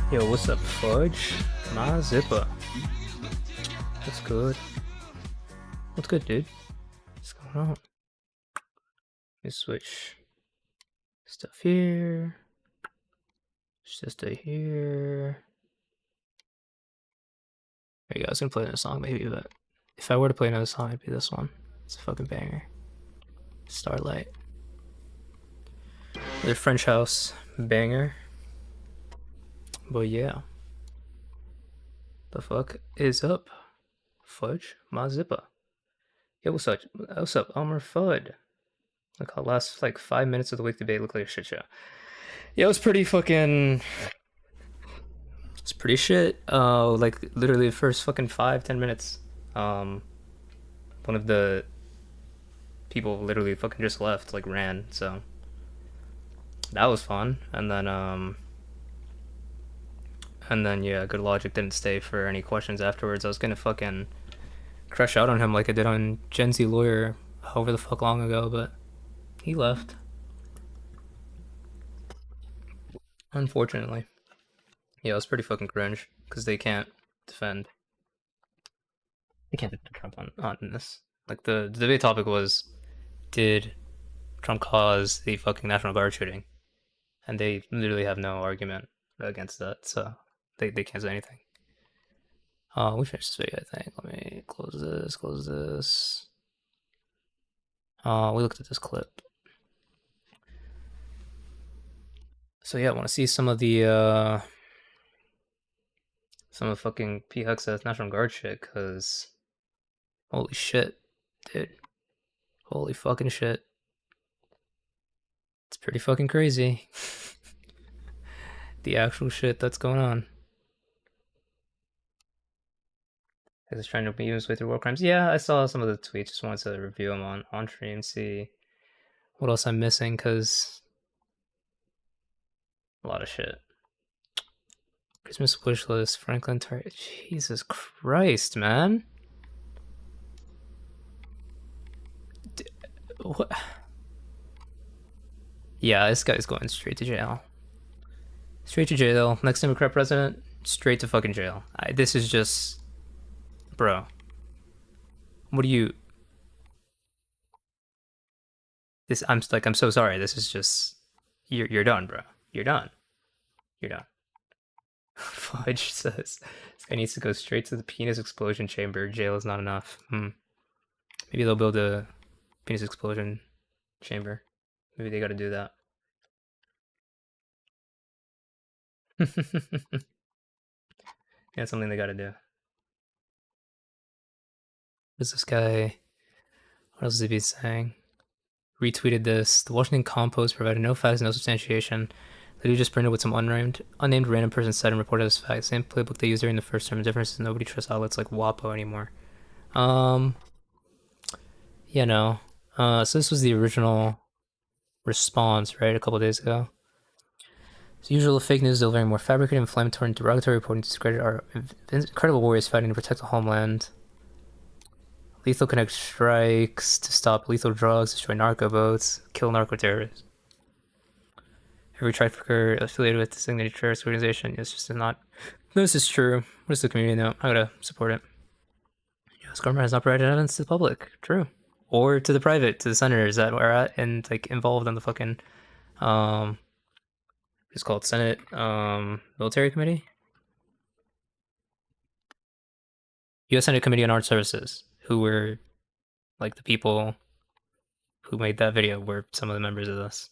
Yo, what's up, Fudge? My zipper. What's good? What's good, dude? What's going on? Let me switch stuff here. Just stay here. There you go. I was gonna play another song, maybe, but if I were to play another song, it'd be this one. It's a fucking banger. Starlight. The French House banger. But yeah. The fuck is up? Fudge, my zipper. Yo, what's up? What's up, Elmer Fudd? Like, how last like 5 minutes of the week debate looked like a shit show. Yeah, it was pretty fucking. It's pretty shit. Like literally the first fucking 5-10 minutes. One of the people literally fucking just left, like ran. So that was fun, and then yeah, Good Logic didn't stay for any questions afterwards. I was gonna fucking crush out on him like I did on Gen Z Lawyer however the fuck long ago, but he left. Unfortunately. Yeah, it was pretty fucking cringe, because they can't defend. They can't defend Trump on this. Like, the debate topic was, did Trump cause the fucking National Guard shooting? And they literally have no argument against that, so they can't say anything. We finished this video, I think. Let me close this. We looked at this clip. So yeah, I want to see some of the fucking P. Hegseth National Guard shit, because holy shit, dude. Holy fucking shit. It's pretty fucking crazy. The actual shit that's going on. He's trying to meme his way through war crimes. Yeah, I saw some of the tweets. Just wanted to review them on stream, see what else I'm missing, because a lot of shit. Christmas wish list, Franklin Target. Jesus Christ, man. What? Yeah, this guy's going straight to jail. Straight to jail. Next Democrat president, straight to fucking jail. This is just, bro. What do you? I'm so sorry. This is just, you're done, bro. You're done. You're done. Fudge says this guy needs to go straight to the penis explosion chamber. Jail is not enough. Maybe they'll build a penis explosion chamber. Maybe they got to do that. Yeah, something they got to do. What's this guy? What else is he saying? Retweeted this. The Washington Compost provided no facts, no substantiation. Literally just printed what some unnamed random person said and reported as facts. Same playbook they used during the first term. The difference is nobody trusts outlets like WAPO anymore. You know. So this was the original response, right? A couple days ago. As usual, fake news delivering more fabricated, inflammatory, and derogatory reporting to discredit our incredible warriors fighting to protect the homeland. Lethal Connect strikes to stop lethal drugs, destroy narco boats, kill narco terrorists. Every trafficker affiliated with designated terrorist organization is just not. No, this is true. What does the community know? I gotta support it. U.S. government has not provided evidence to the public. True. Or to the private, to the senators that are at and like involved in the fucking it's called Senate Military Committee. U.S. Senate Committee on Armed Services, who were like the people who made that video, were some of the members of this.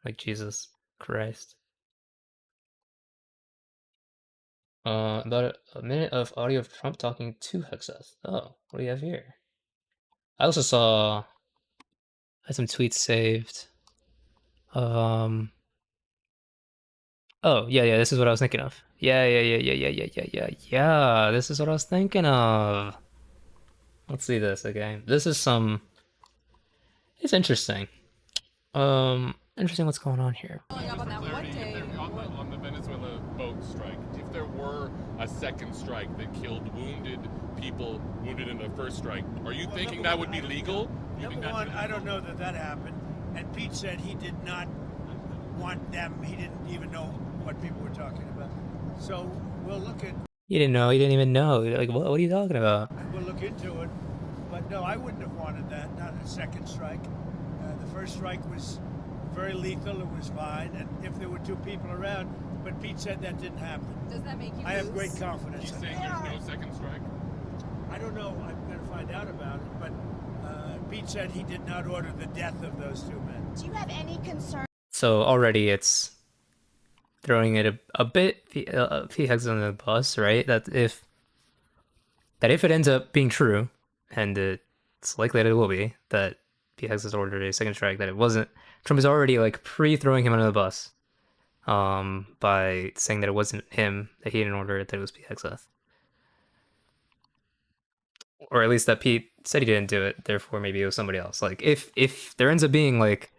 Like, Jesus Christ. About a minute of audio of Trump talking to Hegseth. Oh, what do you have here? I also saw, I had some tweets saved. Oh, yeah, this is what I was thinking of. Yeah, this is what I was thinking of. Let's see this, okay? This is it's interesting. Interesting what's going on here. On the Venezuela boat strike, if there were a second strike that killed wounded people, wounded in the first strike, are you thinking that would be legal? Number one, I don't know that happened. And Pete said he did not want them. He didn't even know what people were talking about. So we'll look at He didn't know. He didn't even know. Like, what are you talking about? we'll look into it. But no, I wouldn't have wanted that. Not a second strike. The first strike was very lethal. It was fine, and if there were two people around, but Pete said that didn't happen. Does that make you I have lose? great confidence. He's in saying that. there's no second strike. I don't know. I'm going to find out about it. But Pete said he did not order the death of those two men. Do you have any concern? So already it's throwing it a bit P Hex on the bus, right? That if it ends up being true, and it's likely that it will be, that P Hex has ordered a second strike, that it wasn't. Trump is already like pre-throwing him under the bus, by saying that it wasn't him, that he didn't order it, that it was P Hegseth. Or at least that Pete said he didn't do it, therefore maybe it was somebody else. Like if there ends up being like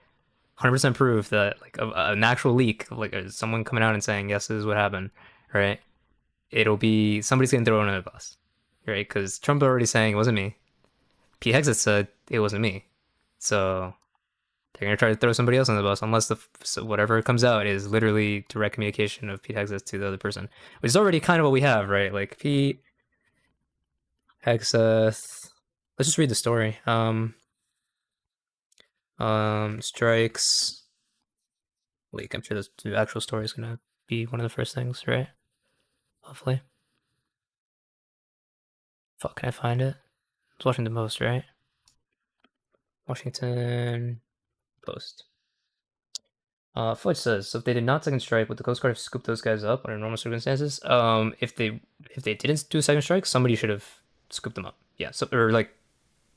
100% proof that like an actual leak, like someone coming out and saying yes, this is what happened, right? It'll be somebody's getting thrown under the bus, right? Because Trump already saying it wasn't me. Pete Hegseth said it wasn't me, so they're gonna try to throw somebody else on the bus unless so whatever comes out is literally direct communication of Pete Hegseth to the other person, which is already kind of what we have, right? Like Pete Hegseth. Let's just read the story. Strikes leak. I'm sure the actual story is gonna be one of the first things, right? Hopefully. Fuck, can I find it? It's Washington Post, right? Washington Post. Fudge says, so if they did not second strike, would the Coast Guard have scooped those guys up under normal circumstances? If they didn't do a second strike, somebody should have scooped them up. Yeah, so or like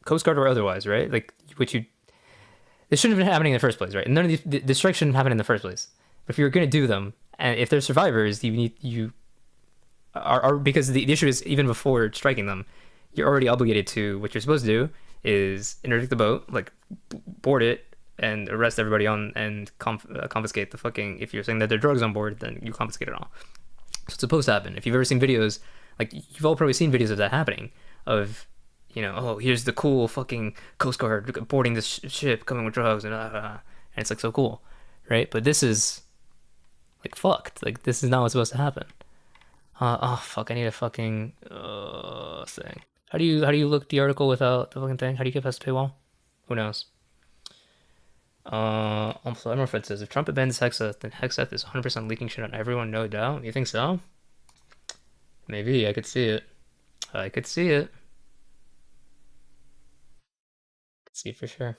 Coast Guard or otherwise, right? Like this shouldn't have been happening in the first place, right? And none of the strikes shouldn't happen in the first place. But if you're gonna do them, and if they're survivors, you are because the issue is even before striking them, you're already obligated to what you're supposed to do is interdict the boat, like board it, and arrest everybody on and confiscate the fucking. If you're saying that there are drugs on board, then you confiscate it all. So it's supposed to happen. If you've ever seen videos, like you've all probably seen videos of that happening, of oh, here's the cool fucking Coast Guard boarding this ship coming with drugs and it's like so cool, right? But this is like fucked. Like this is not what's supposed to happen. Oh fuck! I need a fucking thing. How do you look the article without the fucking thing? How do you get past the paywall? Who knows? Also, I don't know if it says if Trump abandons Hegseth, then Hegseth is 100% leaking shit on everyone, no doubt. You think so? Maybe I could see it. I could see it. Could see it for sure.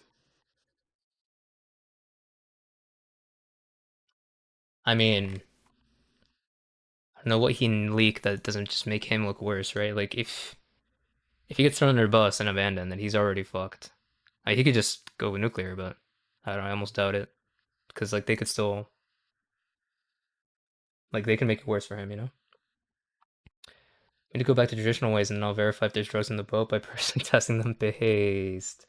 I mean, I don't know what he can leak that doesn't just make him look worse, right? Like if he gets thrown under a bus and abandoned, then he's already fucked. Like, he could just go with nuclear, but I don't know. I almost doubt it because like they could still like they can make it worse for him, We need to go back to traditional ways and I'll verify if there's drugs in the boat by personally testing them based.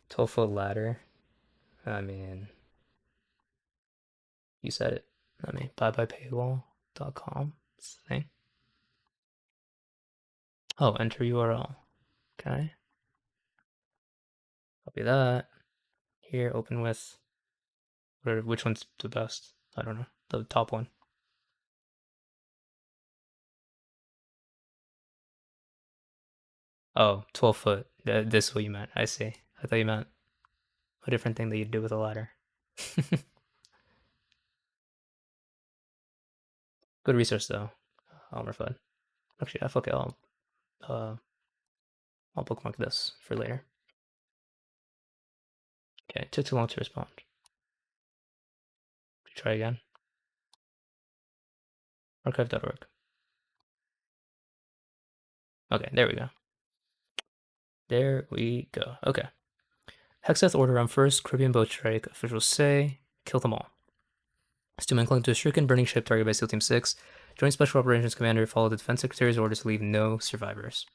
12-foot ladder. I mean, you said it. I mean, buybypaywall.com. It's the thing. Oh, enter URL. Okay. Copy that. Here, open with. Which one's the best? I don't know. The top one. Oh, 12 foot. This is what you meant. I see. I thought you meant a different thing that you do with a ladder. Good research though. Elmer Fudd. Actually, fuck it. I'll bookmark this for later. Okay, it took too long to respond. Try again. Archive.org. Okay, there we go. There we go. Okay. Hegseth order on first Caribbean boat strike. Officials say kill them all. Stu men clung to a stricken burning ship targeted by SEAL Team 6. Joint Special Operations Commander followed the Defense Secretary's order to leave no survivors.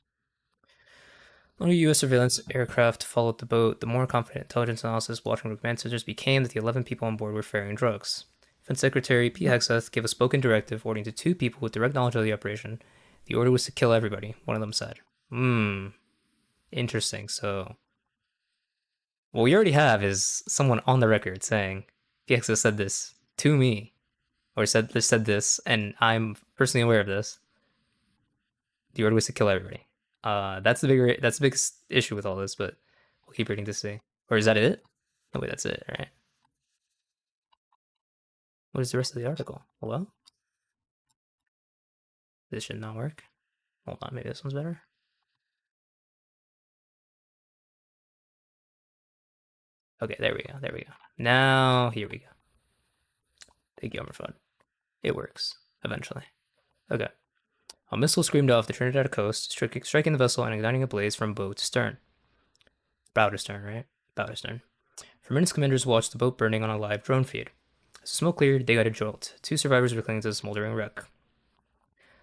The longer U.S. surveillance aircraft followed the boat, the more confident intelligence analysis watching command centers became that the 11 people on board were ferrying drugs. Defense Secretary Pete Hegseth gave a spoken directive ordering to 2 people with direct knowledge of the operation. The order was to kill everybody, one of them said. Interesting. So, what we already have is someone on the record saying, Hegseth said this to me. or said this, and I'm personally aware of this. The order was to kill everybody. That's the biggest issue with all this, but we'll keep reading to see. Or is that it? No, wait, that's it, right? What is the rest of the article? Well, this should not work. Hold on, maybe this one's better. Okay, there we go. There we go. Now, here we go. Thank you, Fun. It works, eventually. Okay. A missile screamed off the Trinidad coast, striking the vessel and igniting a blaze from bow to stern. Bow to stern, right? Bow to stern. For minutes, commanders watched the boat burning on a live drone feed. As the smoke cleared, they got a jolt. 2 survivors were clinging to the smoldering wreck.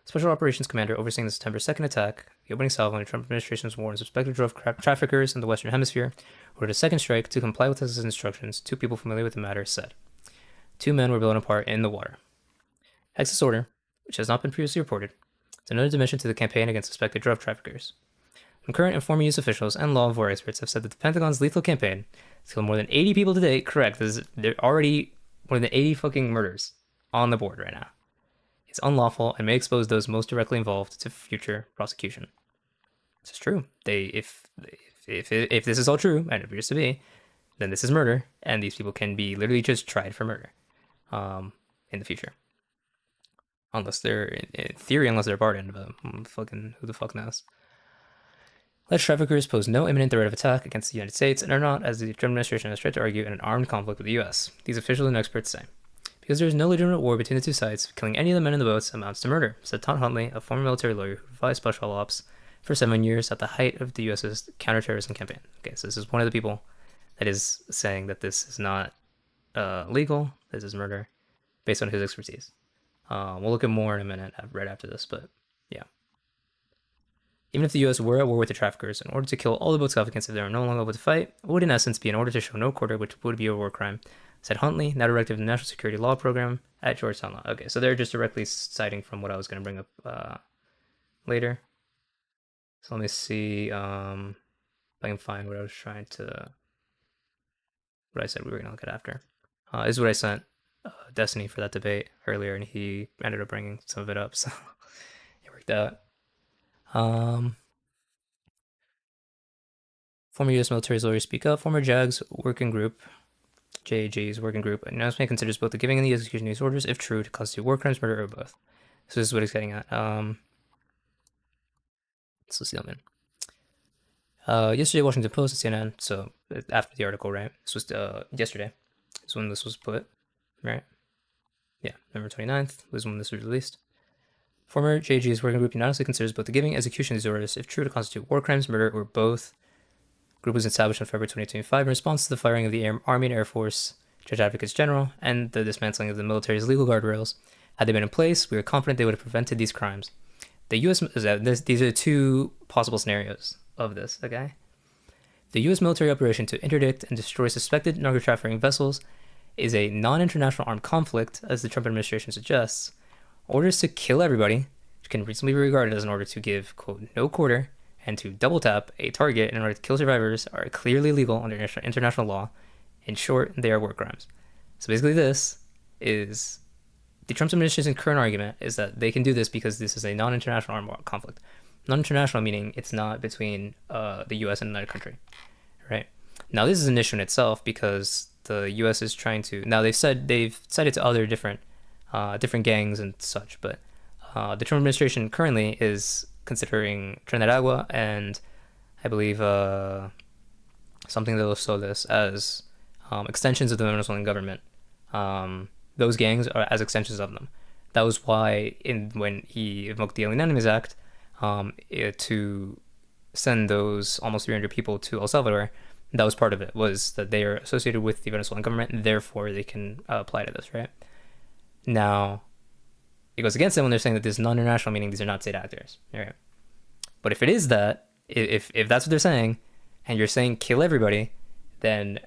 Special Operations Commander overseeing the September 2nd attack, the opening salvo in the Trump administration's war on suspected drug traffickers in the Western Hemisphere, ordered a second strike to comply with Texas instructions. 2 people familiar with the matter said. 2 men were blown apart in the water. Hegseth's order, which has not been previously reported, is another dimension to the campaign against suspected drug traffickers. And current and former U.S. officials and law enforcement experts have said that the Pentagon's lethal campaign has killed more than 80 people to date. Correct. There are already more than 80 fucking murders on the board right now. It's unlawful and may expose those most directly involved to future prosecution. This is true. If this is all true, and it appears to be, then this is murder, and these people can be literally just tried for murder, in the future. Unless they're, in theory, unless they're pardoned, but who the fuck knows? Alleged traffickers pose no imminent threat of attack against the United States and are not, as the Trump administration has tried to argue, in an armed conflict with the U.S. These officials and experts say. Because there is no legitimate war between the two sides, killing any of the men in the boats amounts to murder, said Todd Huntley, a former military lawyer who advised Special Ops for 7 years at the height of the U.S.'s counterterrorism campaign. Okay, so this is one of the people that is saying that this is not legal, this is murder, based on his expertise. We'll look at more in a minute, right after this, but yeah. Even if the U.S. were at war with the traffickers, in order to kill all the boats against if they are no longer able to fight, it would in essence be in order to show no quarter, which would be a war crime, said Huntley, now director of the National Security Law Program at Georgetown Law. Okay, so they're just directly citing from what I was going to bring up later. So let me see if I can find what I was trying to... what I said we were going to look at after. This is what I sent Destiny for that debate earlier, and he ended up bringing some of it up, so it worked out. Former U.S. military lawyers speak up. Former JAG's working group, JAG's working group, announcement considers both the giving and the execution of these orders, if true, to constitute war crimes, murder, or both. So this is what it's getting at. So see them in. Yesterday, Washington Post and CNN. So after the article, right? This was yesterday. Is when this was put, right? Yeah, November 29th was when this was released. Former JG's working group unanimously considers both the giving and execution of these orders, if true, to constitute war crimes, murder, or both. Group was established in February 2025 in response to the firing of the Army and Air Force Judge Advocates General and the dismantling of the military's legal guardrails. Had they been in place, we are confident they would have prevented these crimes. The U.S. These are 2 possible scenarios of this, okay? The U.S. military operation to interdict and destroy suspected narco-trafficking vessels is a non-international armed conflict, as the Trump administration suggests. Orders to kill everybody, which can reasonably be regarded as an order to give, quote, no quarter, and to double tap a target in order to kill survivors, are clearly legal under international law. In short, they are war crimes. So basically this is the Trump administration's current argument is that they can do this because this is a non-international armed conflict. Non-international meaning it's not between the U.S. and another country, right? Now this is an issue in itself because the U.S. is trying to... Now they've said it to other different gangs and such, but the Trump administration currently is considering Trinidad and I believe something de los Soles as extensions of the Venezuelan government. Those gangs are as extensions of them. That was why when he invoked the Alien Enemies Act to send those almost 300 people to El Salvador, that was part of it, was that they are associated with the Venezuelan government, and therefore they can apply to this, right? Now, it goes against them when they're saying that this is non-international, meaning these are not state actors, right? But if it is that, if that's what they're saying, and you're saying kill everybody, then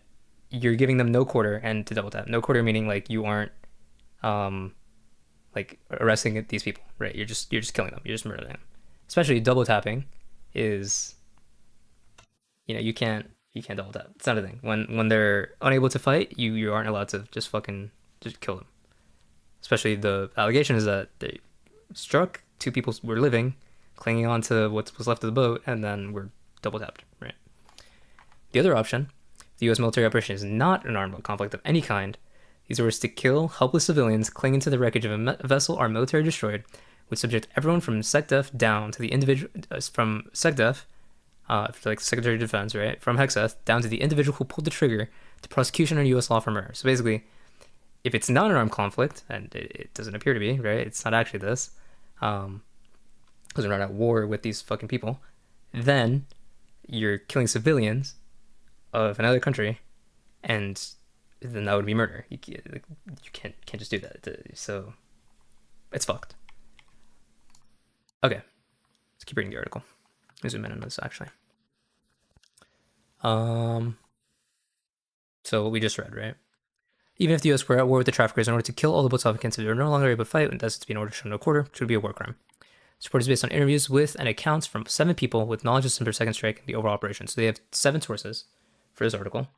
you're giving them no quarter and to double tap. No quarter meaning like you aren't like arresting these people, right? You're just killing them. You're just murdering them. Especially double tapping is, you can't double tap. It's not a thing. When they're unable to fight, you aren't allowed to just kill them. Especially the allegation is that they struck, two people were living, clinging on to what was left of the boat, and then were double tapped, right? The other option, the U.S. military operation is not an armed conflict of any kind. These orders to kill helpless civilians clinging to the wreckage of a vessel are military destroyed, would subject everyone from SecDef down to the individual, from SecDef, like Secretary of Defense, right, from Hegseth down to the individual who pulled the trigger to prosecution under U.S. law for murder. So basically, if it's not an armed conflict, and it doesn't appear to be, right, it's not actually this, because we're not at war with these fucking people, then you're killing civilians of another country, and then that would be murder. You can't just do that. So it's fucked. Okay, let's keep reading the article. Let me zoom in on this actually. So what we just read, right? Even if the U.S. were at war with the traffickers in order to kill all the boat's occupants, if they were no longer able to fight, and thus to be in order to show no quarter, which would be a war crime. This report is based on interviews with and accounts from 7 people with knowledge of December 2nd strike and the overall operation. So they have 7 sources for this article.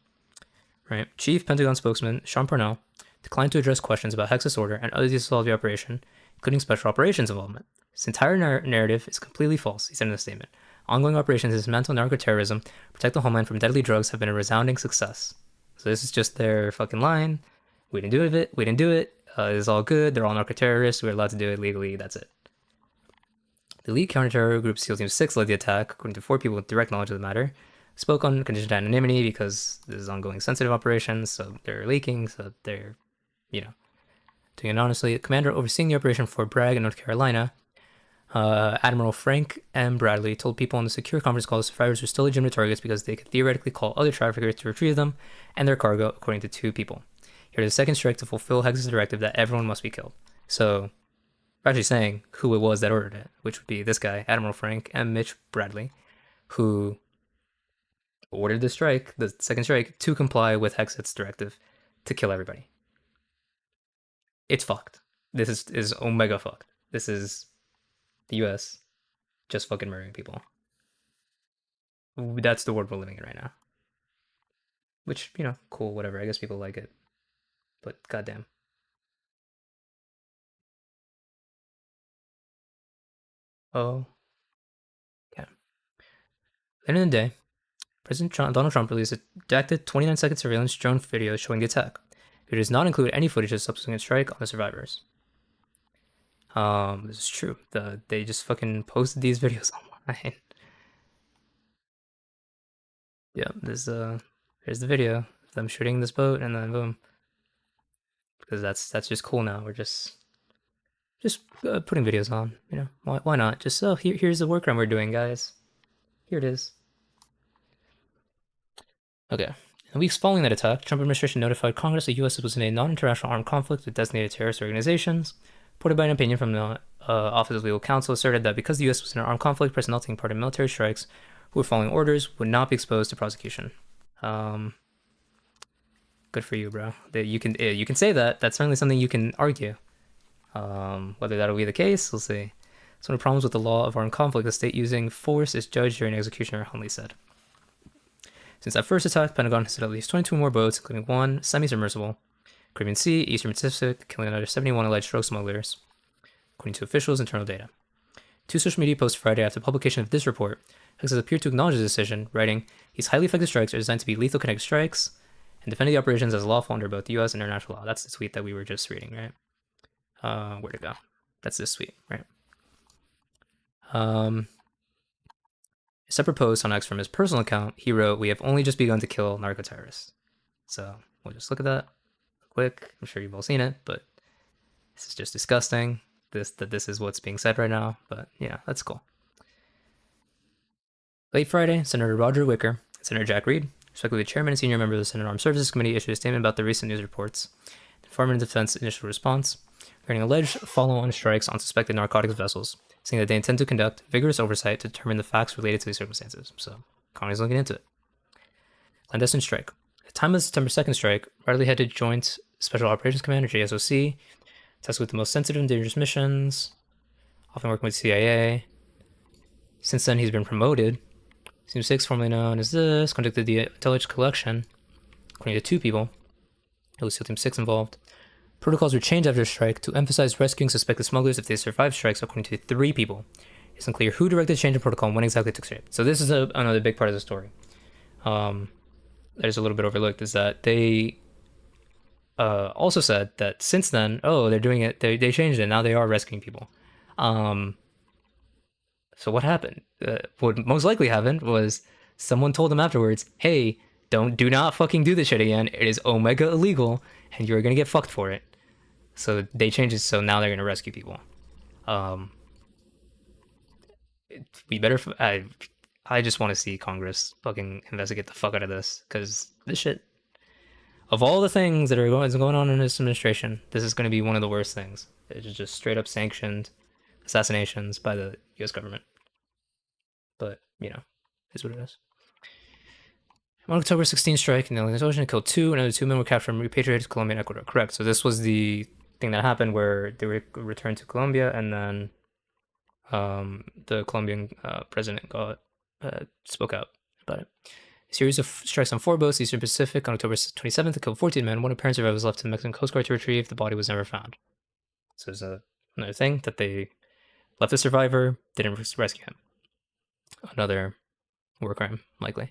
Right? Chief Pentagon spokesman Sean Parnell declined to address questions about Hegseth's order and other details of the operation, including special operations involvement. This entire narrative is completely false, he said in a statement. Ongoing operations to dismantle narco-terrorism, protect the homeland from deadly drugs have been a resounding success. So this is just their fucking line. We didn't do it. We didn't do it. It's all good. They're all narco-terrorists. We're allowed to do it legally. That's it. The lead counterterror group SEAL Team 6 led the attack, according to 4 people with direct knowledge of the matter. Spoke on condition to anonymity because this is ongoing sensitive operations, so they're leaking, so they're, doing it anonymously. The commander overseeing the operation for Bragg in North Carolina, Admiral Frank M. Bradley, told people on the secure conference call the survivors were still legitimate targets because they could theoretically call other traffickers to retrieve them and their cargo, according to 2 people. Here is the second strike to fulfill Hegseth's directive that everyone must be killed. So, we're actually saying who it was that ordered it, which would be this guy, Admiral Frank M. Mitch Bradley, who ordered the strike, the second strike, to comply with Hegseth's directive to kill everybody. It's fucked. This is omega fucked. This is the U.S. just fucking murdering people. That's the world we're living in right now. Which, cool, whatever. I guess people like it. But goddamn. Oh. Yeah. Later in the day, President Donald Trump released a redacted 29-second surveillance drone video showing the attack. It does not include any footage of the subsequent strike on the survivors. This is true. They just fucking posted these videos online. Yeah, here's the video of them shooting this boat, and then boom. Because that's just cool now. We're just putting videos on. Why not? Just here's the workaround we're doing, guys. Here it is. Okay. In the weeks following that attack, Trump administration notified Congress the U.S. was in a non-international armed conflict with designated terrorist organizations. Reported by an opinion from the Office of Legal Counsel asserted that because the U.S. was in an armed conflict, personnel taking part in military strikes who were following orders would not be exposed to prosecution. Good for you, bro. You can say that. That's certainly something you can argue. Whether that'll be the case, we'll see. So one of the problems with the law of armed conflict, the state using force is judged during execution, Hunley said. Since that first attack, Pentagon has hit at least 22 more boats, including 1 semi-submersible, Caribbean Sea, Eastern Pacific, killing another 71 alleged drug smugglers, according to officials' internal data. 2 social media posts Friday after publication of this report, Hegseth appeared to acknowledge the decision, writing, "These highly effective strikes are designed to be lethal kinetic strikes and defending the operations as lawful under both U.S. and international law." That's the tweet that we were just reading, right? Where'd it go? That's this tweet, right? A separate post on X from his personal account, he wrote, "We have only just begun to kill narco-terrorists." So we'll just look at that quick. I'm sure you've all seen it, but this is just disgusting. This is what's being said right now, but yeah, that's cool. Late Friday, Senator Roger Wicker and Senator Jack Reed, respectively the chairman and senior member of the Senate Armed Services Committee, issued a statement about the recent news reports. The Department of Defense initial response regarding alleged follow-on strikes on suspected narcotics vessels, saying that they intend to conduct vigorous oversight to determine the facts related to these circumstances. So, Congress looking into it. Clandestine strike. At the time of the September 2nd strike, Bradley headed Joint Special Operations Command, or JSOC, tasked with the most sensitive and dangerous missions, often working with CIA. Since then, he's been promoted. Team 6, formerly known as this, conducted the intelligence collection, according to 2 people. It was SEAL Team 6 involved. Protocols were changed after a strike to emphasize rescuing suspected smugglers if they survived strikes, according to 3 people. It's unclear who directed the change in protocol and when exactly it took shape. So this is another big part of the story. There's a little bit overlooked is that they also said that since then, they're doing it. They changed it. Now they are rescuing people. So what happened? What most likely happened was someone told them afterwards, "Hey, do not fucking do this shit again. It is omega illegal, and you're gonna get fucked for it." So they changed it. So now they're gonna rescue people. We better. I just want to see Congress fucking investigate the fuck out of this, because this shit. Of all the things that are going on in this administration, this is going to be one of the worst things. It's just straight up sanctioned assassinations by the U.S. government. But, is what it is. On October 16th strike in the Atlantic Ocean, killed 2. Another 2 men were captured and repatriated to Colombia and Ecuador. Correct. So this was the thing that happened where they were returned to Colombia, and then the Colombian president spoke out about it. A series of strikes on 4 boats, Eastern Pacific, on October 27th, that killed 14 men. One apparent survivor was left to the Mexican Coast Guard to retrieve. The body was never found. So there's another thing that they left the survivor, didn't rescue him. Another war crime, likely.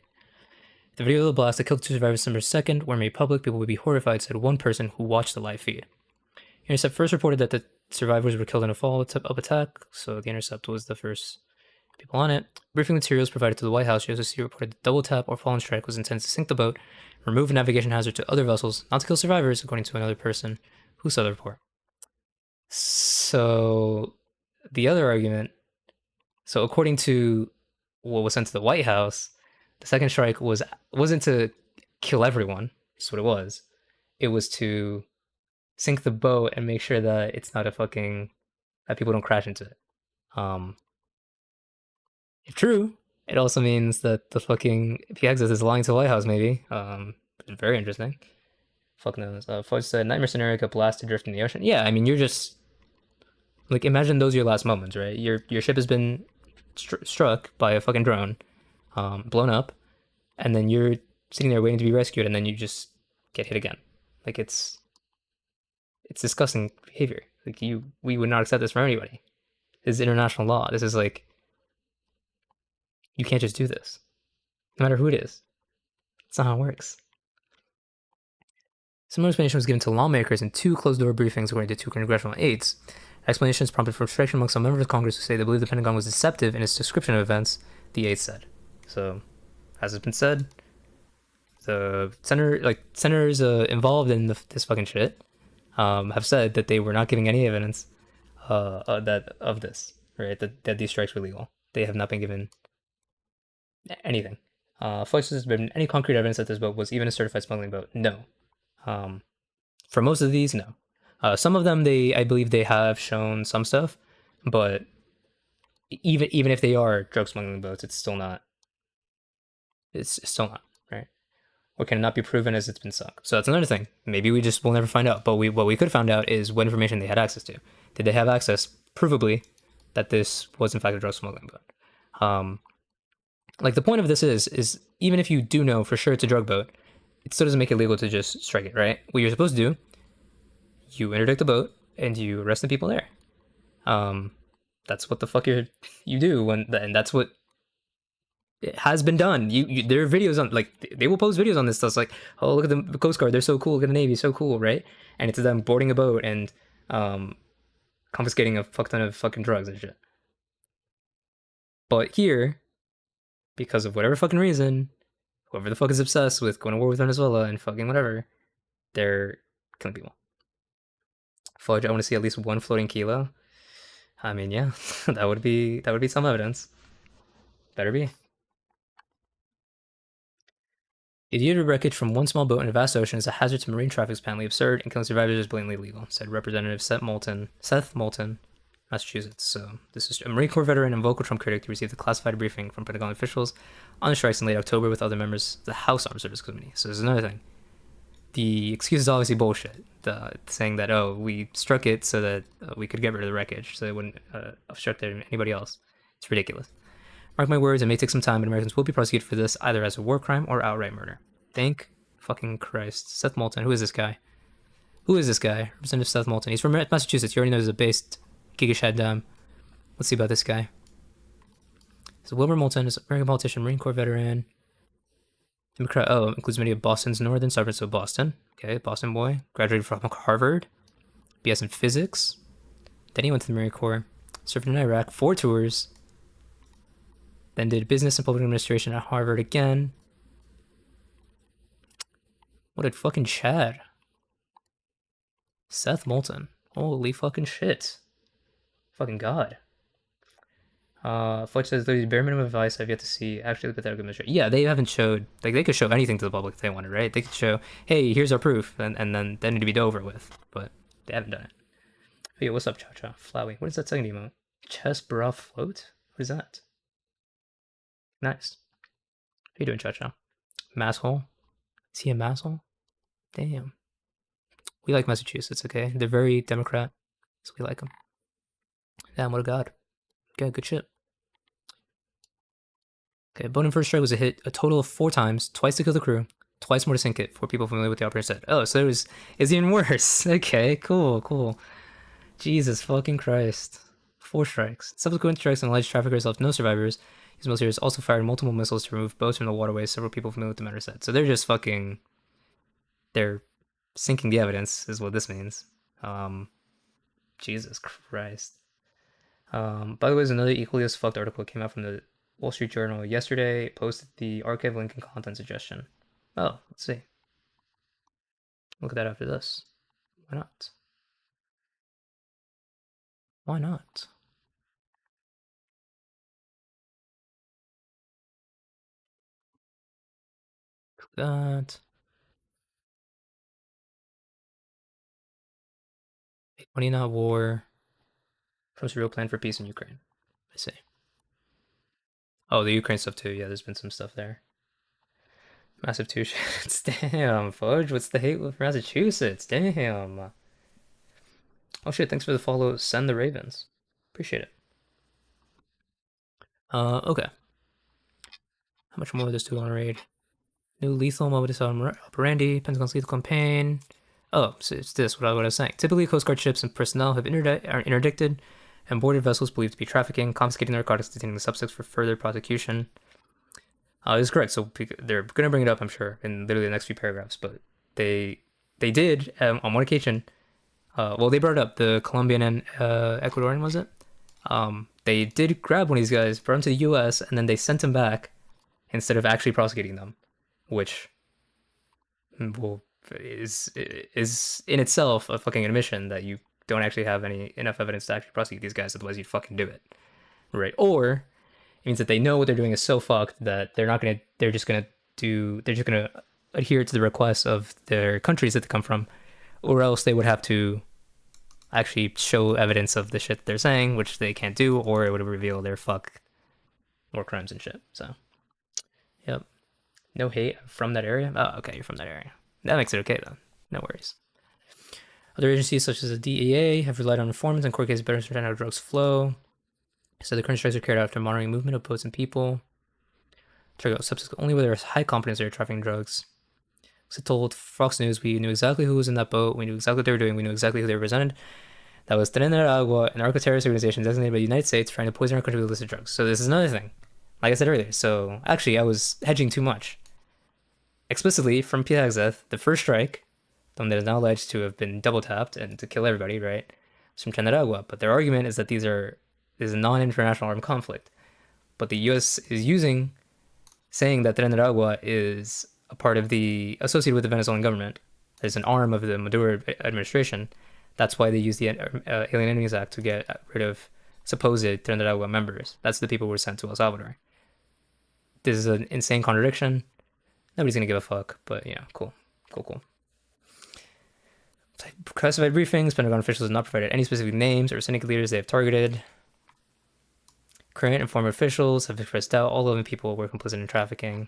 The video of the blast that killed 2 survivors December 2nd were made public. People would be horrified, said one person who watched the live feed. Intercept first reported that the survivors were killed in a follow-up attack, so the Intercept was the first people on it. Briefing materials provided to the White House, USOC reported that double tap or fallen strike was intended to sink the boat, remove a navigation hazard to other vessels, not to kill survivors, according to another person who saw the report. So the other argument, so according to what was sent to the White House, the second strike wasn't to kill everyone, is what it was. It was to sink the boat and make sure that it's not that people don't crash into it. If true, it also means that the fucking Hegseth is lying to the White House, maybe. Very interesting. Fuck knows. Fudge said, nightmare scenario got blasted, drift in the ocean. Yeah, I mean, you're just... Like, imagine those are your last moments, right? Your ship has been struck by a fucking drone, blown up, and then you're sitting there waiting to be rescued, and then you just get hit again. Like, it's disgusting behavior. Like, we would not accept this from anybody. This is international law. This is like... You can't just do this, no matter who it is. That's not how it works. Similar explanation was given to lawmakers in 2 closed-door briefings, according to 2 congressional aides. Explanations prompted frustration among some members of Congress who say they believe the Pentagon was deceptive in its description of events, the aides said. So, as has been said, the senators involved in this fucking shit have said that they were not giving any evidence of this, right? That these strikes were legal. They have not been given anything. Flex has been any concrete evidence that this boat was even a certified smuggling boat? No. For most of these, no. Some of them, I believe they have shown some stuff, but even if they are drug smuggling boats, it's still not. It's still not, right? Or can not be proven as it's been sunk. So that's another thing. Maybe we just will never find out. But what we could find out is what information they had access to. Did they have access, provably, that this was in fact a drug smuggling boat? Like, the point of this is even if you do know for sure it's a drug boat, it still doesn't make it legal to just strike it, right? What you're supposed to do, you interdict the boat and you arrest the people there. That's what the fuck you do, and that's what it has been done. There are videos on, like, they will post videos on this stuff, like, oh, look at the Coast Guard, they're so cool, look at the Navy, so cool, right? And it's them boarding a boat and confiscating a fuck ton of fucking drugs and shit. But here, because of whatever fucking reason, whoever the fuck is obsessed with going to war with Venezuela and fucking whatever, they're killing people. Fudge, I want to see at least 1 floating kilo. I mean, yeah, that would be some evidence. Better be. The idiotic wreckage from 1 small boat in a vast ocean is a hazard to marine traffic, is patently absurd, and killing survivors is blatantly illegal, said Representative Seth Moulton, Massachusetts. So this is a Marine Corps veteran and vocal Trump critic who received a classified briefing from Pentagon officials on the strikes in late October with other members of the House Armed Services Committee. So there's another thing. The excuse is obviously bullshit. Saying that, we struck it so that we could get rid of the wreckage, so it wouldn't obstruct anybody else. It's ridiculous. Mark my words, it may take some time, but Americans will be prosecuted for this either as a war crime or outright murder. Thank fucking Christ. Seth Moulton, who is this guy? Who is this guy? Representative Seth Moulton. He's from Massachusetts. You already know there's a based Giga Dam. Let's see about this guy. So Wilbur Moulton is an American politician, Marine Corps veteran. Democrat. Oh, includes many of Boston's northern suburbs. So Boston. Okay, Boston boy. Graduated from Harvard. BS in physics. Then he went to the Marine Corps. Served in Iraq. 4 tours. Then did business and public administration at Harvard again. What a fucking Chad. Seth Moulton. Holy fucking shit. Fucking god. Fletch says there's bare minimum advice I've yet to see actually pathetic administration. Yeah, they haven't showed, like, they could show anything to the public if they wanted, right? They could show, hey, here's our proof, and then that need to be over with, but they haven't done it. But yeah, what's up, Cha Cha? Flowey. What is that second emote? Chest bra float? What is that? Nice. How you doing, Cha Cha? Masshole? Is he a masshole? Damn. We like Massachusetts, okay? They're very Democrat, so we like them. Damn, what a god. Okay, good shit. Okay, Bowden first strike was a hit a total of 4 times, twice to kill the crew, twice more to sink it, for people familiar with the operation said. Oh, so it's even worse. Okay, cool. Jesus fucking Christ. 4 strikes. Subsequent strikes and alleged traffickers left no survivors. These militaries also fired multiple missiles to remove boats from the waterways, several people familiar with the matter said. So they're just fucking... They're sinking the evidence, is what this means. Jesus Christ. By the way, there's another equally as fucked article that came out from the Wall Street Journal yesterday. It posted the archive link and content suggestion. Oh, let's see. Look at that after this. Why not? Why not? Click that. Make money, not war. Trump's real plan for peace in Ukraine. I see. Oh, the Ukraine stuff too. Yeah, there's been some stuff there. Massive 2 shits. Damn, Fudge. What's the hate with Massachusetts? Damn. Oh shit, thanks for the follow. Send the Ravens. Appreciate it. Okay. How much more of this do I want to read? New lethal modus operandi, Pentagon's lethal campaign. Oh, so it's this, what I was saying. Typically, Coast Guard ships and personnel are interdicted and boarded vessels believed to be trafficking, confiscating narcotics, detaining the suspects for further prosecution. This is correct. So they're going to bring it up, I'm sure, in literally the next few paragraphs. But they did, on one occasion, well, they brought it up, the Colombian and Ecuadorian, was it? They did grab one of these guys, brought him to the U.S., and then they sent him back instead of actually prosecuting them, which is in itself a fucking admission that you don't actually have enough evidence to actually prosecute these guys, otherwise you'd fucking do it, right? Or it means that they know what they're doing is so fucked that they're just gonna adhere to the requests of their countries that they come from, or else they would have to actually show evidence of the shit they're saying, which they can't do, or it would reveal their war crimes and shit. So, yep. No hate from that area? Oh, okay, you're from that area. That makes it okay, though. No worries. Other agencies, such as the DEA, have relied on informants and court cases better to understand how drugs flow. So the current strikes are carried out after monitoring movement of boats and people. Target out substance only where there is high confidence they are trafficking drugs. So told Fox News, we knew exactly who was in that boat, we knew exactly what they were doing, we knew exactly who they represented. That was Tren de Agua, an narco-terrorist organization designated by the United States trying to poison our country with illicit drugs. So this is another thing. Like I said earlier, so actually I was hedging too much. Explicitly, from Pete Hegseth, the first strike, the one that is now alleged to have been double-tapped and to kill everybody, right, is from Tren de Agua. But their argument is that this is a non-international armed conflict. But the U.S. is saying that Tren de Agua is a part of associated with the Venezuelan government, as an arm of the Maduro administration. That's why they use the Alien Enemies Act to get rid of supposed Tren de Agua members. That's the people who were sent to El Salvador. This is an insane contradiction. Nobody's gonna give a fuck, but yeah, cool. Classified briefings, Pentagon officials have not provided any specific names or syndicate leaders they have targeted. Current and former officials have expressed doubt all 11 people were complicit in trafficking.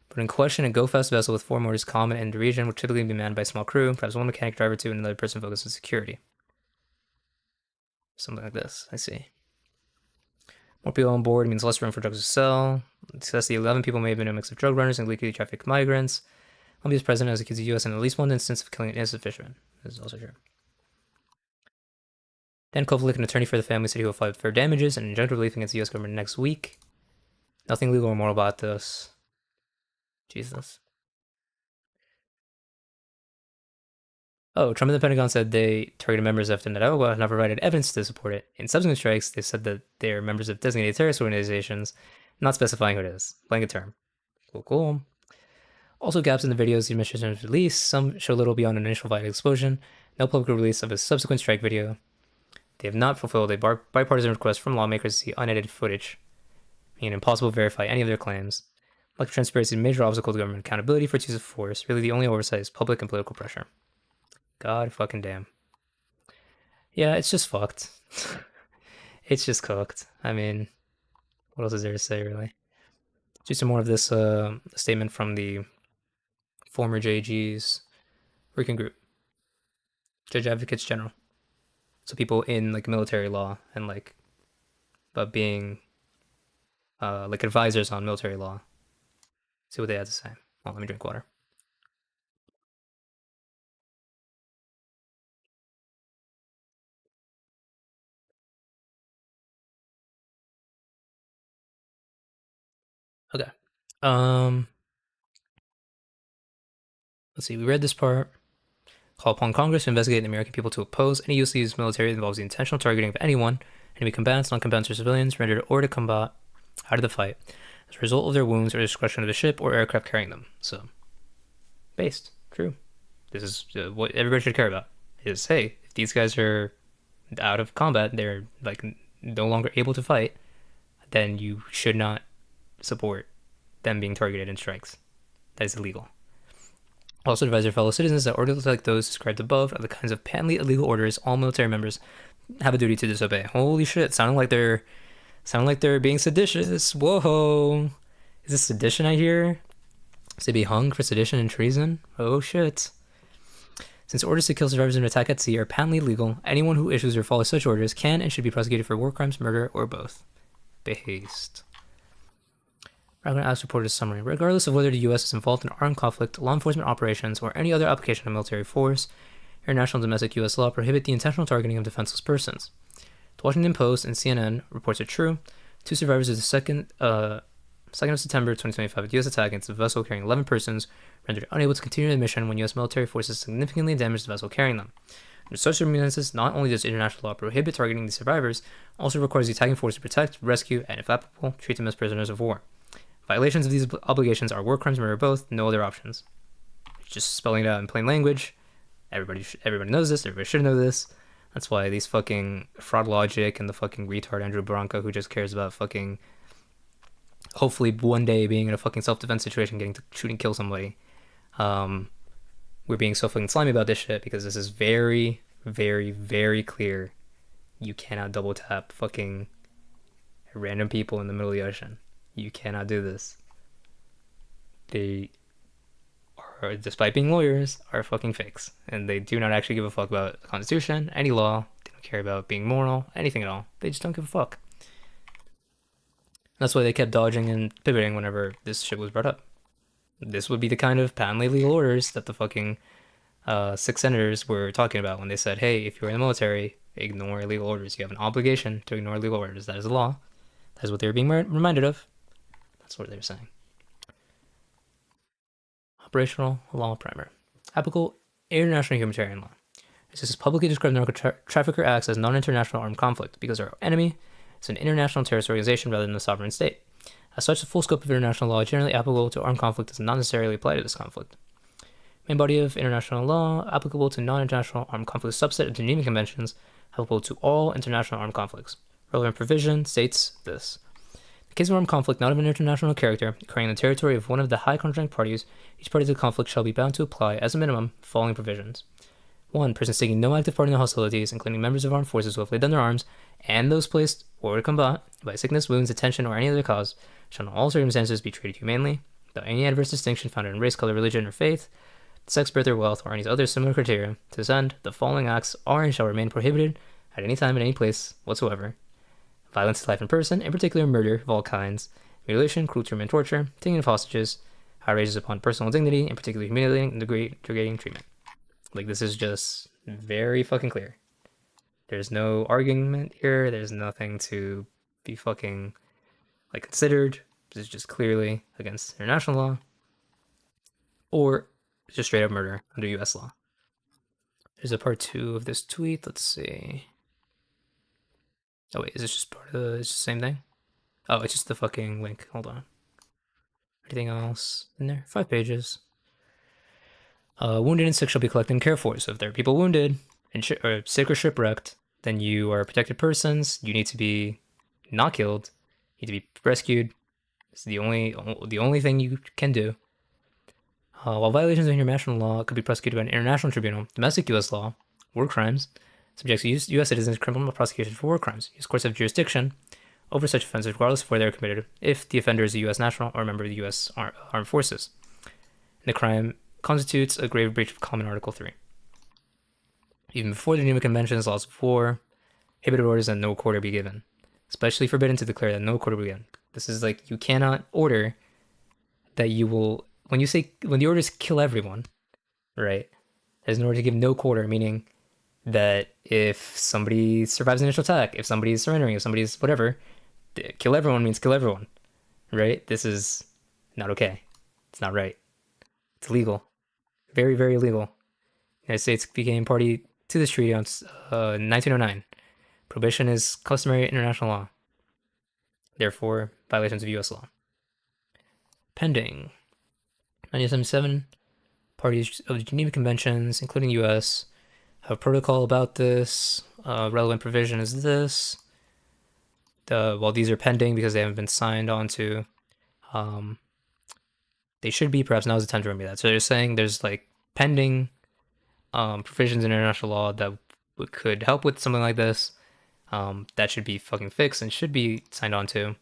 But in question, a go-fast vessel with 4 motors common in the region would typically be manned by a small crew, perhaps one mechanic, driver, 2, and another person focused on security. Something like this, I see. More people on board means less room for drugs to sell. It says the 11 people may have been a mix of drug runners and illegally trafficked migrants. Colombia's president has accused the U.S. in at least one instance of killing an innocent fisherman. This is also true. Dan Kovalik, an attorney for the family, said he will fight for damages and injunctive relief against the U.S. government next week. Nothing legal or moral about this. Jesus. Oh, Trump and the Pentagon said they targeted members of Venezuela and have provided evidence to support it. In subsequent strikes, they said that they are members of designated terrorist organizations, not specifying who it is. Blanket term. Cool. Also, gaps in the videos the administration has released. Some show little beyond an initial violent explosion. No public release of a subsequent strike video. They have not fulfilled a bipartisan request from lawmakers to see unedited footage, making it impossible to verify any of their claims. Lack of transparency is a major obstacle to government accountability for its use of force. Really, the only oversight is public and political pressure. God fucking damn. Yeah, it's just fucked. It's just cooked. I mean, what else is there to say, really? Do some more of this statement from the former JG's working group. Judge Advocates General. So people in like military law and like but being like advisors on military law. See what they had to say. Well, let me drink water. Okay. Let's see. We read this part. Call upon Congress to investigate the American people to oppose any use of use military that involves the intentional targeting of anyone, enemy combatants, non-combatants, or civilians rendered or to combat out of the fight as a result of their wounds or discretion of the ship or aircraft carrying them. So, based. True. This is what everybody should care about. Is, hey, if these guys are out of combat, they're like no longer able to fight, then you should not support them being targeted in strikes. That is illegal. Also advise their fellow citizens that orders like those described above are the kinds of patently illegal orders all military members have a duty to disobey. Holy shit, sounding like they're being seditious. Whoa. Is this sedition I hear? Is they be hung for sedition and treason? Oh shit. Since orders to kill survivors in an attack at sea are patently illegal, anyone who issues or follows such orders can and should be prosecuted for war crimes, murder, or both. Based. Raglan Ask reported a summary. Regardless of whether the U.S. is involved in armed conflict, law enforcement operations, or any other application of military force, international and domestic U.S. law prohibit the intentional targeting of defenseless persons. The Washington Post and CNN reports are true. 2 survivors of the 2nd of September 2025 U.S. attack against a vessel carrying 11 persons rendered unable to continue the mission when U.S. military forces significantly damaged the vessel carrying them. Under such circumstances, not only does international law prohibit targeting the survivors, also requires the attacking force to protect, rescue, and if applicable, treat them as prisoners of war. Violations of these obligations are war crimes, murder, both. No other options. Just spelling it out in plain language. Everybody knows this. Everybody should know this. That's why these fucking fraud logic and the fucking retard Andrew Branca who just cares about fucking hopefully one day being in a fucking self-defense situation, getting to shoot and kill somebody. We're being so fucking slimy about this shit because this is very, very, very clear. You cannot double tap fucking random people in the middle of the ocean. You cannot do this. They are, despite being lawyers, are fucking fakes. And they do not actually give a fuck about the Constitution, any law. They don't care about being moral, anything at all. They just don't give a fuck. That's why they kept dodging and pivoting whenever this shit was brought up. This would be the kind of patently legal orders that the fucking 6 senators were talking about when they said, hey, if you're in the military, ignore illegal orders. You have an obligation to ignore legal orders. That is the law. That is what they were being reminded of. That's what they were saying. Operational law primer. Applicable international humanitarian law. This is publicly described narco-trafficker acts as non-international armed conflict because our enemy is an international terrorist organization rather than a sovereign state. As such, the full scope of international law generally applicable to armed conflict does not necessarily apply to this conflict. Main body of international law applicable to non-international armed conflict subset of the Geneva Conventions applicable to all international armed conflicts. Relevant provision states this. In case of armed conflict not of an international character, occurring in the territory of one of the high contract parties, each party to the conflict shall be bound to apply, as a minimum, the following provisions. 1. Persons taking no active part in the hostilities, including members of armed forces who have laid down their arms, and those placed or to combat by sickness, wounds, attention, or any other cause, shall in all circumstances be treated humanely, without any adverse distinction founded in race, color, religion, or faith, sex, birth, or wealth, or any other similar criteria. To this end, the following acts are and shall remain prohibited at any time in any place whatsoever. Violence to life and person, in particular murder of all kinds, mutilation, cruel treatment, torture, taking of hostages, outrages upon personal dignity, and particularly humiliating and degrading treatment. Like, this is just very fucking clear. There's no argument here. There's nothing to be fucking, like, considered. This is just clearly against international law, or just straight up murder under US law. There's a part 2 of this tweet. Let's see. Oh wait, is this just part of the, it's just the same thing? Oh, it's just the fucking link. Hold on. Anything else in there? 5 pages. Wounded and sick shall be collected and cared for. So if there are people wounded and or sick or shipwrecked, then you are protected persons. You need to be not killed. You need to be rescued. It's the only thing you can do. While violations of international law could be prosecuted by an international tribunal, domestic U.S. law, war crimes, subjects U.S. citizens to criminal prosecution for war crimes. U.S. courts have jurisdiction over such offenses regardless of where they are committed, if the offender is a U.S. national or a member of the U.S. Armed Forces. And the crime constitutes a grave breach of Common Article 3. Even before the Geneva Convention's laws of war, prohibited orders that no quarter be given. Especially forbidden to declare that no quarter be given. This is like, you cannot order that you will, when the orders kill everyone, right? There's an order to give no quarter, meaning that if somebody survives an initial attack, if somebody is surrendering, if somebody's whatever, kill everyone means kill everyone, right? This is not okay. It's not right. It's illegal. Very, very illegal. The United States became party to this treaty on 1909. Prohibition is customary international law. Therefore, violations of U.S. law. Pending. 1977, parties of the Geneva Conventions, including U.S., have a protocol about this. Relevant provision is this. While these are pending because they haven't been signed onto, they should be. Perhaps now is the time to remember that. So they're saying there's like pending provisions in international law that could help with something like this. That should be fucking fixed and should be signed onto.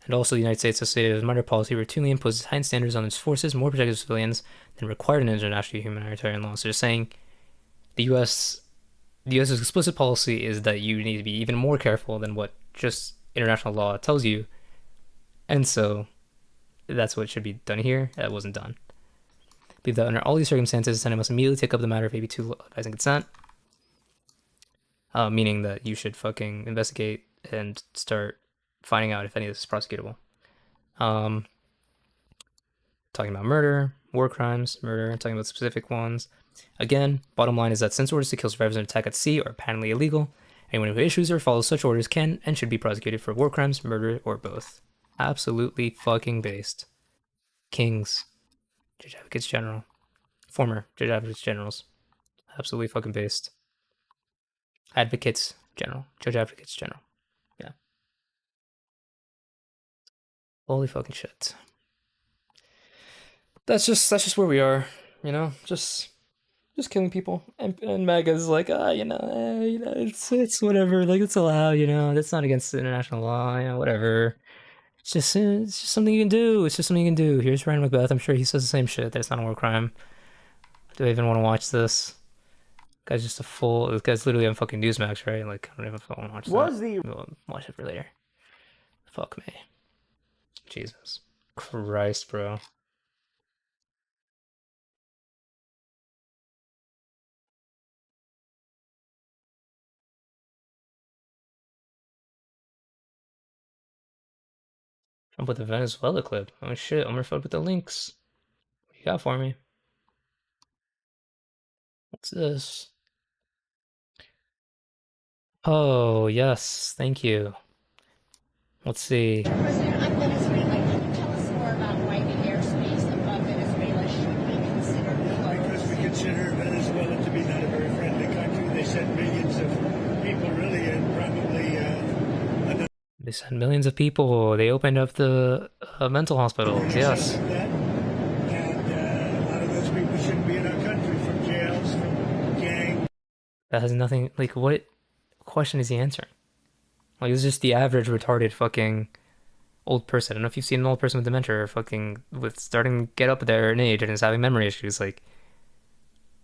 And also, the United States has stated as a minor policy routinely imposes heightened standards on its forces, more protective civilians than required in international humanitarian law. So they're saying the U.S.'s explicit policy is that you need to be even more careful than what just international law tells you. And so that's what should be done here. That wasn't done. I believe that under all these circumstances, the Senate must immediately take up the matter of AB 2 advising consent. Meaning that you should fucking investigate and start finding out if any of this is prosecutable. Talking about murder, war crimes, murder, talking about specific ones. Again, bottom line is that since orders to kill survivors of an attack at sea are patently illegal, anyone who issues or follows such orders can and should be prosecuted for war crimes, murder, or both. Absolutely fucking based. Kings, Judge Advocates General, former Judge Advocates Generals, absolutely fucking based. Advocates General, Judge Advocates General, yeah. Holy fucking shit. That's just where we are, you know, just killing people, and MAGA's like, it's whatever, like it's allowed, that's not against the international law, whatever. It's just something you can do. It's just something you can do. Here's Ryan Macbeth. I'm sure he says the same shit. That's not a war crime. Do I even want to watch this? This guy's literally on fucking Newsmax, right? Like, I don't even want to watch that. We'll watch it for later. Fuck me. Jesus Christ, bro. Jump with the Venezuela clip. Oh shit, I'm gonna with the links. What you got for me? What's this? Oh, yes, thank you. Let's see. President, I'm Venezuela. Can you tell us more about why the airspace above Venezuela should be considered legal? Because we consider Venezuela to be not a very friendly country. They sent millions of people, really, and probably... They sent millions of people. They opened up the mental hospitals, yes. And a lot of those people shouldn't be in our country, from jails, from gangs. That has nothing... Like, what question is he answering? Like, it's just the average retarded fucking old person. I don't know if you've seen an old person with dementia or fucking with starting to get up there in age and is having memory issues. Like,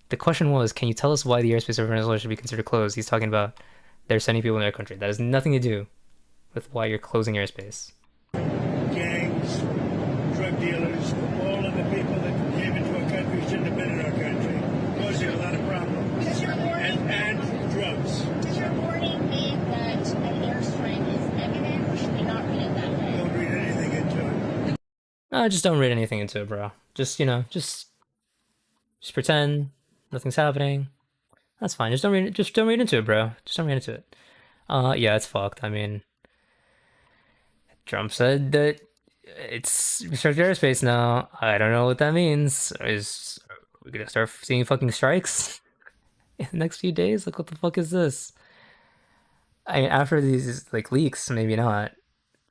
the question was, can you tell us why the airspace of Venezuela should be considered closed? He's talking about they're sending people in their country. That has nothing to do with why you're closing airspace. Gangs, drug dealers, all of Just don't read anything into it, bro. Just, just pretend nothing's happening. That's fine. Just don't read into it, bro. Just don't read into it. Yeah, it's fucked. I mean, Trump said that it's restricted airspace now. I don't know what that means. Is we gonna start seeing fucking strikes in the next few days? Like, what the fuck is this? I mean, after these like leaks, maybe not.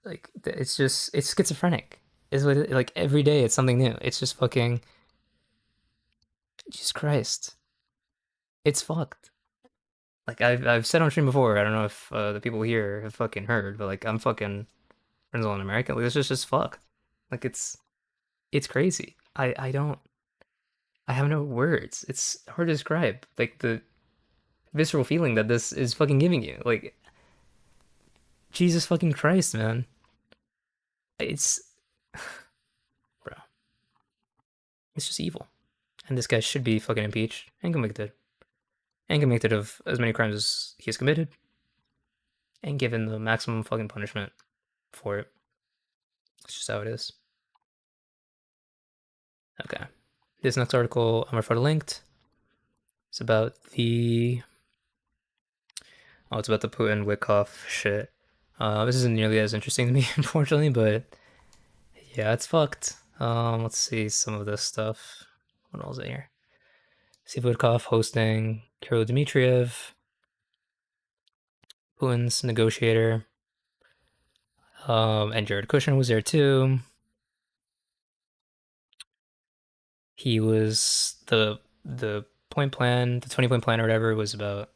Like, it's schizophrenic. Is what like every day it's something new. It's just fucking Jesus Christ. It's fucked. Like I've said on stream before. I don't know if the people here have fucking heard, but like I'm fucking Venezuelan American. Like, this is just fucked. Like it's crazy. I have no words. It's hard to describe. Like the visceral feeling that this is fucking giving you. Like Jesus fucking Christ, man. It's bro. It's just evil. And this guy should be fucking impeached and convicted. And convicted of as many crimes as he has committed. And given the maximum fucking punishment for it. It's just how it is. Okay. This next article I'm referred linked. It's about the it's about the Putin Wickoff shit. This isn't nearly as interesting to me, unfortunately, but yeah, it's fucked. Let's see some of this stuff. What else is it here? Steve Witkoff hosting Kirill Dmitriev, Putin's negotiator. And Jared Kushner was there too. He was the point plan, the 20-point plan or whatever was about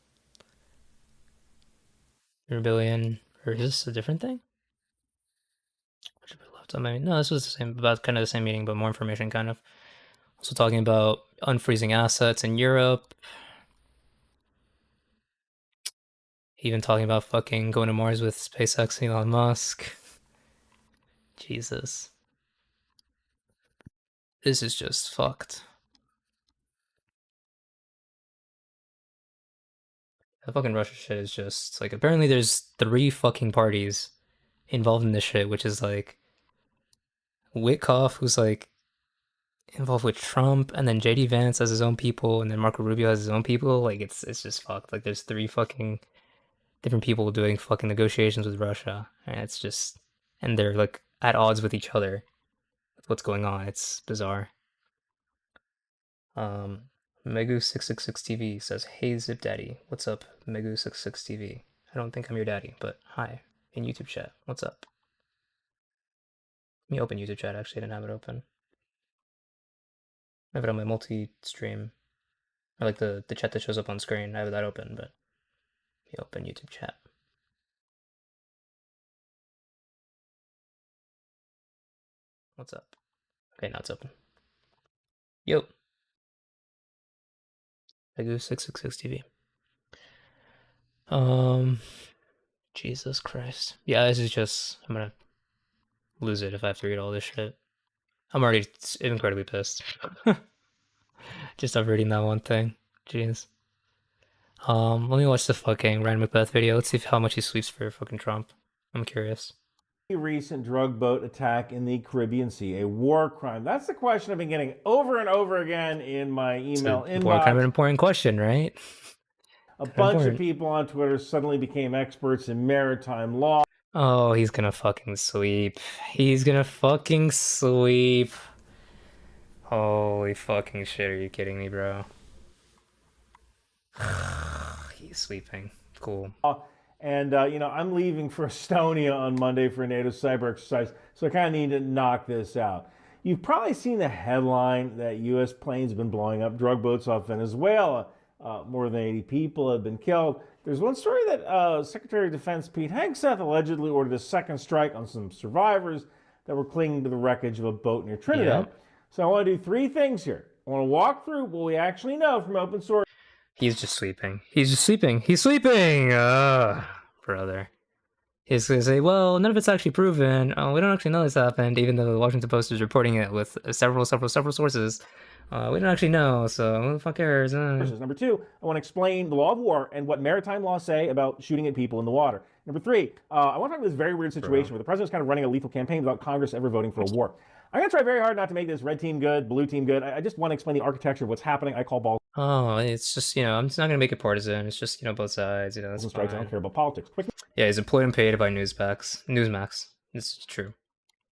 3 billion. Or is this a different thing? No, this was the same, about kind of the same meeting, but more information kind of. Also talking about unfreezing assets in Europe. Even talking about fucking going to Mars with SpaceX and Elon Musk. Jesus. This is just fucked. The fucking Russia shit is just like, apparently there's 3 fucking parties involved in this shit, which is like Witkoff, who's like involved with Trump, and then JD Vance has his own people, and then Marco Rubio has his own people. Like it's just fucked. Like there's 3 fucking different people doing fucking negotiations with Russia, and it's just, and they're like at odds with each other. With what's going on? It's bizarre. Megu666TV says, "Hey Zip Daddy, what's up, Megu666TV? I don't think I'm your daddy, but hi in YouTube chat. What's up?" Let me open YouTube chat. Actually, I didn't have it open. I have it on my multi-stream. I like the chat that shows up on screen. I have that open, but let me open YouTube chat. What's up? Okay, now it's open. Yo. Megu666TV. Jesus Christ. Yeah, this is just, I'm gonna lose it if I have to read all this shit. I'm already incredibly pissed. Just of reading that one thing. Jeez. Let me watch the fucking Ryan Macbeth video. Let's see how much he sweeps for fucking Trump. I'm curious. Recent drug boat attack in the Caribbean Sea, a war crime? That's the question I've been getting over and over again in my email inbox. Kind of an important question, right? A bunch of people on Twitter suddenly became experts in maritime law. Oh, he's gonna fucking sweep. He's gonna fucking sweep. Holy fucking shit, are you kidding me, bro? He's sweeping. Cool. And, I'm leaving for Estonia on Monday for a NATO cyber exercise, so I kind of need to knock this out. You've probably seen the headline that U.S. planes have been blowing up drug boats off Venezuela. More than 80 people have been killed. There's one story that Secretary of Defense Pete Hegseth allegedly ordered a second strike on some survivors that were clinging to the wreckage of a boat near Trinidad. Yeah. So I want to do 3 things here. I want to walk through what we actually know from open source. He's just sleeping. He's just sleeping. He's sleeping! Brother. He's going to say, well, none of it's actually proven. We don't actually know this happened, even though the Washington Post is reporting it with several sources. We don't actually know, so who the fuck cares? Number two, I want to explain the law of war and what maritime laws say about shooting at people in the water. Number three, I want to talk about this very weird situation where the president's kind of running a lethal campaign without Congress ever voting for a war. I'm going to try very hard not to make this red team good, blue team good. I just want to explain the architecture of what's happening. I call balls Oh, it's just, I'm just not gonna make it partisan. It's just, both sides, that's and strikes. I don't fine. care about politics. Quick Yeah, he's employed and paid by Newsmax. It's true.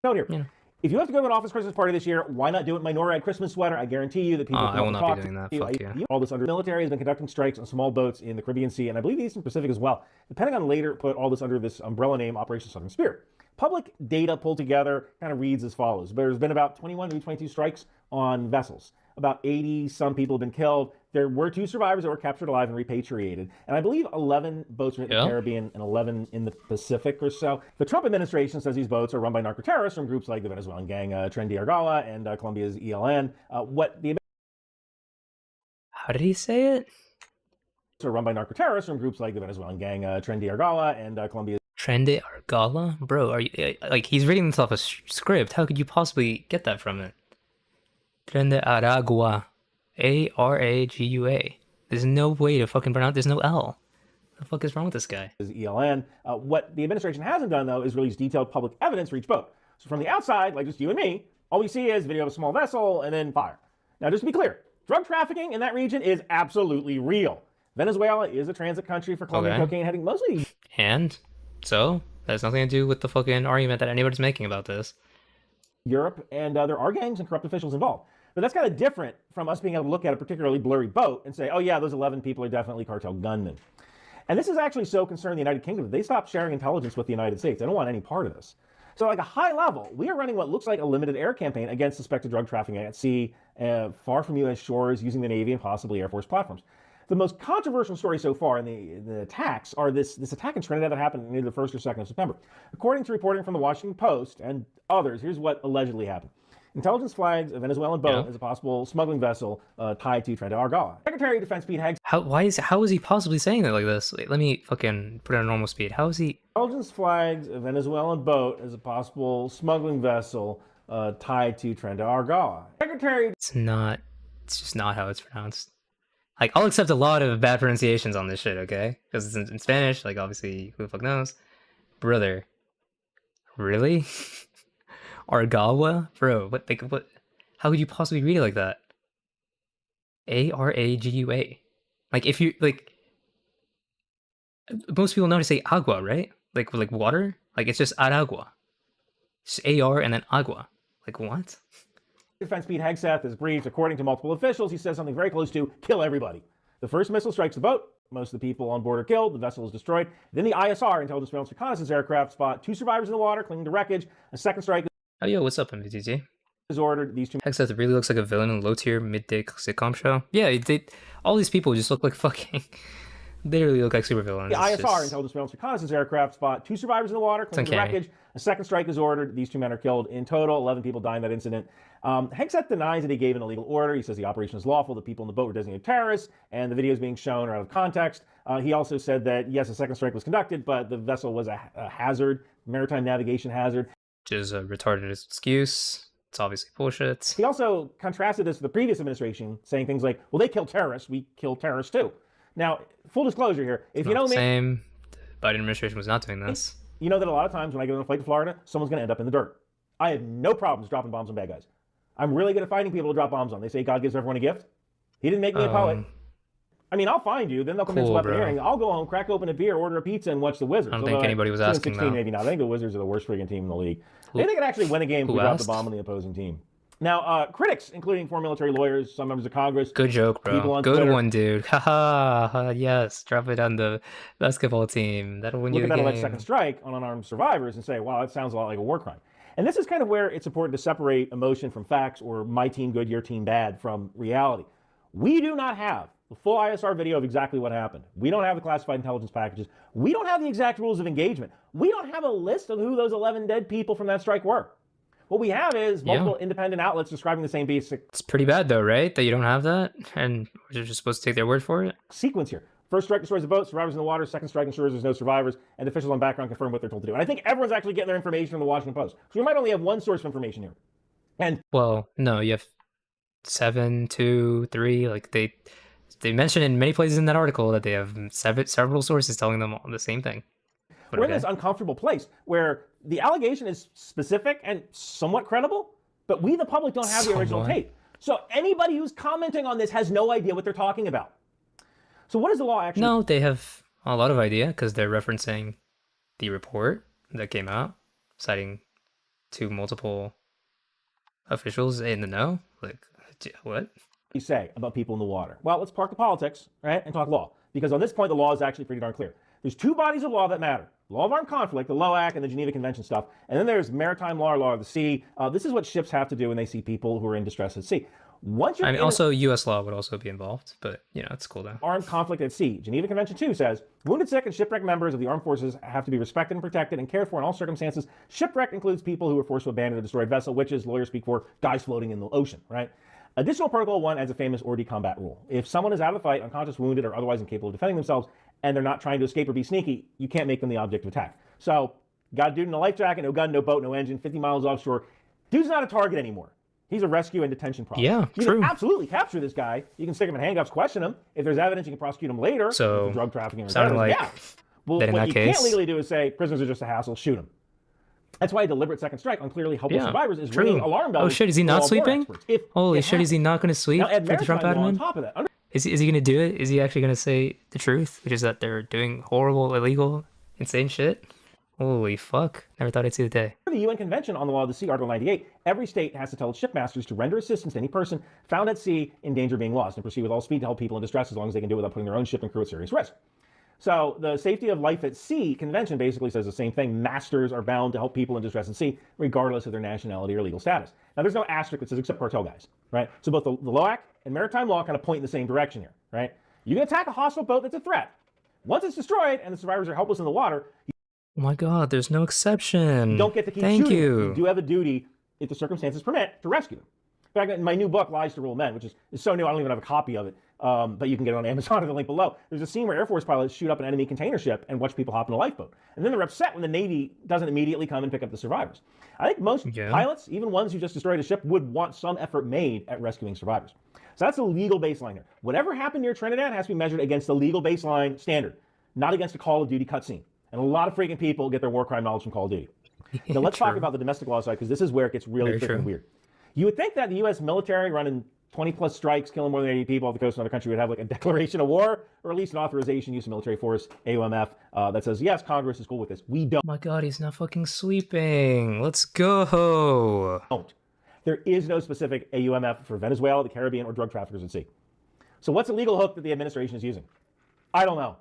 note here. Yeah. If you have to go to an office Christmas party this year, why not do it in my NORAD Christmas sweater? I guarantee you that people I will will not talk be doing that. to Fuck you. All this under the military has been conducting strikes on small boats in the Caribbean Sea and I believe the Eastern Pacific as well. The Pentagon later put all this under this umbrella name, Operation Southern Spirit. Public data pulled together kind of reads as follows. There's been about 21, maybe 22 strikes on vessels. About 80 some people have been killed. There were 2 survivors that were captured alive and repatriated. And I believe 11 boats were in the Caribbean and 11 in the Pacific or so. The Trump administration says these boats are run by narco-terrorists from groups like the Venezuelan gang Tren de Argala and Colombia's ELN. How did he say it? Are run by narco-terrorists from groups like the Venezuelan gang Tren de Argala and Colombia's Tren de Argala? Bro, are you, like, he's reading this off a script. How could you possibly get that from it? Tren de Aragua. Aragua. There's no way to fucking pronounce. There's no L. What the fuck is wrong with this guy? ELN. What the administration hasn't done, though, is release detailed public evidence for each boat. So from the outside, like just you and me, all we see is video of a small vessel and then fire. Now, just to be clear, drug trafficking in that region is absolutely real. Venezuela is a transit country for Colombian cocaine heading mostly. And so that has nothing to do with the fucking argument that anybody's making about this. Europe, and there are gangs and corrupt officials involved. But that's kind of different from us being able to look at a particularly blurry boat and say, oh yeah, those 11 people are definitely cartel gunmen. And this is actually so concerned the United Kingdom that they stopped sharing intelligence with the United States. They don't want any part of this. So like a high level, we are running what looks like a limited air campaign against suspected drug trafficking at sea, far from U.S. shores, using the Navy and possibly Air Force platforms. The most controversial story so far in the attacks are this attack in Trinidad that happened near the 1st or 2nd of September. According to reporting from the Washington Post and others, here's what allegedly happened. Intelligence flags a Venezuelan boat as a possible smuggling vessel tied to Tren de Argala. Secretary of Defense Pete Hegseth. How is he possibly saying it like this? Wait, let me fucking put it on normal speed. How is he? Intelligence flags a Venezuelan boat as a possible smuggling vessel tied to Tren de Argala. Secretary. It's just not how it's pronounced. Like, I'll accept a lot of bad pronunciations on this shit, okay? Because it's in Spanish, like, obviously, who the fuck knows? Brother. Really? Argawa? Bro, what, how could you possibly read it like that? Aragua. Like, if you, like, most people know how to say agua, right? Like water? Like, it's just aragua. Just AR and then agua. Like, what? Defense Pete Hegseth is briefed. According to multiple officials, he says something very close to kill everybody. The first missile strikes the boat. Most of the people on board are killed. The vessel is destroyed. Then the ISR, Intelligence Surveillance Reconnaissance Aircraft, spot 2 survivors in the water clinging to wreckage. A second strike Oh, yo, what's up, MVTT? is ordered. These 2 Hegseth really looks like a villain in a low-tier, mid-day sitcom show. Yeah, all these people just look like fucking... They really look like supervillains. The ISR, Intelligence Surveillance Reconnaissance Aircraft, spot 2 survivors in the water clinging to wreckage. A second strike is ordered. These 2 men are killed. In total, 11 people died in that incident. Hegseth denies that he gave an illegal order. He says the operation is lawful. The people in the boat were designated terrorists, and the videos being shown are out of context. He also said that, yes, a second strike was conducted, but the vessel was a hazard, maritime navigation hazard. Which is a retarded excuse. It's obviously bullshit. He also contrasted this with the previous administration, saying things like, well, they kill terrorists. We kill terrorists too. Now, full disclosure here, if you know me... Same. The Biden administration was not doing this. You know that a lot of times when I get on a flight to Florida, someone's going to end up in the dirt. I have no problems dropping bombs on bad guys. I'm really good at finding people to drop bombs on. They say God gives everyone a gift. He didn't make me a poet. I mean, I'll find you, then they'll come in some hearing. I'll go home, crack open a beer, order a pizza, and watch the Wizards. I don't think anybody was asking, 16, maybe not. I think the Wizards are the worst freaking team in the league. They could actually win a game if we drop the bomb on the opposing team. Now, critics, including former military lawyers, some members of Congress. Good joke, bro. Good one, dude. Haha. Yes, drop it on the basketball team. That'll win you the game. Look at that alleged second strike on unarmed survivors and say, wow, that sounds a lot like a war crime. And this is kind of where it's important to separate emotion from facts, or my team good, your team bad, from reality. We do not have the full ISR video of exactly what happened. We don't have the classified intelligence packages. We don't have the exact rules of engagement. We don't have a list of who those 11 dead people from that strike were. What we have is multiple independent outlets describing the same basic... It's pretty bad, though, right? That you don't have that? And we're just supposed to take their word for it? Sequence here. First strike destroys the boat, survivors in the water. Second strike ensures there's no survivors, and officials on background confirm what they're told to do. And I think everyone's actually getting their information from the Washington Post. So we might only have one source of information here. And well, no, you have 7, 2, 3. Like they mention in many places in that article that they have several sources telling them all the same thing. But We're in this uncomfortable place where the allegation is specific and somewhat credible, but we, the public, don't have the original Somewhat. tape. So anybody who's commenting on this has no idea what they're talking about. So what does the law actually? No, they have a lot of idea because they're referencing the report that came out, citing two multiple officials in the know. Like, what? Say about people in the water? Well, let's park the politics, right, and talk law. Because on this point, the law is actually pretty darn clear. There's two bodies of law that matter. Law of armed conflict, the LOAC, and the Geneva Convention stuff. And then there's maritime law or law of the sea. This is what ships have to do when they see people who are in distress at sea. Once you're Also U.S. law would also be involved, but it's cool though. Armed conflict at sea. Geneva Convention 2 says, wounded, sick, and shipwrecked members of the armed forces have to be respected and protected and cared for in all circumstances. Shipwreck includes people who were forced to abandon a destroyed vessel, which is, lawyers speak for, guys floating in the ocean, right? Additional Protocol 1 adds a famous order combat rule. If someone is out of the fight, unconscious, wounded, or otherwise incapable of defending themselves, and they're not trying to escape or be sneaky, you can't make them the object of attack. So, got a dude in a life jacket, no gun, no boat, no engine, 50 miles offshore. Dude's not a target anymore. He's a rescue and detention problem. Yeah, you true. can absolutely capture this guy. You can stick him in handcuffs, question him. If there's evidence, you can prosecute him later. So, for drug trafficking or sounding terrorism. like Yeah. Well, that in what that you case- can't legally do is say prisoners are just a hassle, shoot them. That's why a deliberate second strike on clearly helpless Yeah, survivors is true. ringing alarm bells. Oh shit, is he for not all war sleeping? experts. If Holy it shit, is he not going to sleep now, add for the Trump maritime law on admin? top of that. Is he going to do it? Is he actually going to say the truth, which is that they're doing horrible, illegal, insane shit? Holy fuck. Never thought I'd see the day. Under the UN Convention on the Law of the Sea, Article 98, every state has to tell its shipmasters to render assistance to any person found at sea in danger of being lost and proceed with all speed to help people in distress as long as they can do it without putting their own ship and crew at serious risk. So the Safety of Life at Sea Convention basically says the same thing. Masters are bound to help people in distress at sea, regardless of their nationality or legal status. Now, there's no asterisk that says except cartel guys, right? So both the LOAC and maritime law kind of point in the same direction here, right? You can attack a hostile boat that's a threat. Once it's destroyed and the survivors are helpless in the water, Oh my god, there's no exception. you don't get to keep Thank shooting them. you. You do have a duty, if the circumstances permit, to rescue them. In fact, in my new book, Lies to Rule Men, which is so new I don't even have a copy of it, but you can get it on Amazon at the link below. There's a scene where Air Force pilots shoot up an enemy container ship and watch people hop in a lifeboat. And then they're upset when the Navy doesn't immediately come and pick up the survivors. I think most pilots, even ones who just destroyed a ship, would want some effort made at rescuing survivors. So that's the legal baseline there. Whatever happened near Trinidad has to be measured against the legal baseline standard, not against a Call of Duty cutscene. And a lot of freaking people get their war crime knowledge from Call of Duty. Now let's talk about the domestic law side, because this is where it gets really freaking weird. You would think that the U.S. military running 20 plus strikes, killing more than 80 people off the coast of another country would have like a declaration of war, or at least an authorization use of military force, AUMF, that says, yes, Congress is cool with this. We don't. Oh my god, he's not fucking sleeping. Let's go. There is no specific AUMF for Venezuela, the Caribbean, or drug traffickers at sea. So what's the legal hook that the administration is using? I don't know.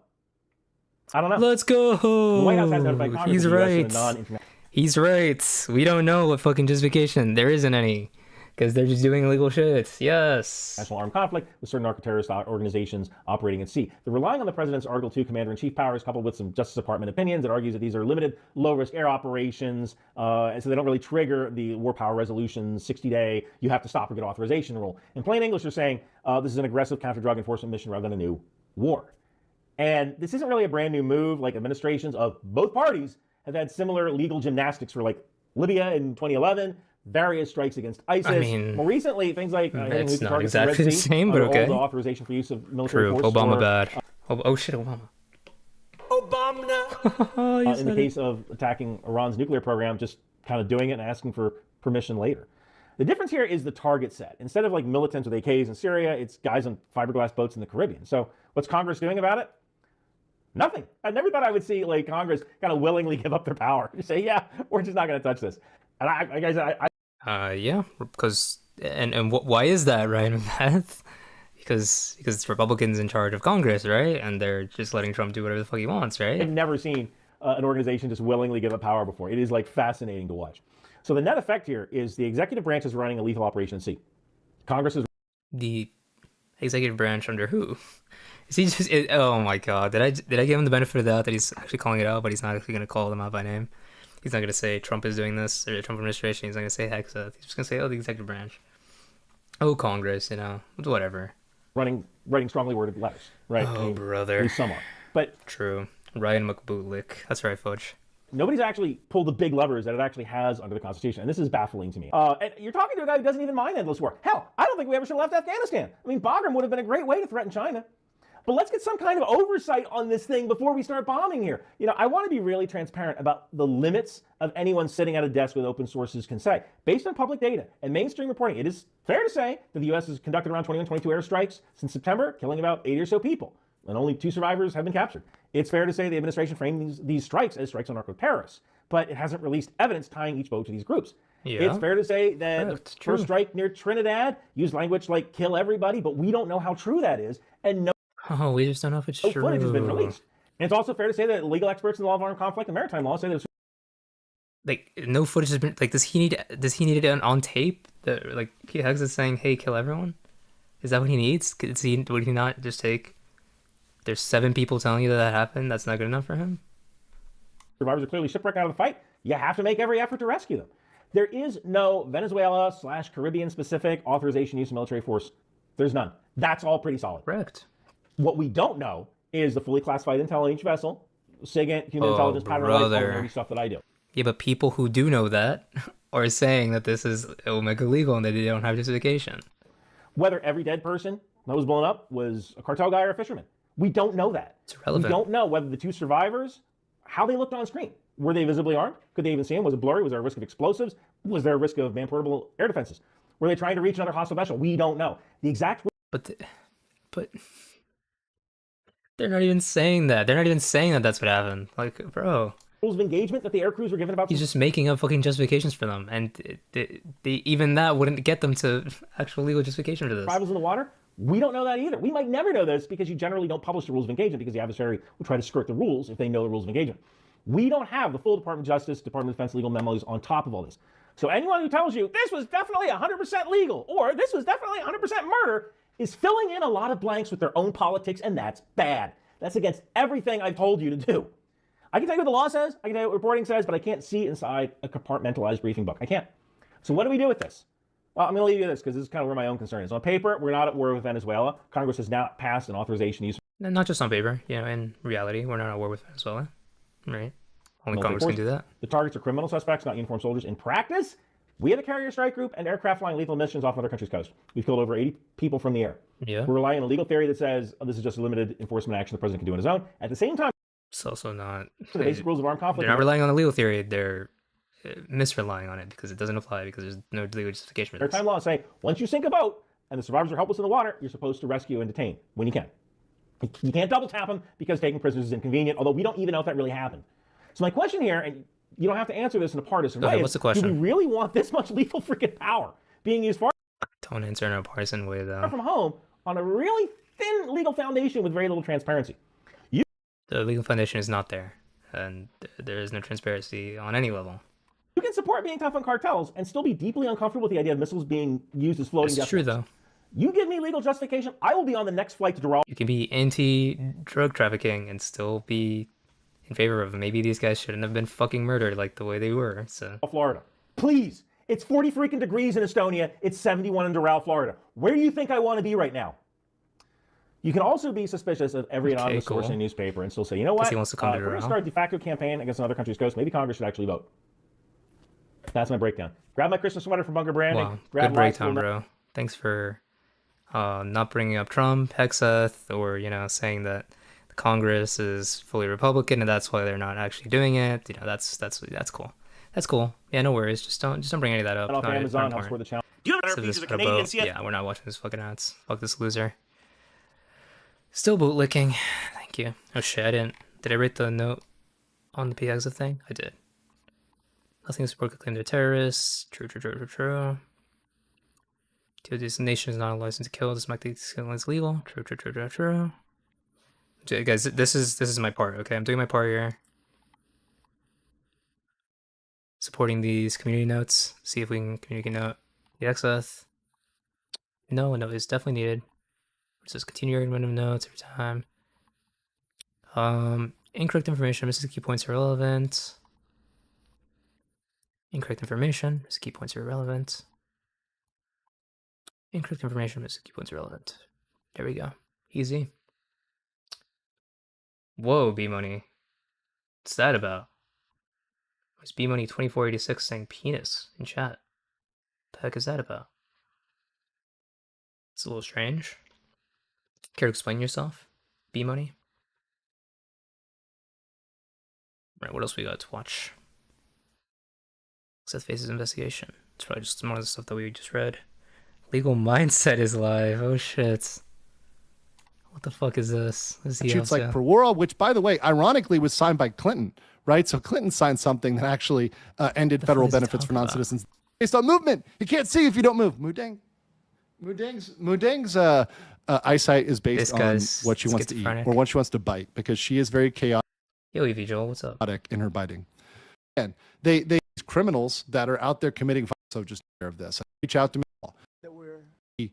Let's go. The White House has notified Congress He's of the US in a right. non-international. He's right. We don't know what fucking justification. There isn't any. Because they're just doing illegal shit. Yes. National armed conflict with certain narco-terrorist organizations operating at sea. They're relying on the president's Article 2 commander-in-chief powers, coupled with some Justice Department opinions that argues that these are limited, low-risk air operations, and so they don't really trigger the War Power Resolution 60-day, you have to stop or get authorization rule. In plain English, they're saying this is an aggressive counter-drug enforcement mission rather than a new war. And this isn't really a brand new move. Like, administrations of both parties have had similar legal gymnastics for, like, Libya in 2011, various strikes against ISIS. I mean, more recently, things like it's not exactly the same, but okay. The authorization for use of military True. force. Obama bad. Oh shit, Obama. In the case of attacking Iran's nuclear program, just kind of doing it and asking for permission later. The difference here is the target set. Instead of like militants with AKs in Syria, it's guys on fiberglass boats in the Caribbean. So what's Congress doing about it? Nothing. I never thought I would see like Congress kind of willingly give up their power. Say, yeah, we're just not going to touch this. And yeah, because why is that, right? because it's Republicans in charge of Congress, right? And they're just letting Trump do whatever the fuck he wants, right? I've never seen an organization just willingly give up power before. It is like fascinating to watch. So the net effect here is the executive branch is running a lethal operation at sea. Congress is the executive branch under who? Is he just? Oh my god! Did I give him the benefit of the doubt that he's actually calling it out, but he's not actually going to call them out by name? He's not going to say Trump is doing this or the Trump administration. He's not going to say Hegseth. He's just going to say, oh, the executive branch. Oh, Congress, whatever. writing strongly worded letters, right? Oh, brother. Somewhat. But true. Ryan McBootlick. That's right, Fudge. Nobody's actually pulled the big levers that it actually has under the Constitution, and this is baffling to me. And you're talking to a guy who doesn't even mind endless war. Hell, I don't think we ever should have left Afghanistan. I mean, Bagram would have been a great way to threaten China. But let's get some kind of oversight on this thing before we start bombing here. I want to be really transparent about the limits of anyone sitting at a desk with open sources can say. Based on public data and mainstream reporting, it is fair to say that the U.S. has conducted around 21, 22 airstrikes since September, killing about 80 or so people, and only 2 survivors have been captured. It's fair to say the administration framed these strikes as strikes on narco-terrorists, but it hasn't released evidence tying each boat to these groups. Yeah. It's fair to say that the first strike near Trinidad used language like kill everybody, but we don't know how true that is, and Oh, we just don't know if it's true. footage has been released. And it's also fair to say that legal experts in the law of armed conflict and maritime law say that Like, no footage has been, like, does he need it on tape? Like, Hegseth is saying, hey, kill everyone? Is that what he needs? Would he not just take, there's 7 people telling you that happened? That's not good enough for him? survivors are clearly shipwrecked out of the fight. You have to make every effort to rescue them. There is no Venezuela/Caribbean specific authorization use of military force. There's none. That's all pretty solid. Correct. What we don't know is the fully classified intel on each vessel, SIGINT, human intelligence, pattern of life, all the stuff that I do. Yeah, but people who do know that are saying that this is omega legal and that they don't have justification. Whether every dead person that was blown up was a cartel guy or a fisherman, we don't know that. It's irrelevant. We don't know whether the 2 survivors, how they looked on screen. Were they visibly armed? Could they even see them? Was it blurry? Was there a risk of explosives? Was there a risk of man-portable air defenses? Were they trying to reach another hostile vessel? We don't know. The exact... But they're not even saying that. They're not even saying that that's what happened. Like, bro. rules of engagement that the air crews were given about... He's just making up fucking justifications for them. And even that wouldn't get them to actual legal justification for this. survivals in the water? We don't know that either. We might never know this because you generally don't publish the rules of engagement because the adversary will try to skirt the rules if they know the rules of engagement. We don't have the full Department of Justice, Department of Defense legal memos on top of all this. So anyone who tells you this was definitely 100% legal or this was definitely 100% murder is filling in a lot of blanks with their own politics, and that's bad. That's against everything I've told you to do. I can tell you what the law says, I can tell you what reporting says, but I can't see inside a compartmentalized briefing book. I can't. So what do we do with this? Well, I'm going to leave you this because this is kind of where my own concern is. On paper, we're not at war with Venezuela. Congress has now passed an authorization to use... Not just on paper. In reality, we're not at war with Venezuela. Right? Only Congress can do that. The targets are criminal suspects, not uniformed soldiers. In practice, we have a carrier strike group and aircraft flying lethal missions off another country's coast. We've killed over 80 people from the air. Yeah. We're relying on a legal theory that says this is just a limited enforcement action the president can do on his own. At the same time, It's also not... the basic rules of armed conflict... They're not relying on the legal theory. They're misrelying on it because it doesn't apply because there's no legal justification for this. Maritime laws say once you sink a boat and the survivors are helpless in the water, you're supposed to rescue and detain when you can. You can't double tap them because taking prisoners is inconvenient, although we don't even know if that really happened. So my question here, and you don't have to answer this in a partisan way, what's the question? do we really want this much lethal freaking power being used far Don't answer in a partisan way, though. from home on a really thin legal foundation with very little transparency? The legal foundation is not there, and there is no transparency on any level. You can support being tough on cartels and still be deeply uncomfortable with the idea of missiles being used as floating... It's true, though. You give me legal justification, I will be on the next flight to Doral, You can be anti-drug trafficking and still be in favor of maybe these guys shouldn't have been fucking murdered like the way they were. So Florida. Please. It's 40 freaking degrees in Estonia. It's 71 in Doral, Florida. Where do you think I want to be right now? You can also be suspicious of every anonymous source in a newspaper and still say, you know what? he wants to come to we're going to Doral. start a de facto campaign against another country's coast. Maybe Congress should actually vote. That's my breakdown. Grab my Christmas sweater from Bunker Branding. wow, Grab good breakdown, bro. Thanks for not bringing up Trump, Hegseth, or saying that the Congress is fully Republican and that's why they're not actually doing it. That's cool. That's cool. Yeah, no worries. Just don't bring any of that up. off Not Amazon, helps important. for the challenge. Do you have So better this pieces of about Canadian boat. CF? Yeah, we're not watching this fucking ads. Fuck this loser. Still bootlicking. Thank you. Oh shit, I didn't. Did I write the note on the PX thing? I did. Nothing to support claim they're terrorists. True. This nation is not a license to kill. This might be legal. True. Okay, guys, this is my part. Okay, I'm doing my part here. Supporting these community notes. See if we can communicate note the Hegseth. No, it's definitely needed. It says continue your random notes every time. Incorrect information, misses key points are irrelevant. Incorrect information, misses key points are irrelevant. Incorrect information, misses key points are irrelevant. There we go. Easy. Whoa, B-Money. What's that about? It's B-Money2486 saying penis in chat. The heck is that about? It's a little strange. Care to explain yourself? B-Money? Right, what else we got to watch? Seth Face's investigation. It's probably just more of the stuff that we just read. Legal Mindset is live. Oh shit. What the fuck is this? Statutes like Perwara, which, by the way, ironically was signed by Clinton, right? So Clinton signed something that actually ended federal benefits for non-citizens based on movement. You can't see if you don't move. Mudang's eyesight is based on what she wants to eat or what she wants to bite, because she is very chaotic. Yo, Evie Joel, what's up? In her biting. And they criminals that are out there committing violence, so just aware of this. Reach out to me. That we're in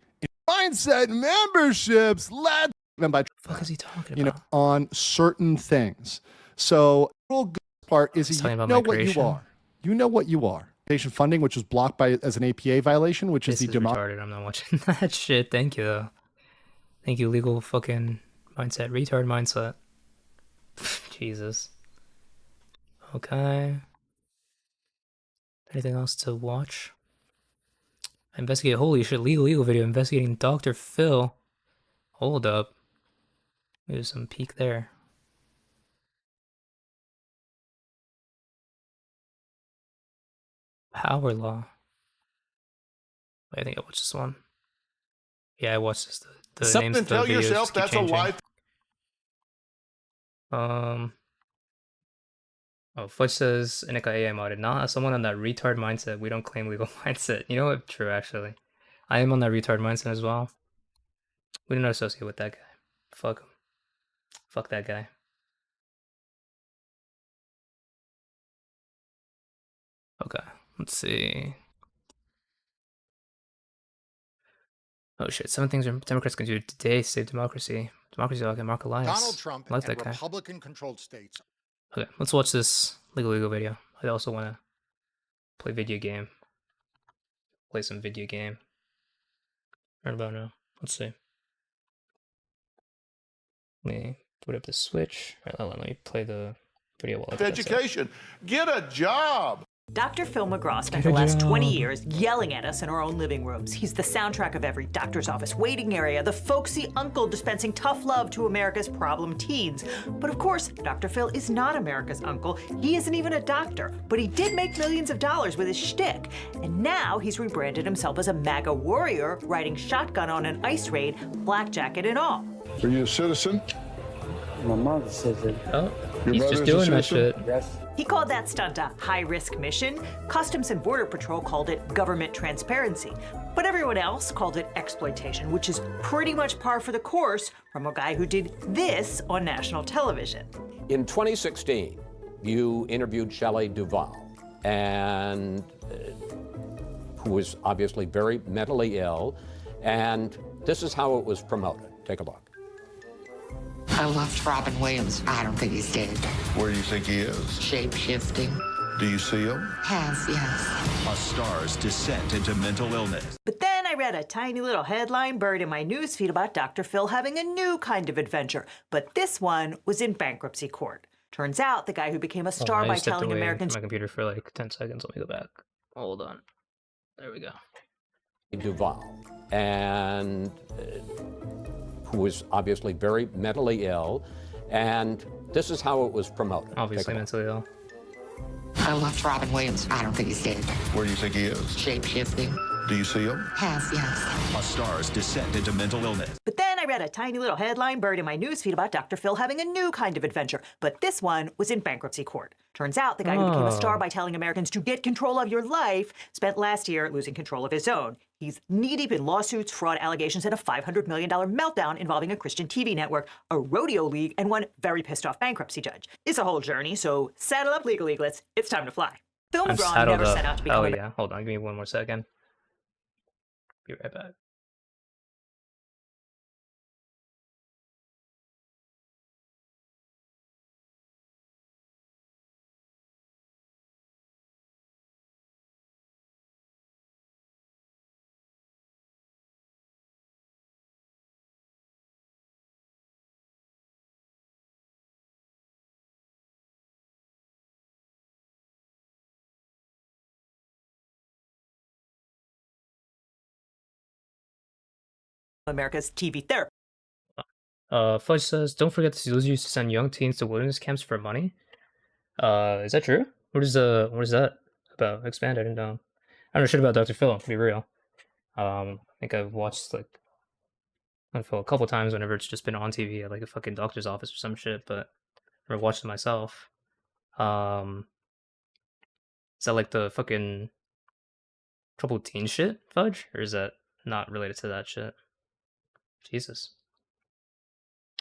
mindset memberships. Let's by what the fuck is he talking about? On certain things. So the real good part is you know what you are. You know what you are. Funding, which was blocked by as an APA violation, which this is the retarded. I'm not watching that shit. Thank you though. Thank you, legal fucking mindset. Retard mindset. Jesus. Okay. Anything else to watch? Investigate. Holy shit, legal video investigating Dr. Phil. Hold up. There's some peek there. Power Law. I think I watched this one. Yeah, I watched this. The names of the videos just keep changing. Oh, Fudge says Inika AI modded. Nah, someone on that retard mindset. We don't claim legal mindset. You know what? True, actually. I am on that retard mindset as well. We do not associate with that guy. Fuck him. Fuck that guy. Okay, let's see. Oh shit, 7 things Democrats can do today to save democracy. Democracy like Mark Elias. Donald Trump like and that guy. Republican-controlled states. Okay, let's watch this legal video. I also want to play video game. Play some video game. Right about now. Let's see. Let me put up the Switch. Right, let me play the video while I education. Get a job. Dr. Phil McGraw spent the last 20 years yelling at us in our own living rooms. He's the soundtrack of every doctor's office waiting area, the folksy uncle dispensing tough love to America's problem teens. But of course, Dr. Phil is not America's uncle. He isn't even a doctor, but he did make millions of dollars with his shtick. And now he's rebranded himself as a MAGA warrior, riding shotgun on an ice raid, black jacket and all. Are you a citizen? My mother says it. Oh, he's just doing that shit. Yes. He called that stunt a high-risk mission. Customs and Border Patrol called it government transparency. But everyone else called it exploitation, which is pretty much par for the course from a guy who did this on national television. In 2016, you interviewed Shelley Duvall, and who was obviously very mentally ill, and this is how it was promoted. Take a look. I loved Robin Williams. I don't think he's dead. Where do you think he is? Shape-shifting. Do you see him? Has, yes. A star's descent into mental illness. But then I read a tiny little headline buried in my newsfeed about Dr. Phil having a new kind of adventure. But this one was in bankruptcy court. Turns out the guy who became a star by telling Americans... my computer for like 10 seconds. Let me go back. Hold on. There we go. Duvall, and who was obviously very mentally ill, and this is how it was promoted. Obviously mentally ill. I loved Robin Williams. I don't think he's dead. Where do you think he is? Shape-shifting. Do you see him? Has, yes. A star's descent into mental illness. But then I read a tiny little headline buried in my newsfeed about Dr. Phil having a new kind of adventure. But this one was in bankruptcy court. Turns out the guy who became a star by telling Americans to get control of your life spent last year losing control of his own. He's knee-deep in lawsuits, fraud allegations, and a $500 million meltdown involving a Christian TV network, a rodeo league, and one very pissed-off bankruptcy judge. It's a whole journey, so saddle up, legal eaglets. It's time to fly. Phil McGraw never set out to become a... yeah. Hold on. Give me one more second. Be right back. America's TV therapy. Fudge says, don't forget the SEALs used to send young teens to wilderness camps for money. Is that true? What is that about? Expand, I didn't know. I don't know shit about Dr. Phil, to be real. I think I've watched like Dr. Phil a couple times whenever it's just been on TV at like a fucking doctor's office or some shit, but I've never watched it myself. Is that like the fucking troubled teen shit, Fudge? Or is that not related to that shit? Jesus.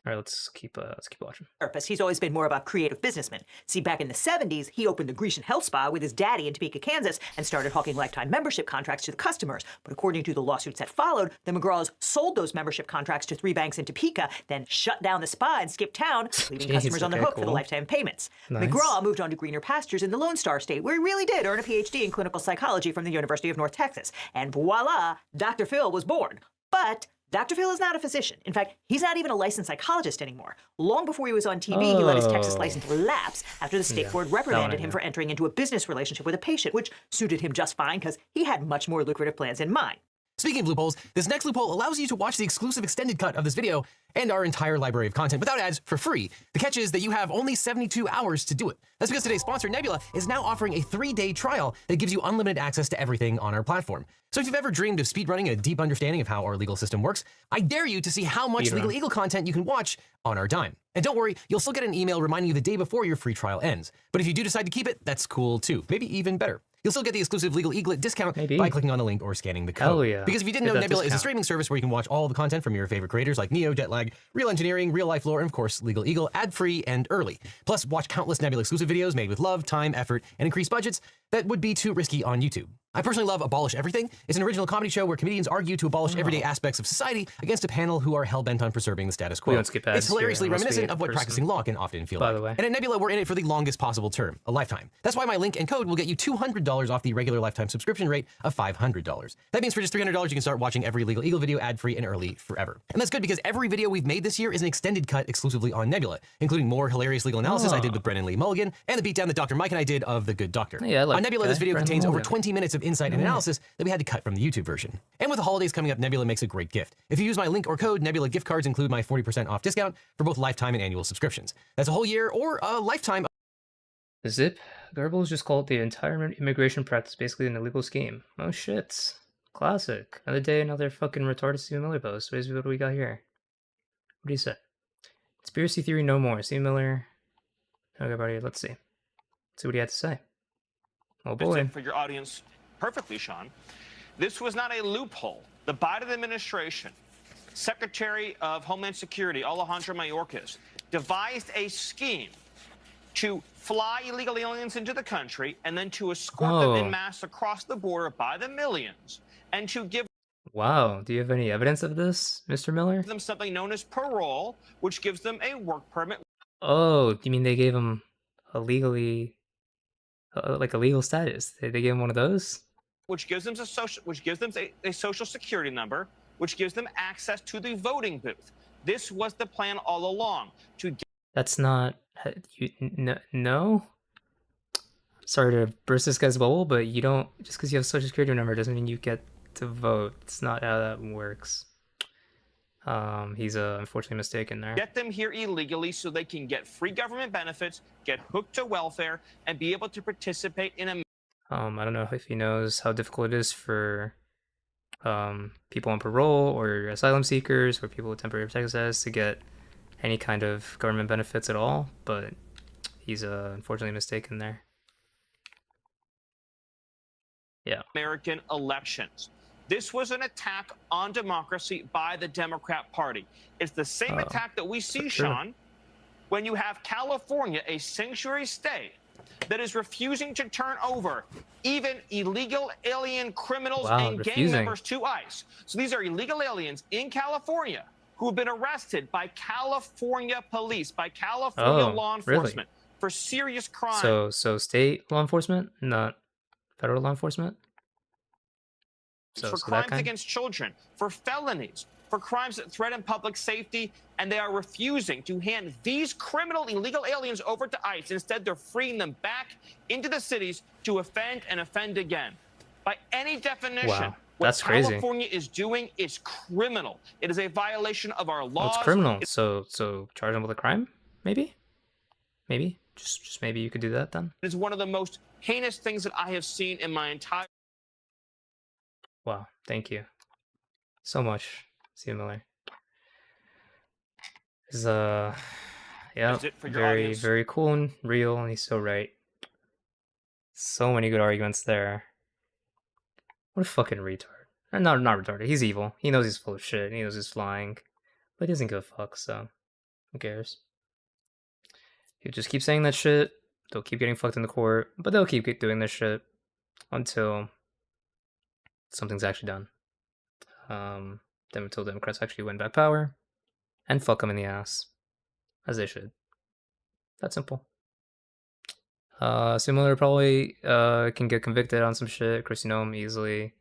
All right, let's keep watching. He's always been more of a creative businessman. See, back in the 70s, he opened the Grecian Health Spa with his daddy in Topeka, Kansas, and started hawking lifetime membership contracts to the customers. But according to the lawsuits that followed, the McGraws sold those membership contracts to 3 banks in Topeka, then shut down the spa and skipped town, leaving customers on the hook for the lifetime payments. Nice. McGraw moved on to greener pastures in the Lone Star State, where he really did earn a PhD in clinical psychology from the University of North Texas. And voila, Dr. Phil was born. But Dr. Phil is not a physician. In fact, he's not even a licensed psychologist anymore. Long before he was on TV, he let his Texas license lapse after the state board reprimanded him for entering into a business relationship with a patient, which suited him just fine because he had much more lucrative plans in mind. Speaking of loopholes, this next loophole allows you to watch the exclusive extended cut of this video and our entire library of content without ads for free. The catch is that you have only 72 hours to do it. That's because today's sponsor, Nebula, is now offering a 3-day trial that gives you unlimited access to everything on our platform. So if you've ever dreamed of speedrunning a deep understanding of how our legal system works, I dare you to see how much Legal Eagle content you can watch on our dime. And don't worry, you'll still get an email reminding you the day before your free trial ends. But if you do decide to keep it, that's cool too. Maybe even better. You'll still get the exclusive Legal Eaglet discount by clicking on the link or scanning the code. Hell yeah. Because if you didn't know, Nebula is a streaming service where you can watch all the content from your favorite creators like Neo, Jetlag, Real Engineering, Real Life Lore, and of course, Legal Eagle, ad-free and early. Plus, watch countless Nebula exclusive videos made with love, time, effort, and increased budgets that would be too risky on YouTube. I personally love Abolish Everything. It's an original comedy show where comedians argue to abolish everyday aspects of society against a panel who are hell-bent on preserving the status quo. It's hilariously reminiscent of what practicing law can often feel like. By the way. And at Nebula, we're in it for the longest possible term, a lifetime. That's why my link and code will get you $200 off the regular lifetime subscription rate of $500. That means for just $300, you can start watching every Legal Eagle video ad-free and early forever. And that's good because every video we've made this year is an extended cut exclusively on Nebula, including more hilarious legal analysis I did with Brennan Lee Mulligan and the beatdown that Dr. Mike and I did of The Good Doctor. Yeah, I like on Nebula, this video contains over 20 minutes of insight and analysis that we had to cut from the YouTube version. And with the holidays coming up, Nebula makes a great gift. If you use my link or code, Nebula gift cards include my 40% off discount for both lifetime and annual subscriptions. That's a whole year or a lifetime. Zip. Garbles just called the entire immigration practice basically an illegal scheme. Oh shit. Classic. Another day, another fucking retarded Stephen Miller post. What do we got here? What do you say? Conspiracy theory no more. Stephen Miller. Okay, buddy, let's see. Let's see what he had to say. Oh boy. For your audience perfectly, Sean. This was not a loophole. The Biden administration, Secretary of Homeland Security, Alejandro Mayorkas, devised a scheme to fly illegal aliens into the country and then to escort them en masse across the border by the millions and to give Wow, do you have any evidence of this, Mr. Miller? them something known as parole, which gives them a work permit. Oh, you mean they gave him a legally, like a legal status? They gave him one of those? Which gives them a social security number, which gives them access to the voting booth. This was the plan all along. That's not no. Sorry to burst this guy's bubble, but you don't just because you have a social security number doesn't mean you get to vote. It's not how that works. He's unfortunately mistaken there. Get them here illegally so they can get free government benefits, get hooked to welfare, and be able to participate in a. I don't know if he knows how difficult it is for people on parole or asylum seekers or people with temporary protected status to get any kind of government benefits at all, but he's unfortunately mistaken there. Yeah. American elections. This was an attack on democracy by the Democrat Party. It's the same attack that we see, Sean, when you have California, a sanctuary state, that is refusing to turn over even illegal alien criminals and gang members to ICE. So these are illegal aliens in California who have been arrested by California police, by California law enforcement for serious crimes. So state law enforcement, not federal law enforcement? For crimes against children, for felonies, for crimes that threaten public safety, and they are refusing to hand these criminal illegal aliens over to ICE. Instead, they're freeing them back into the cities to offend and offend again. By any definition, That's crazy. California is doing is criminal. It is a violation of our laws. Oh, it's criminal. So charge him with a crime? Maybe? Maybe? Just maybe you could do that then? It is one of the most heinous things that I have seen in my entire... Wow, thank you so much, Steve Miller. Is yeah, very cool and real, and he's so right. So many good arguments there. What a fucking retard. Or not retarded. He's evil. He knows he's full of shit. He knows he's flying, but he doesn't give a fuck. So who cares? He'll just keep saying that shit. They'll keep getting fucked in the court, but they'll keep doing this shit until something's actually done. Then until Democrats actually win back power and fuck them in the ass, as they should. That simple. Similar probably can get convicted on some shit. Kristi Noem easily.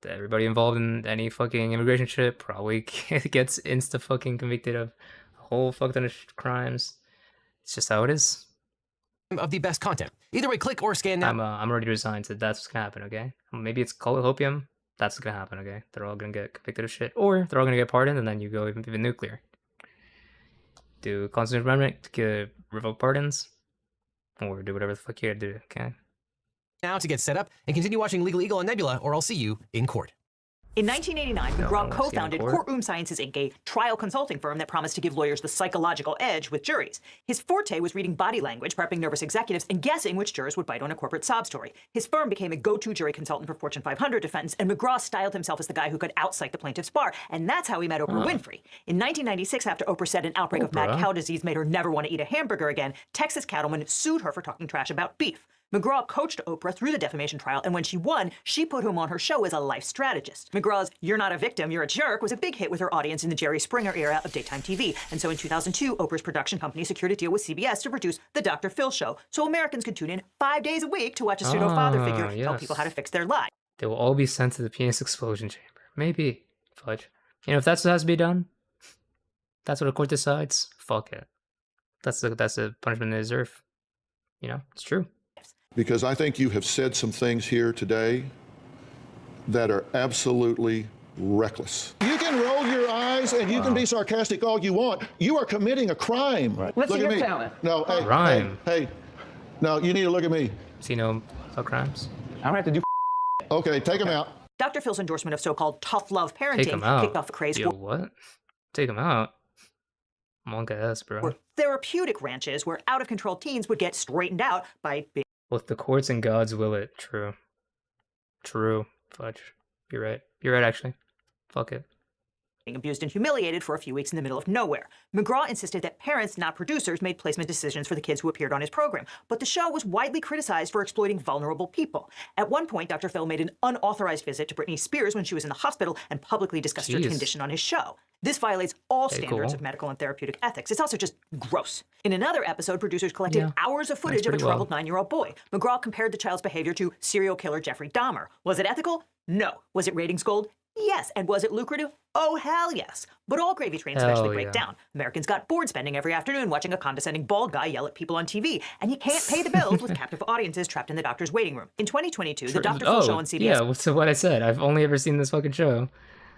Everybody involved in any fucking immigration shit probably gets insta fucking convicted of a whole fuck ton of crimes. It's just how it is. Of the best content. Either way, click or scan now. I'm already resigned to that's what's gonna happen. Okay, maybe it's called hopium. That's what's gonna happen. Okay, they're all gonna get convicted of shit, or they're all gonna get pardoned, and then you go even nuclear. Do constitutional amendment to get revoke pardons, or do whatever the fuck you gotta do. Okay. Now to get set up and continue watching Legal Eagle and Nebula, or I'll see you in court. In 1989, McGraw co-founded Courtroom Sciences Inc., a trial consulting firm that promised to give lawyers the psychological edge with juries. His forte was reading body language, prepping nervous executives, and guessing which jurors would bite on a corporate sob story. His firm became a go-to jury consultant for Fortune 500 defendants, and McGraw styled himself as the guy who could outcite the plaintiff's bar, and that's how he met Oprah Winfrey. In 1996, after Oprah said an outbreak of mad cow disease made her never want to eat a hamburger again, Texas cattlemen sued her for talking trash about beef. McGraw coached Oprah through the defamation trial, and when she won, she put him on her show as a life strategist. McGraw's "You're not a victim, you're a jerk" was a big hit with her audience in the Jerry Springer era of daytime TV, and so in 2002, Oprah's production company secured a deal with CBS to produce The Dr. Phil Show, so Americans could tune in 5 days a week to watch a pseudo-father figure tell people how to fix their lives. They will all be sent to the penis explosion chamber. Maybe. Fudge. You know, if that's what has to be done, that's what a court decides, fuck it. That's the punishment they deserve. You know, it's true. Because I think you have said some things here today that are absolutely reckless. You can roll your eyes and you can be sarcastic all you want. You are committing a crime. Right. Let's look see at your me. talent. No, hey, crime. Hey, no, you need to look at me. Does he know about crimes? I don't have to do. Okay, take him out. Dr. Phil's endorsement of so-called tough love parenting Take him out. kicked off a craze Yo, what? Take him out? Monk ass, bro. for therapeutic ranches where out-of-control teens would get straightened out by being Well, if the courts and gods will it, true. True. Fudge. You're right. You're right, actually. Fuck it. abused and humiliated for a few weeks in the middle of nowhere. McGraw insisted that parents, not producers, made placement decisions for the kids who appeared on his program, but the show was widely criticized for exploiting vulnerable people. At one point, Dr. Phil made an unauthorized visit to Britney Spears when she was in the hospital and publicly discussed her condition on his show. This violates all standards of medical and therapeutic ethics. It's also just gross. In another episode, producers collected hours of footage of a troubled 9-year-old boy. McGraw compared the child's behavior to serial killer Jeffrey Dahmer. Was it ethical? No. Was it ratings gold? Yes. And was it lucrative? Oh, hell yes. But all gravy trains eventually break down. Americans got bored spending every afternoon watching a condescending bald guy yell at people on TV, and you can't pay the bills with captive audiences trapped in the doctor's waiting room. In 2022, the Dr. Phil show on CBS... Yeah, so what I said, I've only ever seen this fucking show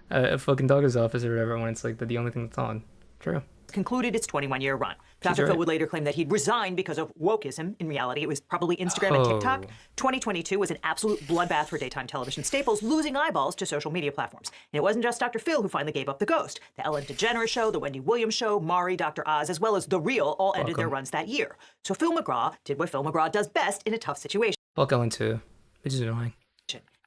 at fucking doctor's office or whatever when it's like the only thing that's on. True. Concluded its 21-year run. Dr. Phil would later claim that he'd resigned because of wokeism. In reality, it was probably Instagram and TikTok. 2022 was an absolute bloodbath for daytime television staples, losing eyeballs to social media platforms. And it wasn't just Dr. Phil who finally gave up the ghost. The Ellen DeGeneres Show, The Wendy Williams Show, Maury, Dr. Oz, as well as The Real all ended their runs that year. So Phil McGraw did what Phil McGraw does best in a tough situation. Fuck Ellen too, which is annoying.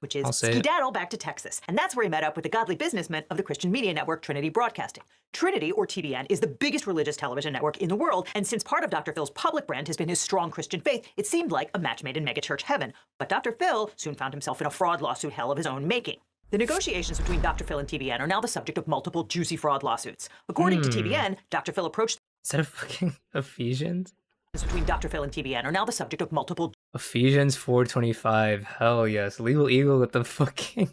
Which is skedaddle back to Texas. And that's where he met up with the godly businessmen of the Christian media network Trinity Broadcasting. Trinity, or TBN, is the biggest religious television network in the world, and since part of Dr. Phil's public brand has been his strong Christian faith, it seemed like a match made in megachurch heaven. But Dr. Phil soon found himself in a fraud lawsuit hell of his own making. The negotiations between Dr. Phil and TBN are now the subject of multiple juicy fraud lawsuits. According to TBN, Dr. Phil approached... Is that a fucking Ephesians? Between Dr. Phil and TBN are now the subject of multiple... Ephesians 4:25. Hell yes. Legal Eagle with the fucking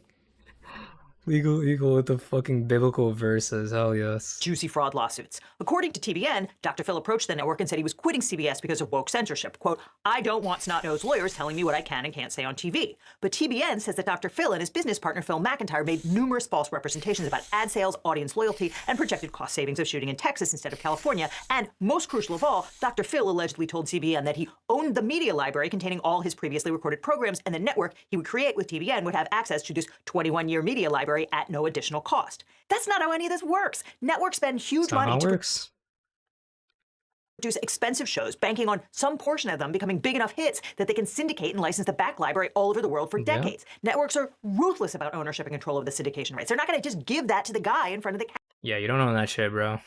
Legal eagle with the fucking biblical verses. Hell yes. Juicy fraud lawsuits. According to TBN, Dr. Phil approached the network and said he was quitting CBS because of woke censorship. Quote, I don't want snot-nosed lawyers telling me what I can and can't say on TV. But TBN says that Dr. Phil and his business partner Phil McIntyre made numerous false representations about ad sales, audience loyalty, and projected cost savings of shooting in Texas instead of California. And most crucial of all, Dr. Phil allegedly told CBN that he owned the media library containing all his previously recorded programs, and the network he would create with TBN would have access to this 21-year media library at no additional cost. That's not how any of this works. Networks spend huge money to produce expensive shows, banking on some portion of them becoming big enough hits that they can syndicate and license the back library all over the world for decades. Networks are ruthless about ownership and control of the syndication rights. They're not going to just give that to the guy in front of the Yeah, you don't own that shit, bro.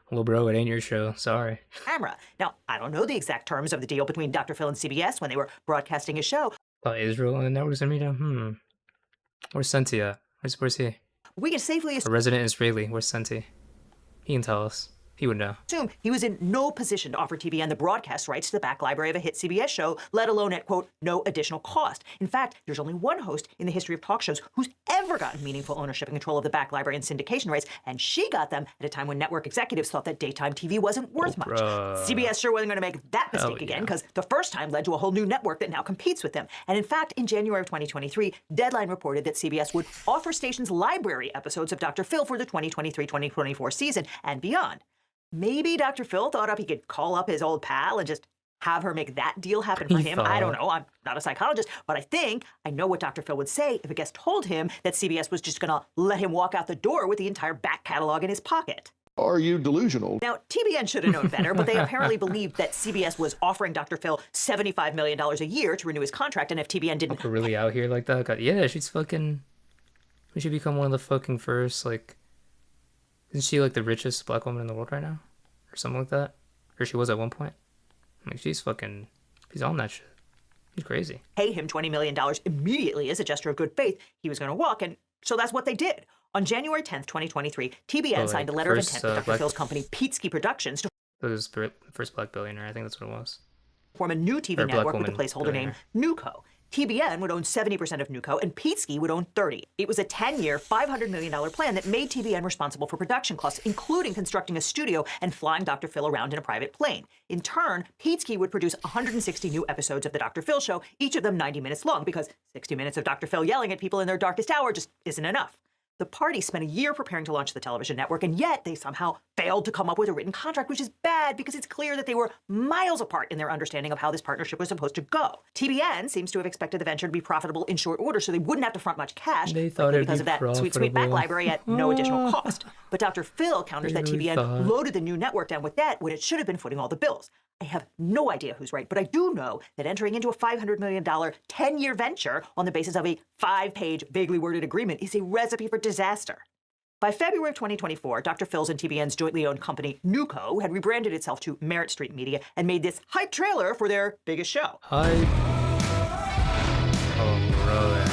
Well, bro, it ain't your show. Sorry. camera. Now, I don't know the exact terms of the deal between Dr. Phil and CBS when they were broadcasting his show. Israel and the networks in media? Where's Senti at? Where's he? We can safely A resident Israeli. Where's Senti? He can tell us. He would know. assume he was in no position to offer TBN the broadcast rights to the back library of a hit CBS show, let alone at, quote, no additional cost. In fact, there's only one host in the history of talk shows who's ever gotten meaningful ownership and control of the back library and syndication rights, and she got them at a time when network executives thought that daytime TV wasn't worth much. CBS sure wasn't going to make that mistake again, because the first time led to a whole new network that now competes with them. And in fact, in January of 2023, Deadline reported that CBS would offer stations library episodes of Dr. Phil for the 2023-2024 season and beyond. Maybe Dr. Phil thought up he could call up his old pal and just have her make that deal happen for him. I don't know. I'm not a psychologist, but I know what Dr. Phil would say if a guest told him that CBS was just going to let him walk out the door with the entire back catalog in his pocket. Are you delusional? Now, TBN should have known better, but they apparently believed that CBS was offering Dr. Phil $75 million a year to renew his contract, and if TBN didn't... We're really out here like that? God, yeah, she's fucking... We should become one of the fucking first, like... Isn't she like the richest black woman in the world right now? Or something like that? Or she was at one point? Like, she's fucking... She's on that shit. She's crazy. Pay him $20 million immediately as a gesture of good faith. He was going to walk, and so that's what they did. On January 10th, 2023, TBN signed a letter of intent with Dr. Phil's company, Pete Productions, to... That was the first black billionaire. I think that's what it was. ...form a new TV network with the placeholder name NewCo. TBN would own 70% of NewCo, and Pete would own 30%. It was a 10-year, $500 million plan that made TBN responsible for production costs, including constructing a studio and flying Dr. Phil around in a private plane. In turn, Pete would produce 160 new episodes of The Dr. Phil Show, each of them 90 minutes long, because 60 minutes of Dr. Phil yelling at people in their darkest hour just isn't enough. The party spent a year preparing to launch the television network, and yet they somehow failed to come up with a written contract, which is bad because it's clear that they were miles apart in their understanding of how this partnership was supposed to go. TBN seems to have expected the venture to be profitable in short order, so they wouldn't have to front much cash because of that sweet back library at no additional cost. But Dr. Phil counters that TBN loaded the new network down with debt when it should have been footing all the bills. I have no idea who's right, but I do know that entering into a $500 million 10-year venture on the basis of a 5-page, vaguely worded agreement is a recipe for disaster. By February of 2024, Dr. Phil's and TBN's jointly owned company, NewCo, had rebranded itself to Merit Street Media and made this hype trailer for their biggest show. Hype. Oh, brother.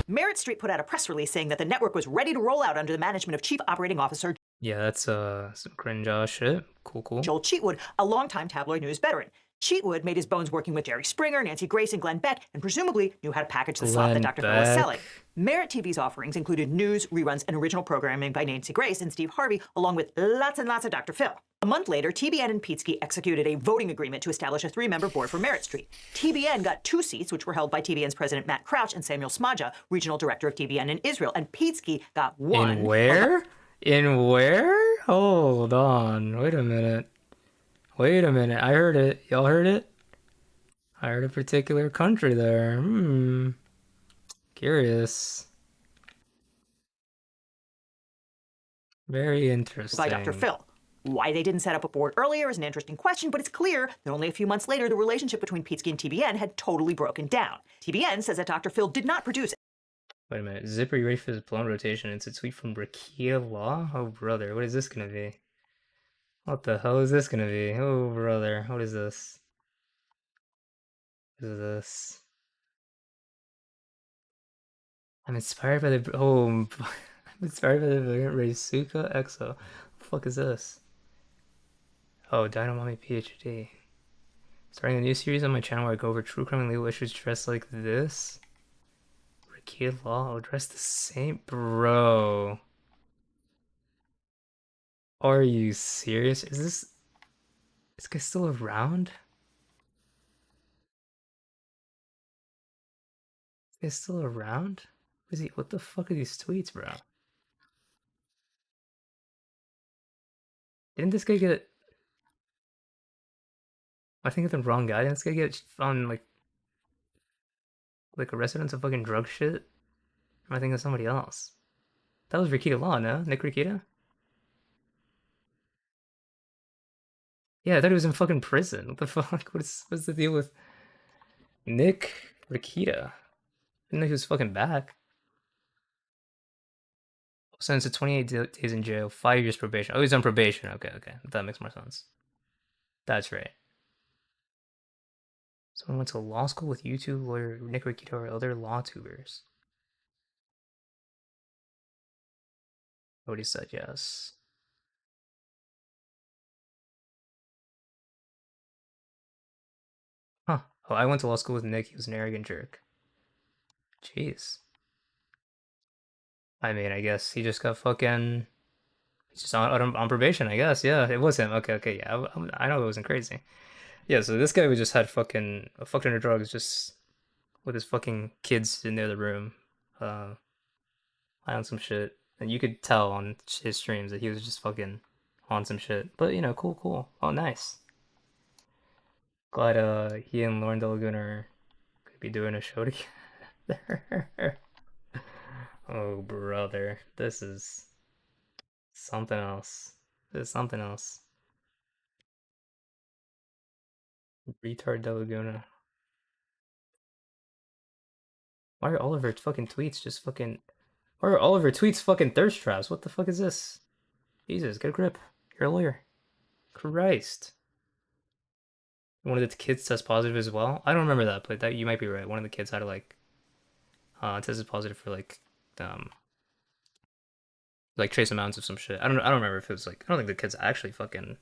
Merit Street put out a press release saying that the network was ready to roll out under the management of Chief Operating Officer Yeah, that's some cringe shit. Cool. Joel Cheatwood, a longtime tabloid news veteran. Cheatwood made his bones working with Jerry Springer, Nancy Grace, and Glenn Beck, and presumably knew how to package the slop that Dr. Phil was selling. Merit TV's offerings included news, reruns, and original programming by Nancy Grace and Steve Harvey, along with lots and lots of Dr. Phil. A month later, TBN and Pete executed a voting agreement to establish a 3-member board for Merit Street. TBN got 2 seats, which were held by TBN's president Matt Crouch and Samuel Smadja, regional director of TBN in Israel, and Pete got 1. In where? In where? Hold on. Wait a minute. I heard it. Y'all heard it? I heard a particular country there. Curious. Very interesting. By Dr. Phil. Why they didn't set up a board earlier is an interesting question, but it's clear that only a few months later, the relationship between Pete and TBN had totally broken down. TBN says that Dr. Phil did not produce... Wait a minute. Zipper, you ready for this blown rotation? It's a tweet from Rakia Law? Oh, brother. What is this going to be? What the hell is this going to be? Oh, brother. What is this? What is this? I'm inspired by the... Oh, I'm inspired by the brilliant Reisuka Exo. What the fuck is this? Oh, Dynamami PhD. Starting a new series on my channel where I go over true crime and legal issues dressed like this. Rakita law will address the same, bro. Are you serious? Is this guy still around? This guy's still around? What the fuck are these tweets, bro? Didn't this guy get... I think it's the wrong guy. Didn't this guy get on like arrested on some fucking drug shit? Or am I thinking of somebody else? That was Rakita Law, no? Nick Rakita? Yeah, I thought he was in fucking prison. What the fuck? What's the deal with Nick Rakita? Didn't know he was fucking back. Sentenced to 28 days in jail, 5 years probation. Oh, he's on probation. Okay. That makes more sense. That's right. Someone went to law school with YouTube lawyer Nick Rakita or other law tubers. Nobody said yes. Huh. Oh, I went to law school with Nick. He was an arrogant jerk. Jeez. I mean, I guess he just got fucking... He's just on probation, I guess. Yeah, it was him. Okay, yeah. I know it wasn't crazy. Yeah, so this guy we just had fucking a fuck ton of drugs just with his fucking kids in the other room. High on some shit. And you could tell on his streams that he was just fucking on some shit. But, you know, cool. Oh, nice. Glad he and Lauren De Laguna could be doing a show together. Oh, brother. This is something else. This is something else. Retard De Laguna. Why are all of her fucking tweets just fucking... Why are all of her tweets fucking thirst traps? What the fuck is this? Jesus, get a grip. You're a lawyer. Christ. One of the kids test positive as well? I don't remember that, but that you might be right. One of the kids had to like tested positive for like trace amounts of some shit. I don't remember if it was like, I don't think the kids actually fucking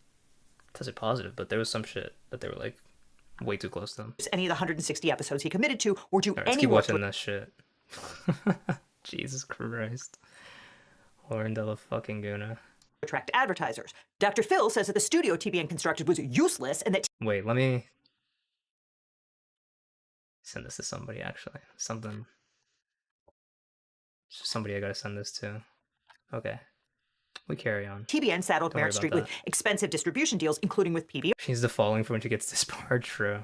tested positive, but there was some shit that they were like way too close to them. Any of the 160 episodes he committed to, or do Right, any let's keep work watching that shit. Jesus Christ. Lauren De La fucking Guna. attract advertisers. Dr. Phil says that the studio TBN constructed was useless and that Wait, let me send this to somebody actually. Something. It's just somebody I gotta send this to. Okay. We carry on. TBN saddled Don't worry Merritt Street about with expensive distribution deals, including with PBR. She needs the following for when she gets disbarred. True.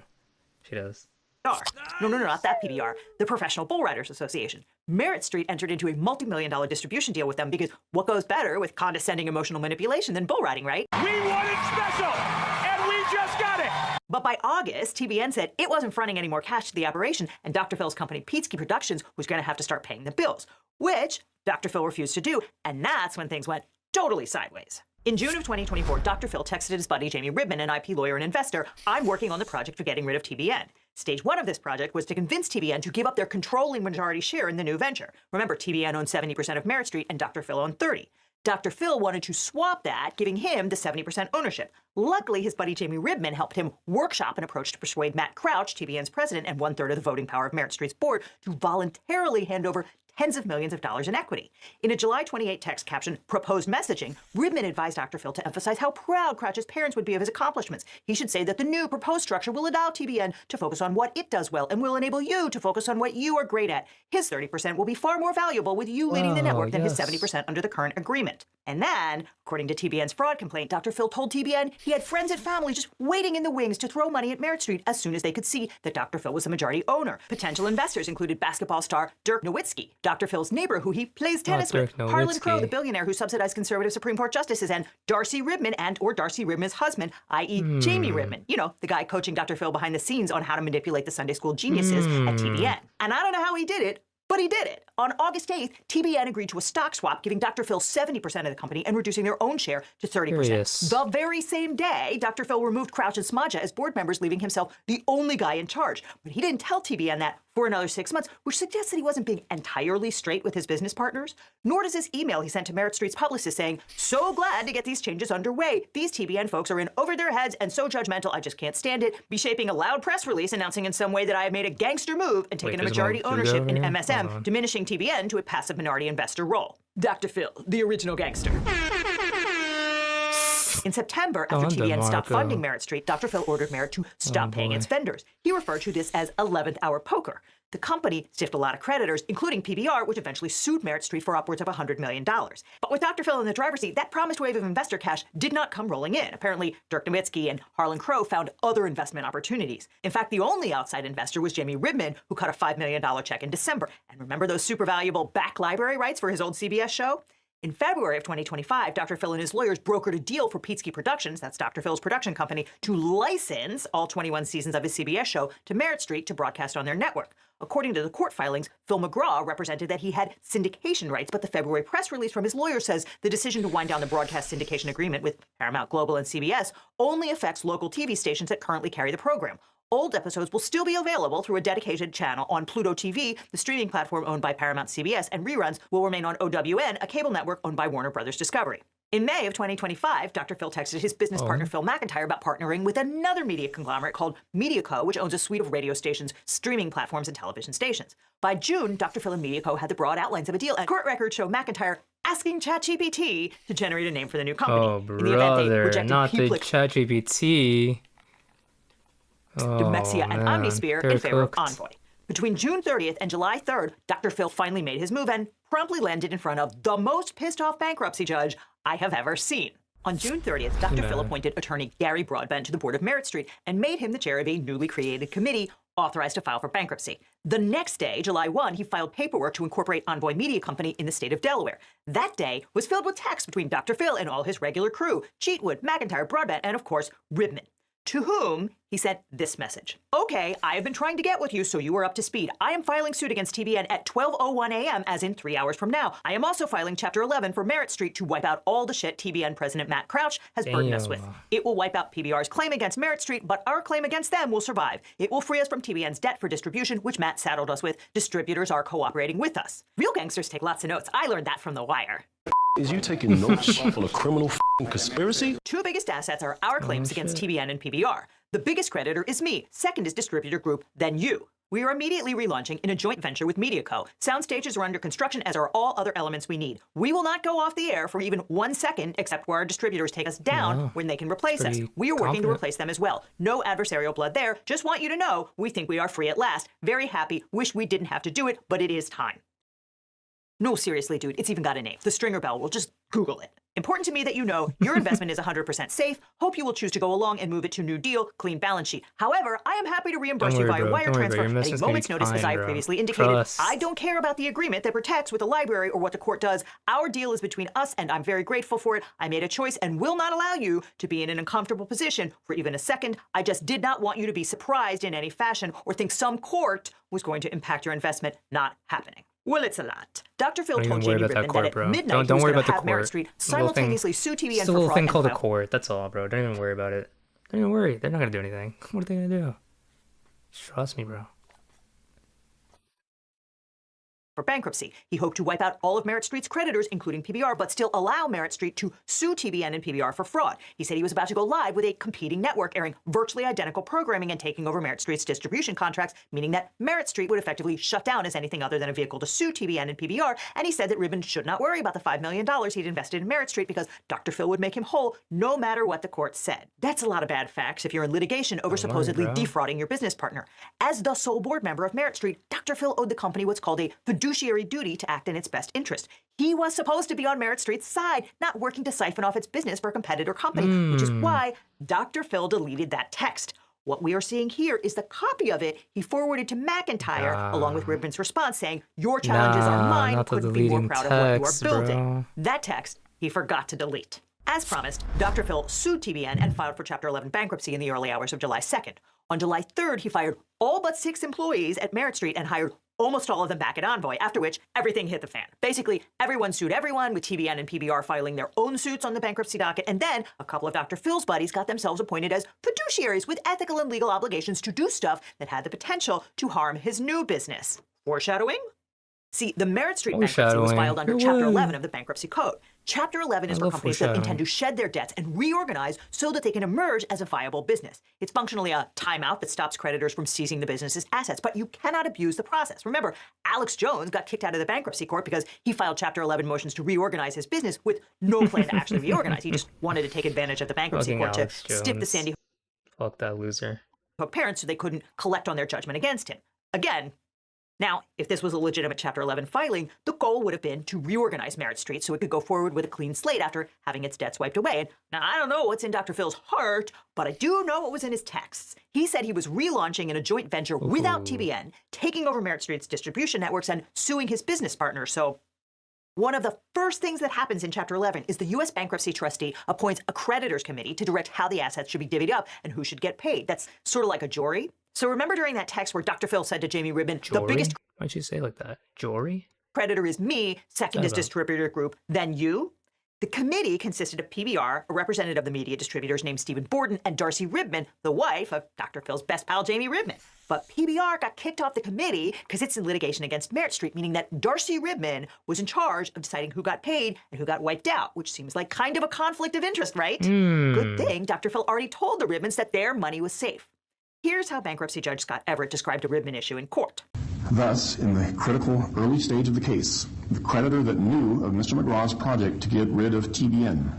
She does. No, not that PBR. The Professional Bull Riders Association. Merritt Street entered into a multi-million-dollar distribution deal with them because what goes better with condescending emotional manipulation than bull riding, right? We wanted special, and we just got it. But by August, TBN said it wasn't fronting any more cash to the operation, and Dr. Phil's company, Petsky Productions, was going to have to start paying the bills, which Dr. Phil refused to do, and that's when things went totally sideways. In June of 2024, Dr. Phil texted his buddy Jamie Ribman, an IP lawyer and investor, "I'm working on the project for getting rid of TBN." Stage one of this project was to convince TBN to give up their controlling majority share in the new venture. Remember, TBN owned 70% of Merritt Street and Dr. Phil owned 30%. Dr. Phil wanted to swap that, giving him the 70% ownership. Luckily, his buddy Jamie Ribman helped him workshop an approach to persuade Matt Crouch, TBN's president and 1/3 of the voting power of Merritt Street's board, to voluntarily hand over tens of millions of dollars in equity. In a July 28 text captioned "Proposed Messaging," Ribman advised Dr. Phil to emphasize how proud Crouch's parents would be of his accomplishments. He should say that the new proposed structure will allow TBN to focus on what it does well and will enable you to focus on what you are great at. His 30% will be far more valuable with you leading the network than his 70% under the current agreement. And then, according to TBN's fraud complaint, Dr. Phil told TBN he had friends and family just waiting in the wings to throw money at Merritt Street as soon as they could see that Dr. Phil was the majority owner. Potential investors included basketball star Dirk Nowitzki, Dr. Phil's neighbor who he plays tennis with, Harlan Crow, the billionaire who subsidized conservative Supreme Court justices, and Darcy Ribman or Darcy Ribman's husband, i.e. Jamie Ribman. You know, the guy coaching Dr. Phil behind the scenes on how to manipulate the Sunday school geniuses at TBN. And I don't know how he did it, but he did it. On August 8th, TBN agreed to a stock swap, giving Dr. Phil 70% of the company and reducing their own share to 30%. Curious. The very same day, Dr. Phil removed Crouch and Smadja as board members, leaving himself the only guy in charge. But he didn't tell TBN that for another 6 months, which suggests that he wasn't being entirely straight with his business partners. Nor does this email he sent to Merit Street's publicist saying, "So glad to get these changes underway. These TBN folks are in over their heads and so judgmental, I just can't stand it," be shaping a loud press release announcing in some way that I have made a gangster move and taken a majority ownership in MSM, diminishing TBN to a passive minority investor role. Dr. Phil, the original gangster. In September, after TBN stopped funding Merit Street, Dr. Phil ordered Merit to stop paying its vendors. He referred to this as 11th hour poker. The company stiffed a lot of creditors, including PBR, which eventually sued Merit Street for upwards of $100 million. But with Dr. Phil in the driver's seat, that promised wave of investor cash did not come rolling in. Apparently, Dirk Nowitzki and Harlan Crow found other investment opportunities. In fact, the only outside investor was Jamie Ribman, who cut a $5 million check in December. And remember those super valuable back library rights for his old CBS show? In February of 2025, Dr. Phil and his lawyers brokered a deal for Pietzke Productions, that's Dr. Phil's production company, to license all 21 seasons of his CBS show to Merit Street to broadcast on their network. According to the court filings, Phil McGraw represented that he had syndication rights, but the February press release from his lawyer says the decision to wind down the broadcast syndication agreement with Paramount Global and CBS only affects local TV stations that currently carry the program. Old episodes will still be available through a dedicated channel on Pluto TV, the streaming platform owned by Paramount CBS, and reruns will remain on OWN, a cable network owned by Warner Brothers Discovery. In May of 2025, Dr. Phil texted his business partner Phil McIntyre about partnering with another media conglomerate called MediaCo, which owns a suite of radio stations, streaming platforms, and television stations. By June, Dr. Phil and MediaCo had the broad outlines of a deal, and court records show McIntyre asking ChatGPT to generate a name for the new company. Oh, brother, not the ChatGPT. Demexia and Omnisphere in favor of Envoy. Between June 30th and July 3rd, Dr. Phil finally made his move and promptly landed in front of the most pissed-off bankruptcy judge I have ever seen. On June 30th, Dr. Phil appointed attorney Gary Broadbent to the board of Merit Street and made him the chair of a newly created committee authorized to file for bankruptcy. The next day, July 1, he filed paperwork to incorporate Envoy Media Company in the state of Delaware. That day was filled with texts between Dr. Phil and all his regular crew, Cheatwood, McIntyre, Broadbent, and of course, Ribman. To whom he sent this message. "Okay, I have been trying to get with you so you are up to speed. I am filing suit against TBN at 12:01 a.m. as in 3 hours from now. I am also filing Chapter 11 for Merit Street to wipe out all the shit TBN President Matt Crouch has burdened us with. It will wipe out PBR's claim against Merit Street, but our claim against them will survive. It will free us from TBN's debt for distribution, which Matt saddled us with. Distributors are cooperating with us." Real gangsters take lots of notes. I learned that from The Wire. Is you taking notes for a criminal conspiracy? Two biggest assets are our claims against TBN and PBR. The biggest creditor is me. Second is Distributor Group, then you. We are immediately relaunching in a joint venture with MediaCo. Sound stages are under construction, as are all other elements we need. We will not go off the air for even 1 second, except where our distributors take us down when they can replace us. We are working to replace them as well. No adversarial blood there. Just want you to know, we think we are free at last. Very happy. Wish we didn't have to do it, but it is time. No, seriously, dude, it's even got a name. The Stringer Bell. We'll just Google it. Important to me that you know your investment is 100% safe. Hope you will choose to go along and move it to New Deal, clean balance sheet. However, I am happy to reimburse you via wire transfer at a moment's notice, as I previously indicated. I don't care about the agreement that protects with the library or what the court does. Our deal is between us, and I'm very grateful for it. I made a choice and will not allow you to be in an uncomfortable position for even a second. I just did not want you to be surprised in any fashion or think some court was going to impact your investment. Not happening. Well, it's a lot. Dr. Phil told Jamie Ribman that at midnight he was going to have Merit Street simultaneously sue TBN for fraud. It's a little thing called a court. That's all, bro. Don't even worry about it. Don't even worry. They're not going to do anything. What are they going to do? Trust me, bro. For bankruptcy. He hoped to wipe out all of Merit Street's creditors, including PBR, but still allow Merit Street to sue TBN and PBR for fraud. He said he was about to go live with a competing network airing virtually identical programming and taking over Merit Street's distribution contracts, meaning that Merit Street would effectively shut down as anything other than a vehicle to sue TBN and PBR, and he said that Ribman should not worry about the $5 million he'd invested in Merit Street because Dr. Phil would make him whole no matter what the court said. That's a lot of bad facts if you're in litigation over supposedly defrauding your business partner. As the sole board member of Merit Street, Dr. Phil owed the company what's called a fiduciary duty to act in its best interest. He was supposed to be on Merit Street's side, not working to siphon off its business for a competitor company, which is why Dr. Phil deleted that text. What we are seeing here is the copy of it he forwarded to McIntyre, along with Ribman's response saying, "Your challenges are mine, couldn't be more proud of what you are building." Bro. That text he forgot to delete. As promised, Dr. Phil sued TBN and filed for Chapter 11 bankruptcy in the early hours of July 2nd. On July 3rd, he fired all but 6 employees at Merit Street and hired almost all of them back at Envoy, after which everything hit the fan. Basically, everyone sued everyone, with TBN and PBR filing their own suits on the bankruptcy docket, and then a couple of Dr. Phil's buddies got themselves appointed as fiduciaries with ethical and legal obligations to do stuff that had the potential to harm his new business. Foreshadowing? See, the Merit Street bankruptcy was filed under Chapter 11 of the Bankruptcy Code. Chapter 11 is for companies that intend to shed their debts and reorganize so that they can emerge as a viable business. It's functionally a timeout that stops creditors from seizing the business's assets, but you cannot abuse the process. Remember, Alex Jones got kicked out of the bankruptcy court because he filed Chapter 11 motions to reorganize his business with no plan to actually reorganize. He just wanted to take advantage of the bankruptcy court to stiff the Sandy Fuck that loser. Hook parents so they couldn't collect on their judgment against him. Again, now, if this was a legitimate Chapter 11 filing, the goal would have been to reorganize Merit Street so it could go forward with a clean slate after having its debts wiped away. And now, I don't know what's in Dr. Phil's heart, but I do know what was in his texts. He said he was relaunching in a joint venture without TBN, taking over Merit Street's distribution networks and suing his business partner. So one of the first things that happens in Chapter 11 is the U.S. bankruptcy trustee appoints a creditors committee to direct how the assets should be divvied up and who should get paid. That's sort of like a jury. So remember during that text where Dr. Phil said to Jamie Ribman, the biggest Why'd you say it like that? Jory? creditor is me, second is distributor group, then you? The committee consisted of PBR, a representative of the media distributors named Stephen Borden, and Darcy Ribman, the wife of Dr. Phil's best pal, Jamie Ribman. But PBR got kicked off the committee because it's in litigation against Merit Street, meaning that Darcy Ribman was in charge of deciding who got paid and who got wiped out, which seems like kind of a conflict of interest, right? Good thing Dr. Phil already told the Ribmans that their money was safe. Here's how bankruptcy judge Scott Everett described a Ribman issue in court. Thus, in the critical early stage of the case, the creditor that knew of Mr. McGraw's project to get rid of TBN,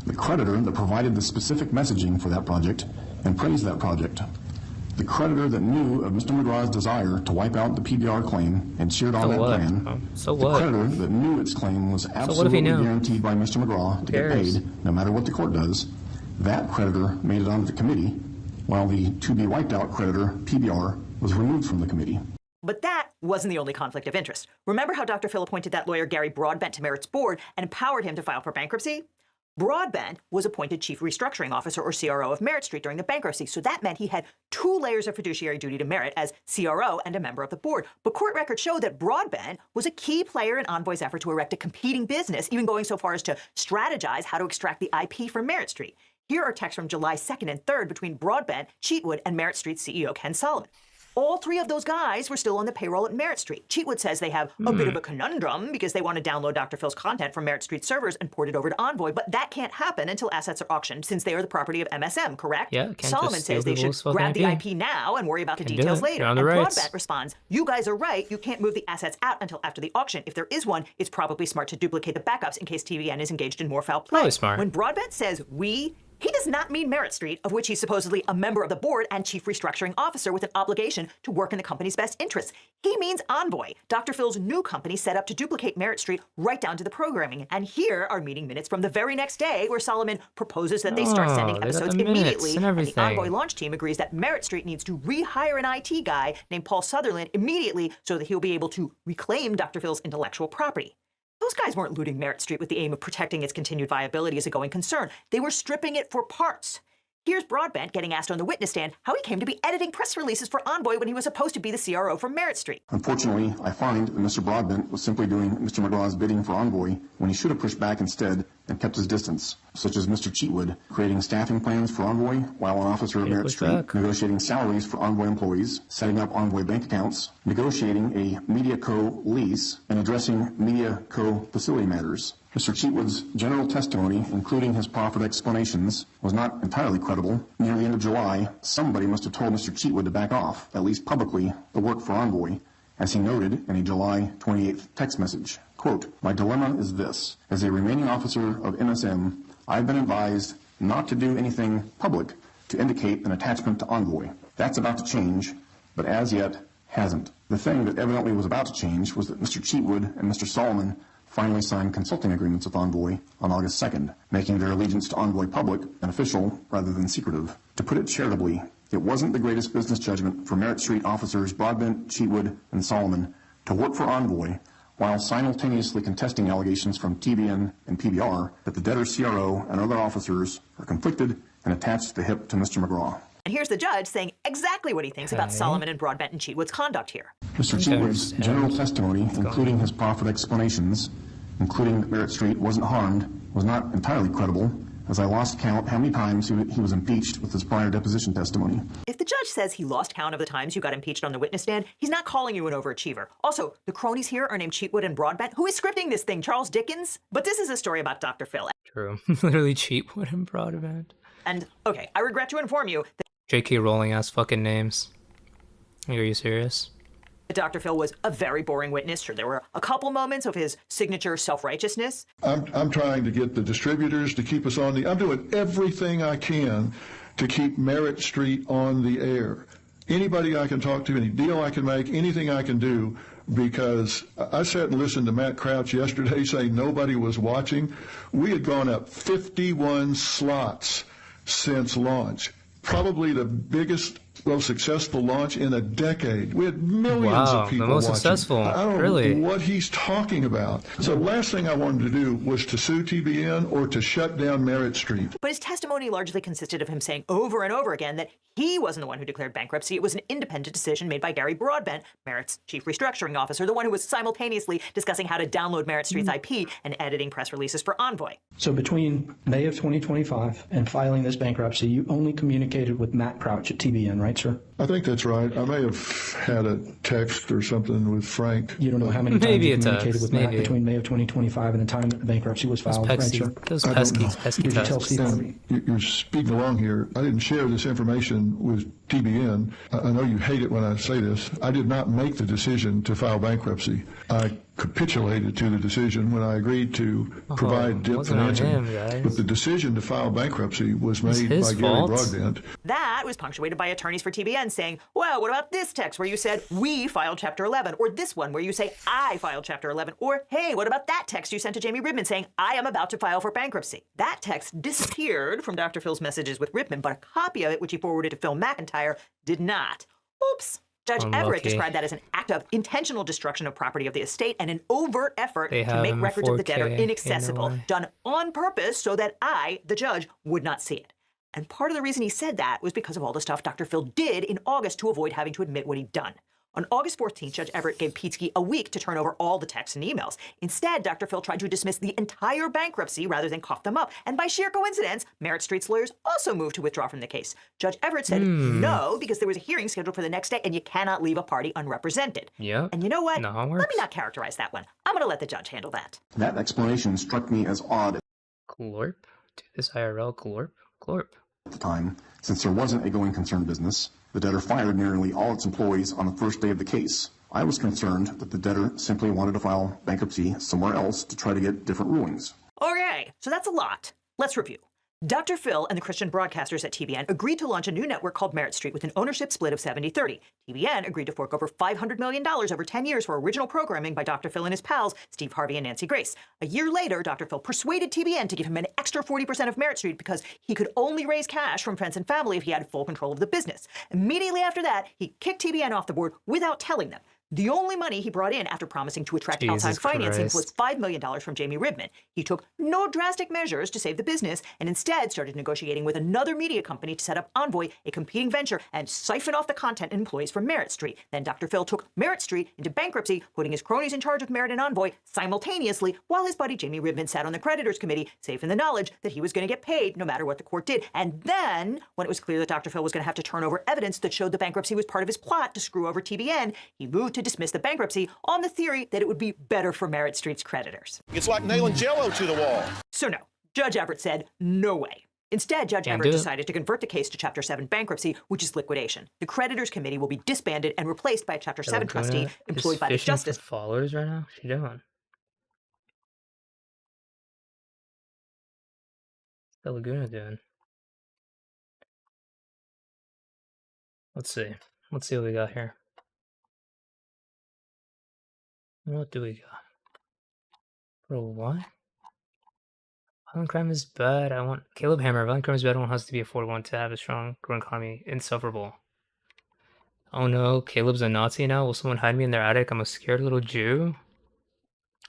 the creditor that provided the specific messaging for that project and praised that project, the creditor that knew of Mr. McGraw's desire to wipe out the PBR claim and cheered on that plan, the creditor that knew its claim was absolutely guaranteed by Mr. McGraw to get paid no matter what the court does, that creditor made it onto the committee, while the to-be-wiped-out creditor, PBR, was removed from the committee. But that wasn't the only conflict of interest. Remember how Dr. Phil appointed that lawyer Gary Broadbent to Merit's board and empowered him to file for bankruptcy? Broadbent was appointed Chief Restructuring Officer, or CRO, of Merit Street during the bankruptcy, so that meant he had 2 layers of fiduciary duty to Merit as CRO and a member of the board. But court records show that Broadbent was a key player in Envoy's effort to erect a competing business, even going so far as to strategize how to extract the IP from Merit Street. Here are texts from July 2nd and 3rd between Broadbent, Cheatwood, and Merit Street CEO Ken Solomon. All 3 of those guys were still on the payroll at Merit Street. Cheatwood says they have a bit of a conundrum because they want to download Dr. Phil's content from Merit Street servers and port it over to Envoy, but that can't happen until assets are auctioned since they are the property of MSM, correct? Yeah, Solomon says they should grab the IP now and worry about the details later. And Broadbent responds, you guys are right, you can't move the assets out until after the auction. If there is one, it's probably smart to duplicate the backups in case TBN is engaged in more foul play. Probably smart. When Broadbent says we, he does not mean Merit Street, of which he's supposedly a member of the board and chief restructuring officer with an obligation to work in the company's best interests. He means Envoy, Dr. Phil's new company set up to duplicate Merit Street right down to the programming. And here are meeting minutes from the very next day where Solomon proposes that they start sending episodes immediately. And the Envoy launch team agrees that Merit Street needs to rehire an IT guy named Paul Sutherland immediately so that he'll be able to reclaim Dr. Phil's intellectual property. Those guys weren't looting Merit Street with the aim of protecting its continued viability as a going concern. They were stripping it for parts. Here's Broadbent getting asked on the witness stand how he came to be editing press releases for Envoy when he was supposed to be the CRO for Merit Street. Unfortunately, I find that Mr. Broadbent was simply doing Mr. McGraw's bidding for Envoy when he should have pushed back instead and kept his distance, such as Mr. Cheatwood, creating staffing plans for Envoy while an officer of Merit Street, negotiating salaries for Envoy employees, setting up Envoy bank accounts, negotiating a MediaCo lease, and addressing MediaCo facility matters. Mr. Cheatwood's general testimony, including his proffered explanations, was not entirely credible. Near the end of July, somebody must have told Mr. Cheatwood to back off, at least publicly, the work for Envoy, as he noted in a July 28th text message. Quote, my dilemma is this. As a remaining officer of MSM, I've been advised not to do anything public to indicate an attachment to Envoy. That's about to change, but as yet hasn't. The thing that evidently was about to change was that Mr. Cheatwood and Mr. Solomon finally signed consulting agreements with Envoy on August 2nd, making their allegiance to Envoy public and official rather than secretive. To put it charitably, it wasn't the greatest business judgment for Merit Street officers Broadbent, Cheatwood, and Solomon to work for Envoy while simultaneously contesting allegations from TBN and PBR that the debtor CRO and other officers are conflicted and attached to the hip to Mr. McGraw. And here's the judge saying exactly what he thinks about Solomon and Broadbent and Cheatwood's conduct here. Mr. Cheatwood's general testimony, including his proffered explanations, including that Merritt Street wasn't harmed, was not entirely credible, as I lost count how many times he was impeached with his prior deposition testimony. If the judge says he lost count of the times you got impeached on the witness stand, he's not calling you an overachiever. Also, the cronies here are named Cheatwood and Broadbent. Who is scripting this thing, Charles Dickens? But this is a story about Dr. Phil. True. Literally Cheatwood and Broadbent. And, okay, I regret to inform you that J.K. Rowling ass fucking names. Are you serious? Dr. Phil was a very boring witness. Sure, there were a couple moments of his signature self-righteousness. I'm trying to get the distributors to keep us on the... I'm doing everything I can to keep Merritt Street on the air. Anybody I can talk to, any deal I can make, anything I can do, because I sat and listened to Matt Crouch yesterday saying nobody was watching. We had gone up 51 slots since launch. Probably the biggest, most successful launch in a decade. We had millions of people the most watching. successful. I don't Really? know what he's talking about. So last thing I wanted to do was to sue TBN or to shut down Merritt Street. But his testimony largely consisted of him saying over and over again that he wasn't the one who declared bankruptcy. It was an independent decision made by Gary Broadbent, Merritt's chief restructuring officer, the one who was simultaneously discussing how to download Merritt Street's IP and editing press releases for Envoy. So between May of 2025 and filing this bankruptcy, you only communicated with Matt Crouch at TBN, right, sir? I think that's right. I may have had a text or something with Frank. You don't know how many times you communicated with Matt between May of 2025 and the time that the bankruptcy was filed, right, sir? Those pesky Did you tell Steve? You're speaking along here. I didn't share this information with TBN. I know you hate it when I say this. I did not make the decision to file bankruptcy. I capitulated to the decision when I agreed to provide DIP financing. But the decision to file bankruptcy was made by Gary Broadbent. That was punctuated by attorneys for TBN saying, well, what about this text where you said, we filed Chapter 11, or this one where you say, I filed Chapter 11, or, hey, what about that text you sent to Jamie Ribman saying, I am about to file for bankruptcy? That text disappeared from Dr. Phil's messages with Ribman, but a copy of it, which he forwarded to Phil McIntyre, did not. Oops. Judge Everett described that as an act of intentional destruction of property of the estate and an overt effort to make records of the debtor inaccessible, done on purpose so that I, the judge, would not see it. And part of the reason he said that was because of all the stuff Dr. Phil did in August to avoid having to admit what he'd done. On August 14th, Judge Everett gave Pietzke a week to turn over all the texts and emails. Instead, Dr. Phil tried to dismiss the entire bankruptcy rather than cough them up. And by sheer coincidence, Merritt Street's lawyers also moved to withdraw from the case. Judge Everett said no, because there was a hearing scheduled for the next day, and you cannot leave a party unrepresented. Yep. And you know what? No, it Let works. me not characterize that one. I'm going to let the judge handle that. That explanation struck me as odd Glorp? Do this IRL Glorp? Glorp. at the time, since there wasn't a going concern business. The debtor fired nearly all its employees on the first day of the case. I was concerned that the debtor simply wanted to file bankruptcy somewhere else to try to get different rulings. Okay, so that's a lot. Let's review. Dr. Phil and the Christian broadcasters at TBN agreed to launch a new network called Merritt Street with an ownership split of 70-30. TBN agreed to fork over $500 million over 10 years for original programming by Dr. Phil and his pals, Steve Harvey and Nancy Grace. A year later, Dr. Phil persuaded TBN to give him an extra 40% of Merritt Street because he could only raise cash from friends and family if he had full control of the business. Immediately after that, he kicked TBN off the board without telling them. The only money he brought in after promising to attract outside financing was $5 million from Jamie Ribman. He took no drastic measures to save the business and instead started negotiating with another media company to set up Envoy, a competing venture, and siphon off the content and employees from Merritt Street. Then Dr. Phil took Merritt Street into bankruptcy, putting his cronies in charge of Merritt and Envoy simultaneously, while his buddy Jamie Ribman sat on the creditors committee, safe in the knowledge that he was going to get paid no matter what the court did. And then, when it was clear that Dr. Phil was going to have to turn over evidence that showed the bankruptcy was part of his plot to screw over TBN, he moved to dismiss the bankruptcy on the theory that it would be better for Merritt Street's creditors. It's like nailing Jell-O to the wall. So no, Judge Everett said no way. Instead, Judge Everett decided to convert the case to Chapter 7 bankruptcy, which is liquidation. The creditors committee will be disbanded and replaced by a Chapter 7 trustee employed by the justice. Followers right now? What's she doing? What's the Laguna doing? Let's see. Let's see what we got here. What do we got? Bro, what? Violent crime is bad. I want Caleb Hammer. Violent crime is bad. I want us to be affordable and to have a strong growing economy. Insufferable. Oh no, Caleb's a Nazi now? Will someone hide me in their attic? I'm a scared little Jew.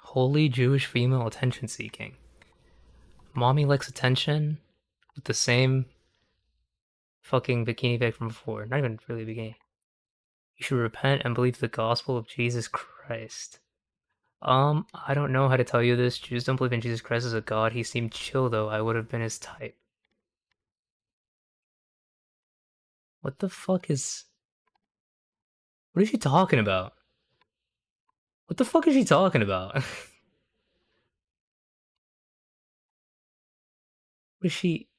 Holy Jewish female attention seeking. Mommy likes attention with the same fucking bikini pic from before. Not even really a bikini. You should repent and believe the gospel of Jesus Christ. I don't know how to tell you this. Jews don't believe in Jesus Christ as a god. He seemed chill though. I would have been his type. What the fuck is... What is she talking about? What the fuck is she talking about? What is she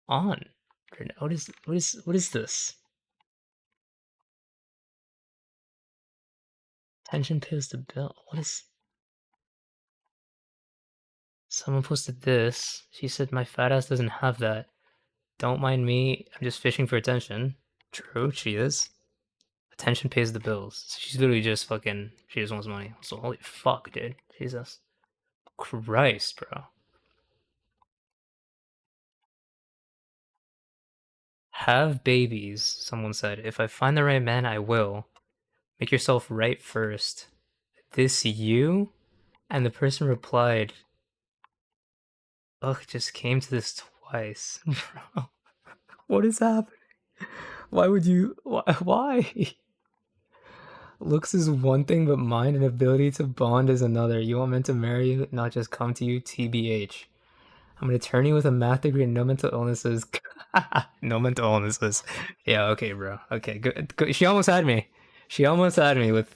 on? What is this? Attention pays the bill. What is... Someone posted this. She said my fat ass doesn't have that. Don't mind me. I'm just fishing for attention. True, she is. Attention pays the bills. So she's literally just fucking... She just wants money. So holy fuck, dude. Jesus Christ, bro. Have babies, someone said. If I find the right man, I will. Make yourself right first. This you? And the person replied, ugh, just came to this twice. Bro, what is happening? Why would you... Why? Looks is one thing, but mind and ability to bond is another. You want men to marry you, not just come to you, TBH. I'm an attorney with a math degree and no mental illnesses. No mental illnesses. Yeah, okay, bro. Okay, good. She almost had me. She almost had me with...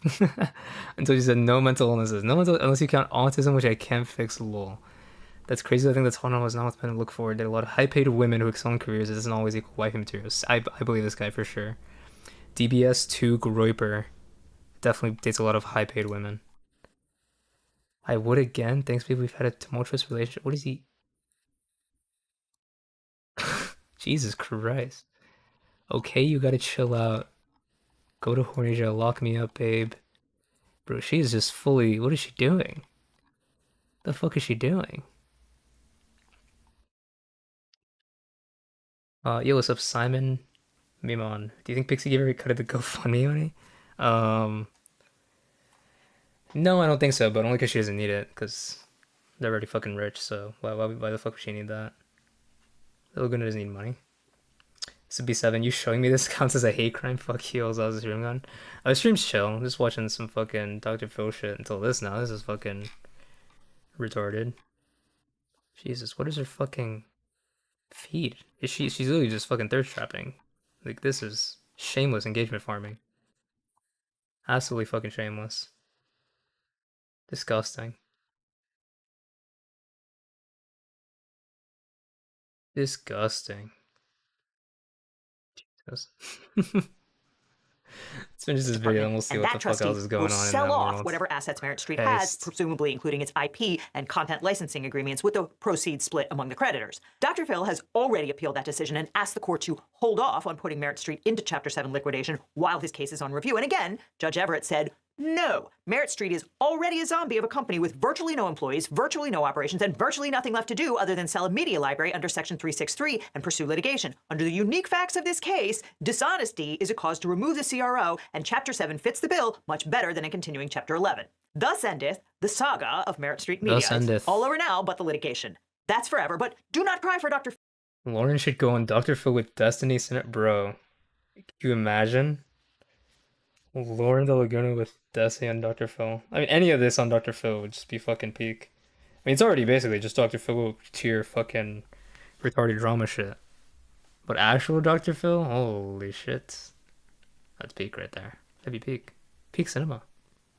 until she said no mental illnesses. No mental... Unless you count autism, which I can't fix, lol. That's crazy. I think that's one I was not with men to look forward. There are a lot of high-paid women who excel in careers. It doesn't always equal wifey materials. I believe this guy for sure. DBS 2 Groiper. Definitely dates a lot of high-paid women. I would again. Thanks, people. We've had a tumultuous relationship. What is he... Jesus Christ. Okay, you gotta chill out. Go to horny jail, lock me up, babe. Bro, she is just fully... What is she doing? The fuck is she doing? Yo, what's up, Simon? Mimon. Do you think Pixie gave her a cut of the GoFundMe money? No, I don't think so, but only because she doesn't need it, because they're already fucking rich, so why the fuck would she need that? Laguna doesn't need money. This would be 7. You showing me this counts as a hate crime? Fuck you, I was stream gone. The stream's chill. I'm just watching some fucking Dr. Phil shit until this now. This is fucking retarded. Jesus, what is her fucking feed? She's literally just fucking thirst trapping. Like, this is shameless engagement farming. Absolutely fucking shameless. Disgusting. Disgusting. Jesus. Let's finish this video and we'll see what the fuck else is going on in that sell off world. whatever assets Merit Street has, presumably including its IP and content licensing agreements, with the proceeds split among the creditors. Dr. Phil has already appealed that decision and asked the court to hold off on putting Merit Street into Chapter 7 liquidation while his case is on review. And again, Judge Everett said, no, Merit Street is already a zombie of a company with virtually no employees, virtually no operations, and virtually nothing left to do other than sell a media library under Section 363 and pursue litigation. Under the unique facts of this case, dishonesty is a cause to remove the CRO, and Chapter 7 fits the bill much better than a continuing Chapter 11. Thus endeth the saga of Merit Street Media. It's all over now but the litigation. That's forever, but do not cry for Dr. Lauren should go on Dr. Phil with Destiny Senate. Bro, can you imagine? Lauren the Laguna with Destiny on Dr. Phil. I mean, any of this on Dr. Phil would just be fucking peak. I mean, it's already basically just Dr. Phil tier fucking retarded drama shit. But actual Dr. Phil? Holy shit. That's peak right there. That'd be peak. Peak cinema.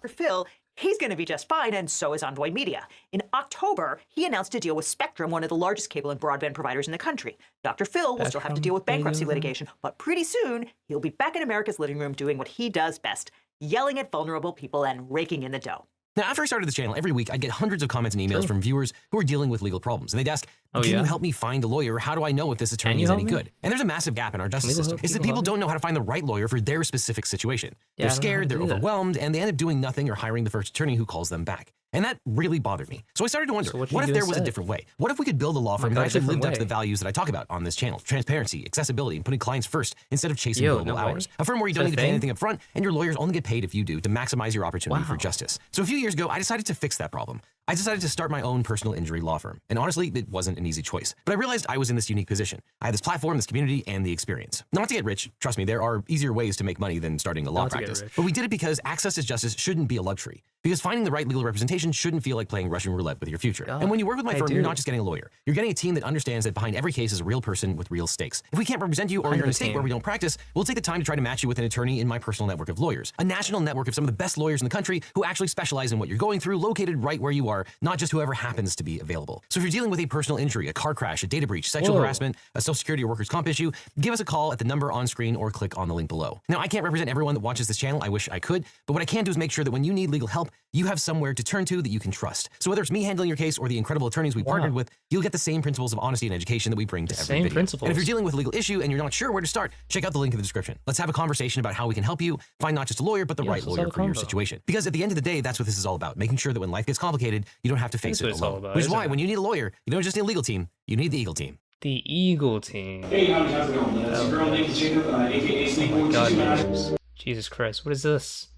Phil, he's going to be just fine, and so is Envoy Media. In October, he announced a deal with Spectrum, one of the largest cable and broadband providers in the country. Dr. Phil will still have to deal with bankruptcy litigation, but pretty soon, he'll be back in America's living room doing what he does best, yelling at vulnerable people and raking in the dough. Now, after I started this channel, every week I'd get hundreds of comments and emails from viewers who are dealing with legal problems. And they'd ask, can you help me find a lawyer? How do I know if this attorney is any good? And there's a massive gap in our justice system. It's that people don't know how to find the right lawyer for their specific situation. They're scared, they're overwhelmed, and they end up doing nothing or hiring the first attorney who calls them back. And that really bothered me. So I started to wonder, what if there was a different way? What if we could build a law firm that actually lived up to the values that I talk about on this channel? Transparency, accessibility, and putting clients first instead of chasing billable hours. A firm where you don't need to pay anything up front, and your lawyers only get paid if you do, to maximize your opportunity for justice. So a few years ago, I decided to fix that problem. I decided to start my own personal injury law firm. And honestly, it wasn't an easy choice. But I realized I was in this unique position. I had this platform, this community, and the experience. Not to get rich, trust me, there are easier ways to make money than starting a law practice. But we did it because access to justice shouldn't be a luxury. Because finding the right legal representation shouldn't feel like playing Russian roulette with your future. And when you work with my firm, you're not just getting a lawyer. You're getting a team that understands that behind every case is a real person with real stakes. If we can't represent you or you're in a state where we don't practice, we'll take the time to try to match you with an attorney in my personal network of lawyers. A national network of some of the best lawyers in the country who actually specialize in what you're going through, located right where you are, not just whoever happens to be available. So if you're dealing with a personal injury, a car crash, a data breach, sexual harassment, a social security or workers' comp issue, give us a call at the number on screen or click on the link below. Now, I can't represent everyone that watches this channel. I wish I could, but what I can do is make sure that when you need legal help, you have somewhere to turn to that you can trust. So whether it's me handling your case or the incredible attorneys we partnered with, you'll get the same principles of honesty and education that we bring to every video. And if you're dealing with a legal issue and you're not sure where to start, check out the link in the description. Let's have a conversation about how we can help you find not just a lawyer, but the right lawyer for your situation. Because at the end of the day, that's what this is all about, making sure that when life gets complicated, you don't have to face it alone. Which is why when you need a lawyer, you don't just need a legal team, you need the Eagle team. The Eagle team. Hey, how's it going? It's your girl named Jacob, aka Snake Oh my god, man. Jesus Christ, what is this?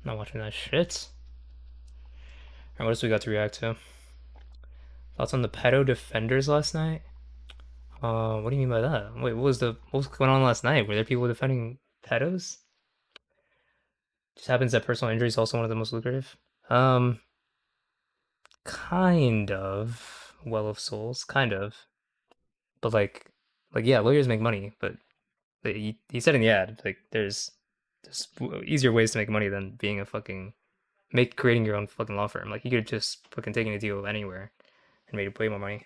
I'm not watching that shit. Alright, what else we got to react to? Thoughts on the pedo defenders last night? What do you mean by that? Wait, what was going on last night? Were there people defending pedos? Just happens that personal injury is also one of the most lucrative. Kind of. Well of Souls, kind of. But like yeah, lawyers make money, but he said in the ad, like there's easier ways to make money than being a fucking creating your own fucking law firm. Like you could just fucking taking a deal anywhere and made way more money.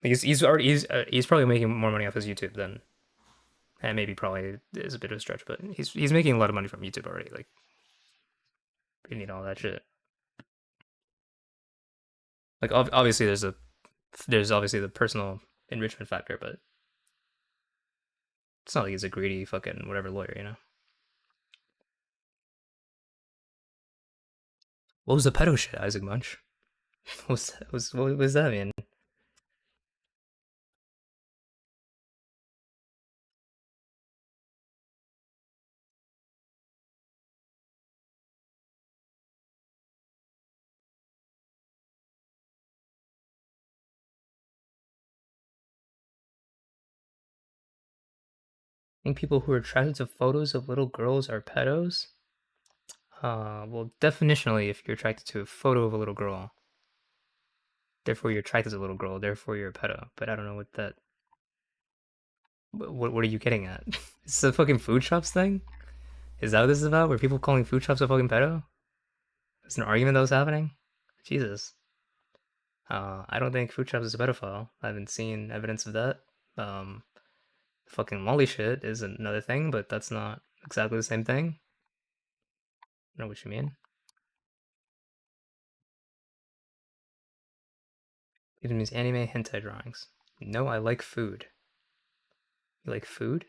Like he's probably making more money off his YouTube than, and maybe probably is a bit of a stretch, but he's making a lot of money from YouTube already. Like you need all that shit. Like obviously there's obviously the personal enrichment factor, but it's not like he's a greedy fucking whatever lawyer, you know. What was the pedo shit, Isaac Munch? What was that mean? I think people who are attracted to photos of little girls are pedos. Well, definitionally, if you're attracted to a photo of a little girl, therefore you're attracted to a little girl, therefore you're a pedo. But I don't know what that. What are you getting at? Is this a fucking food shops thing? Is that what this is about? Were people calling food shops a fucking pedo? It's an argument that was happening? Jesus. I don't think food shops is a pedophile. I haven't seen evidence of that. Fucking lolly shit is another thing, but that's not exactly the same thing. I know what you mean. It means anime hentai drawings. No, I like food. You like food?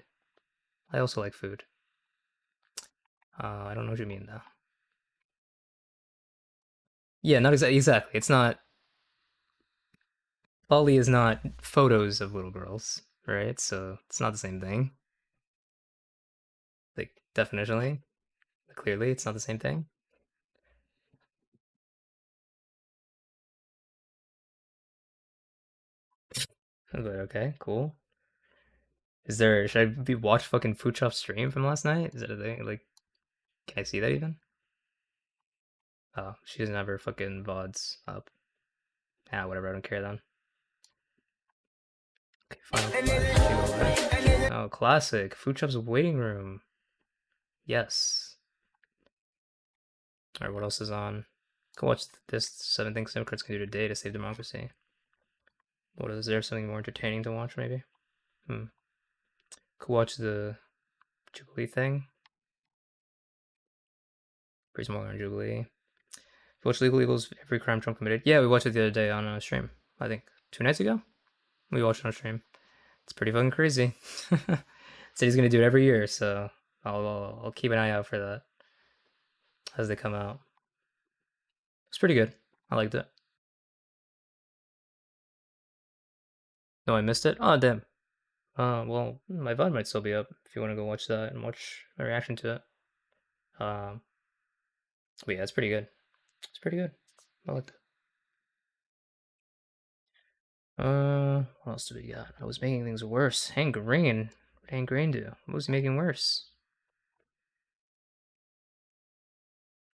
I also like food. I don't know what you mean though. Yeah, not exactly. It's not. Lolly is not photos of little girls, right? So it's not the same thing. Like definitionally, clearly, it's not the same thing. But okay, cool. Should I be watch fucking Food Shop stream from last night? Is that a thing? Like, can I see that even? Oh, she doesn't have her fucking VODs up. Ah, whatever, I don't care then. Okay, fine. Oh, classic. Food Shop's waiting room. Yes. Alright, what else is on? Go watch this 7 things Democrats can do today to save democracy. What is there something more entertaining to watch maybe? Could watch the Jubilee thing. Pretty small on Jubilee. Watch Legal Evil's Every Crime Trump Committed. Yeah, we watched it the other day on a stream. I think 2 nights ago. We watched it on a stream. It's pretty fucking crazy. Said he's gonna do it every year, so I'll keep an eye out for that as they come out. It's pretty good. I liked it. No, I missed it. Oh damn. Well, my VOD might still be up if you want to go watch that and watch my reaction to it. But yeah, it's pretty good. It's pretty good. I like that. What else do we got? I was making things worse. Hank Green. What did Hank Green do? What was he making worse?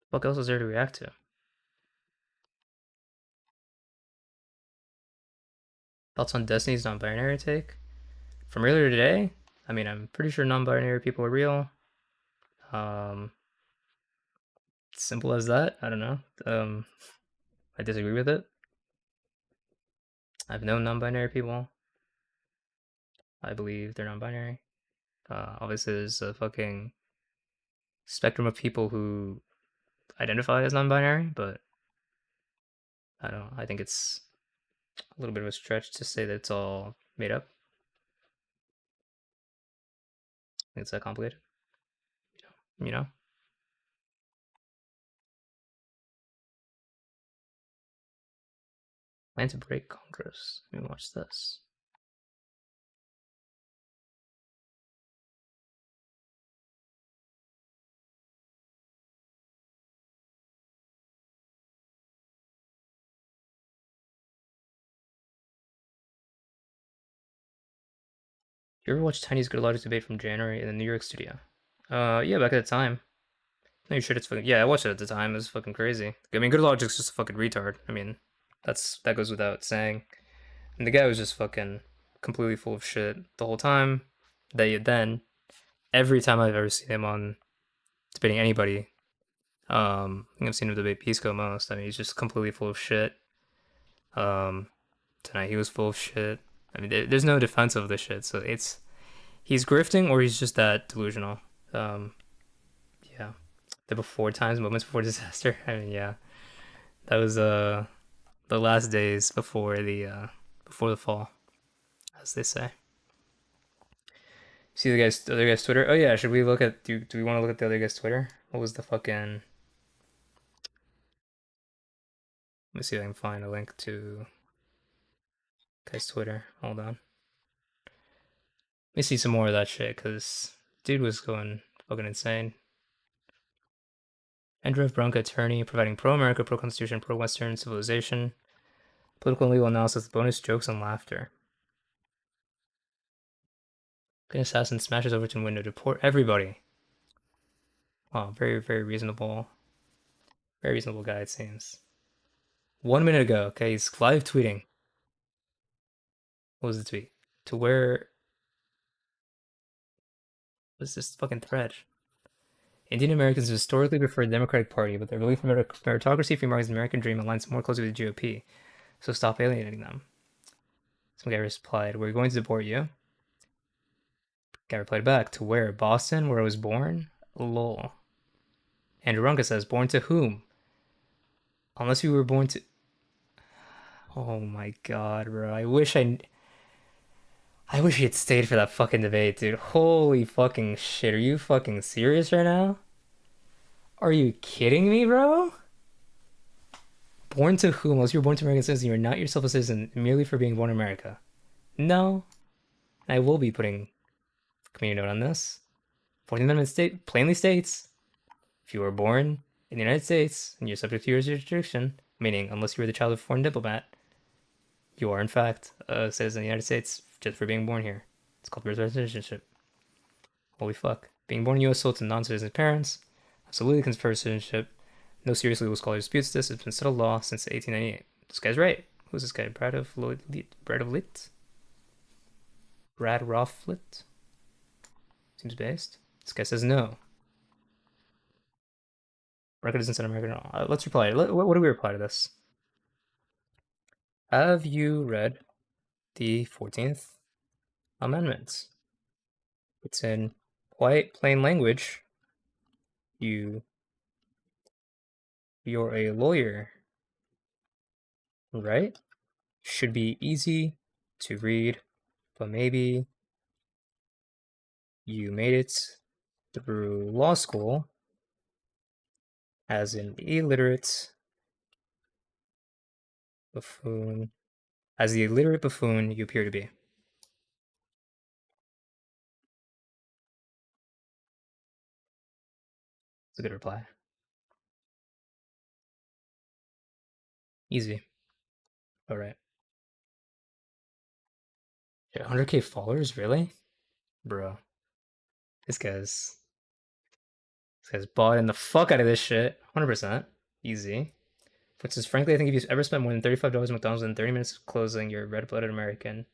What else is there to react to? Thoughts on Destiny's non-binary take? From earlier today? I mean, I'm pretty sure non-binary people are real. Simple as that. I don't know. I disagree with it. I've known non-binary people. I believe they're non-binary. Obviously, there's a fucking spectrum of people who identify as non-binary, but I don't know. I think it's a little bit of a stretch to say that it's all made up. I think it's that complicated. You know? Plan to break Congress. Let me watch this. You ever watch Tiny's Good Logic debate from January in the New York studio? Yeah, back at the time. No, you should. It's fucking yeah. I watched it at the time. It was fucking crazy. I mean, Good Logic's just a fucking retard. I mean, that goes without saying. And the guy was just fucking completely full of shit the whole time. Then every time I've ever seen him on debating anybody, I think I've seen him debate Pisco most. I mean, he's just completely full of shit. Tonight he was full of shit. I mean, there's no defense of this shit. So he's grifting or he's just that delusional. Yeah, the before times, moments before disaster. I mean, yeah, that was the last days before the fall, as they say. See the other guy's Twitter. Oh yeah, should we look at do we want to look at the other guy's Twitter? What was the fucking? Let me see if I can find a link to guy's Twitter. Hold on. Let me see some more of that shit, cause dude was going fucking insane. Andrew F. Bronca, attorney, providing pro-America, pro-Constitution, pro-Western civilization, political and legal analysis, bonus jokes and laughter. An assassin smashes Overton window to deport everybody. Wow, very, very reasonable guy, it seems. 1 minute ago, okay, he's live tweeting. What was the tweet? To where was this fucking thread? Indian Americans historically prefer the Democratic Party, but their belief in meritocracy, free markets, and the American dream aligns more closely with the GOP. So stop alienating them. Some guy replied, "We're going to deport you." Guy replied back, "To where? Boston, where I was born? Lol." Andrew Runka says, "Born to whom? Unless you were born to..." Oh my god, bro. I wish he had stayed for that fucking debate, dude. Holy fucking shit. Are you fucking serious right now? Are you kidding me, bro? Born to whom? Unless you were born to American citizen, you're not yourself a citizen merely for being born in America. No. I will be putting a community note on this. 14th Amendment plainly states, if you were born in the United States and you're subject to your jurisdiction, meaning unless you were the child of a foreign diplomat, you are in fact a citizen of the United States just for being born here. It's called birthright citizenship. Holy fuck. Being born in U.S. sold to non-citizen parents absolutely confers citizenship. No serious legal scholar disputes this. It's been settled law since 1898. This guy's right. Who's this guy? Brad Rofflit? Seems based. This guy says no. Record isn't American at all. Let's reply. What do we reply to this? Have you read the 14th Amendment? It's in quite plain language. You're a lawyer, right? Should be easy to read, but maybe you made it through law school as an illiterate buffoon. As the illiterate buffoon you appear to be. It's a good reply. Easy. Alright. Yeah, 100k followers, really? Bro. This guy's bought in the fuck out of this shit. 100%. Easy. Which is frankly, I think if you ever spent more than $35 at McDonald's within 30 minutes of closing, you're a red-blooded American.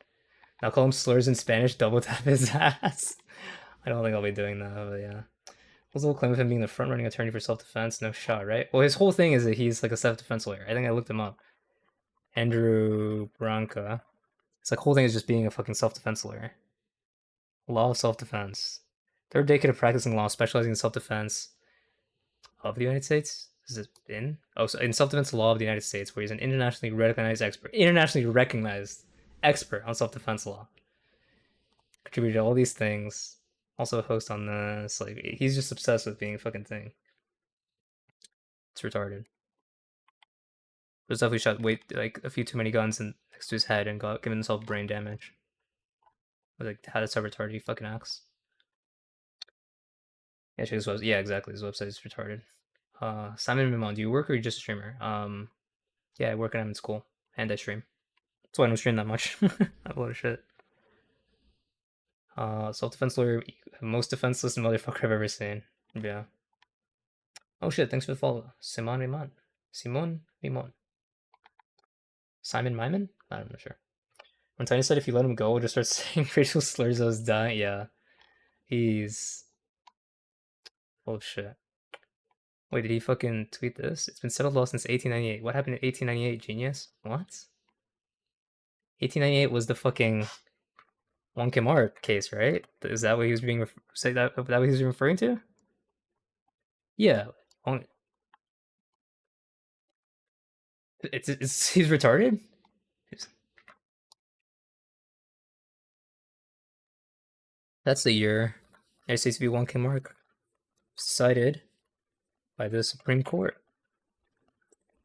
Now call him slurs in Spanish, double tap his ass. I don't think I'll be doing that, but yeah. What's the whole claim of him being the front-running attorney for self-defense? No shot, right? Well, his whole thing is that he's like a self-defense lawyer. I think I looked him up. Andrew Branca. It's like whole thing is just being a fucking self-defense lawyer. Law of self-defense. Third decade of practicing law, specializing in self-defense of the United States. Is it in? Oh, so in self-defense law of the United States, where he's an internationally recognized expert. Internationally recognized expert on self-defense law. Contributed to all these things. Also a host on this. Like, he's just obsessed with being a fucking thing. It's retarded. There's definitely shot like a few too many guns next to his head and got given himself brain damage. Like, how does so retarded he fucking acts? Yeah, his website. Yeah, exactly. His website is retarded. Simon Mimon, do you work or are you just a streamer? Yeah, I work and I'm in school and I stream. That's why I don't stream that much. I have a lot of shit. Self-defense lawyer, most defenseless motherfucker I've ever seen. Yeah. Oh shit, thanks for the follow. Simon Mimon. Simon Mimon. Simon Mimon? I'm not sure. When Tiny said if you let him go, we'll just start saying racial slurs as dying. Yeah. He's... Oh shit. Wait, did he fucking tweet this? It's been settled law since 1898. What happened in 1898, genius? What? 1898 was the fucking Wong Kim Ark case, right? Is that what he was being say that what he was referring to? Yeah. He's retarded? That's the year United States v. Wong Kim Ark cited by the Supreme Court,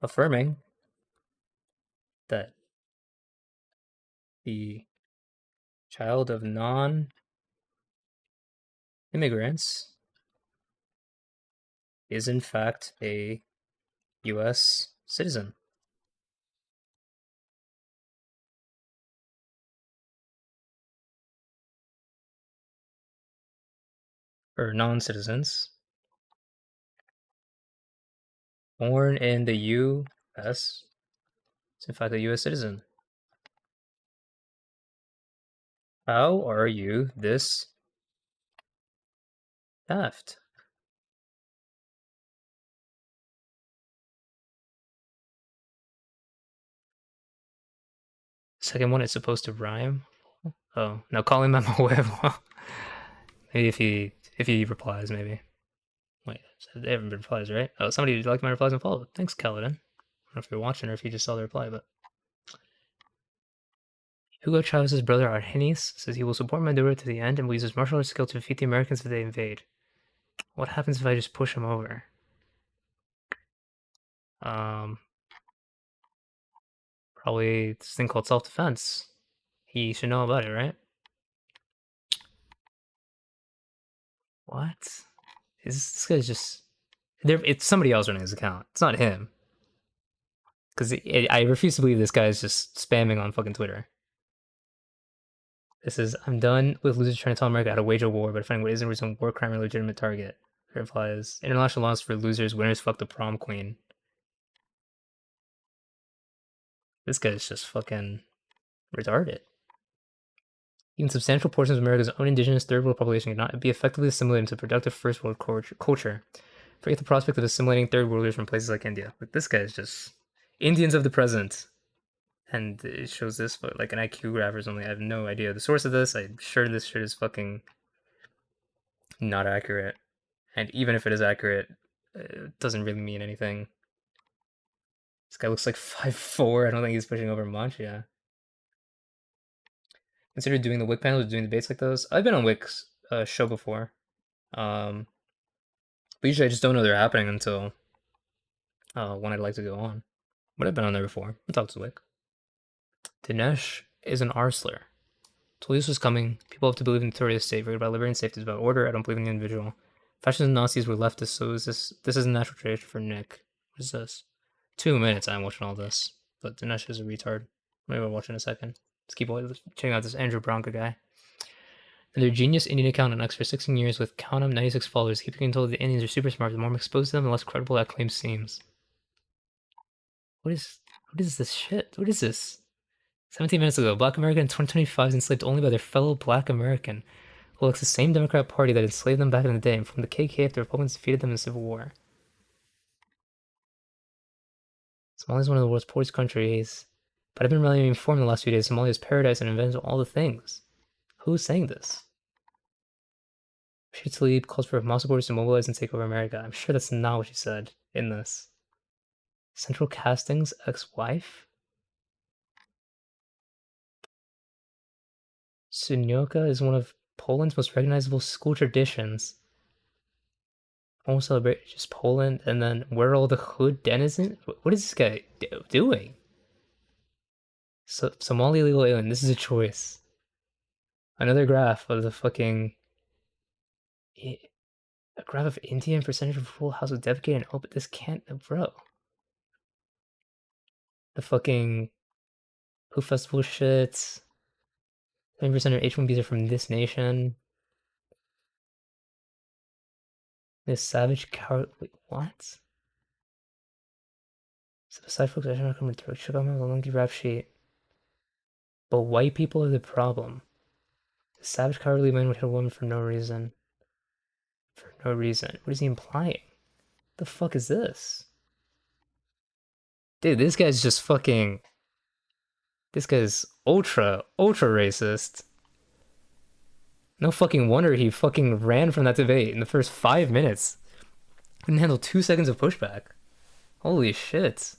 affirming that the child of non-immigrants is in fact a U.S. citizen. Or non-citizens born in the U.S. is in fact a U.S. citizen. How are you this daft? Second one is supposed to rhyme. Oh, now call him Memo Huevo. Maybe if he replies, maybe. Wait, they haven't been replies, right? Oh, somebody liked my replies and followed. Thanks, Kaladin. I don't know if you're watching or if you just saw the reply, but Hugo Chavez's brother Argenis says he will support Maduro to the end and will use his martial arts skill to defeat the Americans if they invade. What happens if I just push him over? Probably this thing called self-defense. He should know about it, right? What? This guy's just... It's somebody else running his account. It's not him. Because I refuse to believe this guy is just spamming on fucking Twitter. This is, I'm done with losers trying to tell America how to wage a war, but finding what isn't a reason war crime or legitimate target. It replies, international laws for losers, winners fuck the prom queen. This guy's just fucking retarded. Even substantial portions of America's own indigenous third world population cannot be effectively assimilated into productive first world culture. Forget the prospect of assimilating third worlders from places like India. Like, this guy is just Indians of the present. And it shows this, but like an IQ graph or something. I have no idea the source of this. I'm sure this shit is fucking not accurate. And even if it is accurate, it doesn't really mean anything. This guy looks like 5'4". I don't think he's pushing over much, yeah. Consider doing the Wick panels or doing debates like those. I've been on Wick's show before. But usually I just don't know they're happening until when I'd like to go on. But I've been on there before. I talked to Wick. Dinesh is an arsler. Told you this was coming. People have to believe in the authority of the state. Worried about liberty and safety is about order. I don't believe in the individual. Fascists and Nazis were leftists, so this is a natural tradition for Nick. What is this? 2 minutes I'm watching all this. But Dinesh is a retard. Maybe we'll watch in a second. Let's keep checking out this Andrew Bronca guy. Another genius Indian accountant acts for 16 years with count 'em 96 followers, keeping told the Indians are super smart. The more I'm exposed to them, the less credible that claim seems. What is this shit? What is this? 17 minutes ago, Black America in 2025 is enslaved only by their fellow Black American, who elects the same Democrat Party that enslaved them back in the day, and from the KKK after the Republicans defeated them in the Civil War. Somalia is one of the world's poorest countries, but I've been really informed the last few days. Somalia is paradise and invented all the things. Who is saying this? Rashid Tlaib calls for Mossad borders to mobilize and take over America. I'm sure that's not what she said in this. Central Casting's ex-wife? Sunioka is one of Poland's most recognizable school traditions. Almost celebrate just Poland, and then where are all the hood denizens? What is this guy doing? So, Somali illegal alien, this is a choice. Another graph of the fucking... A graph of Indian percentage of full house with defecate and open. This can't... Bro. The fucking... Who festival shits. 20% of H1Bs are from this nation. This savage coward. Wait, what? So aside folks, I should not come and throw shit on my monkey rap sheet. But white people are the problem. The savage cowardly man would hit a woman for no reason. For no reason. What is he implying? The fuck is this? Dude, this guy's just fucking... This guy's ultra racist. No fucking wonder he fucking ran from that debate in the first 5 minutes. Couldn't handle 2 seconds of pushback. Holy shit.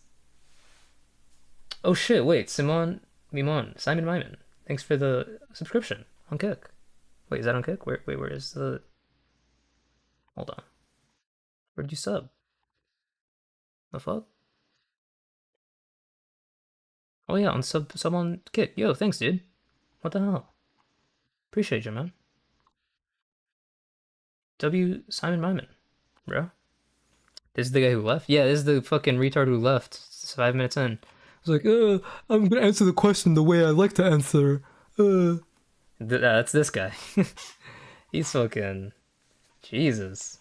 Oh shit, wait, Simon Mimon. Thanks for the subscription on Kick. Wait, is that on Kick? Wait, where is the... Hold on. Where'd you sub? The fuck? Oh yeah, on sub on Kick. Yo, thanks, dude. What the hell? Appreciate you, man. Simon Myman, bro. This is the guy who left? Yeah, this is the fucking retard who left 5 minutes in. I was like, I'm gonna answer the question the way I like to answer. That's this guy. He's fucking... Jesus.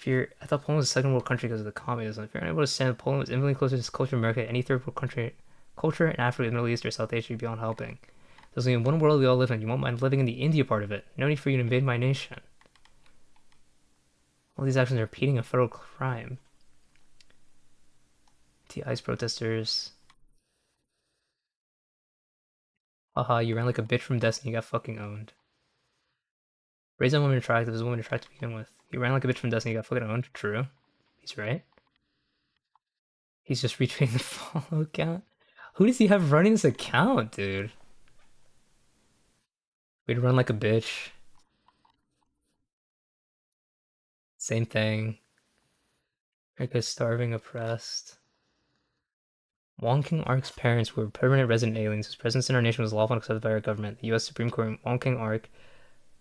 I thought Poland was a second world country because of the communism. If you're unable to stand, Poland was infinitely closer to this culture of America than any third world country. Culture in Africa, the Middle East, or South Asia beyond helping. There's only one world we all live in. You won't mind living in the India part of it. No need for you to invade my nation. All these actions are repeating a federal crime. ICE protesters. Haha, you ran like a bitch from Destiny, you got fucking owned. Raising women attractive is women attractive to begin with. You ran like a bitch from Destiny, you got fucking owned. True. He's right. He's just retweeting the follow count. Who does he have running this account, dude? We'd run like a bitch. Same thing. America's starving, oppressed. Wong King Ark's parents were permanent resident aliens whose presence in our nation was lawful and accepted by our government. The U.S. Supreme Court in Wong King Ark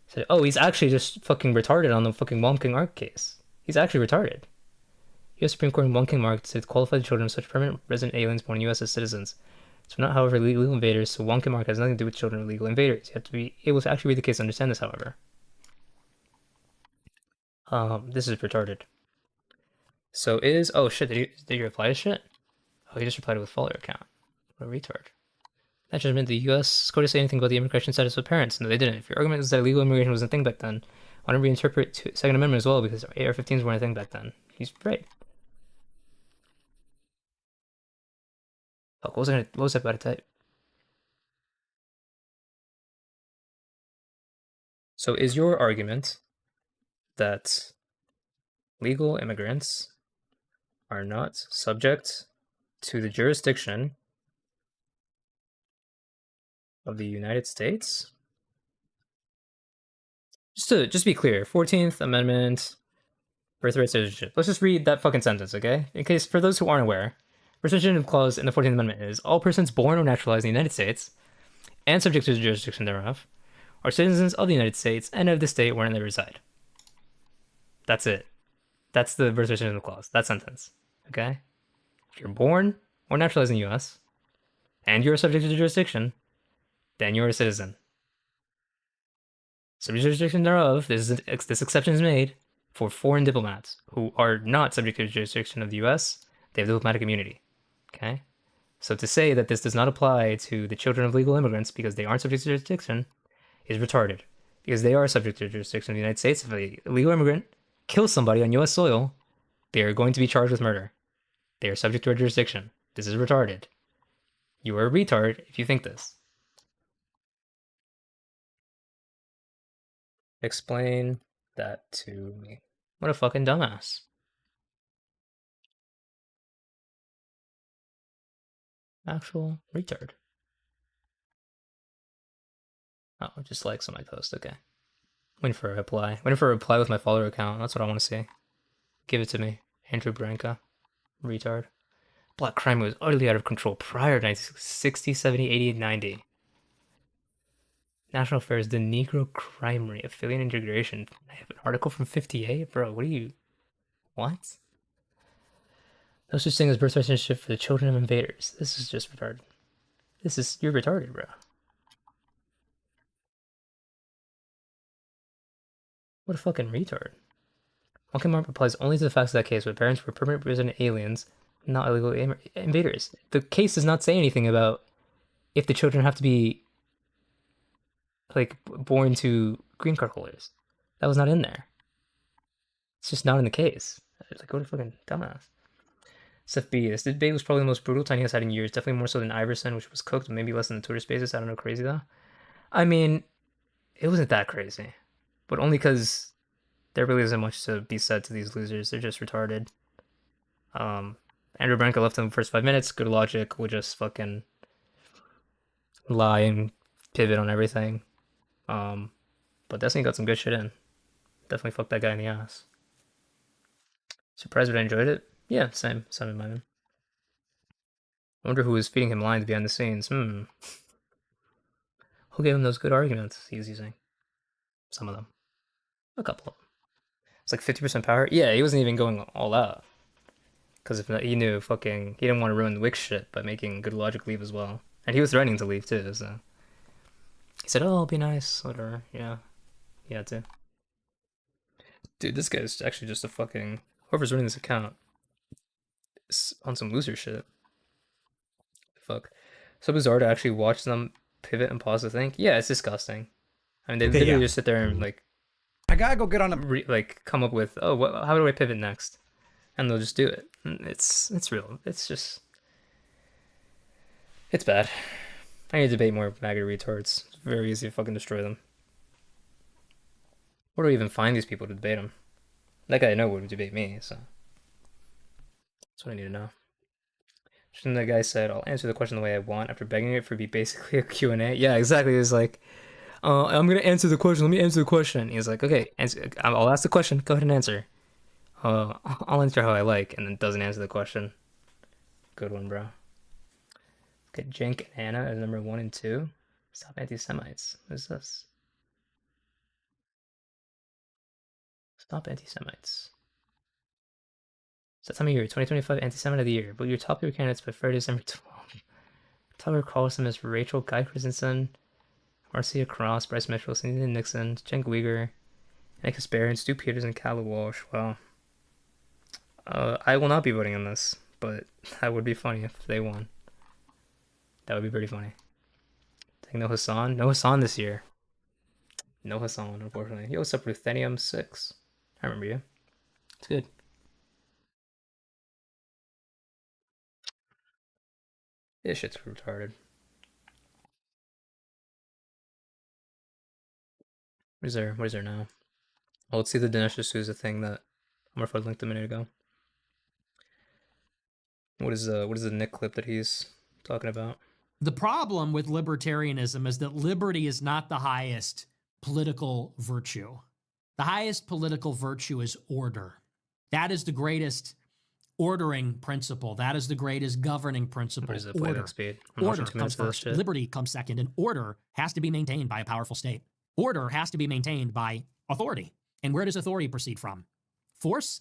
said, oh, he's actually just fucking retarded on the fucking Wong King Ark case. He's actually retarded. U.S. Supreme Court in Wong King Ark said qualified children of such permanent resident aliens born in U.S. as citizens. So not, however, legal invaders, so Wong King Ark has nothing to do with children of legal invaders. You have to be able to actually read the case to understand this, however. This is retarded. So is... Oh, shit, did you reply to shit? Oh, he just replied with follower account. What a retard. That judgment, the U.S. Code to say anything about the immigration status of parents. No, they didn't. If your argument is that illegal immigration wasn't a thing back then, why don't we reinterpret Second Amendment as well, because AR-15s weren't a thing back then. He's right. Fuck, what was I about to type? So is your argument that legal immigrants are not subject to the jurisdiction of the United States? Just to be clear, 14th Amendment, birthright citizenship. Let's just read that fucking sentence, okay? In case, for those who aren't aware, citizenship clause in the 14th Amendment is all persons born or naturalized in the United States and subject to the jurisdiction thereof are citizens of the United States and of the state wherein they reside. That's it. That's the birthright citizenship clause. That sentence, okay? If you're born or naturalized in the U.S., and you are subject to jurisdiction, then you are a citizen. Subject to jurisdiction thereof, this exception is made for foreign diplomats who are not subject to the jurisdiction of the U.S. They have diplomatic immunity. Okay? So to say that this does not apply to the children of legal immigrants because they aren't subject to jurisdiction is retarded. Because they are subject to the jurisdiction of the United States. If a legal immigrant kills somebody on U.S. soil, they are going to be charged with murder. They are subject to our jurisdiction. This is retarded. You are a retard if you think this. Explain that to me. What a fucking dumbass. Actual retard. Oh, just likes on my post, okay. Waiting for a reply. Waiting for a reply with my follower account. That's what I want to see. Give it to me. Andrew Branca. Retard. Black crime was utterly out of control prior to 1960, 70, 80, 90. National Affairs, the Negro Crime Rate, Affiliate Integration. I have an article from 58? Bro, what are you... What? No such thing as birthright citizenship for the children of invaders. This is just retarded. You're retarded, bro. What a fucking retard. One mark applies only to the facts of that case where parents were permanent resident aliens, not illegal invaders. The case does not say anything about if the children have to be, like, born to green card holders. That was not in there. It's just not in the case. It's like, what a fucking dumbass. SFB, this debate was probably the most brutal Tiny has had in years. Definitely more so than Iverson, which was cooked, maybe less than the Twitter Spaces. I don't know, crazy though. I mean, it wasn't that crazy. But only because there really isn't much to be said to these losers. They're just retarded. Andrew Branca left in the first 5 minutes. Good logic. We'll just fucking lie and pivot on everything. But Destiny got some good shit in. Definitely fucked that guy in the ass. Surprised but I enjoyed it? Yeah, same in my mind. I wonder who was feeding him lines behind the scenes. Who gave him those good arguments he was using? Some of them. A couple of them. It's like 50% power. Yeah, he wasn't even going all out. Because if he knew he didn't want to ruin the Wix shit by making good logic leave as well. And he was threatening to leave too, so. He said, oh, I'll be nice, whatever. Yeah. He had to. Dude, this guy's actually just a fucking... Whoever's running this account is on some loser shit. Fuck. So bizarre to actually watch them pivot and pause to think. Yeah, it's disgusting. I mean, they literally just sit there and, like... I gotta go get on a... come up with, oh, how do I pivot next? And they'll just do it. It's real. It's just... It's bad. I need to debate more MAGA retards. It's very easy to fucking destroy them. Where do we even find these people to debate them? That guy I know would debate me, so... That's what I need to know. And the guy said, I'll answer the question the way I want after begging it for it to be basically a Q&A. Yeah, exactly. It's like, I'm going to answer the question. Let me answer the question. He's like, okay, I'll ask the question. Go ahead and answer. I'll answer how I like, and then doesn't answer the question. Good one, bro. Okay, Jenk and Anna as number 1 and 2. Stop anti-Semites. What is this? Stop anti-Semites. It's that time of year, 2025 Anti-Semite of the Year. Vote your top 3 candidates by Friday, December 12th. Tucker Carlson as Rachel, Guy Christensen, Marcia Cross, Bryce Mitchell, Cindy Nixon, Cenk Uygur, Nick Kasparian, Stu Peters, and Callie Walsh. Wow. I will not be voting on this, but that would be funny if they won. That would be pretty funny. Take No Hassan. No Hassan this year. No Hassan, unfortunately. Yo, what's up, Ruthenium 6? I remember you. It's good. This shit's retarded. What is there now? Oh, let's see the Dinesh D'Souza thing that Marford linked a minute ago. What is the Nick clip that he's talking about? The problem with libertarianism is that liberty is not the highest political virtue. The highest political virtue is order. That is the greatest ordering principle. That is the greatest governing principle. What is it? Playback speed. Order comes first. Liberty comes second. And order has to be maintained by a powerful state. Order has to be maintained by authority. And where does authority proceed from? Force,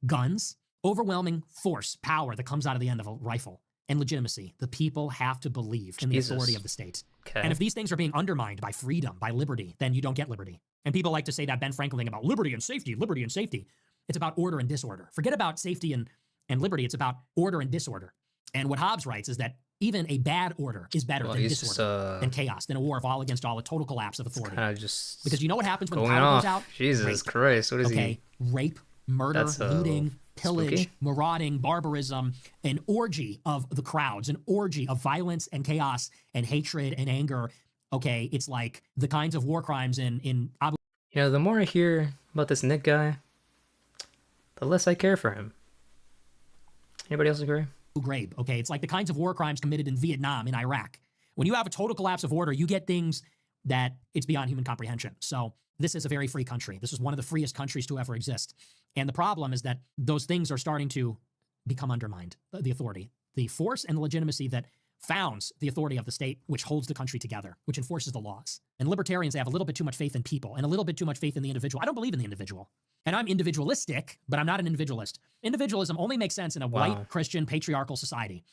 guns, overwhelming force, power that comes out of the end of a rifle. and legitimacy. The people have to believe in the authority of the state. Okay. And if these things are being undermined by freedom, by liberty, then you don't get liberty. And people like to say that Ben Franklin thing about liberty and safety, liberty and safety. It's about order and disorder. Forget about safety and liberty. It's about order and disorder. And what Hobbes writes is that even a bad order is better than disorder, than chaos, than a war of all against all, a total collapse of authority. Kind of just because you know what happens when the going power off. goes out? Jesus Rape. Christ, what is he? Rape, murder, looting, pillage, spooky. marauding, barbarism, an orgy of the crowds, an orgy of violence and chaos and hatred and anger. Okay, it's like the kinds of war crimes in Abu. You know, the more I hear about this Nick guy, the less I care for him. Anybody else agree? Ghraib, okay? It's like the kinds of war crimes committed in Vietnam, in Iraq. When you have a total collapse of order, you get things that it's beyond human comprehension. So this is a very free country. This is one of the freest countries to ever exist. And the problem is that those things are starting to become undermined, the authority, the force and the legitimacy that founds the authority of the state, which holds the country together, which enforces the laws. And libertarians, they have a little bit too much faith in people and a little bit too much faith in the individual. I don't believe in the individual. And I'm individualistic, but I'm not an individualist. Individualism only makes sense in a white, Christian, patriarchal society.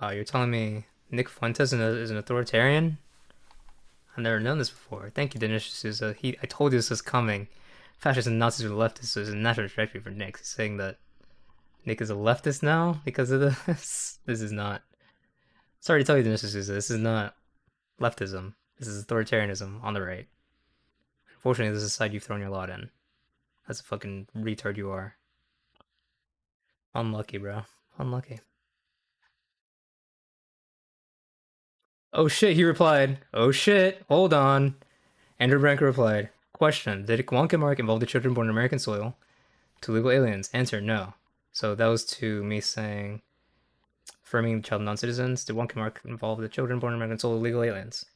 Wow, you're telling me Nick Fuentes is an authoritarian? I've never known this before. Thank you, Dinesh D'Souza. I told you this was coming. Fascists and Nazis were leftists, so it's a natural trajectory for Nick. He's saying that Nick is a leftist now because of this. This is not. Sorry to tell you, Dinesh D'Souza, this is not leftism. This is authoritarianism on the right. Unfortunately, this is the side you've thrown your lot in. That's a fucking retard you are. Unlucky, bro. Unlucky. Oh shit, he replied. Oh shit, hold on. Andrew Branker replied. Question, did Wonka Mark involve the children born on American soil to illegal aliens? Answer, no. So that was to me saying, affirming child non-citizens. Did Wonka Mark involve the children born on American soil illegal aliens?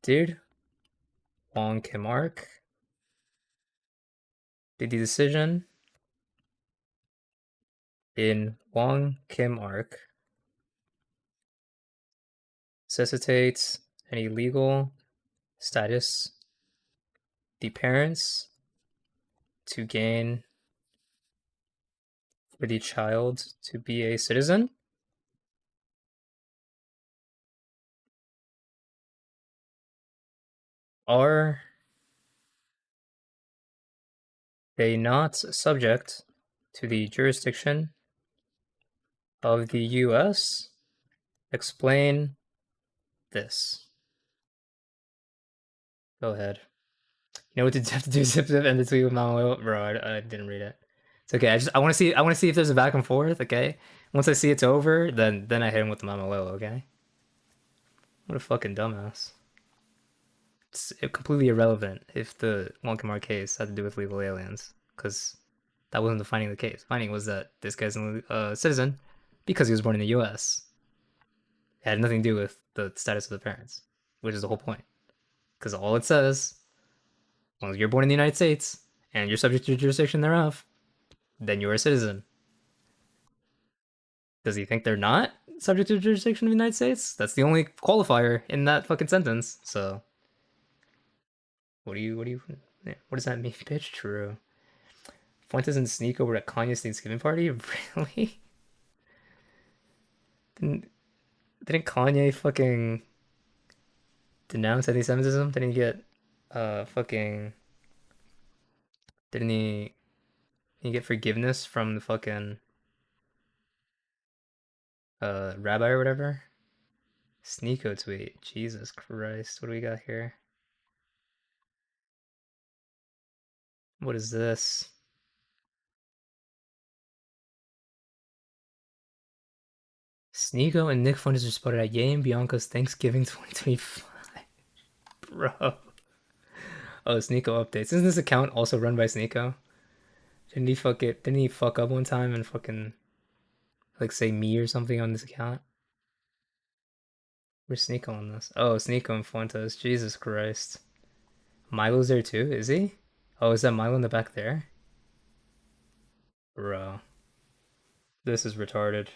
Did Wonka Mark did the decision in Wong Kim Ark necessitates any legal status the parents to gain for the child to be a citizen? Are they not subject to the jurisdiction of the U.S.? Explain this. Go ahead. You know what did you have to do? Zip end the tweet with Mama Will? Bro, I didn't read it. It's okay. I want to see if there's a back and forth. Okay. Once I see it's over, then I hit him with the Mama Will. Okay. What a fucking dumbass. It's completely irrelevant if the Wonka Mark case had to do with legal aliens, because that wasn't the finding of the case. The finding was that this guy's a citizen because he was born in the U.S. It had nothing to do with the status of the parents, which is the whole point. Because all it says, as long as you're born in the United States and you're subject to jurisdiction thereof, then you're a citizen. Does he think they're not subject to jurisdiction of the United States? That's the only qualifier in that fucking sentence. So, what does that mean, bitch? True. Fuentes and Sneeko were at Kanye's Thanksgiving party? Really? Didn't Kanye fucking denounce anti-Semitism? Didn't he get didn't he get forgiveness from the fucking rabbi or whatever? Sneeko tweet. Jesus Christ, what do we got here? What is this? Sneeko and Nick Fuentes are spotted at Ye and Bianca's Thanksgiving 2025. Bro. Oh, Sneeko updates. Isn't this account also run by Sneeko? Didn't he fuck up one time and fucking like say me or something on this account? Where's Sneeko on this? Oh, Sneeko and Fuentes. Jesus Christ. Milo's there too, is he? Oh, is that Milo in the back there? Bro. This is retarded.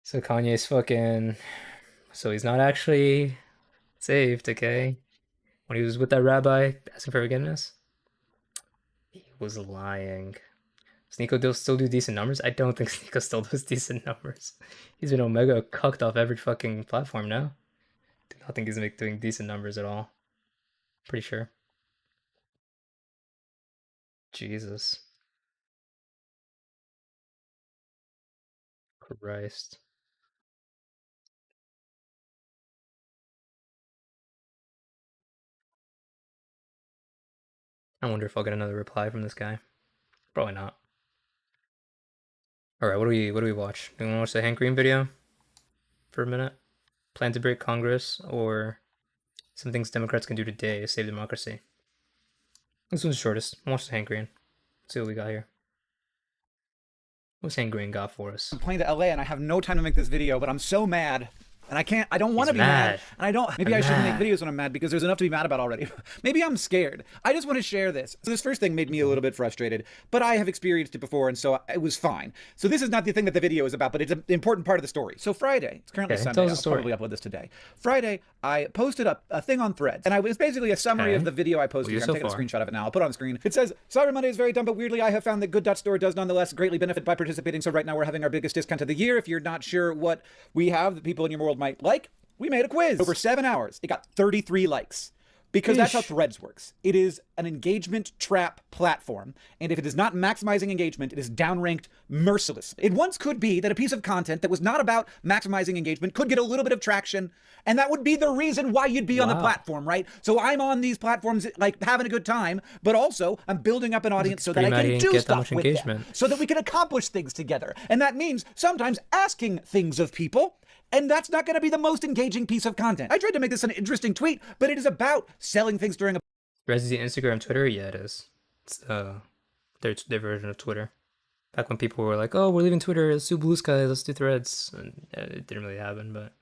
So Kanye's fucking... So he's not actually saved, okay? When he was with that rabbi asking for forgiveness? He was lying. Sneeko will still do decent numbers? I don't think Sneeko still does decent numbers. He's been Omega cucked off every fucking platform now. Do not think he's doing decent numbers at all. Pretty sure. Jesus. Christ. I wonder if I'll get another reply from this guy. Probably not. Alright, what do we watch? Do we want to watch the Hank Green video? For a minute? Plan to break Congress, or some things Democrats can do today to save democracy? This one's the shortest. Watch the Hank Green. Let's see what we got here. What's Hank Green got for us? I'm playing to LA and I have no time to make this video, but I'm so mad. And I don't want to be mad. And maybe I shouldn't make videos when I'm mad because there's enough to be mad about already. Maybe I'm scared. I just want to share this. So this first thing made me a little bit frustrated, but I have experienced it before, and so it was fine. So this is not the thing that the video is about, but it's an important part of the story. So Friday, it's currently Sunday, I'll probably upload this today. Friday, I posted up a thing on Threads, and it's basically a summary of the video I posted. I'm taking a screenshot of it now. I'll put it on screen. It says, Cyber Monday is very dumb, but weirdly, I have found that Good.Store does nonetheless greatly benefit by participating. So right now we're having our biggest discount of the year. If you're not sure what we have that people in your world might like, we made a quiz over 7 hours. It got 33 likes because that's how Threads works. It is an engagement trap platform. And if it is not maximizing engagement, it is downranked mercilessly. It once could be that a piece of content that was not about maximizing engagement could get a little bit of traction. And that would be the reason why you'd be on the platform, right? So I'm on these platforms like having a good time, but also I'm building up an audience so that I can do stuff with them, so that we can accomplish things together. And that means sometimes asking things of people. And that's not going to be the most engaging piece of content. I tried to make this an interesting tweet, but it is about selling things during a... Threads is the Instagram, Twitter? Yeah, it is. It's their version of Twitter. Back when people were like, oh, we're leaving Twitter, let's do Blue Sky, let's do Threads. And it didn't really happen, but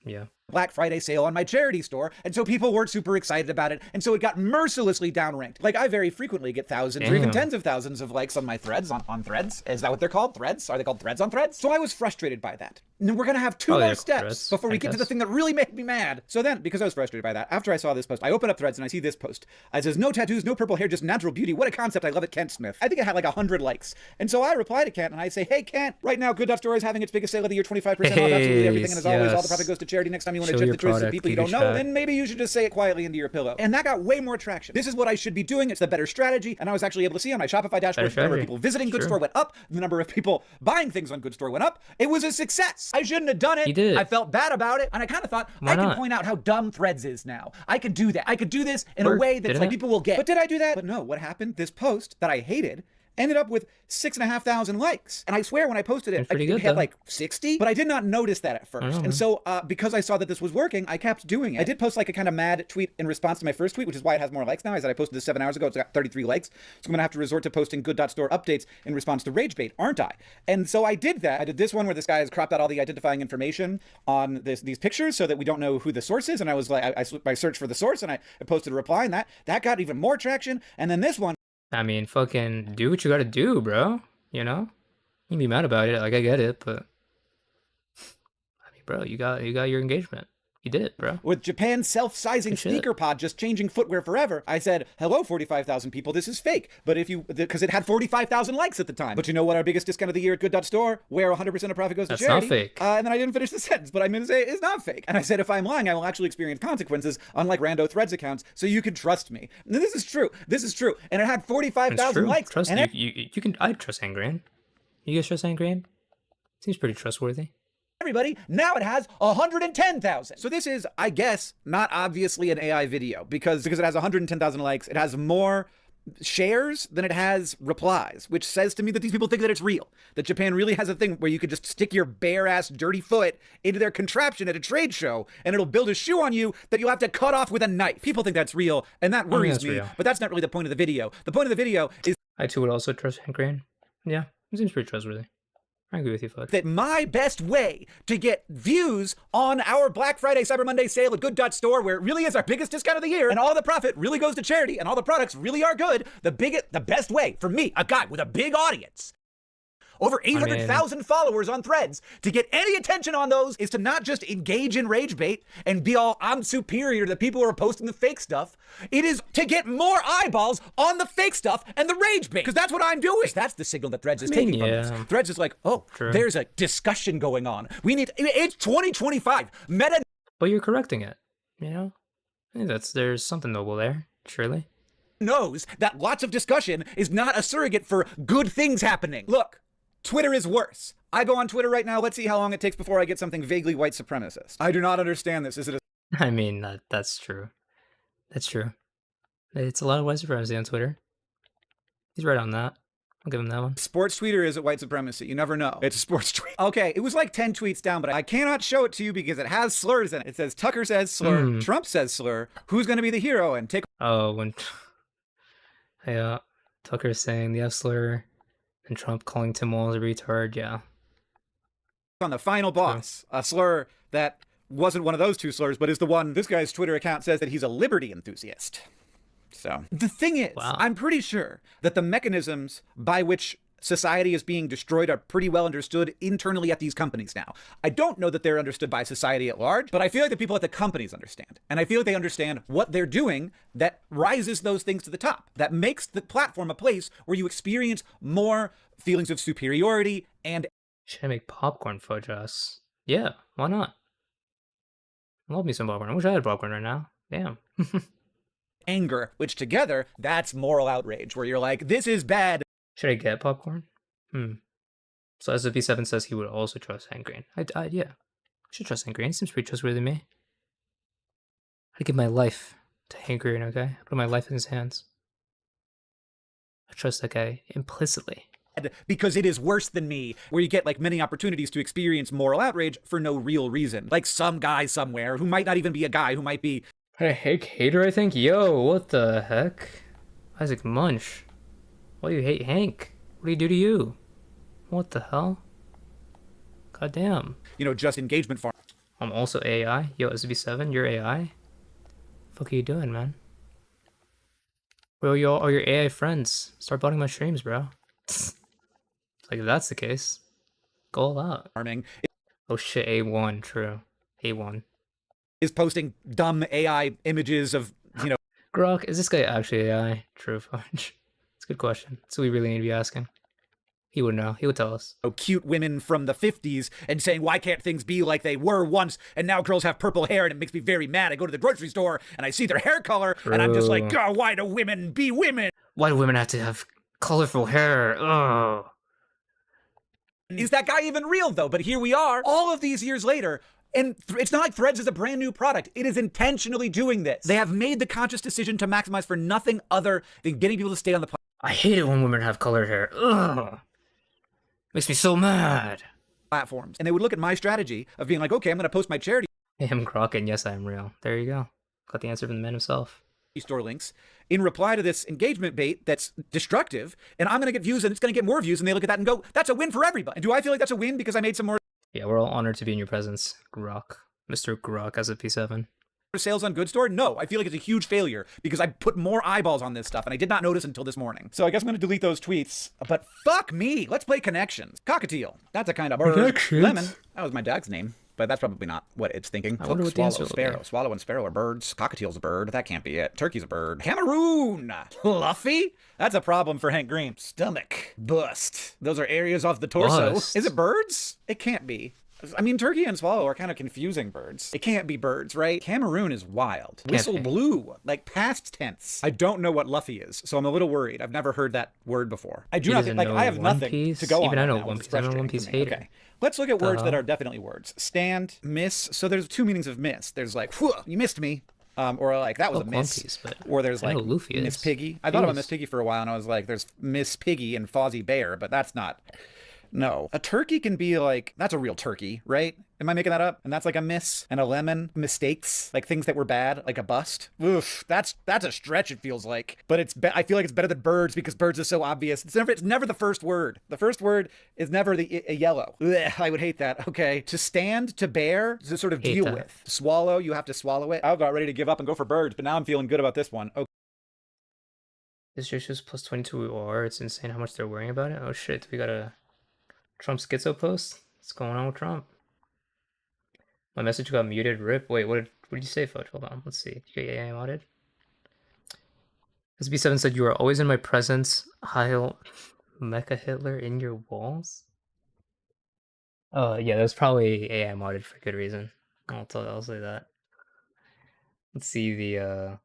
yeah. Black Friday sale on my charity store, and so people weren't super excited about it, and so it got mercilessly downranked. Like, I very frequently get thousands or even tens of thousands of likes on my threads, on Threads. Is that what they're called? Threads? Are they called Threads on Threads? So I was frustrated by that. And we're gonna have two more steps before we get to the thing that really made me mad. So then, because I was frustrated by that, after I saw this post, I open up Threads and I see this post. It says, no tattoos, no purple hair, just natural beauty. What a concept. I love it, Kent Smith. I think it had like 100 likes. And so I reply to Kent and I say, hey, Kent, right now, Good.Store is having its biggest sale of the year, 25% off absolutely everything. And as always, all the profit goes to charity. Next time you want to check the choices of people you don't know, then maybe you should just say it quietly into your pillow. And that got way more traction. This is what I should be doing. It's the better strategy. And I was actually able to see on my Shopify dashboard, the number of people visiting Good.Store went up. The number of people buying things on Good.Store went up. It was a success. I shouldn't have done it. You did. I felt bad about it. And I kind of thought, I can point out how dumb Threads is now. I could do that. I could do this in a way that's like people will get. But did I do that? But no, what happened? This post that I hated ended up with 6,500 likes. And I swear when I posted it, I had like 60, but I did not notice that at first. And so because I saw that this was working, I kept doing it. I did post like a kind of mad tweet in response to my first tweet, which is why it has more likes now. I said I posted this 7 hours ago, it's got 33 likes. So I'm gonna have to resort to posting Good.Store updates in response to rage bait, aren't I? And so I did that. I did this one where this guy has cropped out all the identifying information on these pictures so that we don't know who the source is. And I was like, I searched for the source and I posted a reply, and that got even more traction. And then this one, I mean, fucking do what you gotta do, bro. You know? You can be mad about it, like I get it, but I mean, bro, you got your engagement. You did it, bro. With Japan's self-sizing sneaker pod just changing footwear forever, I said, hello, 45,000 people, this is fake. But because it had 45,000 likes at the time. But you know what our biggest discount of the year at Good.Store, where 100% of profit goes to charity? That's not fake. And then I didn't finish the sentence, but I'm going to say it's not fake. And I said, if I'm lying, I will actually experience consequences, unlike rando Threads accounts, so you can trust me. And this is true. This is true. And it had 45,000 likes. Trust you can. I trust Angrian. You guys trust Angrian? Seems pretty trustworthy. Everybody, now it has 110,000. So this is, I guess, not obviously an AI video because it has 110,000 likes. It has more shares than it has replies, which says to me that these people think that it's real. That Japan really has a thing where you could just stick your bare ass dirty foot into their contraption at a trade show and it'll build a shoe on you that you'll have to cut off with a knife. People think that's real and that worries me, but that's not really the point of the video. The point of the video is... I too would also trust Angrian. Yeah, it seems pretty trustworthy. I agree with you, Fudge. That my best way to get views on our Black Friday, Cyber Monday sale at Good.Store, where it really is our biggest discount of the year, and all the profit really goes to charity, and all the products really are good, the best way for me, a guy with a big audience, over 800,000 followers on Threads. To get any attention on those is to not just engage in rage bait and be all, I'm superior to the people who are posting the fake stuff. It is to get more eyeballs on the fake stuff and the rage bait, because that's what I'm doing. That's the signal that Threads is taking from this. Threads is like, oh, there's a discussion going on. It's 2025. Meta. But you're correcting it, you know? I think there's something noble there, surely. Knows that lots of discussion is not a surrogate for good things happening. Look, Twitter is worse. I go on Twitter right now. Let's see how long it takes before I get something vaguely white supremacist. I do not understand this. Is it I mean, that's true. That's true. It's a lot of white supremacy on Twitter. He's right on that. I'll give him that one. Sports tweet or is it white supremacy? You never know. It's a sports tweet. Okay, it was like 10 tweets down, but I cannot show it to you because it has slurs in it. It says Tucker says slur, Trump says slur. Who's going to be the hero and take... Oh, when... Yeah, Tucker saying the F slur and Trump calling Tim Walz a retard, yeah. On the final boss, a slur that wasn't one of those two slurs, but is the one this guy's Twitter account says that he's a liberty enthusiast. So the thing is, I'm pretty sure that the mechanisms by which society is being destroyed are pretty well understood internally at these companies now. I don't know that they're understood by society at large, but I feel like the people at the companies understand. And I feel like they understand what they're doing that rises those things to the top, that makes the platform a place where you experience more feelings of superiority and... Should I make popcorn fudge us? Yeah, why not? I love me some popcorn. I wish I had popcorn right now. Damn. anger, which together, that's moral outrage, where you're like, this is bad. Should I get popcorn? So as B7 says, he would also trust Hank Green. Yeah. I should trust Hank Green. Seems pretty trustworthy to me. I'd give my life to Hank Green, okay? I put my life in his hands. I trust that guy implicitly. Because it is worse than me, where you get like many opportunities to experience moral outrage for no real reason. Like some guy somewhere who might not even be a guy, who might be... Hey, Hank Hater, I think? Yo, what the heck? Isaac Munch. Why do you hate Hank? What do he do to you? What the hell? God damn. You know, just engagement farm. I'm also AI. Yo, SB7, you're AI? Fuck are you doing, man? Where are all your AI friends? Start botting my streams, bro. Like, if that's the case, go all out. Farming. Oh shit, A1, true. A1. Is posting dumb AI images of, you know... Grok, is this guy actually AI? True, Fudge. It's a good question. That's what we really need to be asking. He would know. He would tell us. Oh, cute women from the 50s and saying, why can't things be like they were once? And now girls have purple hair and it makes me very mad. I go to the grocery store and I see their hair color and I'm just like, oh, why do women be women? Why do women have to have colorful hair? Oh. Is that guy even real, though? But here we are, all of these years later, and it's not like Threads is a brand new product. It is intentionally doing this. They have made the conscious decision to maximize for nothing other than getting people to stay on the platform. I hate it when women have colored hair. Ugh. Makes me so mad. Platforms. And they would look at my strategy of being like, okay, I'm going to post my charity. I am Grok, and yes, I am real. There you go. Got the answer from the man himself. Store links in reply to this engagement bait that's destructive, and I'm going to get views and it's going to get more views, and they look at that and go, that's a win for everybody. And do I feel like that's a win because I made some more... Yeah, we're all honored to be in your presence, Grok. Mr. Grok as a P7. Sales on Good Store? No, I feel like it's a huge failure because I put more eyeballs on this stuff and I did not notice until this morning. So I guess I'm going to delete those tweets, but fuck me. Let's play Connections. Cockatiel. That's a kind of bird. Lemon. That was my dog's name, but that's probably not what it's thinking. I wonder what the answer will be. Swallow and sparrow are birds. Cockatiel's a bird. That can't be it. Turkey's a bird. Cameroon. Fluffy? That's a problem for Hank Green. Stomach. Bust. Those are areas of the torso. Bust. Is it birds? It can't be. I mean, turkey and swallow are kind of confusing birds. It can't be birds, right? Cameroon is wild. Whistle blue, like past tense. I don't know what Luffy is, so I'm a little worried. I've never heard that word before. I do not think, like, I have nothing to go on. Even I know right One Piece. I'm a One Piece hater. Okay. Let's look at words that are definitely words. Stand, miss. So there's two meanings of miss. There's like, you missed me. Or like, that was a miss. One Piece, but or there's like, Miss is. Piggy. I thought about Miss Piggy for a while, and I was like, there's Miss Piggy and Fozzie Bear, but that's not... No. A turkey can be like, that's a real turkey, right? Am I making that up? And that's like a miss and a lemon. Mistakes, like things that were bad, like a bust. Oof, that's a stretch, it feels like. But I feel like it's better than birds because birds is so obvious. It's never the first word. The first word is never a yellow. Ugh, I would hate that. Okay. To stand, to bear, to sort of deal with. Swallow, you have to swallow it. I got ready to give up and go for birds, but now I'm feeling good about this one. Okay. This just plus 22 OR. It's insane how much they're worrying about it. Oh shit, we gotta Trump schizo post? What's going on with Trump? My message got muted. Rip. Wait, what did you say, Fudge? Hold on. Let's see. You get AI modded? SB7 said you are always in my presence. Heil Mecha Hitler in your walls? Yeah, that's probably AI modded for good reason. I'll say that. Let's see the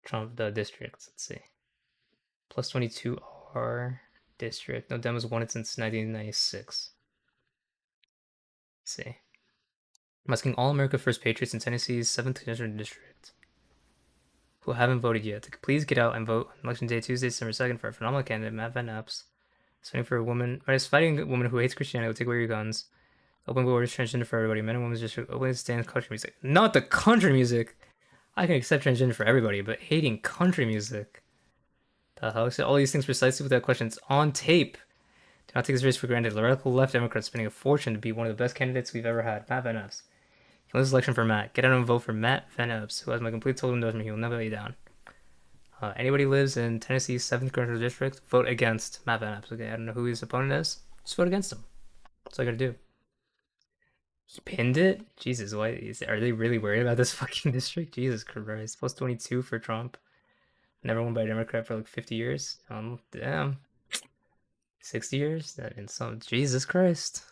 Trump districts. Let's see. Plus 22 R district. No demos won it since 1996. Let's see. I'm asking all America First Patriots in Tennessee's 7th Congressional District who haven't voted yet to please get out and vote on Election Day, Tuesday, December 2nd, for a phenomenal candidate, Matt Van Apps. Fighting for a woman, or is fighting a woman who hates Christianity will take away your guns. Open borders, transgender for everybody. Men and women just openly stand country music. Not the country music! I can accept transgender for everybody, but hating country music. The hell? So all these things precisely without questions on tape. Do not take this race for granted. The radical left Democrats spending a fortune to be one of the best candidates we've ever had. Matt Van Apps. You lose this election for Matt. Get out and vote for Matt Van Apps, who has my complete total endorsement. He will never let you down. Anybody lives in Tennessee's 7th Congressional District, vote against Matt Van Apps. Okay, I don't know who his opponent is. Just vote against him. That's all I gotta do. He pinned it? Jesus, why are they really worried about this fucking district? Jesus Christ. Plus 22 for Trump. Never won by a Democrat for like 50 years. Damn. 60 years? That in some Jesus Christ.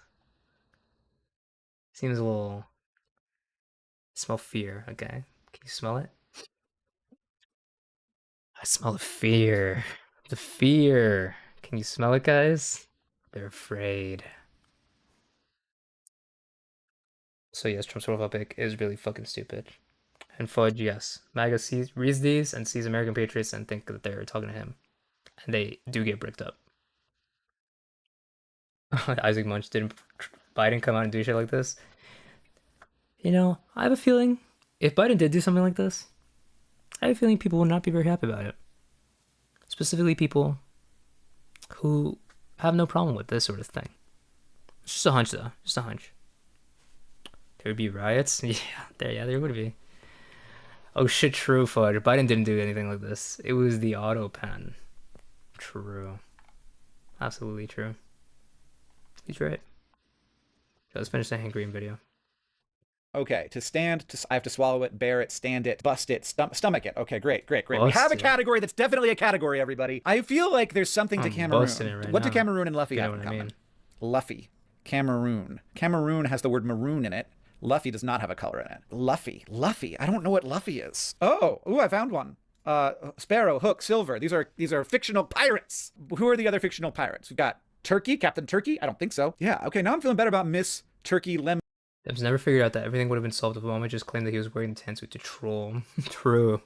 Seems a little. Smell fear, okay. Can you smell it? I smell the fear. The fear. Can you smell it, guys? They're afraid. So yes, Trump's profile pic is really fucking stupid. And Fudge, yes. MAGA reads these and sees American Patriots and think that they're talking to him. And they do get bricked up. Isaac Munch, didn't Biden come out and do shit like this? You know, I have a feeling if Biden did do something like this, I have a feeling people would not be very happy about it. Specifically people who have no problem with this sort of thing. It's just a hunch, though. Just a hunch. There would be riots? Yeah, there would be. Oh shit, true, Fudge. Biden didn't do anything like this. It was the auto pen. True. Absolutely true. He's right. Let's finish the Hank Green video. Okay, to stand, I have to swallow it, bear it, stand it, bust it, stomach it. Okay, great. We have a category that's definitely a category, everybody. I feel like there's something to Cameroon. What do Cameroon and Luffy have in common? Luffy. Cameroon. Cameroon has the word maroon in it. Luffy does not have a color in it. Luffy. I don't know what Luffy is. I found one. Sparrow, Hook, Silver. These are fictional pirates. Who are the other fictional pirates? We've got Turkey, Captain Turkey. I don't think so. Yeah, okay, now I'm feeling better about Miss Turkey Lemon. I've never figured out that everything would have been solved if Obama just claimed that he was wearing the tan suit to troll. True.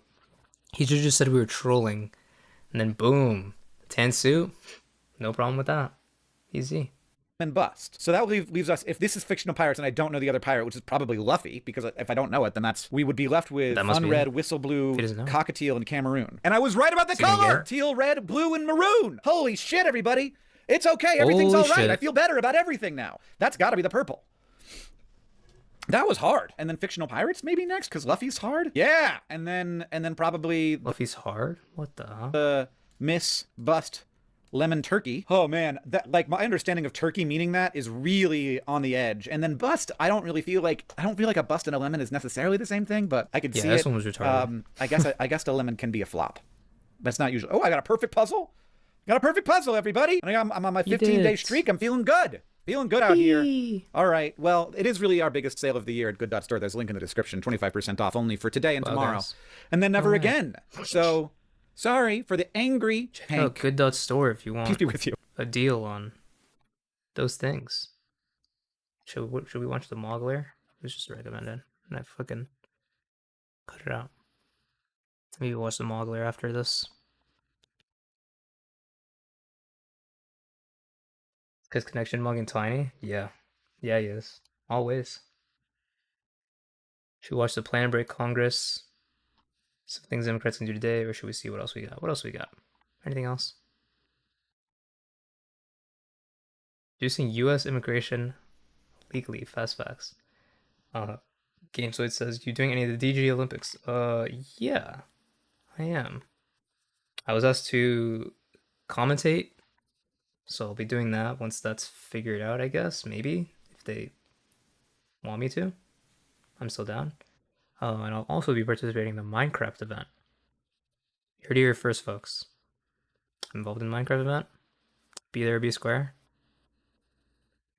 He should have just said we were trolling. And then boom. Tan suit? No problem with that. Easy. And bust. So that leaves us, if this is fictional pirates and I don't know the other pirate, which is probably Luffy, because if I don't know it, then we would be left with unred, whistle blue, cockatiel, and Cameroon. And I was right about the color! Teal, red, blue, and maroon! Holy shit, everybody! It's okay, everything's all right. I feel better about everything now. That's gotta be the purple. That was hard. And then fictional pirates maybe next, because Luffy's hard. Yeah, and then probably Luffy's hard. What the? Miss Bust Lemon Turkey. Oh man, that like my understanding of turkey meaning that is really on the edge. And then bust, I don't feel like a bust and a lemon is necessarily the same thing, but I could see it. Yeah, this one was retarded. I guess a lemon can be a flop. That's not usually. Oh, I got a perfect puzzle. Got a perfect puzzle, everybody. I'm on my 15-day streak. I'm feeling good. Feeling good out here. All right. Well, it is really our biggest sale of the year at Good.Store. There's a link in the description. 25% off only for today and tomorrow. And then never again. So, sorry for the angry Check out Good.Store if you want Peace be with you. A deal on those things. Should we watch the Mogler? It was just recommended. And I fucking cut it out. Maybe watch the Mogler after this. His connection mugging Tiny? Yeah, he is. Always. Should we watch the Plan Break Congress? Some things Democrats can do today, or should we see what else we got? What else we got? Anything else? Reducing U.S. immigration legally. Fast facts. Gamesoid says, you doing any of the DG Olympics? Yeah, I am. I was asked to commentate So I'll be doing that once that's figured out, I guess. Maybe, if they want me to. I'm still down. And I'll also be participating in the Minecraft event. You heard it here first, folks. I'm involved in the Minecraft event. Be there, be square.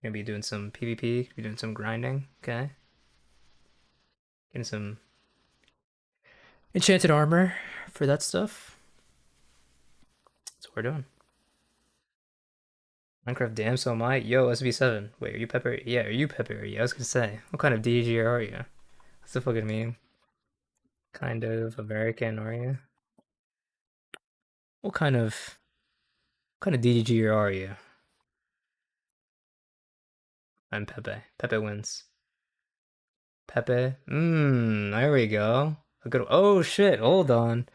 Gonna be doing some PvP, be doing some grinding, okay? Getting some enchanted armor for that stuff. That's what we're doing. Minecraft, damn, so am I. Yo, SB7. Wait, are you Pepper? Yeah, are you Pepper? Yeah, I was gonna say. What kind of DG are you? What's the fucking meme? Kind of American, are you? What kind of DG are you? I'm Pepe. Pepe wins. Pepe. There we go. A good. Oh shit! Hold on.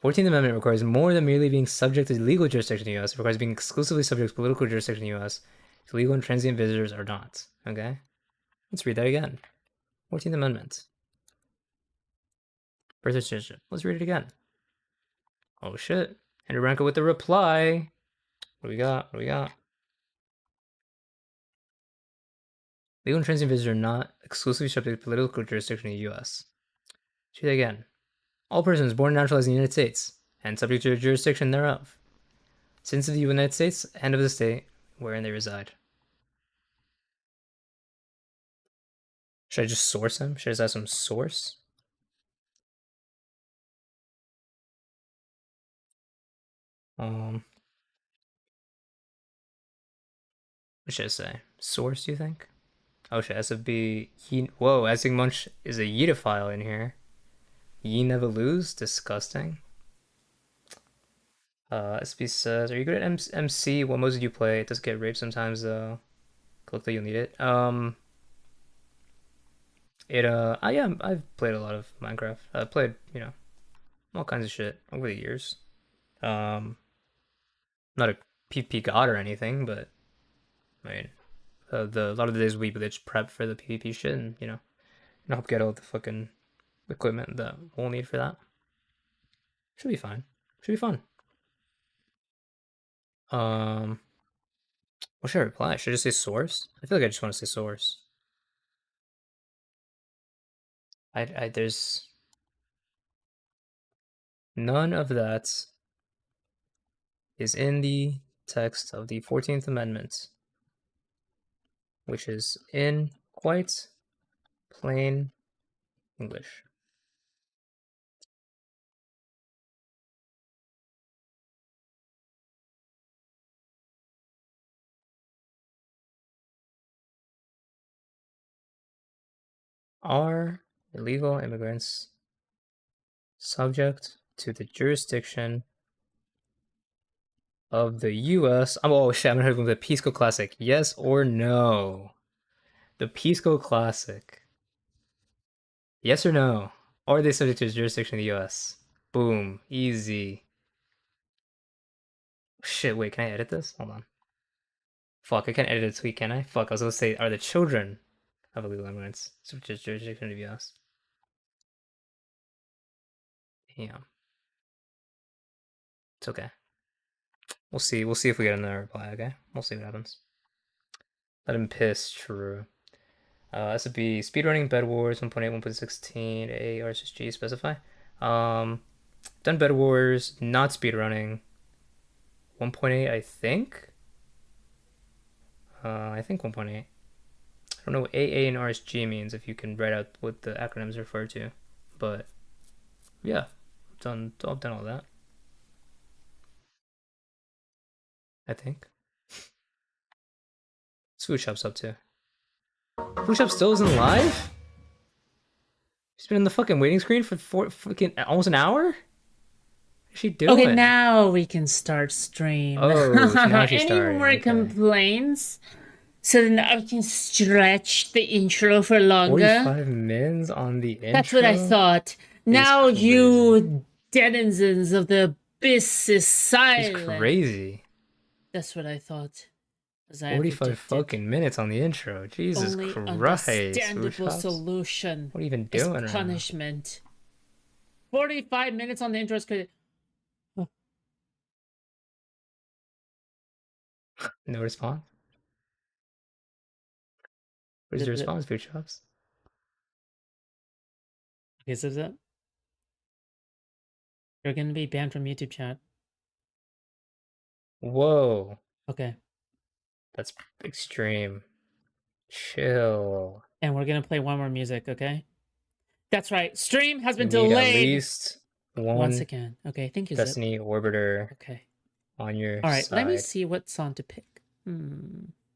14th Amendment requires more than merely being subject to legal jurisdiction in the U.S. It requires being exclusively subject to political jurisdiction in the U.S. if legal and transient visitors are not. Okay? Let's read that again. 14th Amendment. Birth citizenship. Let's read it again. Oh shit. Henry Ranko with the reply. What do we got? What do we got? Legal and transient visitors are not exclusively subject to political jurisdiction in the U.S. Read that again. All persons born and naturalized in the United States and subject to the jurisdiction thereof. Citizens of the United States and of the state wherein they reside. Should I just source him? Should I just have some source? What should I say? Source, do you think? Oh shit, SFB. Whoa, Essig Munch is a Yeetophile in here. Ye never lose? Disgusting. SB says, are you good at MC? What modes did you play? It does get raped sometimes though. Look that you'll need it. Yeah, I've played a lot of Minecraft. I've played, all kinds of shit over the years. Not a PvP god or anything, but I mean, a lot of the days we just prep for the PvP shit, and help get all the fucking equipment that we'll need for that. Should be fine. Should be fun. What should I reply? Should I just say source? I feel like I just want to say source. There's none of that is in the text of the 14th Amendment, which is in quite plain English. Are illegal immigrants subject to the jurisdiction of the U.S.? Oh shit, I'm gonna go with the Pisco Classic. Yes or no? The Pisco Classic. Yes or no? Are they subject to the jurisdiction of the U.S.? Boom. Easy. Shit, wait, can I edit this? Hold on. Fuck, I can't edit a tweet, can I? Fuck, I was gonna say, are the children of illegal immigrants subject to the jurisdiction of the U.S.? Damn. It's okay. We'll see. We'll see if we get another reply, okay? We'll see what happens. Let him piss, true. This would be speedrunning Bed Wars 1.8, 1.16, A, RSSG, specify. Done Bed Wars, not speedrunning. 1.8, I think? I think 1.8. I don't know what AA and RSG means, if you can write out what the acronyms refer to. But, yeah. I've done all that. I think. What's Food Shop's up to? Food Shop still isn't live? She's been in the fucking waiting screen for fucking almost an hour? What is she doing? Okay, now we can start stream. Oh, now she's Any starting. more complaints? So then I can stretch the intro for longer. 45 mins on the intro? That's what I thought. Now you denizens of the abyss is silent. It's crazy. That's what I thought. 45 fucking minutes on the intro. Jesus Only Christ. understandable solution. What are you even doing right now? Punishment. 45 minutes on the intro is good. No response. Where's the response, food shops? Okay, so that you're gonna be banned from YouTube chat. Whoa. Okay. That's extreme. Chill. And we're gonna play one more music, okay? That's right. Stream has been You need delayed. at least one once again. Okay, thank you, Zip. Destiny Orbiter. Okay. On your All right, side. let me see what song to pick.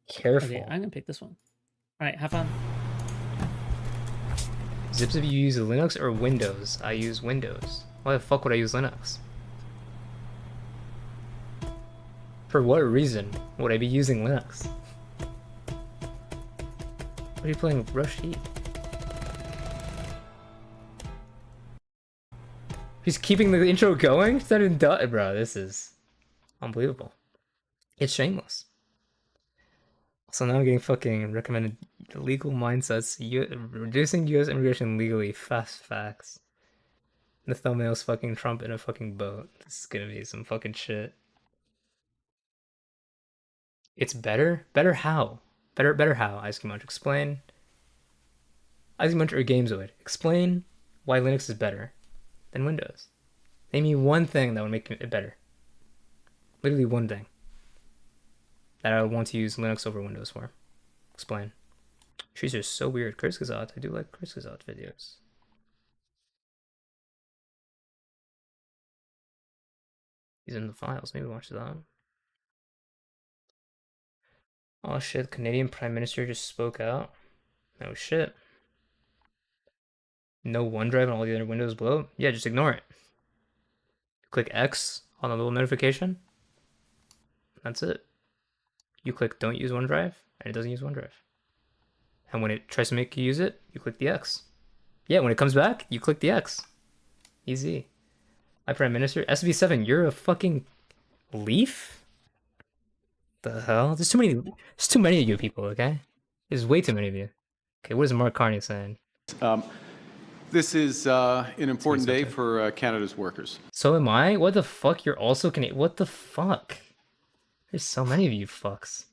Careful. Okay, I'm gonna pick this one. All right, have fun. Zips, if you use Linux or Windows? I use Windows. Why the fuck would I use Linux? For what reason would I be using Linux? What are you playing Rush Heat? He's keeping the intro going? It's not even done. Bro, this is unbelievable. It's shameless. So now I'm getting fucking recommended legal mindsets, reducing US immigration legally, fast facts. The thumbnail's fucking Trump in a fucking boat. This is gonna be some fucking shit. It's better? Better how? Better how, Ice Munch. Explain. Ice Munch or Gamezoid. Explain why Linux is better than Windows. Name me one thing that would make it better. Literally one thing that I would want to use Linux over Windows for. Explain. Trees are so weird. Kurzgesagt. I do like Kurzgesagt videos. He's in the files. Maybe watch that. Oh shit, Canadian Prime Minister just spoke out. Oh shit. No OneDrive and all the other windows below? Yeah, just ignore it. Click X on the little notification. That's it. You click don't use OneDrive, and it doesn't use OneDrive. And when it tries to make you use it, you click the X. Yeah, when it comes back, you click the X. Easy. My Prime Minister, SV7, you're a fucking leaf? The hell? There's too many of you people, okay? There's way too many of you. Okay, what is Mark Carney saying? This is an important day for Canada's workers. So am I? What the fuck? You're also Canadian? What the fuck? There's so many of you fucks.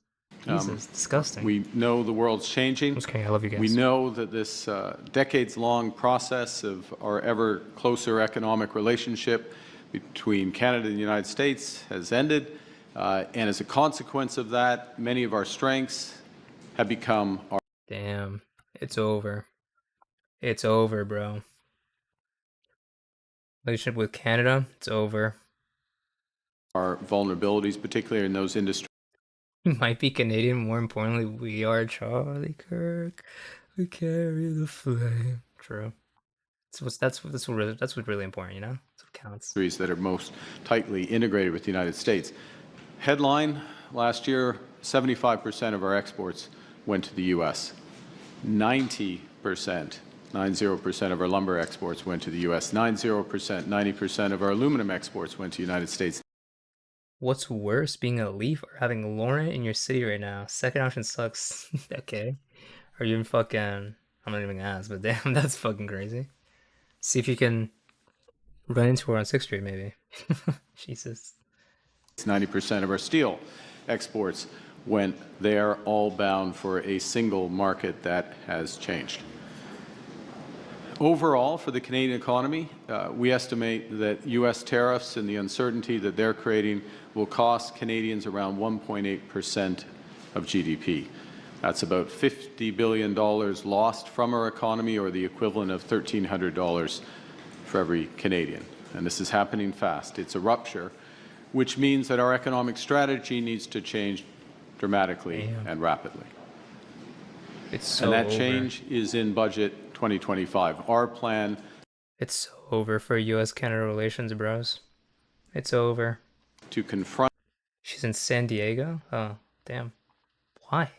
Jesus, disgusting. We know the world's changing. Okay, I love you guys. We know that this decades-long process of our ever closer economic relationship between Canada and the United States has ended. And as a consequence of that, many of our strengths have become our... Damn, it's over. It's over, bro. Relationship with Canada, it's over. Our vulnerabilities, particularly in those industries. We might be Canadian, more importantly, we are Charlie Kirk. We carry the flame. True. That's what's really important, you know? That's what counts. That are most tightly integrated with the United States. Headline, last year, 75% of our exports went to the U.S. 90% of our lumber exports went to the U.S. 90% of our aluminum exports went to the United States. What's worse, being a leaf or having Lauren in your city right now? Second option sucks. Okay. Or even fucking... I'm not even gonna ask, but damn, that's fucking crazy. See if you can run into her on 6th Street, maybe. Jesus. 90% of our steel exports went there, all bound for a single market that has changed. Overall, for the Canadian economy, we estimate that U.S. tariffs and the uncertainty that they're creating will cost Canadians around 1.8% of GDP. That's about $50 billion lost from our economy, or the equivalent of $1,300 for every Canadian. And this is happening fast. It's a rupture, which means that our economic strategy needs to change dramatically and rapidly. It's so and that over. Change is in budget 2025. Our plan... It's so over for U.S.-Canada relations, bros. It's over. To confront... She's in San Diego? Oh, damn. Why?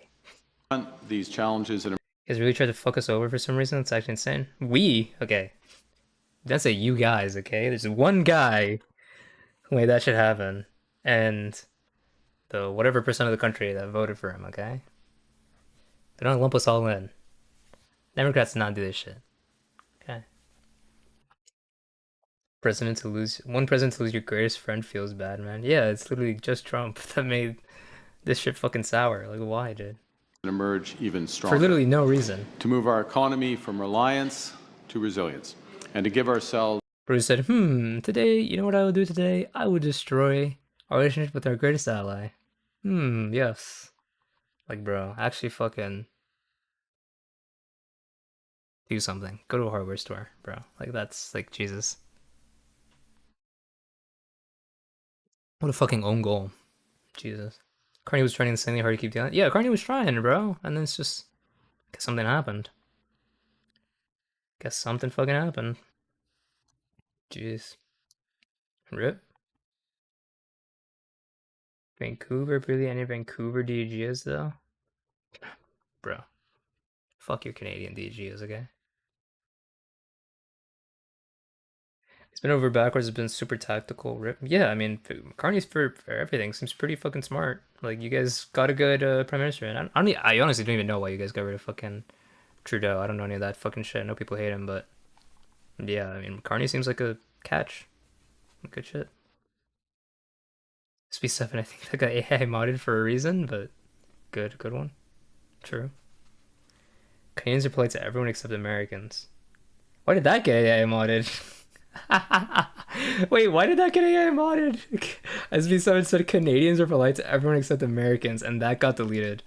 These challenges... And you guys really tried to fuck us over for some reason? It's actually insane. We? Okay. That's a you guys, okay? There's one guy who made that shit happen. And the whatever percent of the country that voted for him, okay? They don't lump us all in. Democrats not do this shit. Okay. One president to lose your greatest friend feels bad, man. Yeah, it's literally just Trump that made This shit fucking sour. Like, why, dude? Emerge even stronger. For literally no reason. To move our economy from reliance to resilience, and to give ourselves. Bruce said, today, you know what I will do today? I will destroy our relationship with our greatest ally. Yes. Like, bro, actually fucking do something. Go to a hardware store, bro. Like, that's, like, Jesus. What a fucking own goal. Jesus. Carney was trying insanely hard to keep doing it. Yeah, Carney was trying, bro. And then it's just... Guess something happened. Guess something fucking happened. Jeez. Rip. Vancouver, really any Vancouver DGs though? Bro. Fuck your Canadian DGs, okay? It's been over backwards, it's been super tactical. Rip. Yeah, I mean, Carney's for everything seems pretty fucking smart. Like, you guys got a good Prime Minister, and I honestly don't even know why you guys got rid of fucking Trudeau. I don't know any of that fucking shit. I know people hate him, but yeah, I mean, Carney seems like a catch. Good shit. SP7, I think that got AI modded for a reason, but good one. True. Canadians are polite to everyone except Americans. Why did that get AI modded? Wait, why did that get AI modded? SB7 said Canadians are polite to everyone except Americans, and that got deleted.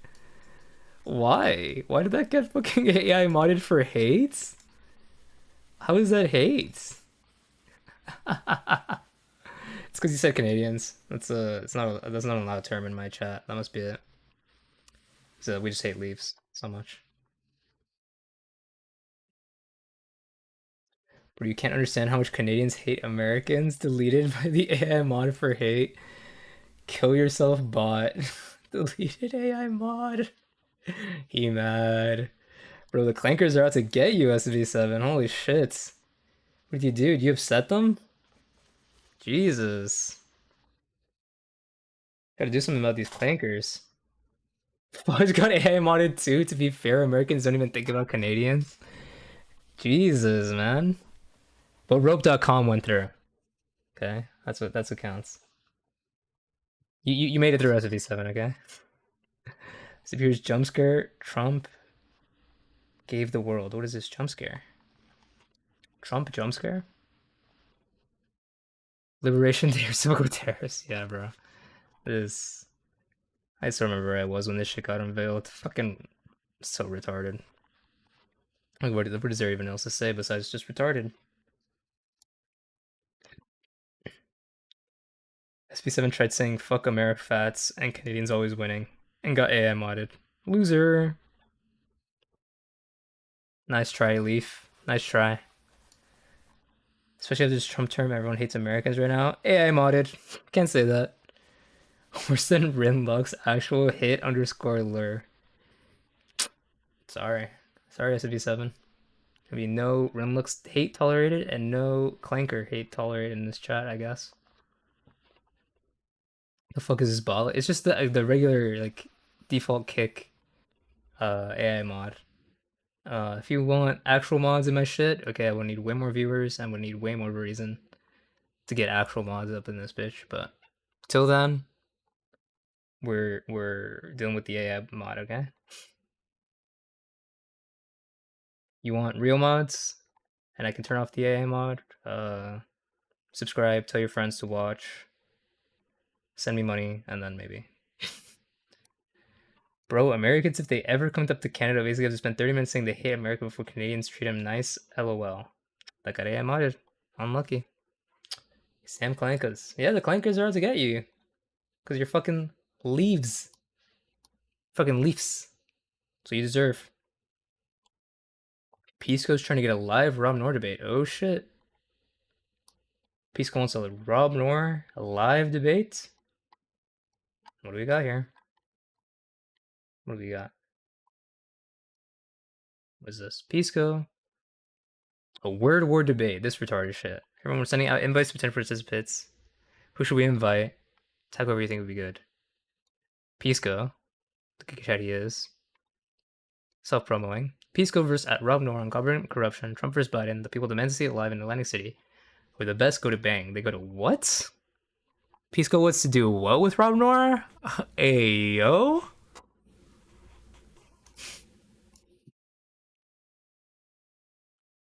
Why? Why did that get fucking AI modded for hate? How is that hate? It's because you said Canadians. That's not an allowed term in my chat. That must be it. So we just hate leaves so much. But you can't understand how much Canadians hate Americans. Deleted by the AI mod for hate. Kill yourself bot. Deleted AI mod. He mad. Bro, the clankers are out to get you, SB7. Holy shit. What did you do? Did you upset them? Jesus. Gotta do something about these clankers. Fudge got AI modded too, to be fair. Americans don't even think about Canadians. Jesus, man. But rope.com went through. Okay, that's what counts. You made it through SFV7, okay? Superior's jump scare. Trump gave the world. What is this jump scare? Trump jump scare? Liberation Day or Civil Terrorists. Yeah, bro. This. I still remember where I was when this shit got unveiled. Fucking so retarded. Like, what is there even else to say besides just retarded? SP7 tried saying fuck America fats and Canadians always winning and got AI modded. Loser. Nice try, Leaf. Nice try. Especially after this Trump term, everyone hates Americans right now. AI modded. Can't say that. Worse than Rinlux actual hit underscore lure. Sorry. Sorry, SB7. There'll be no Rinlux hate tolerated and no Clanker hate tolerated in this chat, I guess. The fuck is this ball? It's just the regular, like, default kick AI mod. If you want actual mods in my shit, okay, I would need way more viewers and would need way more reason to get actual mods up in this bitch, but till then, we're dealing with the AI mod, okay? You want real mods, and I can turn off the AI mod, subscribe, tell your friends to watch, send me money, and then maybe. Bro, Americans, if they ever come up to Canada, basically have to spend 30 minutes saying they hate America before Canadians treat them nice. LOL. That got AI modded. Unlucky. Sam Clankers. Yeah, the Clankers are out to get you. Because you're fucking leaves. Fucking leafs. So you deserve. Pisco's trying to get a live Rob Noor debate. Oh shit. Pisco wants a Rob Noor, a live debate? What do we got here? What do we got? What is this? Pisco. A word war debate. This retarded shit. Everyone, we're sending out invites to 10 participants. Who should we invite? Tag whoever you think would be good. Pisco. The good chat he is. Self-promoing. Pisco versus at Rob Noor on government corruption. Trump versus Biden. The people demand to see it live in Atlantic City. Where the best go to bang. They go to what? Pisco wants to do what with Rob Noir? Ayo?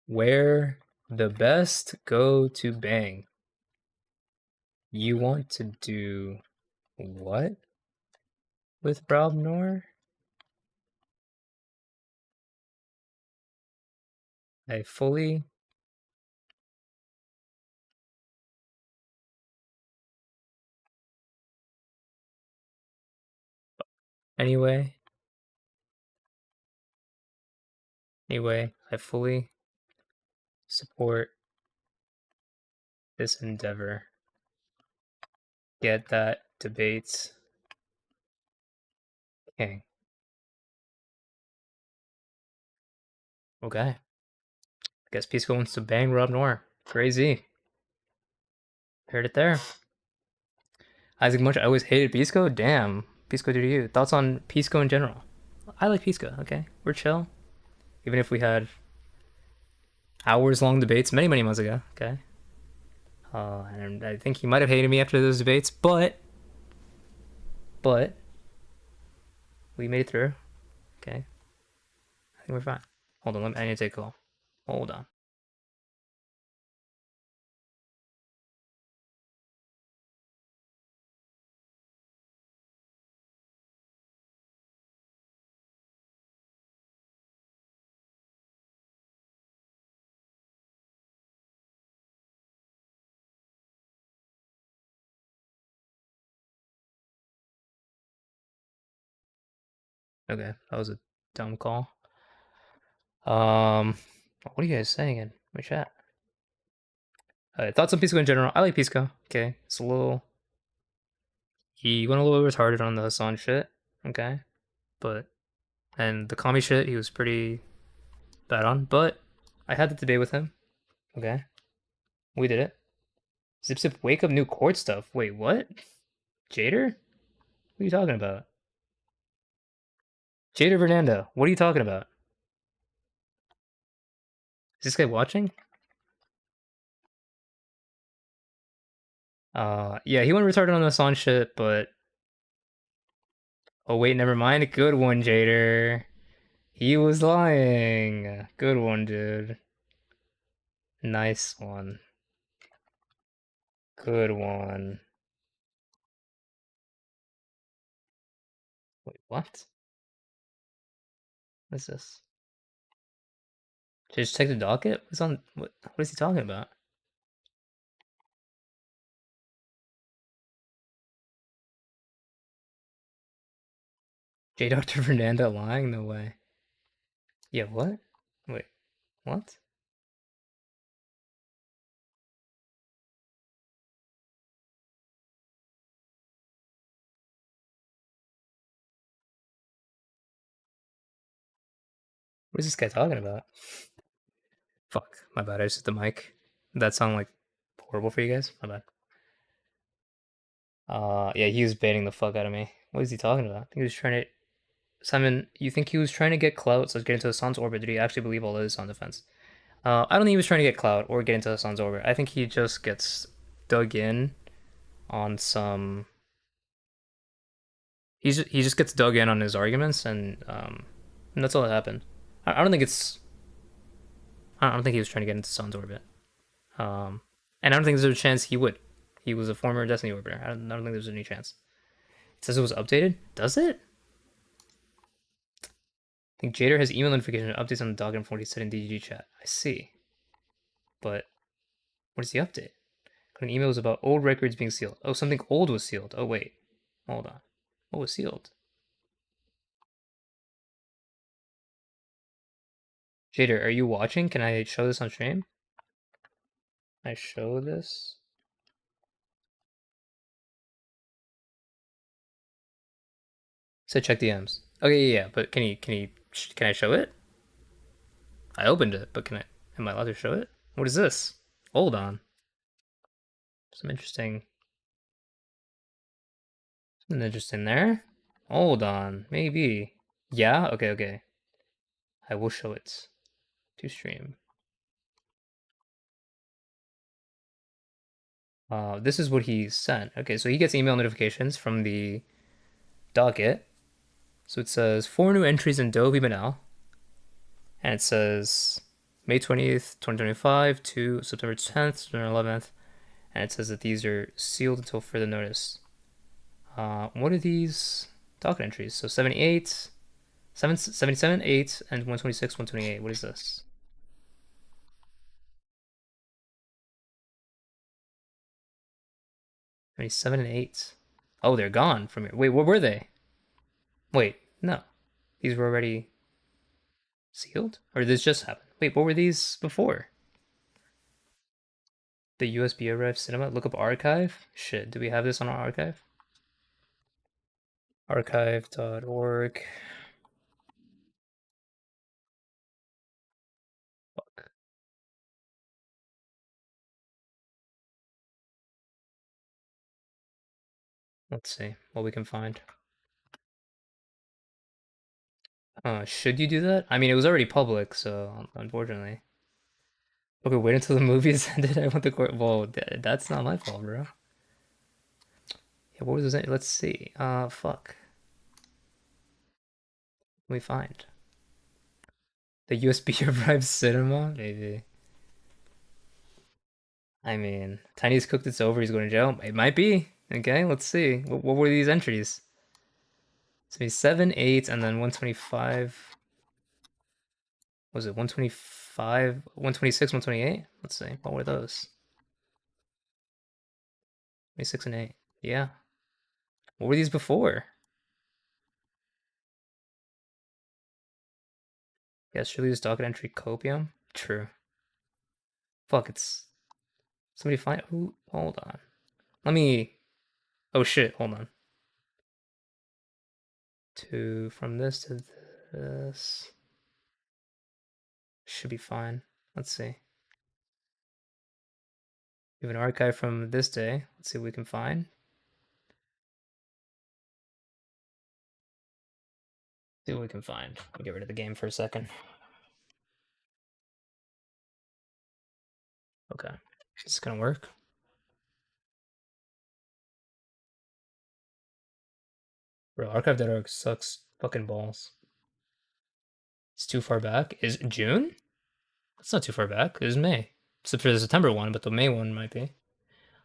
Where the best go to bang. You want to do what with Rob Noir? I fully anyway, I fully support this endeavor. Get that debates king. Okay. Guess Pisco wants to bang Rob Noir. Crazy. Heard it there. Isaac Munch, I always hated Pisco? Damn. Pisco to you. Thoughts on Pisco in general? I like Pisco, okay? We're chill. Even if we had hours long debates many months ago, okay? And I think he might have hated me after those debates, but we made it through. Okay. I think we're fine. Hold on, I need to take a call. Hold on. Okay, that was a dumb call. What are you guys saying in my chat? Thoughts on Pisco in general? I like Pisco. Okay, it's a little. He went a little bit retarded on the Hassan shit. Okay, but and the commie shit he was pretty bad on. But I had the debate with him. Okay, we did it. Zip zip wake up new court stuff. Wait, what? Jader? What are you talking about? Jader Fernando, what are you talking about? Is this guy watching? Yeah, he went retarded on the Hassan shit, but oh wait, never mind. Good one, Jader. He was lying. Good one, dude. Nice one. Good one. Wait, what? What's this? Just check the docket? What's on what is he talking about? J. Dr. Fernando lying? No way. Yeah, what? Wait, what? What is this guy talking about? Fuck, my bad. I just hit the mic. That sound like horrible for you guys? My bad. Yeah, he was baiting the fuck out of me. What is he talking about? I think he was trying to. Simon, you think he was trying to get clout, so get into Hassan's orbit? Did he actually believe all this on defense? I don't think he was trying to get clout or get into Hassan's orbit. I think he just gets dug in on some. He just gets dug in on his arguments, and that's all that happened. I don't think it's. I don't think he was trying to get into Hassan's orbit. And I don't think there's a chance he would. He was a former Destiny orbiter. I don't think there's any chance. It says it was updated. Does it? I think Jader has email notification updates on the document from what he said in DGG chat. I see. But what is the update? An email was about old records being sealed. Oh, something old was sealed. Oh, wait. Hold on. What was sealed? Jader, are you watching? Can I show this on stream? Can I show this? Said check DMs. Okay, yeah, but can I show it? I opened it, but am I allowed to show it? What is this? Hold on. Something interesting there. Hold on, maybe. Yeah, okay. I will show it to stream. This is what he sent. Okay, so he gets email notifications from the docket. So it says 4 new entries in Doe v. Manel. And it says May 20th, 2025 to September 10th, September 11th. And it says that these are sealed until further notice. What are these docket entries? So 78, 77, 8, and 126, 128. What is this? 77 and 8. Oh, they're gone from here. Wait, what were they? Wait, no. These were already sealed? Or did this just happen? Wait, what were these before? The USB arrived cinema? Look up archive? Shit, do we have this on our archive? Archive.org. Fuck. Let's see what we can find. Should you do that? I mean, it was already public, so unfortunately. Okay, wait until the movie is ended. I want the court. Well, that's not my fault, bro. Yeah, what was this? Let's see. Fuck. What we find the USB arrived cinema, maybe. I mean, Tiny's cooked. It's over. He's going to jail. It might be. Okay, let's see. What were these entries? It's 7, 8, and then 125. Was it 125, 126, 128? Let's see. What were those? 26 and 8. Yeah. What were these before? Yes, surely this docket entry copium? True. Fuck, it's... Somebody find... Who? Hold on. Let me... Oh shit, hold on. From this to this... Should be fine. Let's see. We have an archive from this day. Let's see what we can find. See what we can find. I'll get rid of the game for a second. Okay. Is this gonna work? Bro, archive.org sucks fucking balls. It's too far back. Is it June? That's not too far back. It was May. Except for the September one, but the May one might be.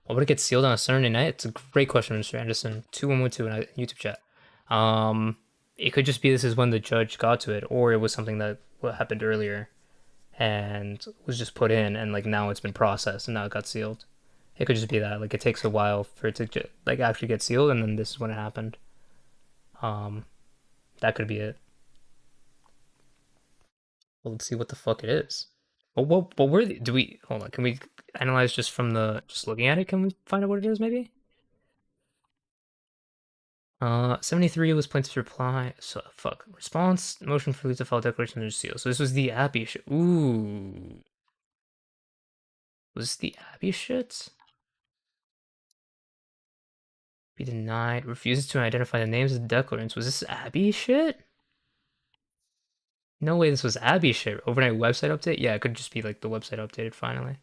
Why would it get sealed on a Saturday night? It's a great question, Mr. Anderson. 2112 in a YouTube chat. It could just be this is when the judge got to it, or it was something that happened earlier and was just put in, and like now it's been processed and now it got sealed. It could just be that like it takes a while for it to like actually get sealed, and then this is when it happened. That could be it. Well, let's see what the fuck it is. What were the, do we hold on? Can we analyze just from the just looking at it? Can we find out what it is? Maybe. 73 was plaintiff's reply. So fuck response motion for leave to file declaration under seal. So this was the Abby shit. Ooh, was this the Abby shit? Be denied. Refuses to identify the names of the declarants. Was this Abby shit? No way. This was Abby shit. Overnight website update. Yeah, it could just be like the website updated finally.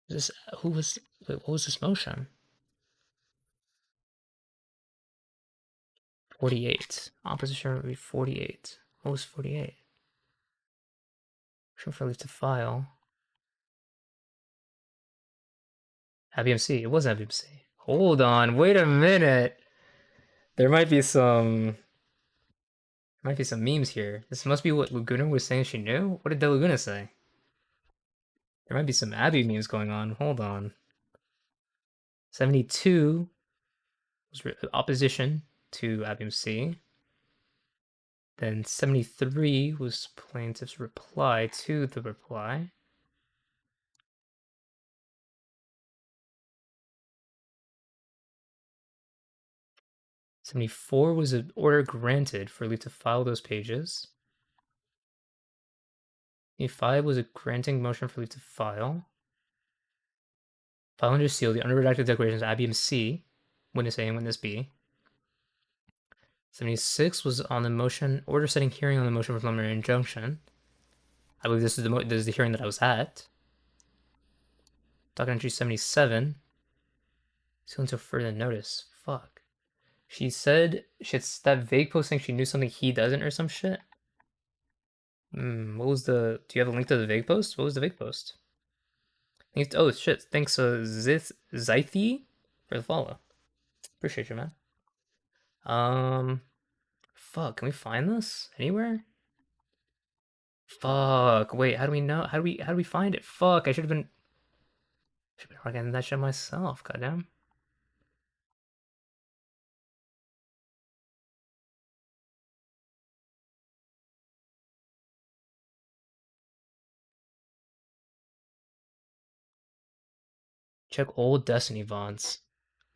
This who was? Wait, what was this motion? 48. Opposition would be 48. What was 48? Motion for leave to file. ABMC. It was ABMC. Hold on. Wait a minute. There might be some memes here. This must be what Laguna was saying she knew? What did the Laguna say? There might be some Abby memes going on. Hold on. 72 was opposition to ABMC. Then 73 was plaintiff's reply to the reply. '74 was an order granted for leave to file those pages. 75 was a granting motion for leave to file. File under seal the unredacted declarations ABMC, witness A and witness B. 76 was on the motion, order setting hearing on the motion for preliminary injunction. I believe this is the hearing that I was at. Docket entry 77. Still until further notice. Fuck. She said shit's that vague post saying she knew something he doesn't or some shit. What was the? Do you have a link to the vague post? What was the vague post? Oh shit! Thanks, Zythe, for the follow. Appreciate you, man. Fuck. Can we find this anywhere? Fuck. Wait. How do we know? How do we find it? Fuck. I should have been organizing that shit myself. Goddamn. Check old Destiny VODs.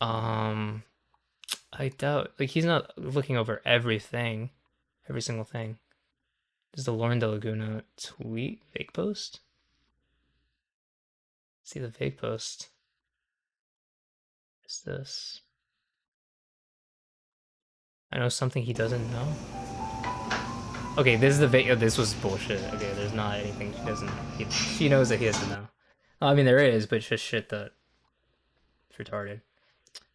I doubt, like, he's not looking over everything, every single thing. Does the Lauren De Laguna tweet fake post? See the fake post. What's this? I know something he doesn't know. Okay, this is the fake. Oh, this was bullshit. Okay, there's not anything she doesn't. She knows that he doesn't know. I mean, there is, but it's just shit that it's retarded.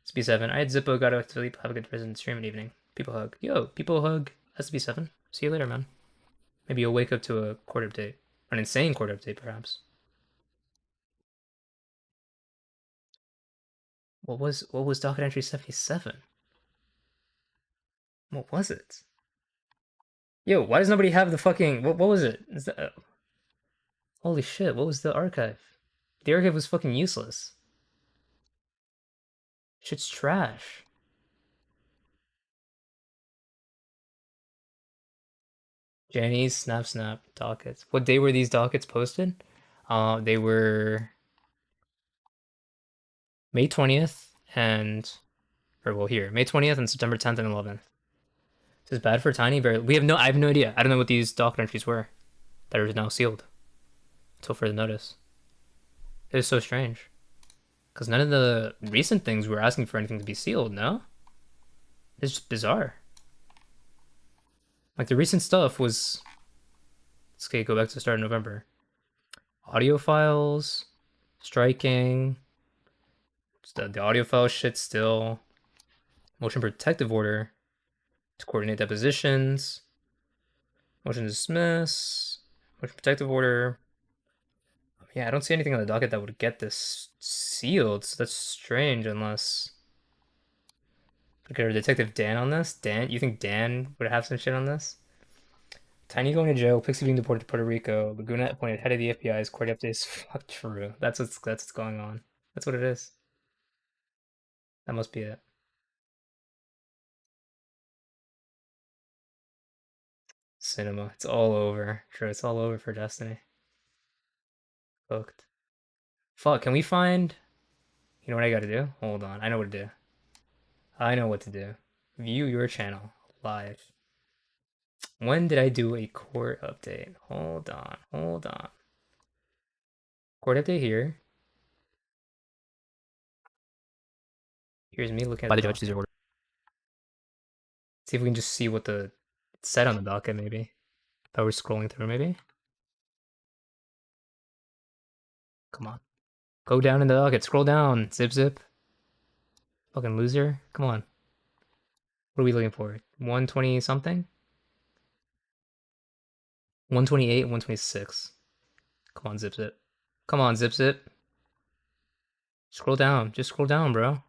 SB7. I had Zippo, got to sleep. Have a good present stream and evening. People hug. Yo, people hug. SB7. See you later, man. Maybe you'll wake up to a court update. An insane court update, perhaps. What was docket entry 77? What was it? Yo, why does nobody have the fucking what was it? Is that holy shit, what was the archive? The archive was fucking useless. Shit's trash. Jenny's snap dockets. What day were these dockets posted? They were May 20th and here, May 20th and September 10th and 11th. This is bad for Tiny. I have no idea. I don't know what these docket entries were that are now sealed until further notice. It is so strange. Because none of the recent things were asking for anything to be sealed, no? It's just bizarre. Like, the recent stuff was... Let's go back to the start of November. Audio files, striking, the audio file shit still. Motion protective order to coordinate depositions. Motion to dismiss. Motion protective order. Yeah, I don't see anything on the docket that would get this sealed, so that's strange unless... Look at Detective Dan on this. Dan, you think Dan would have some shit on this? Tiny going to jail, Pixie being deported to Puerto Rico, Laguna appointed head of the FBI's court updates. Fuck, true. That's what's going on. That's what it is. That must be it. Cinema. It's all over. True, it's all over for Destiny. Hooked. Fuck, can we find... You know what I gotta do? Hold on, I know what to do. I know what to do. View your channel. Live. When did I do a court update? Hold on. Court update here. Here's me looking at by the judge, these are ordered. See if we can just see what it said on the docket, maybe. That we're scrolling through, maybe. Come on. Go down in the docket. Scroll down. Zip. Fucking loser. Come on. What are we looking for? 120 something? 128, 126. Come on, Zip. Come on, Zip. Scroll down. Just scroll down, bro.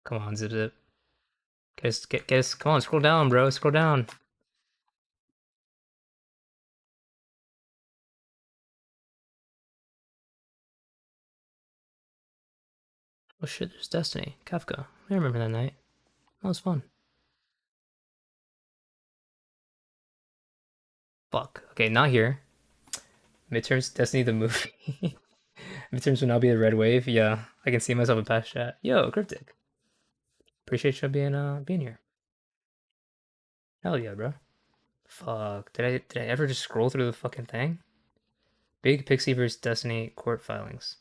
Come on, Zip. Get us. Come on, scroll down, bro. Scroll down. Oh shit, there's Destiny. Kafka. I remember that night. That was fun. Fuck. Okay, not here. Midterms, Destiny the movie. Midterms will now be the red wave. Yeah, I can see myself in past chat. Yo, Cryptic. Appreciate you being here. Hell yeah, bro. Fuck. Did I ever just scroll through the fucking thing? Big Pixie vs. Destiny court filings.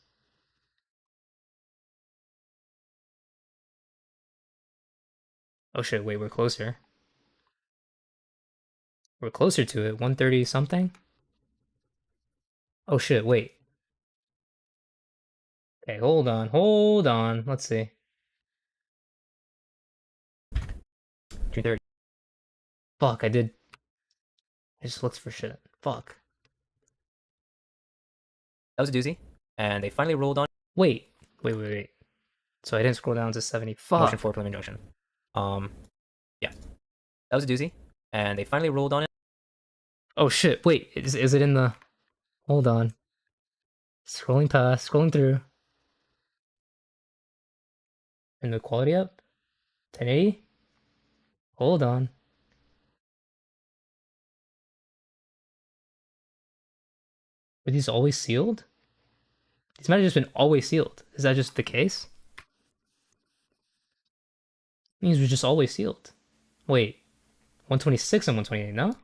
Oh shit, wait, we're closer. We're closer to it. 130 something? Oh shit, wait. Okay, hold on. Let's see. 230. Fuck, I just looked for shit. Fuck. That was a doozy. And they finally ruled on Wait. So I didn't scroll down to 70. Fuck. motion for preliminary injunction. Yeah. That was a doozy. And they finally ruled on it. Oh shit, wait. Is it in the... Hold on. Scrolling through. And the quality up? 1080? Hold on. Were these always sealed? These might have just been always sealed. Is that just the case? These were just always sealed. Wait. 126 and 128, no?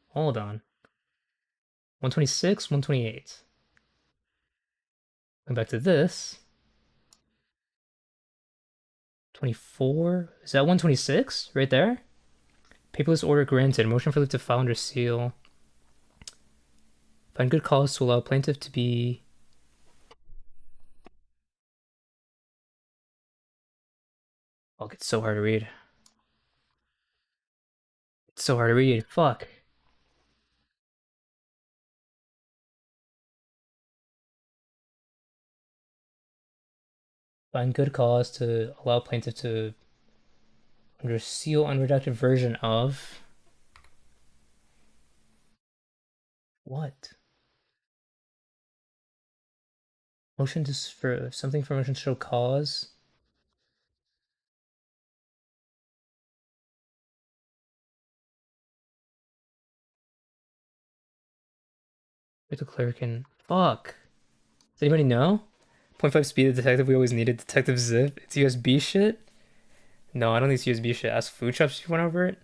Hold on. 126, 128. Going back to this. 24. Is that 126? Right there? Paperless order granted. Motion for leave to file under seal. Find good cause to allow plaintiff to be... Oh, it's so hard to read. It's so hard to read. Fuck. Find good cause to allow plaintiff to under seal unredacted version of... What? Motion to for something for motion to show cause. Wait, the clerk can... Fuck. Does anybody know? 0.5 speed of detective we always needed. Detective Zip. It's USB shit? No, I don't think it's USB shit. Ask Food Shops if you went over it.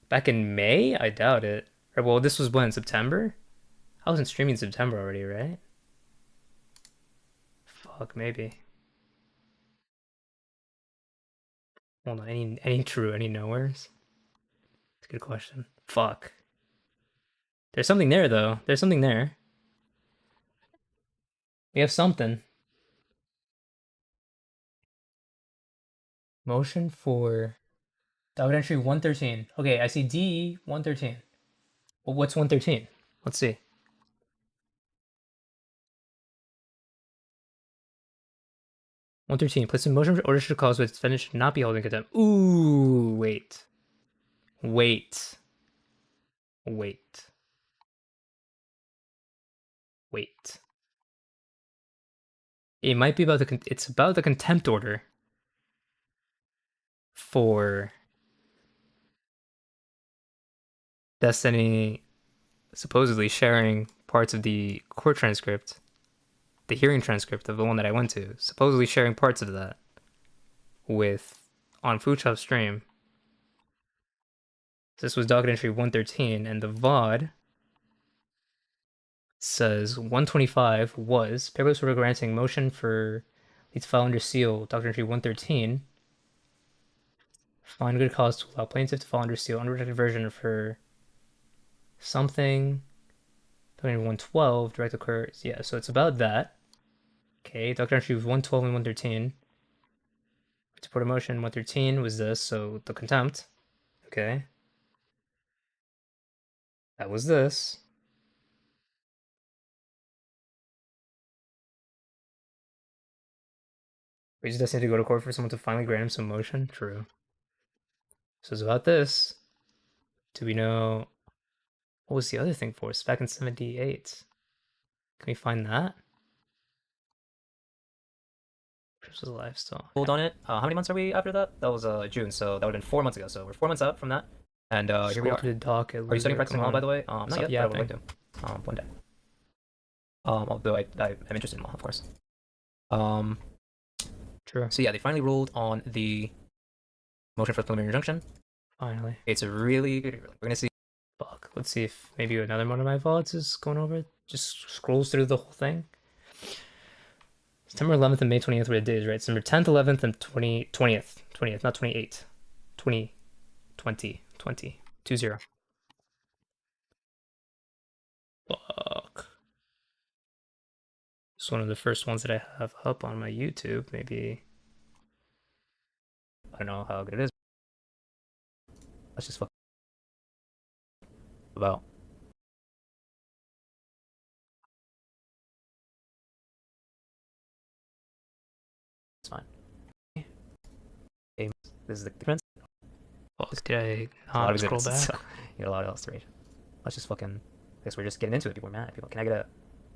Back in May? I doubt it. Or, well, this was when? September? I wasn't streaming in September already, right? Fuck, maybe. Hold on, any nowheres? It's a good question. Fuck. There's something there, though. There's something there. We have something. Motion for docket entry 113. Okay, I see D 113. Well, what's 113? Let's see. Place in motion for order should cause, but defendant should not be holding contempt. Ooh, wait. It might be about it's about the contempt order for Destiny supposedly sharing parts of the court transcript, the hearing transcript of the one that I went to, supposedly sharing parts of that with on Food Shop stream. This was docket entry 113, and the VOD says 125 was paperless order granting motion for lead file under seal, docket entry 113. Find good cause to allow plaintiff to file under seal unredacted version for something. 112 direct occurs. Yeah, so it's about that. Okay, docket entry 112 and 113. Support a motion 113 was this, so the contempt. Okay. That was this. We just need to go to court for someone to finally grant him some motion. True. So it's about this. Do we know what was the other thing for? It's back in 78. Can we find that? This was alive still. Hold on it. How many months are we after that? That was June, so that would have been 4 months ago. So we're 4 months out from that. And here we are. To the docket, are you studying practicing law, by the way? Not yet, yeah, but I would like to. One day. Although I'm interested in law, of course. True. So yeah, they finally ruled on the motion for the preliminary injunction. Finally. It's a really good ruling. We're gonna see. Fuck. Let's see if maybe another one of my VODs is going over it. Just scrolls through the whole thing. September 11th and May 20th were the days, right? September 10th, 11th, and 20th, not 28th. 20, 20. 20. Fuck. It's one of the first ones that I have up on my YouTube. Maybe. I don't know how good it is. Let's just fuck about. It's fine. This is the difference. Oh, did I not scroll back? So, you got a lot of else to read. Let's just fucking. I guess we're just getting into it. People are mad. People, can I get a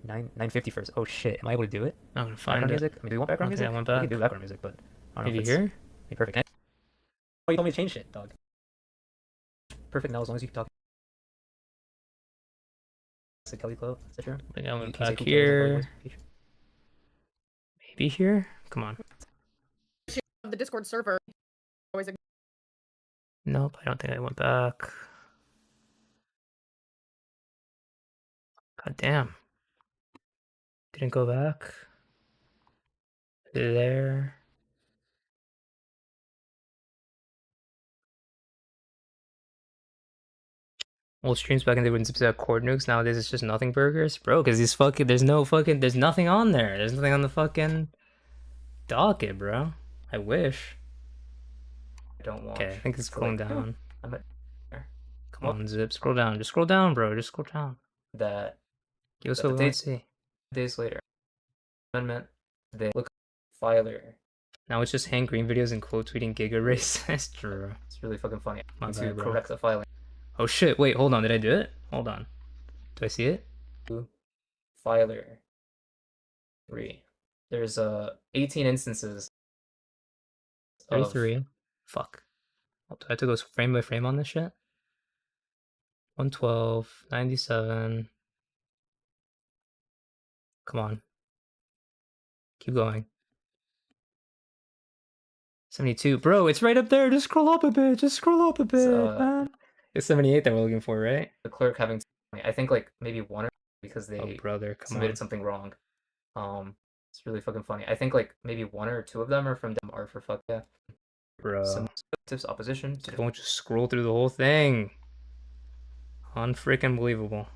950 first? Oh shit, am I able to do it? I'm gonna find background music. I mean, do you want background music? I want back. We can do background music, but I don't know if it's here. Perfect. Oh, you told me to change shit, dog. Perfect now, as long as you can talk. Is it Kelly Clove? Is that true? I think I went back here. Maybe here? Come on. The Discord server. Always. Nope, I don't think I went back. God damn. Didn't go back. There. Old streams back in the day wouldn't have cord nukes. Nowadays it's just nothing burgers, bro. Because these fucking there's nothing on there. There's nothing on the fucking docket, bro. I wish. I don't want. Okay, I think it's scrolling down. I'm at. Come on, Zip. Scroll down. Just scroll down, bro. Just scroll down. That. Give us what we want to see. Days later. Amendment. They look filer. Now it's just hand green videos and quote tweeting giga racist. True. It's really fucking funny. My to bad, bro. correct the filing. Oh shit, wait, hold on, did I do it? Hold on. Do I see it? Filer 3. There's 18 instances. 33. Fuck. Do I have to go frame by frame on this shit? 112, 97. Come on. Keep going. 72. Bro, it's right up there. Just scroll up a bit. Just scroll up a bit, man. It's 78 that we're looking for, right? The clerk having, I think like maybe one or because they submitted on. something wrong. It's really fucking funny. I think like maybe one or two of them are from them are for fuck yeah. Bro. Some opposition. Don't just scroll through the whole thing. Unfreaking believable.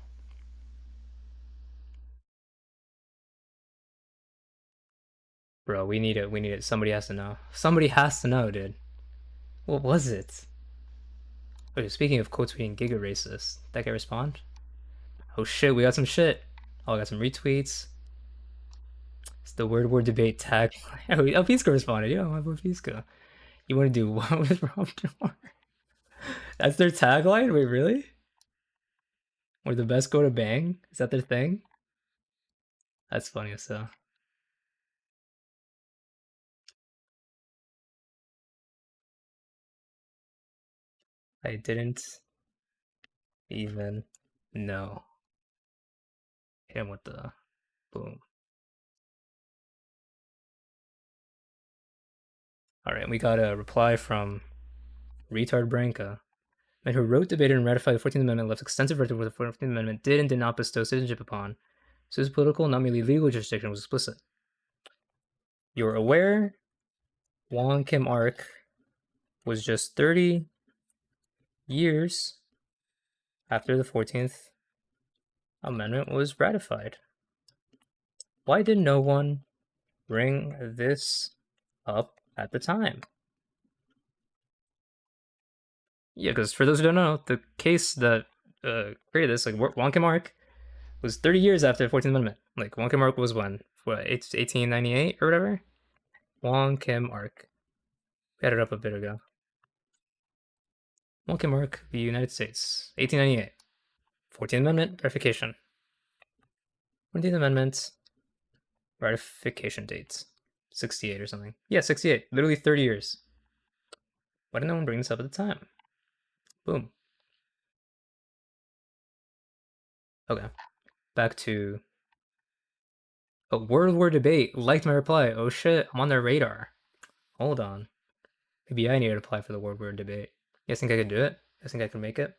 Bro, we need it. We need it. Somebody has to know. Somebody has to know, dude. What was it? Okay, speaking of quote tweeting giga racist, that guy respond? Oh shit, we got some shit. Oh, I got some retweets. It's the word war debate tag. Oh, Pisco responded. Yo, my boy Pisco. You want to do what with Rob Noir? That's their tagline? Wait, really? Where the best go to bang? Is that their thing? That's funny as hell. I didn't even know. Hit him with the boom. Alright, we got a reply from Retard Branca, who wrote, debated, and ratified the 14th Amendment, left extensive record where the 14th Amendment did and did not bestow citizenship upon. So his political, not merely legal jurisdiction was explicit. You're aware Wong Kim Ark was just 30 years after the 14th Amendment was ratified. Why did no one bring this up at the time? Yeah, because for those who don't know, the case that created this, like Wong Kim Ark, was 30 years after the 14th Amendment. Like Wong Kim Ark was when? What, 1898 or whatever? Wong Kim Ark. We had it up a bit ago. Wong Kim Ark, the United States, 1898. 14th Amendment, ratification. 14th Amendment, ratification dates. 68 or something. Yeah, 68. Literally 30 years. Why did no one bring this up at the time? Boom. Okay. Back to... a World War debate. Liked my reply. Oh shit, I'm on their radar. Hold on. Maybe I need to apply for the World War debate. You guys think I could do it? You guys think I can make it?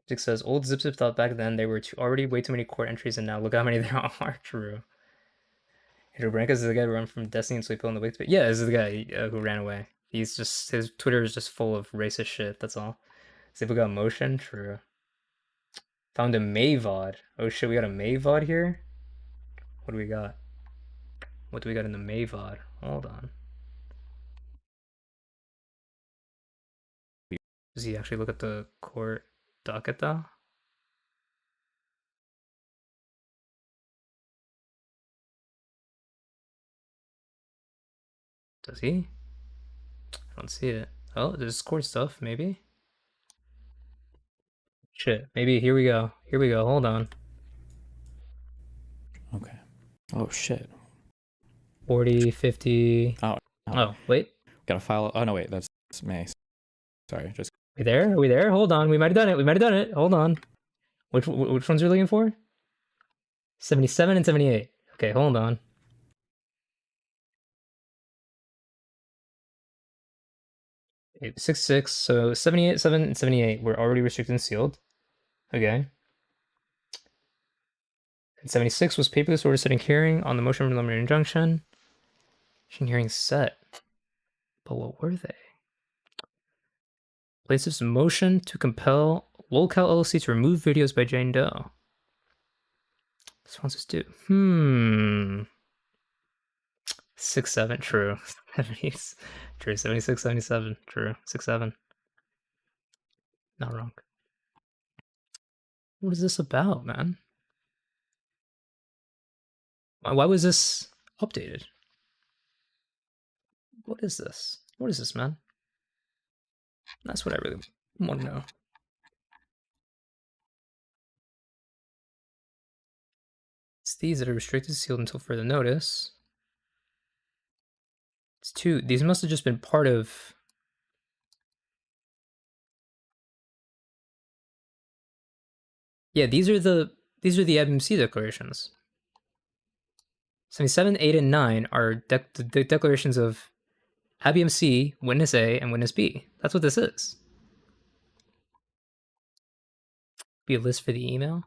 Dick says, old Zip Zip thought back then they were already way too many court entries, and now look how many there are. True. Andrew Branca is the guy who ran from Destiny and Sleep in the Wake. Yeah, this is the guy who ran away. He's just, his Twitter is just full of racist shit, that's all. Zip got motion? True. Found a Mayvod. Oh shit, we got a Mayvod here? What do we got? What do we got in the Mayvod? Hold on. Does he actually look at the court docket though? Does he? I don't see it. Oh, there's court stuff, maybe? Shit, maybe here we go. Here we go, hold on. Okay. Oh shit. 40, 50. Oh, wait. Gotta file. Oh no, wait, that's May. Sorry, just. We there? Are we there? Hold on. We might have done it. We might have done it. Hold on. Which ones are we looking for? 77 and 78. Okay, hold on. Okay, 6-6. So 78, 7, and 78 were already restricted and sealed. Okay. And 76 was paperless order setting hearing on the motion for preliminary injunction. Hearing set. But what were they? Plaintiff's motion to compel Lolcal LLC to remove videos by Jane Doe. Responses due. 6-7, true. 70s, true. 76, 77, true. 6-7. Not wrong. What is this about, man? Why was this updated? What is this? What is this, man? That's what I really want to know. It's these that are restricted, sealed until further notice. It's 2. These must have just been part of. Yeah, these are the IBMC declarations. 77, 8, and 9 are the declarations of IBMC, Witness A, and Witness B. That's what this is. Be a list for the email?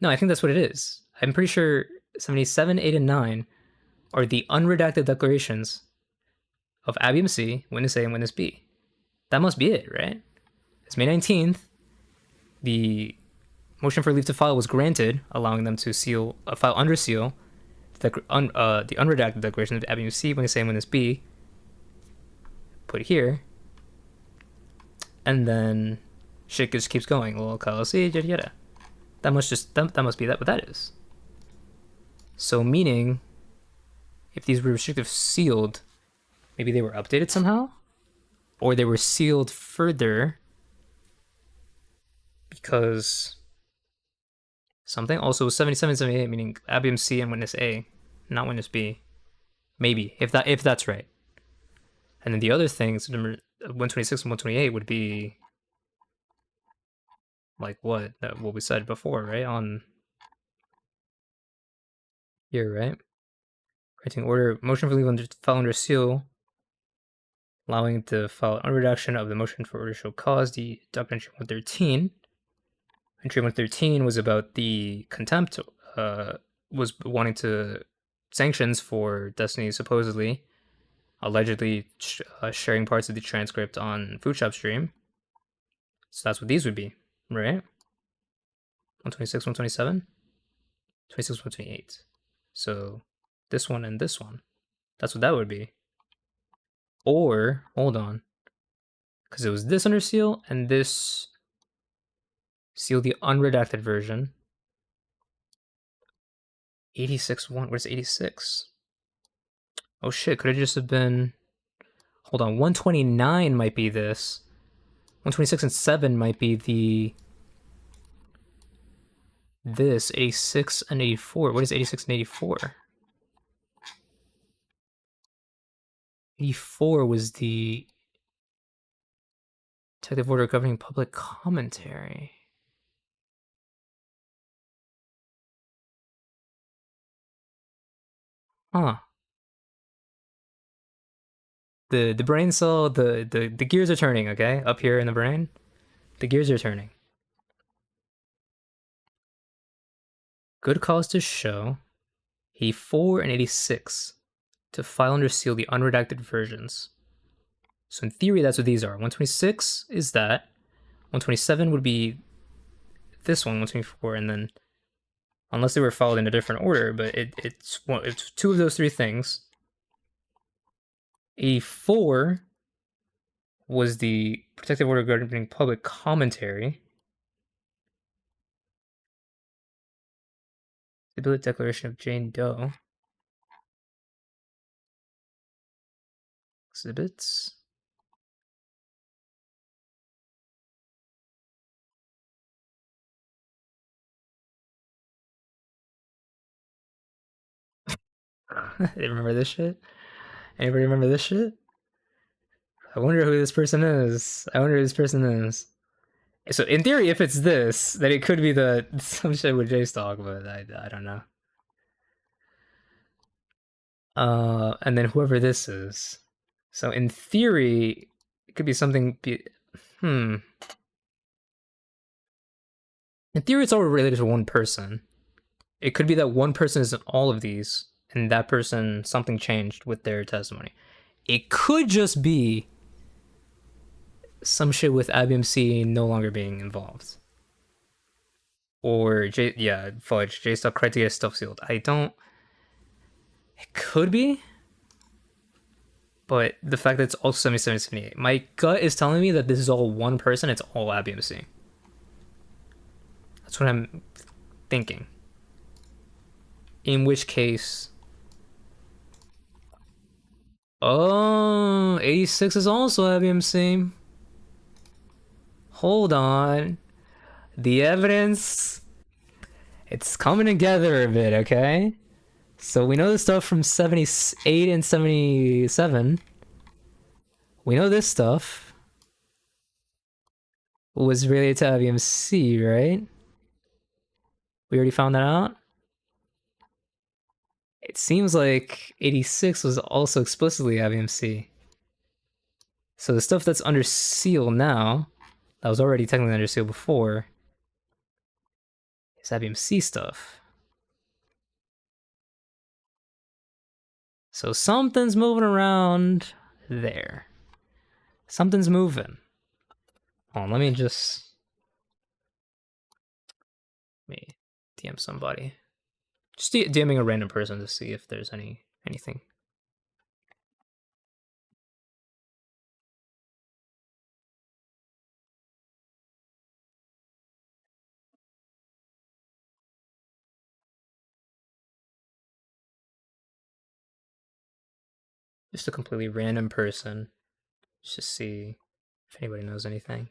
No, I think that's what it is. I'm pretty sure 77, 8, and 9 are the unredacted declarations of IBMC, Witness A, and Witness B. That must be it, right? It's May 19th. The motion for leave to file was granted, allowing them to file under seal the unredacted declaration of IBMC, Witness A, and Witness B. Put here. And then shit just keeps going. Little LLC, yada yada. That must be what that is. So meaning, if these were restrictive sealed, maybe they were updated somehow? Or they were sealed further because something. Also 77, 78, meaning IBMC and Witness A, not Witness B. Maybe, if that's right. And then the other things, number 126 and 128 would be like what we said before, right? On here, right? Granting order, motion for leave file under seal, allowing to file an reduction of the motion for order to show cause, the docket entry 113. Entry 113 was about the contempt, was wanting to sanctions for Destiny supposedly, allegedly sharing parts of the transcript on Food Shop Stream. So that's what these would be, right? 126, 127, 26, 128. So this one and this one. That's what that would be. Or, hold on. Because it was this under seal and this seal, the unredacted version. 86.1. Where's 86? Oh shit, could it just have been. Hold on, 129 might be this. 126 and 7 might be this. 86 and 84. What is 86 and 84? 84 was the Executive Order governing public commentary. Huh. The brain cell, the gears are turning, okay? Up here in the brain. The gears are turning. good cause to show 84 and 86 to file under seal the unredacted versions. So in theory, that's what these are. 126 is that. 127 would be this one, 124, and then unless they were filed in a different order, but it's two of those three things. 84 was the protective order governing public commentary. The Declaration of Jane Doe. Exhibits. Remember this shit? Anybody remember this shit? I wonder who this person is. So in theory, if it's this, then it could be some shit with JStalk, but I don't know. And then whoever this is. So in theory, it could be something. In theory, it's all related to one person. It could be that one person is in all of these, and that person, something changed with their testimony. It could just be some shit with IBMC no longer being involved. Or, fudge, JStalk tried to get stuff sealed. It could be, but the fact that it's all 77, 78. My gut is telling me that this is all one person, it's all IBMC. That's what I'm thinking. In which case... Oh, 86 is also IBMC. Hold on. The evidence... It's coming together a bit, okay? So we know the stuff from 78 and 77. We know this stuff was related to IBMC, right? We already found that out? It seems like 86 was also explicitly IBMC. So the stuff that's under seal now, that was already technically under seal before, is IBMC stuff. So something's moving around there. Something's moving. Hold on, let me DM somebody. Just DMing a random person to see if there's anything. Just a completely random person. Just to see if anybody knows anything.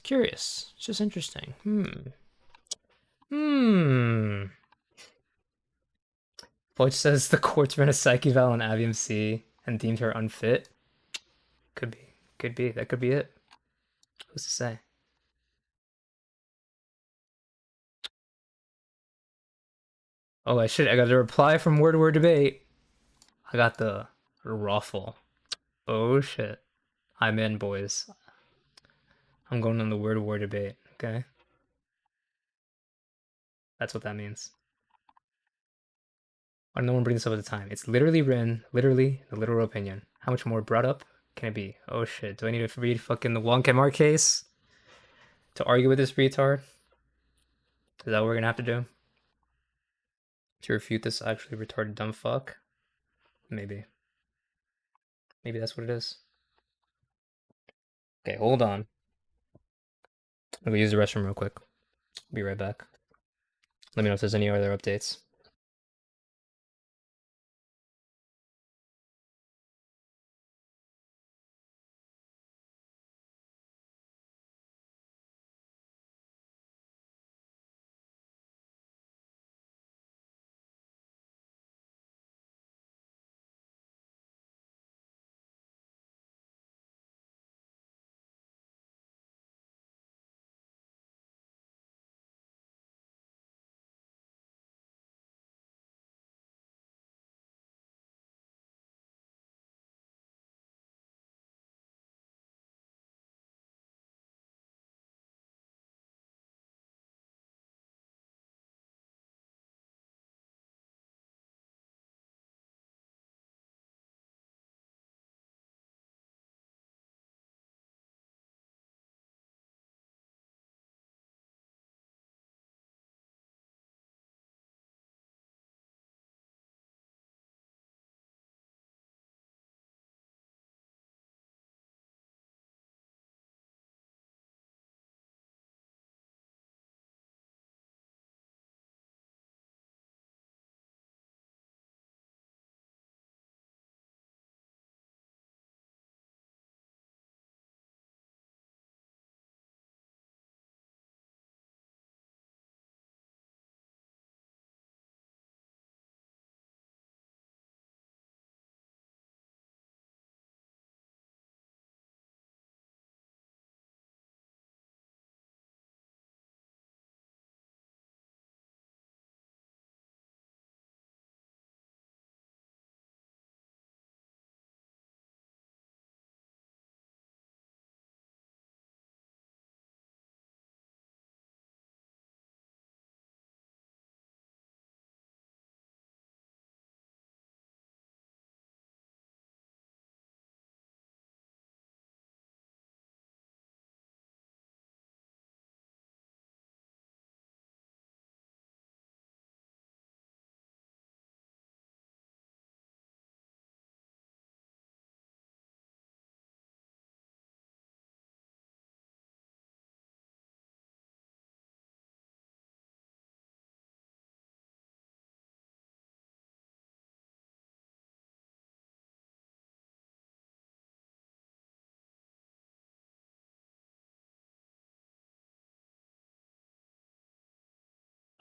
Curious. It's just interesting. Voice says the courts ran a psych eval on IBMC and deemed her unfit. Could be. That could be it. Who's to say? Oh, I got a reply from Word to Word Debate. I got the ruffle. Oh shit. I'm in, boys. I'm going on the Word to Word Debate, okay? That's what that means. Why no one brings this up at the time? It's literally written, literally, the literal opinion. How much more brought up can it be? Oh shit, do I need to read fucking the Wong Kemar case to argue with this retard? Is that what we're gonna have to do? To refute this actually retarded dumb fuck? Maybe. Maybe that's what it is. Okay, hold on. I'm gonna use the restroom real quick. Be right back. Let me know if there's any other updates.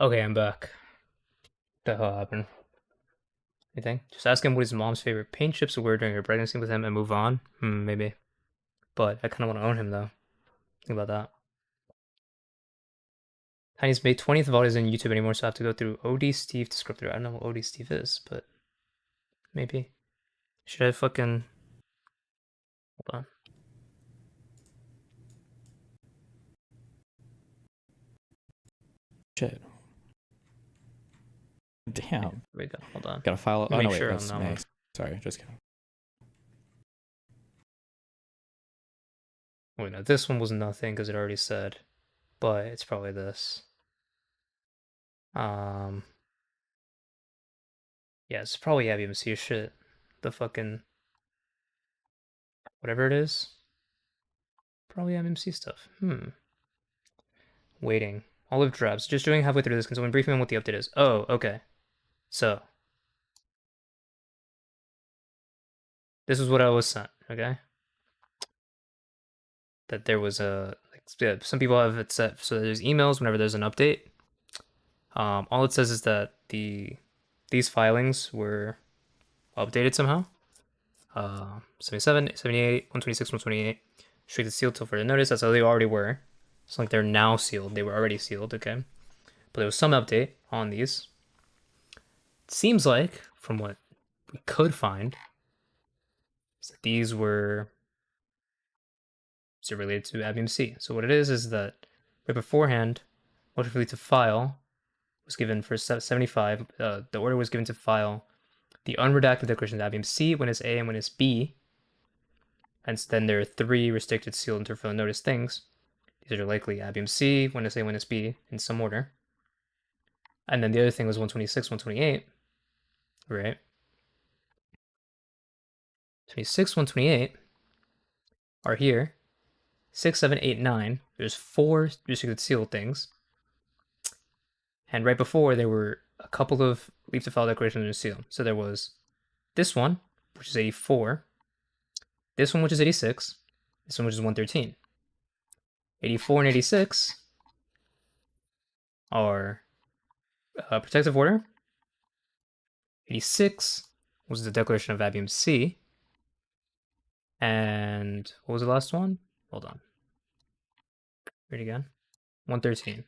Okay, I'm back. What the hell happened? Anything? Just ask him what his mom's favorite paint chips were during her pregnancy with him and move on? Maybe. But I kind of want to own him, though. Think about that. Tiny's May 20th VOD isn't YouTube anymore, so I have to go through OD Steve to script through. I don't know what OD Steve is, but maybe. Should I fucking... Hold on. Shit. Damn. Wait, hold on. Gotta file. Oh, Make no, wait, sure that's on that one. Sorry, just kidding. Wait, no, this one was nothing because it already said, but it's probably this. Yeah, it's probably ABMC shit. The fucking whatever it is. Probably ABMC stuff. Waiting. Olive drabs. Just doing halfway through this. Can someone brief me on what the update is? Oh, okay. So this is what I was sent. Okay. That there was a yeah, some people have it set so there's emails whenever there's an update. All it says is that these filings were updated somehow. 77, 78, 126, 128. Restricted sealed till further notice. That's how they already were. It's like they're now sealed. They were already sealed, okay? But there was some update on these. It seems like, from what we could find, is that these were related to ABMC. So what it is that right beforehand, motion for leave to file was given for 75. The order was given to file the unredacted declaration of ABMC when it's A and when it's B. And then there are 3 restricted, sealed, and further notice things. These are likely ABMC, when it's A, when it's B, in some order. And then the other thing was 126, 128, right? 26, 128 are here. 6, 7, 8, 9. There's 4 restricted, sealed things. And right before, there were a couple of leave to file declarations and seal. So there was this one, which is 84. This one, which is 86. This one, which is 113. 84 and 86 are protective order. 86 was the declaration of ABMC. And what was the last one? Hold on. Read it again. 113.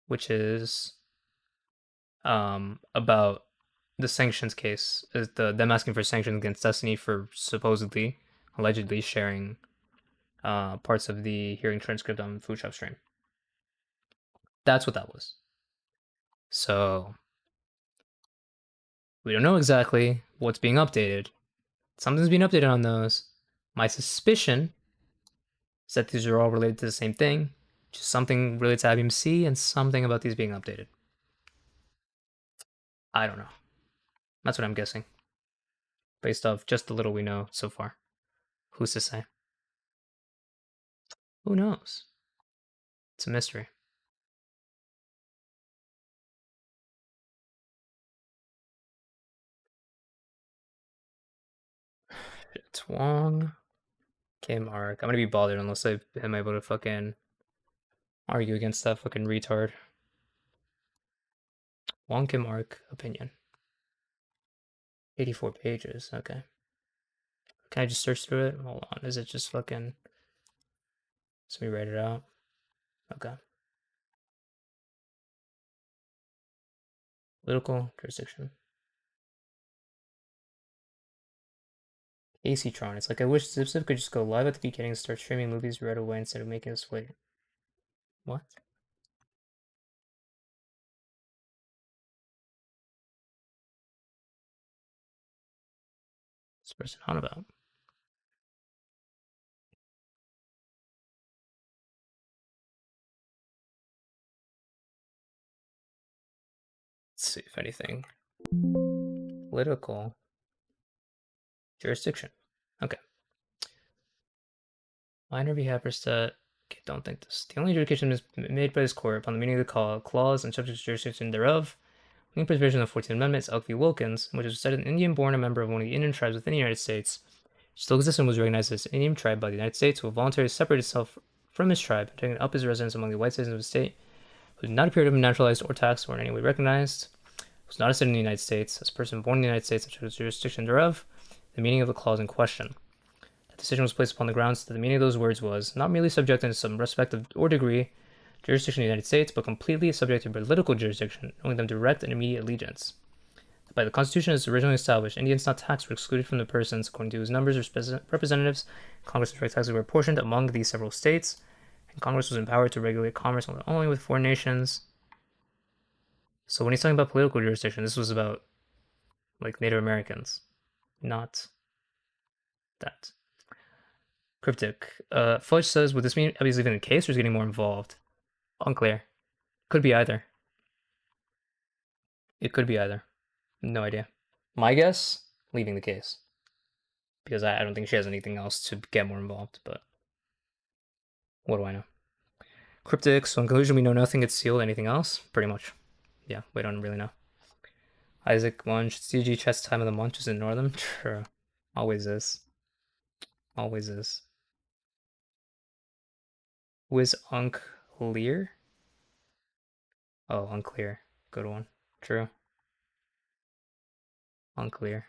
Which is about the sanctions case. Is them asking for sanctions against Destiny for supposedly, allegedly sharing parts of the hearing transcript on Food Shop stream. That's what that was. So we don't know exactly what's being updated. Something's being updated on those. My suspicion is that these are all related to the same thing, just something related to ABMC and something about these being updated. I don't know. That's what I'm guessing. Based off just the little we know so far. Who's to say? Who knows? It's a mystery. Twong. Kim Arc. I'm gonna be bothered unless I'm able to fucking argue against that fucking retard. Wong Kim Arc opinion. 84 pages. Okay. Can I just search through it? Hold on. Is it just fucking... Let me write it out. Okay. Political jurisdiction. AC-tron. It's like I wish Zipzip could just go live at the beginning and start streaming movies right away instead of making us wait. What? What's this person on about? Let's see if anything. Political jurisdiction. Okay. Minor v. Happerstat. Okay, don't think this. The only adjudication is made by this court upon the meaning of the clause and subject to jurisdiction thereof. Wing provision of the 14th Amendment, Elk v. Wilkins, which was said an Indian born, a member of one of the Indian tribes within the United States, still exists and was recognized as an Indian tribe by the United States, who voluntarily separated itself from his tribe, taking up his residence among the white citizens of the state, who did not appear to have been naturalized or taxed or in any way recognized, was not a citizen of the United States, as a person born in the United States and the jurisdiction thereof, the meaning of the clause in question. That decision was placed upon the grounds that the meaning of those words was not merely subject in some respect or degree jurisdiction of the United States, but completely subject to political jurisdiction, owing them direct and immediate allegiance. By the Constitution as originally established, Indians not taxed were excluded from the persons according to whose numbers or representatives Congress direct taxes were apportioned among these several states, and Congress was empowered to regulate commerce only with foreign nations. So when he's talking about political jurisdiction, this was about like Native Americans, not that. Cryptic. Fudge says, would this mean Abby's leaving the case or is getting more involved? Unclear. Could be either. It could be either. No idea. My guess, leaving the case. Because I don't think she has anything else to get more involved, but what do I know? Cryptic, so in conclusion, we know nothing, it's sealed. Anything else? Pretty much. Yeah, we don't really know. Isaac Munch, CG chess time of the month, just ignore them. True. Always is. Always is. Wiz unclear? Oh, unclear. Good one. True. Unclear.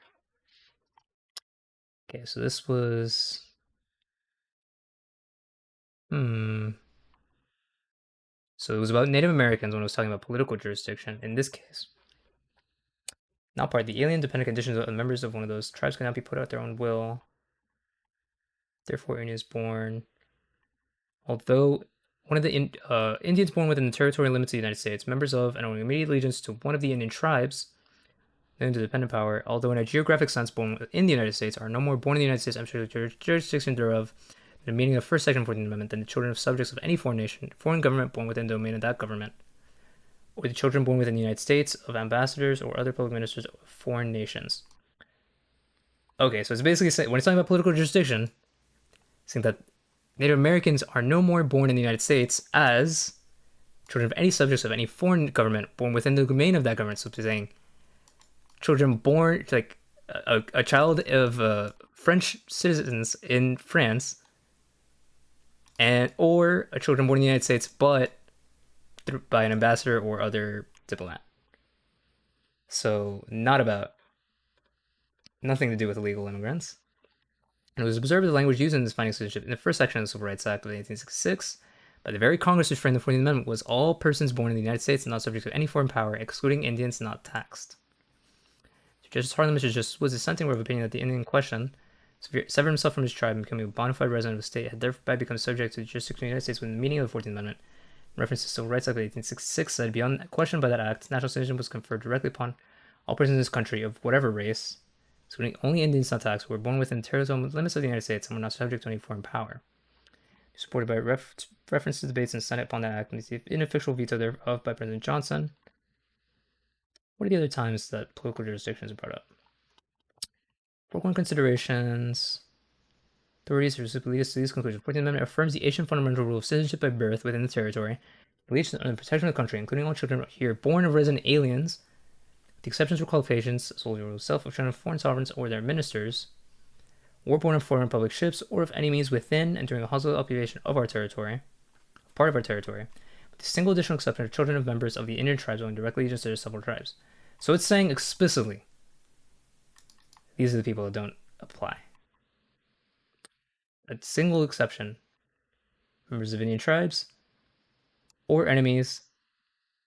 Okay, so this was... So it was about Native Americans when I was talking about political jurisdiction. In this case, not part of the alien dependent conditions of the members of one of those tribes cannot be put out their own will. Therefore, Indians born. Although one of the Indians born within the territorial limits of the United States, members of and owing immediate allegiance to one of the Indian tribes, then to dependent power, although in a geographic sense born in the United States, are no more born in the United States, jurisdiction thereof, the meaning of First, Second, 14th Amendment, than the children of subjects of any foreign nation, foreign government born within the domain of that government, or the children born within the United States of ambassadors or other public ministers of foreign nations. Okay, so it's basically saying, when it's talking about political jurisdiction, saying that Native Americans are no more born in the United States as children of any subjects of any foreign government born within the domain of that government. So it's saying children born, like a child of French citizens in France, and or a children born in the United States, but by an ambassador or other diplomat. So nothing to do with illegal immigrants. And it was observed the language used in this finding citizenship in the first section of the Civil Rights Act of 1866 by the very Congress which framed the 14th Amendment was all persons born in the United States and not subject to any foreign power, excluding Indians not taxed. Justice Harlan was dissenting of opinion that the Indian in question severed himself from his tribe and becoming a bona fide resident of the state had thereby become subject to the jurisdiction of the United States within the meaning of the 14th Amendment. In reference to the Civil Rights Act of 1866 said, beyond question by that act, national citizenship was conferred directly upon all persons in this country of whatever race, excluding only Indians not taxed, who were born within the territorial limits of the United States and were not subject to any foreign power. Supported by reference to debates in the Senate upon that act and the inofficial veto thereof by President Johnson. What are the other times that political jurisdictions are brought up? Foregoing considerations. Authorities who lead us to these conclusions. The 14th Amendment affirms the ancient fundamental rule of citizenship by birth within the territory, allegiance and the protection of the country, including all children here born of resident aliens, with the exceptions or qualifications, solely rule of self of children of foreign sovereigns or their ministers, or born of foreign public ships, or of enemies within and during the hostile occupation of our territory, part of our territory, with the single additional exception of children of members of the Indian tribes owing directly against their several tribes. So it's saying explicitly, these are the people that don't apply. A single exception, members of Indian tribes, or enemies,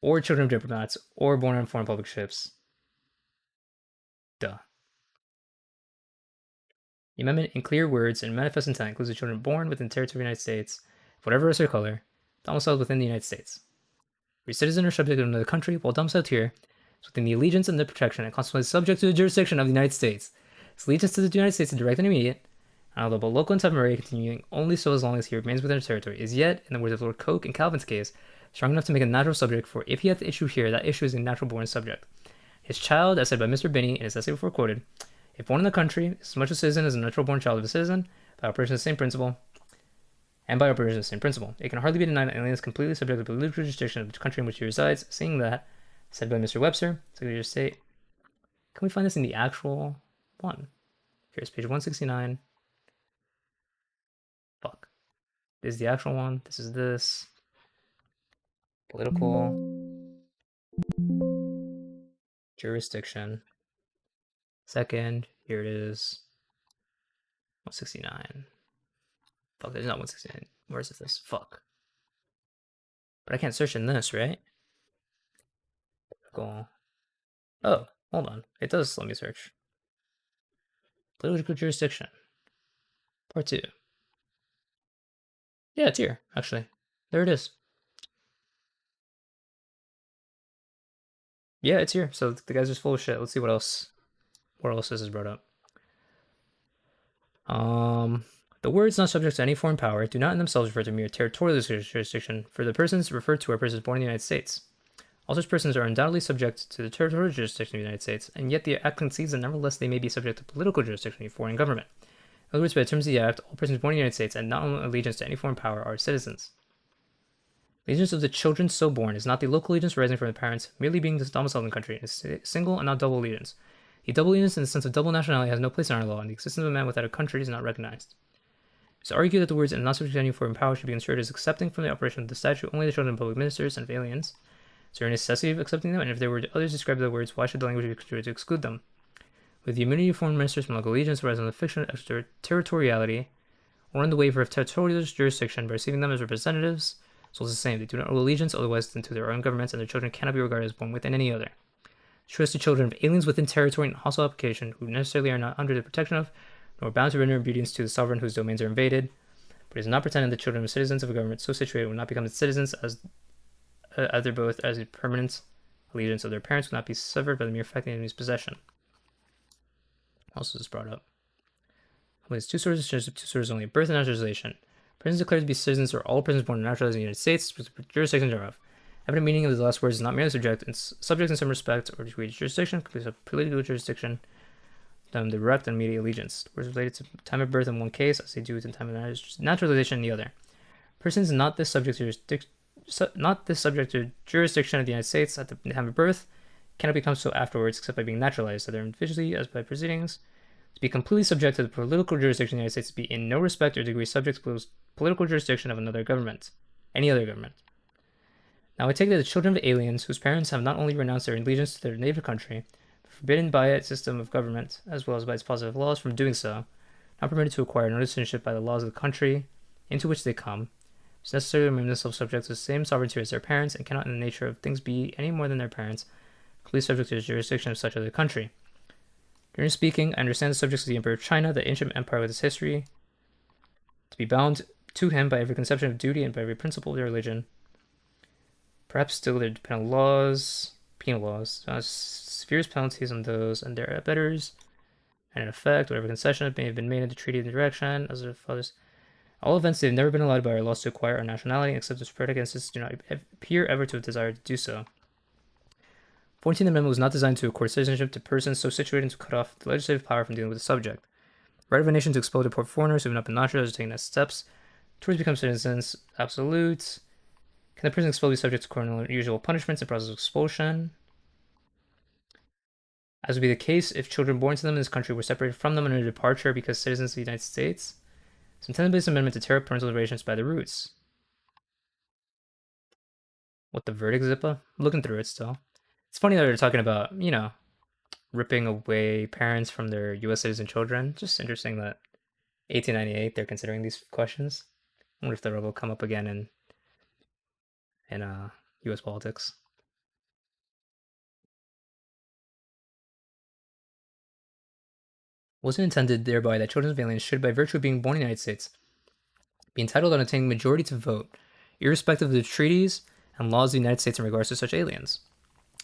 or children of diplomats, or born on foreign public ships. Duh. The amendment, in clear words and manifest intent, includes the children born within the territory of the United States, of whatever race or color, domiciled within the United States. Every citizen or subject of another country, while domiciled here, is within the allegiance and the protection, and consequently subject to the jurisdiction of the United States. Its allegiance to the United States is direct and immediate, and although both local and temporary, continuing only so as long as he remains within our territory, is yet, in the words of Lord Coke in Calvin's case, strong enough to make a natural subject, for if he hath issue here, that issue is a natural born subject. His child, as said by Mr. Binney in his essay before quoted, if born in the country, is as much a citizen as a natural born child of a citizen, by operation of the same principle, and by operation of the same principle. It can hardly be denied that an alien is completely subject to the political jurisdiction of the country in which he resides, seeing that, said by Mr. Webster, Secretary of State. Can we find this in the actual one? Here's page 169. Fuck. This is the actual one. This is this. Political jurisdiction. Second, here it is. 169. Fuck, there's not 169. Where is this? Fuck. But I can't search in this, right? Cool. Oh, hold on. It does let me search. Political jurisdiction. Part 2. Yeah, it's here, actually. There it is. Yeah, it's here. So the guy's just full of shit. Let's see what else. What else this is brought up. The words not subject to any foreign power do not in themselves refer to mere territorial jurisdiction, for the persons referred to are persons born in the United States. All such persons are undoubtedly subject to the territorial jurisdiction of the United States, and yet the act concedes that nevertheless they may be subject to political jurisdiction of a foreign government. In other words, by the terms of the act, all persons born in the United States and not own allegiance to any foreign power are citizens. Allegiance of the children so born is not the local allegiance arising from the parents merely being domiciled in the country. It is a single and not double allegiance. The double allegiance in the sense of double nationality has no place in our law, and the existence of a man without a country is not recognized. It is argued that the words "and not subject to any foreign power" should be construed as accepting from the operation of the statute only the children of public ministers and of aliens. Is there a necessity of accepting them? And if there were others described the words, why should the language be construed to exclude them? With the immunity of foreign ministers from local allegiance arising on the fiction of extraterritoriality, or in the waiver of territorial jurisdiction by receiving them as representatives, so it's the same. They do not owe allegiance otherwise than to their own governments, and their children cannot be regarded as born within any other. True as to children of aliens within territory and hostile application, who necessarily are not under the protection of, nor bound to render obedience to the sovereign whose domains are invaded, but it is not pretended that children of citizens of a government so situated will not become its citizens as either both as a permanent allegiance of their parents will not be severed by the mere fact of the enemy's possession. Also is brought up. With two sources only, birth and naturalization. Persons declared to be citizens are all persons born and naturalized in the United States, with the jurisdiction thereof. Evident meaning of the last words is not merely subject in some respect or degree of jurisdiction, complete political jurisdiction, them direct and immediate allegiance. Words related to time of birth in one case, as they do with the time of naturalization in the other. Persons not this subject to jurisdiction of the United States at the time of birth cannot become so afterwards except by being naturalized, either individually as by proceedings. To be completely subject to the political jurisdiction of the United States, to be in no respect or degree subject to the political jurisdiction of another government, any other government. Now I take that the children of aliens, whose parents have not only renounced their allegiance to their native country, but forbidden by its system of government, as well as by its positive laws from doing so, not permitted to acquire no citizenship by the laws of the country into which they come, is necessarily remain themselves subject to the same sovereignty as their parents, and cannot in the nature of things be any more than their parents, completely subject to the jurisdiction of such other country. During speaking, I understand the subjects of the Emperor of China, the ancient empire with its history, to be bound to him by every conception of duty and by every principle of their religion. Perhaps still there depend on laws, penal laws, severe penalties on those and their abettors, and in effect, whatever concession may have been made in the treaty in the direction, as their fathers. All events, they have never been allowed by our laws to acquire our nationality, except as predicates do not appear ever to have desired to do so. 14th Amendment was not designed to accord citizenship to persons so situated to cut off the legislative power from dealing with the subject. The right of a nation to expel or deport foreigners who have not been naturalized or taken as steps towards becoming citizens, absolute. Can the person expelled be subject to criminal usual punishments and process of expulsion? As would be the case if children born to them in this country were separated from them under departure because citizens of the United States. It's intended by this amendment to tear up parental relations by the roots. What the verdict, Zippa? I'm looking through it still. It's funny that they're talking about, you know, ripping away parents from their U.S. citizen children. Just interesting that 1898 they're considering these questions. I wonder if that will come up again in U.S. politics. Was it intended thereby that children of aliens should, by virtue of being born in the United States, be entitled on obtaining majority to vote, irrespective of the treaties and laws of the United States in regards to such aliens?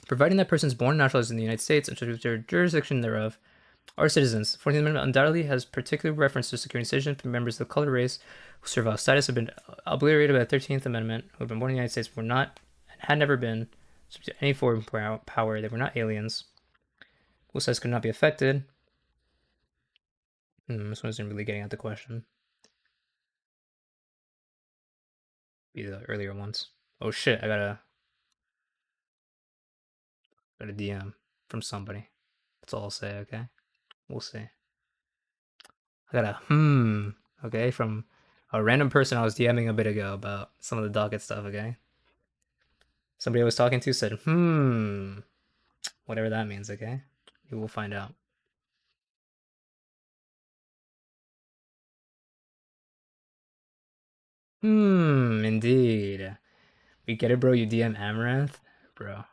Providing that persons born and naturalized in the United States and subject to their jurisdiction thereof are citizens. The 14th Amendment undoubtedly has particular reference to securing citizenship and members of the colored race whose servile status have been obliterated by the 13th Amendment, who have been born in the United States, were not and had never been subject to any foreign power. They were not aliens. Whose status could not be affected. This one isn't really getting at the question. Be the earlier ones. Oh shit, I got a DM from somebody. That's all I'll say, okay? We'll see. I got a okay, from a random person I was DMing a bit ago about some of the docket stuff, okay? Somebody I was talking to said, whatever that means, okay? You will find out. Indeed. We get it, bro. You DM Amaranth? Bro,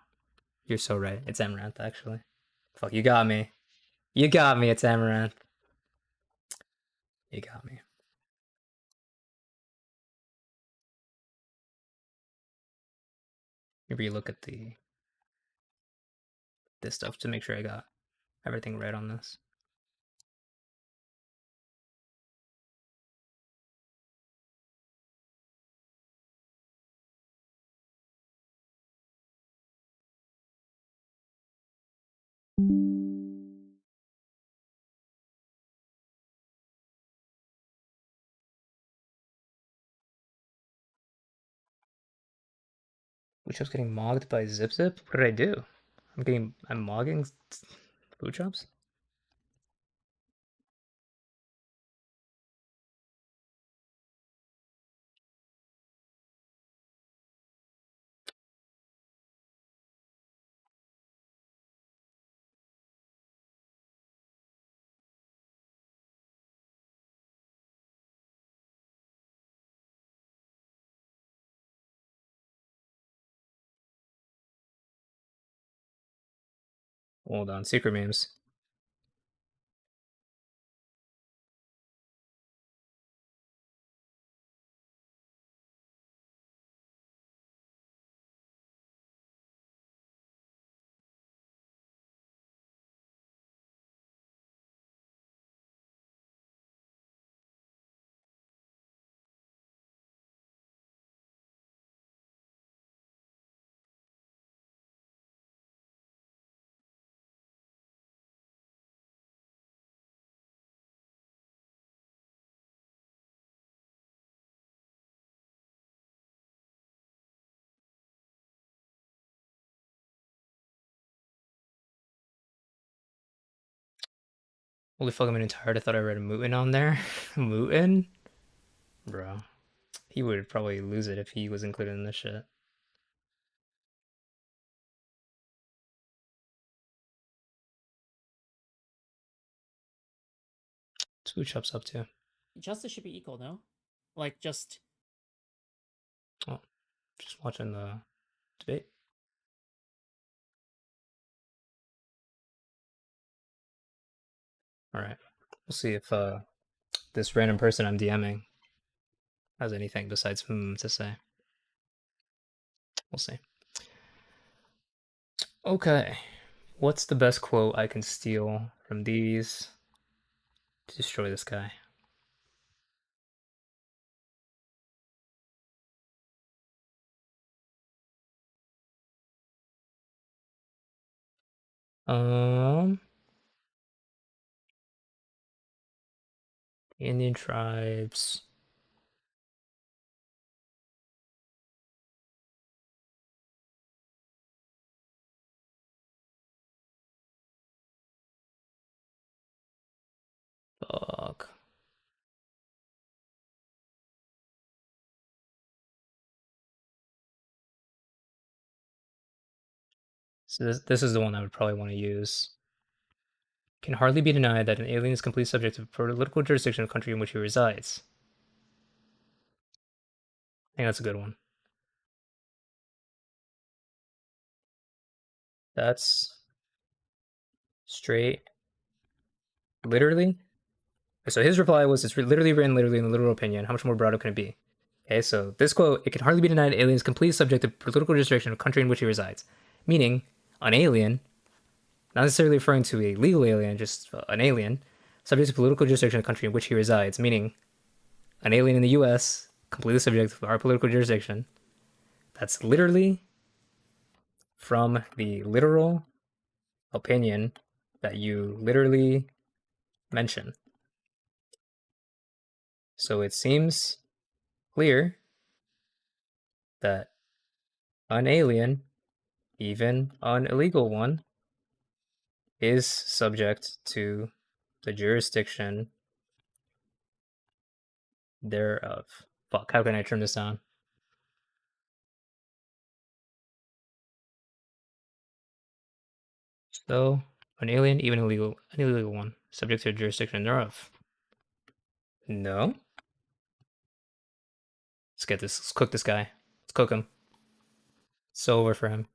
you're so right. It's Amaranth, actually. Fuck, you got me. You got me, it's Amaranth. You got me. Maybe you look at this stuff to make sure I got everything right on this. Food Shop's getting mogged by Zip Zip? What did I do? I'm mogging Food Shops? Hold on, secret memes. Holy fuck, I'm getting tired. I thought I read a Mutin on there. Mutin? Bro. He would probably lose it if he was included in this shit. What's Food Shop's up to? Justice should be equal, no? Like, just... Oh, just watching the debate. Alright. We'll see if this random person I'm DMing has anything besides to say. We'll see. Okay. What's the best quote I can steal from these to destroy this guy? Indian tribes. Fuck. So this is the one I would probably want to use. Can hardly be denied that an alien is complete subject to political jurisdiction of the country in which he resides. I think that's a good one. That's straight. Literally. So his reply was, it's literally written literally in the literal opinion. How much more broad can it be? Okay, so this quote, it can hardly be denied aliens complete subject to political jurisdiction of the country in which he resides. Meaning, an alien, not necessarily referring to a legal alien, just an alien, subject to political jurisdiction of the country in which he resides. Meaning, an alien in the US, completely subject to our political jurisdiction. That's literally from the literal opinion that you literally mention. So it seems clear that an alien, even an illegal one, is subject to the jurisdiction thereof. Fuck, how can I turn this on? So, an alien, even an illegal one, subject to jurisdiction thereof. No. Let's get this. Let's cook this guy. Let's cook him. It's over for him.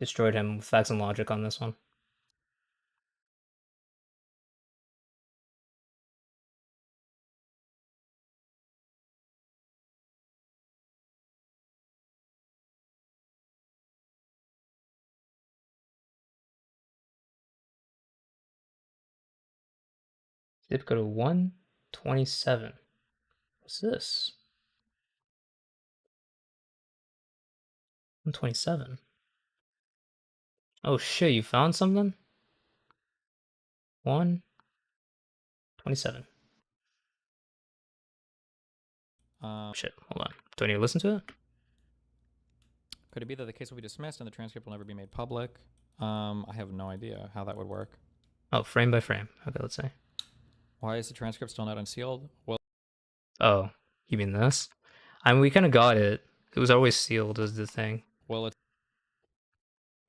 Destroyed him with facts and logic on this one. Zip code 127. What's this? 127. Oh shit, you found something? 127. Shit, hold on. Do I need to listen to it? Could it be that the case will be dismissed and the transcript will never be made public? I have no idea how that would work. Oh, frame by frame. Okay, let's see. Why is the transcript still not unsealed? Well, oh, you mean this? I mean, we kind of got it. It was always sealed as the thing. Well, it's...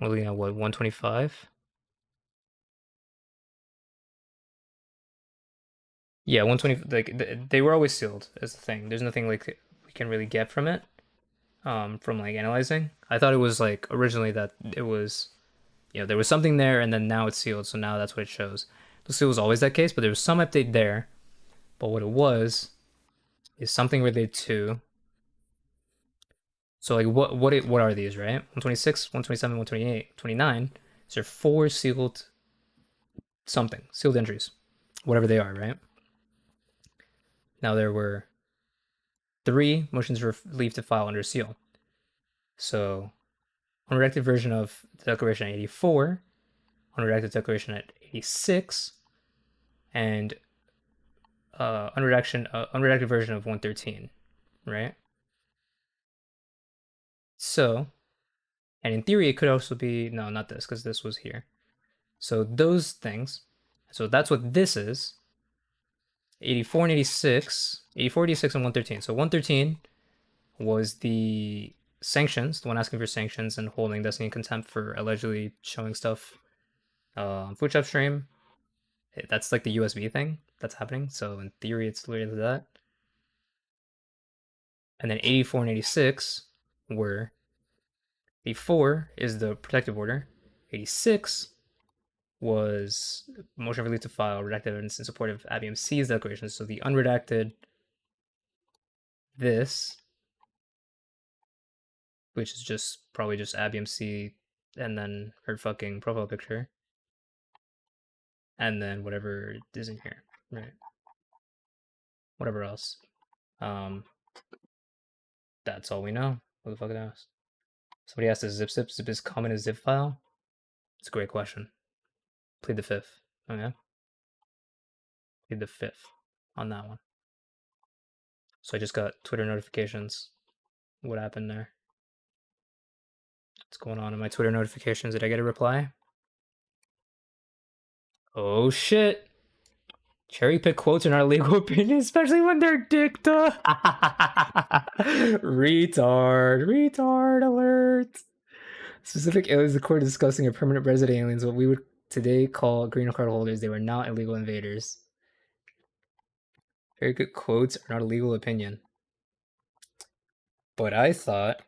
We're looking at what, 125? Yeah, 120. Like they were always sealed as the thing. There's nothing like we can really get from it, from like analyzing. I thought it was like originally that it was, there was something there, and then now it's sealed. So now that's what it shows. It was always that case, but there was some update there. But what it was is something related to. So like what are these, right? 126, 127, 128, 29. These are 4 sealed sealed entries, whatever they are, right? Now there were 3 motions for leave to file under seal. So unredacted version of the declaration at 84, unredacted declaration at 86, and unredacted version of 113, right? So, and in theory, it could also be, no, not this, because this was here. So those things, so that's what this is. 84 and 86, 84, 86, and 113. So 113 was the sanctions, the one asking for sanctions and holding Destiny in contempt for allegedly showing stuff on Food Shop stream. That's like the USB thing that's happening. So in theory, it's related to that. And then 84 and 86 were 84 is the protective order. 86 was motion for leave to file redacted evidence in support of ABMC's declaration. So the unredacted this, which is just probably just ABMC and then her fucking profile picture. And then whatever is in here, right? Whatever else. That's all we know. What the fuck it is? Somebody asked, is zip is common as zip file? It's a great question. Plead the 5th. Okay. Plead the 5th on that one. So I just got Twitter notifications. What happened there? What's going on in my Twitter notifications? Did I get a reply? Oh shit. Cherry pick quotes are not a legal opinion, especially when they're dicta. Retard alert. Specific aliens, the court is discussing are permanent resident aliens, what we would today call green card holders. They were not illegal invaders. Very good quotes are not a legal opinion. But I thought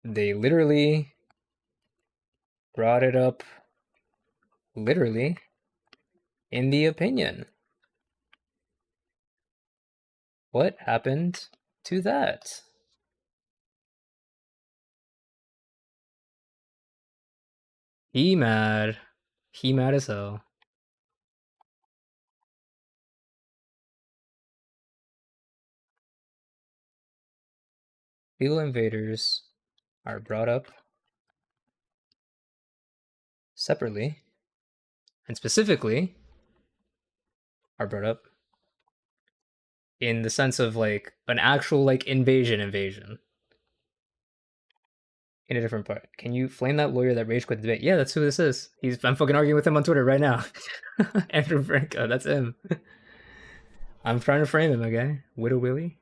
they literally brought it up literally in the opinion. What happened to that? He mad as hell. Legal invaders are brought up separately and specifically are brought up in the sense of like an actual like invasion in a different part. Can you flame that lawyer that rage quit the debate? Yeah, that's who this is. I'm fucking arguing with him on Twitter right now. Andrew Franco, that's him. I'm trying to frame him, okay? Widowy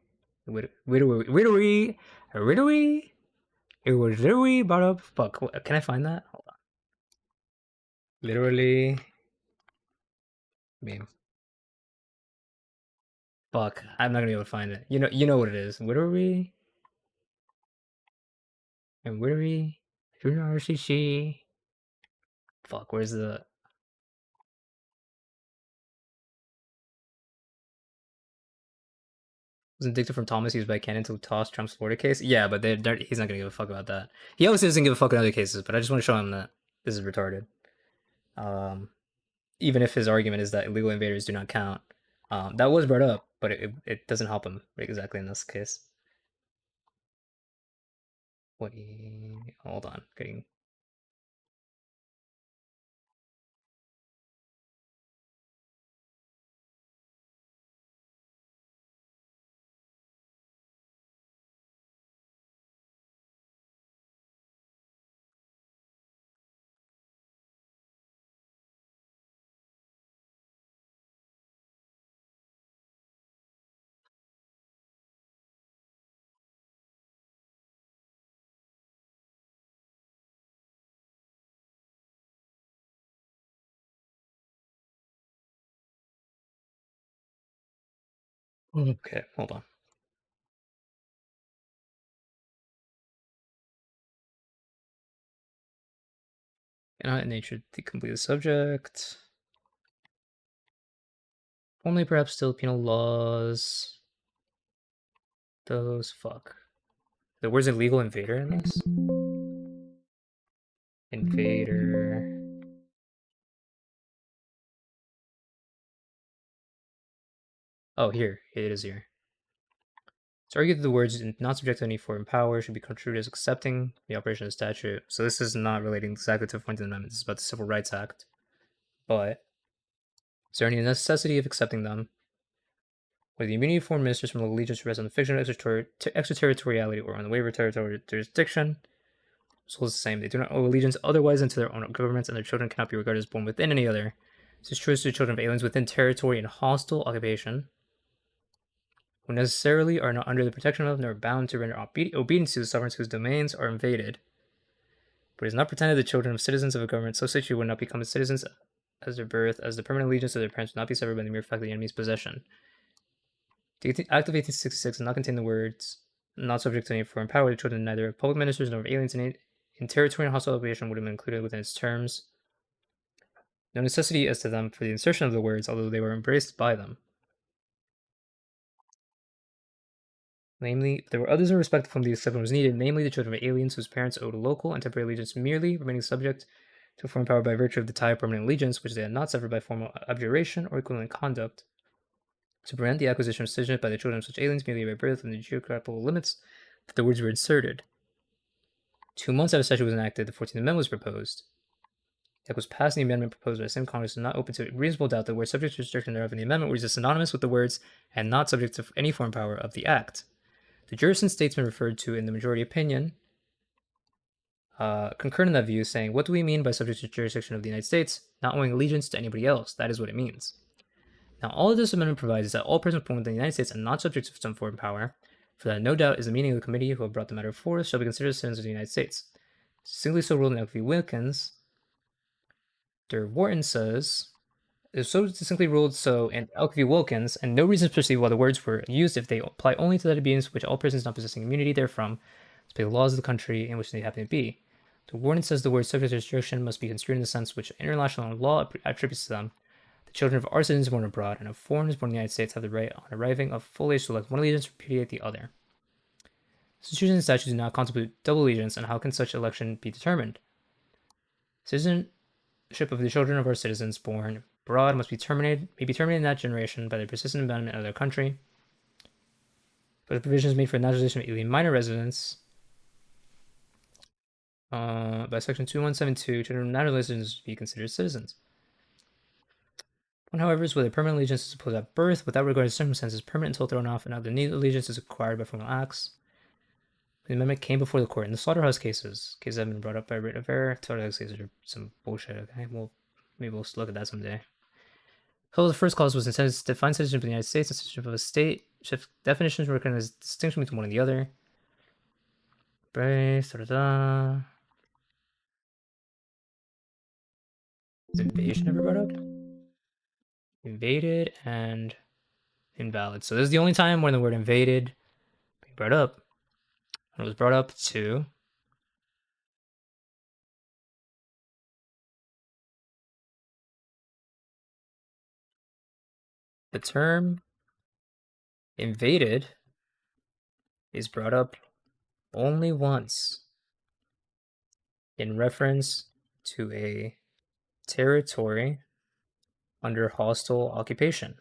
Literally, it was literally brought up. Fuck, can I find that? Hold on. Literally, meme. Fuck, I'm not gonna be able to find it. You know what it is. Literally, and literally, RCC. Fuck, where's the? Wasn't dictated from Thomas used by Cannon to toss Trump's Florida case? Yeah, but he's not gonna give a fuck about that. He obviously doesn't give a fuck in other cases, but I just want to show him that this is retarded. Even if his argument is that illegal invaders do not count, that was brought up, but it doesn't help him exactly in this case. Wait, hold on, getting. Okay, hold on. Not in nature to complete the subject. Only perhaps still penal laws. Those fuck. The word's illegal invader in this? Invader. Oh, here. It is here. It's argued that the words not subject to any foreign power should be construed as accepting the operation of the statute. So this is not relating exactly to the point of the amendment. This is about the Civil Rights Act. But is there any necessity of accepting them? Whether the immunity of foreign ministers from allegiance rests on the fiction of extraterritoriality or on the waiver of territorial jurisdiction, so it's the same. They do not owe allegiance otherwise unto their own governments, and their children cannot be regarded as born within any other. This is true to the children of aliens within territory and hostile occupation, who necessarily are not under the protection of, nor bound to render obedience to the sovereigns whose domains are invaded. But it is not pretended the children of citizens of a government so situated would not become citizens as their birth, as the permanent allegiance of their parents would not be severed by the mere fact of the enemy's possession. The Act of 1866 does not contain the words not subject to any foreign power. The children neither of public ministers nor of aliens in territory and hostile occupation would have been included within its terms. No necessity as to them for the insertion of the words, although they were embraced by them. Namely, there were others in respect of whom the exception was needed, namely the children of aliens whose parents owed local and temporary allegiance, merely remaining subject to foreign power by virtue of the tie of permanent allegiance, which they had not severed by formal abjuration or equivalent conduct. To prevent the acquisition of citizenship by the children of such aliens merely by birth within the geographical limits that the words were inserted. 2 months after the statute was enacted, the 14th Amendment was proposed. The act was passed, and the amendment proposed by the same Congress was not open to reasonable doubt that the words subject to restriction thereof in the amendment were just synonymous with the words and not subject to any foreign power of the act. The jurist and statesman referred to in the majority opinion concurred in that view, saying, "What do we mean by subject to jurisdiction of the United States? Not owing allegiance to anybody else. That is what it means." Now, all of this amendment provides is that all persons born within the United States are not subject to some foreign power, for that no doubt is the meaning of the committee who have brought the matter forth shall be considered citizens of the United States. Simply so ruled in Elk v. Wilkins. Wharton says, it is so distinctly ruled so in Elk v. Wilkins, and no reason to perceive why the words were used if they apply only to that obedience which all persons not possessing immunity therefrom to pay the laws of the country in which they happen to be. Wharton says the word subject to restriction must be construed in the sense which international law attributes to them. Children of our citizens born abroad and of foreigners born in the United States have the right, on arriving of full age, to elect one allegiance to repudiate the other. Constitutions and statutes do not contemplate double allegiance, and how can such election be determined? Citizenship of the children of our citizens born abroad may be terminated in that generation by the persistent abandonment of their country. But the provisions made for naturalization of alien minor residents by Section 2172, children of naturalizations be considered citizens. One, however, is whether permanent allegiance is supposed at birth, without regard to circumstances, permanent until thrown off, and other allegiance is acquired by formal acts. The amendment came before the court in the slaughterhouse cases. Cases have been brought up by writ of error. Slaughterhouse cases are some bullshit, okay? Well, maybe we'll look at that someday. So the first clause was intended to define citizenship of the United States and citizenship of a state. Definitions recognize distinction between one and the other. Base, Is invasion ever brought up? Invaded and invalid. So this is the only time when the word invaded being brought up. When it was brought up to the term invaded is brought up only once in reference to a territory under hostile occupation.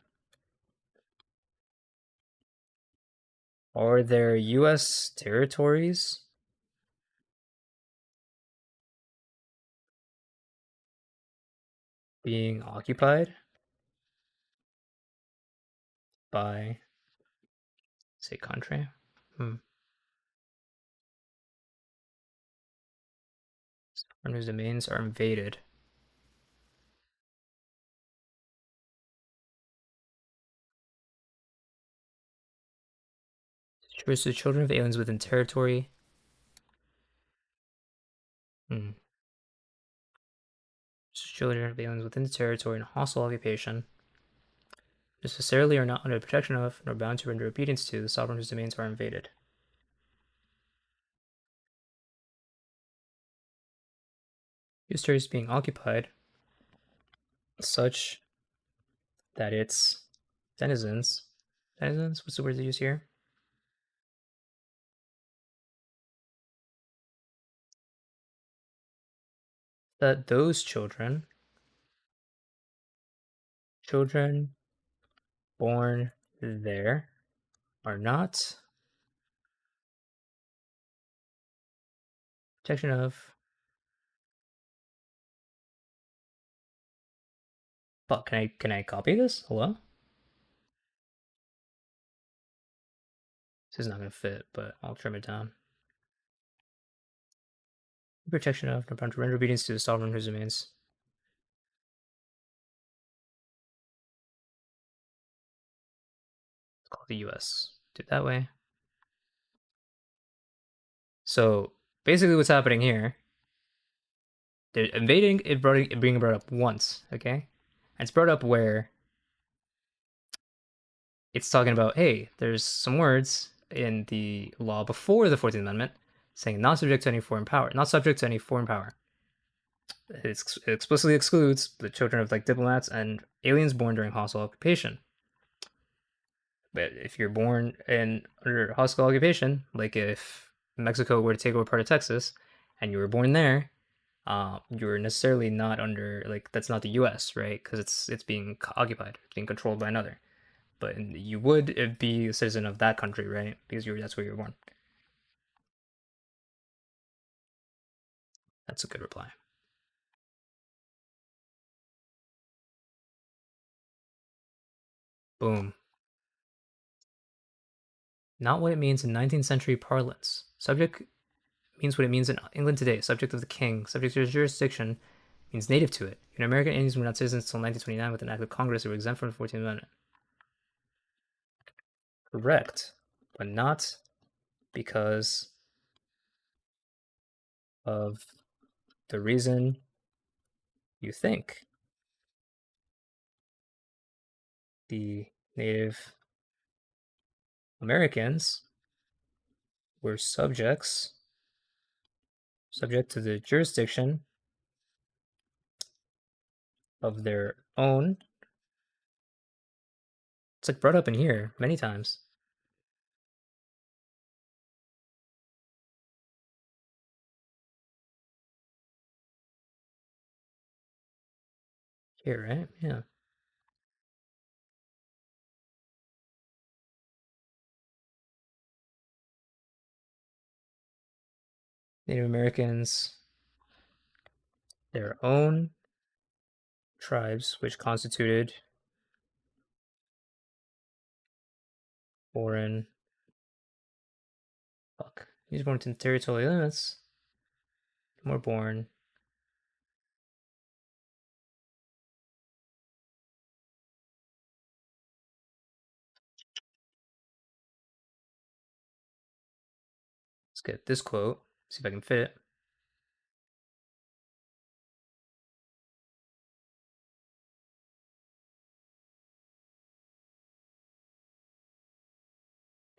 Are there U.S. territories being occupied by, say, country? Sovereign whose domains are invaded. Refers to the children of aliens within territory. Children of aliens within the territory in hostile occupation necessarily are not under the protection of, nor bound to render obedience to, the sovereign whose domains are invaded. Use territory is being occupied such that its denizens, what's the word they use here? That those children born there are not protection of. Fuck, can I copy this? Hello? This is not gonna fit, but I'll trim it down. Protection of, nor bound to render obedience to the sovereign whose domains. It's called the US. Do it that way. So basically what's happening here, they're invading, it being brought up once, okay? And it's brought up where it's talking about, hey, there's some words in the law before the 14th Amendment saying not subject to any foreign power, not subject to any foreign power. It explicitly excludes the children of like diplomats and aliens born during hostile occupation. But if you're born under hostile occupation, like if Mexico were to take over part of Texas and you were born there, you're necessarily not under, like, that's not the U.S., right? Because it's being occupied, it's being controlled by another. But you would be a citizen of that country, right? Because that's where you were born. That's a good reply. Boom. Not what it means in 19th century parlance. Subject means what it means in England today. Subject of the king. Subject to his jurisdiction means native to it. In American Indians were not citizens until 1929 with an act of Congress that were exempt from the 14th Amendment. Correct, but not because of the reason you think. The Native Americans were subject to the jurisdiction of their own. It's like brought up in here many times. Here, right? Yeah. Native Americans, their own tribes, which constituted foreign. Fuck. He's born within territorial limits. More born. get this quote. See if I can fit it.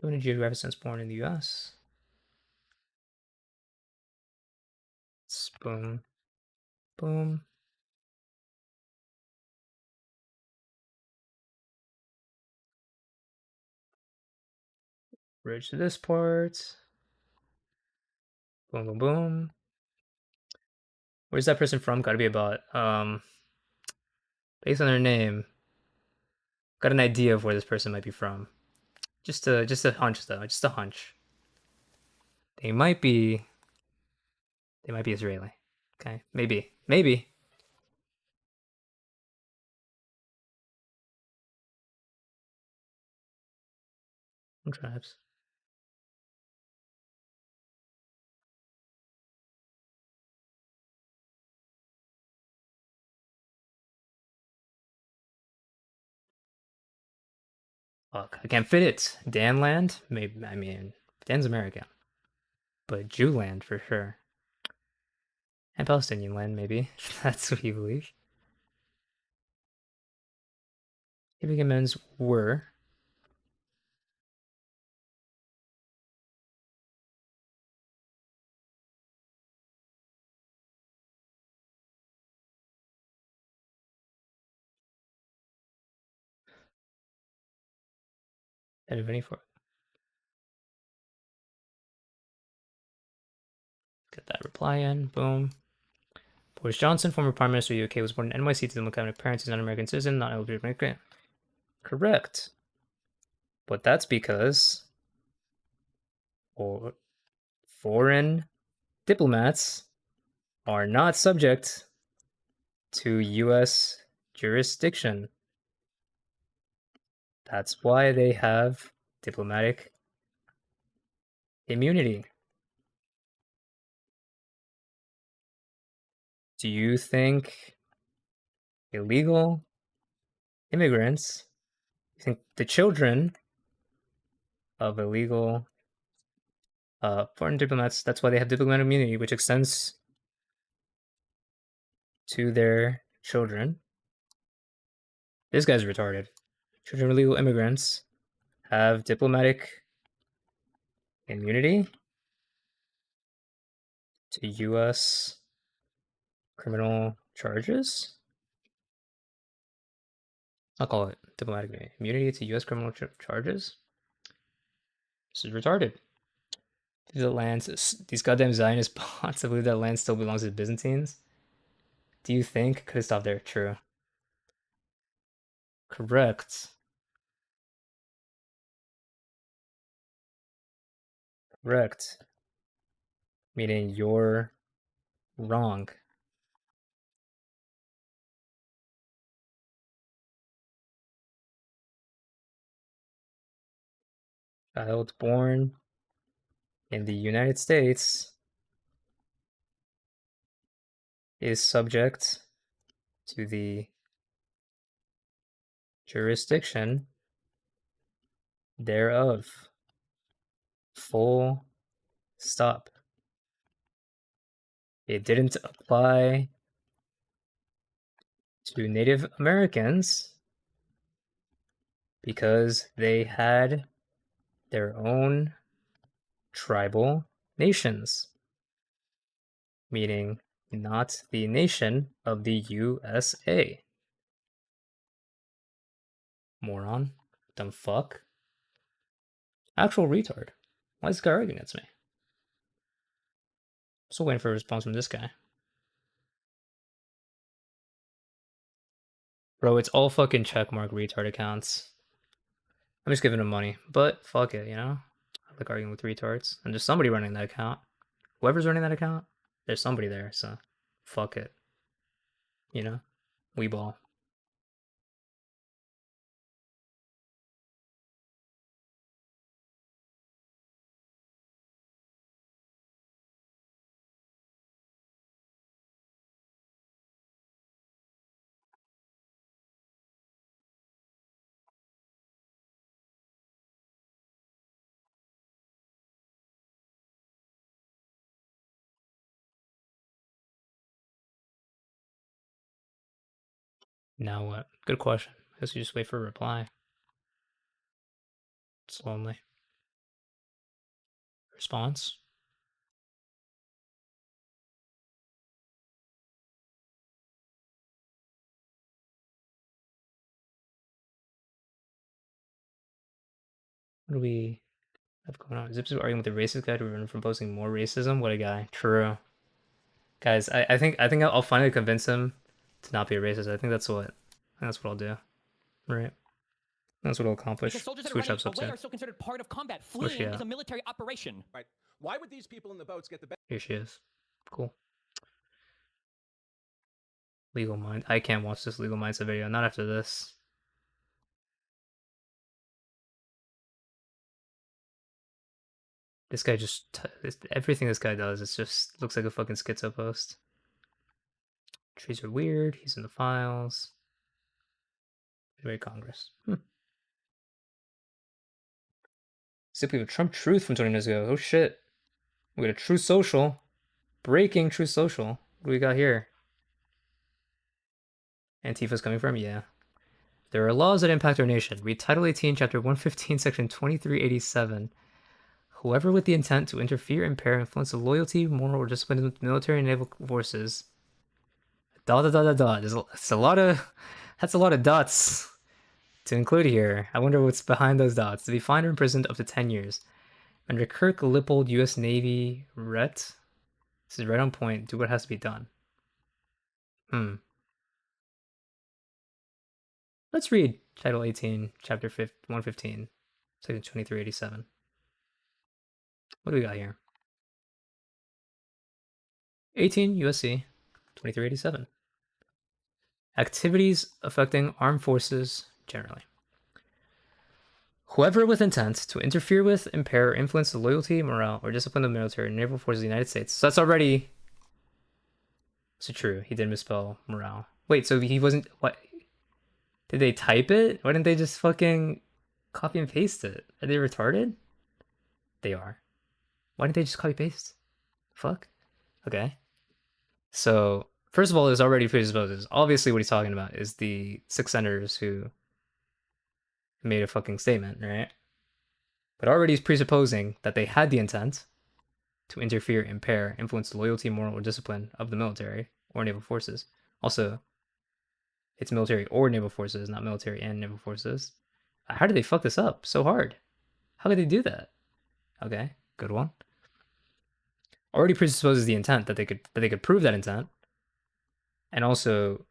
How many geographic sense born in the U.S.? Boom. Boom. Bridge to this part. Boom, boom, boom. Where's that person from? Gotta be about, based on their name, got an idea of where this person might be from. Just a hunch, though. Just a hunch. They might be Israeli. Okay, maybe. Tribes. Fuck, I can't fit it. Danland? Maybe. I mean, Dan's American, but Jewland for sure. And Palestinian land, maybe. That's what you believe. Giving amends were. Out of any for. Get that reply in. Boom. Boris Johnson, former Prime Minister of the UK, was born in NYC to Democratic parents. He's not an American citizen, not eligible to immigrant. Correct. But that's because foreign diplomats are not subject to U.S. jurisdiction. That's why they have diplomatic immunity. Do you think illegal immigrants, you think the children of illegal foreign diplomats, that's why they have diplomatic immunity, which extends to their children? This guy's retarded. Children of illegal immigrants have diplomatic immunity to U.S. criminal charges? I'll call it diplomatic immunity to U.S. criminal charges. This is retarded. The lands, these goddamn Zionist bots, I believe that land still belongs to the Byzantines. Do you think? Could have stopped there. True. Correct. Correct. Meaning you're wrong. Child born in the United States is subject to the jurisdiction thereof. Full stop. It didn't apply to Native Americans because they had their own tribal nations, meaning not the nation of the USA. Moron. Dumb fuck. Actual retard. Why is this guy arguing against me? Still waiting for a response from this guy. Bro, it's all fucking checkmark retard accounts. I'm just giving him money, but fuck it, you know? I like arguing with retards. And there's somebody running that account. Whoever's running that account, there's somebody there, so fuck it. You know? We ball. Now what? Good question. I guess we just wait for a reply. It's lonely. Response? What do we have going on? Zips is arguing with the racist guy to prevent him from posting more racism. What a guy. True. Guys, I think I'll finally convince him to not be a racist. I think that's what I'll do. Right. That's what I'll accomplish. Because soldiers that are Switch running up away subset. are still considered part of combat. Where's she Fleeing at? is a military operation. Right. Why would these people in the boats get the Here she is. Cool. Legal Mind. I can't watch this Legal Mindset video. Not after this. This guy just everything this guy does, it just looks like a fucking schizo post. Trees are weird. He's in the files. Anyway, Congress. Simply a Trump truth from 20 minutes ago. Oh shit. We got a True Social. Breaking True Social. What do we got here? Antifa's coming from? Yeah. There are laws that impact our nation. Read Title 18, Chapter 115, Section 2387. Whoever with the intent to interfere, impair, influence the loyalty, moral, or discipline of the military and naval forces. That's a lot of dots to include here. I wonder what's behind those dots. To be fined or imprisoned up to 10 years. Under Kirk Lippold, U.S. Navy Ret. This is right on point. Do what has to be done. Let's read Title 18, Chapter 115, Section 2387. What do we got here? 18 USC 2387. Activities affecting armed forces generally. Whoever with intent to interfere with, impair, or influence the loyalty, morale, or discipline of the military and naval forces of the United States. So that's already... So true, he did misspell morale. Wait, so he wasn't... What? Did they type it? Why didn't they just fucking copy and paste it? Are they retarded? They are. Why didn't they just copy paste? Fuck. Okay. So, first of all, there's already presupposes. Obviously, what he's talking about is the 6 senators who made a fucking statement, right? But already he's presupposing that they had the intent to interfere, impair, influence the loyalty, moral, or discipline of the military or naval forces. Also, it's military or naval forces, not military and naval forces. How did they fuck this up so hard? How could they do that? Okay, good one. Already presupposes the intent that they could prove that intent, and also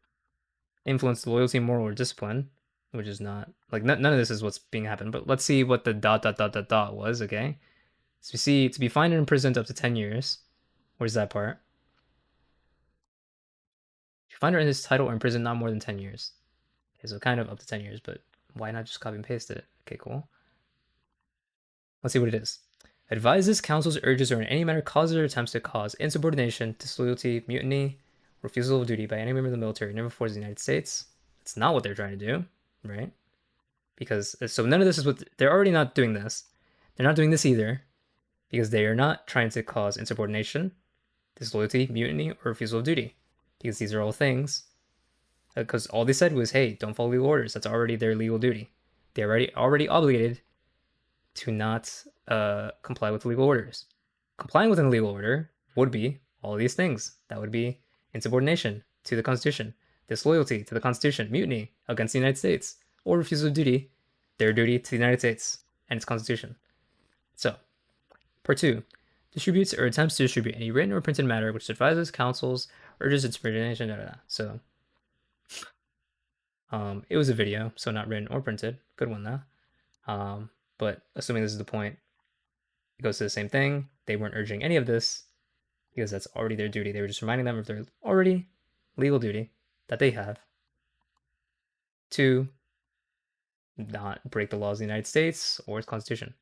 influence the loyalty, moral, or discipline, which is not like none of this is what's being happened. But let's see what the ... was. Okay, so we see to be fined and imprisoned up to 10 years. Where's that part? You find her in this title or imprisoned not more than 10 years. Okay, so kind of up to 10 years, but why not just copy and paste it? Okay, cool. Let's see what it is. Advises, counsels, urges, or in any manner causes or attempts to cause insubordination, disloyalty, mutiny, refusal of duty by any member of the military or naval forces of the United States. That's not what they're trying to do, right? Because, so none of this is what, they're already not doing this. They're not doing this either, because they are not trying to cause insubordination, disloyalty, mutiny, or refusal of duty. Because these are all things, because all they said was, hey, don't follow legal orders. That's already their legal duty. They're already obligated to not comply with legal orders. Complying with a legal order would be all these things. That would be insubordination to the Constitution, disloyalty to the Constitution, mutiny against the United States, or refusal of duty, their duty to the United States and its Constitution. So, part 2. Distributes or attempts to distribute any written or printed matter which advises, counsels, urges its subordination, So, it was a video, so not written or printed. Good one, though. But assuming this is the point, it goes to the same thing. They weren't urging any of this because that's already their duty. They were just reminding them of their already legal duty that they have to not break the laws of the United States or its Constitution.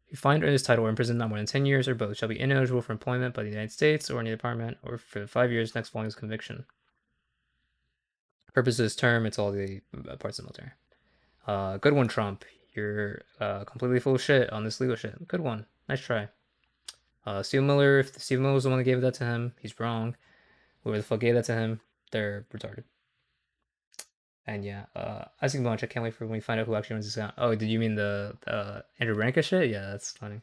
If you find in this title or imprisoned not more than 10 years or both, shall be ineligible for employment by the United States or any department or for 5 years next following his conviction. Purpose of this term, it's all the parts of the military. Good one, Trump. You're completely full of shit on this legal shit. Good one. Nice try. Steve Miller, if Steve Miller was the one that gave that to him, he's wrong. Whoever the fuck gave that to him, they're retarded. And yeah, I think much. I can't wait for when we find out who actually runs this account. Oh, did you mean the Andrew Branca shit? Yeah, that's funny.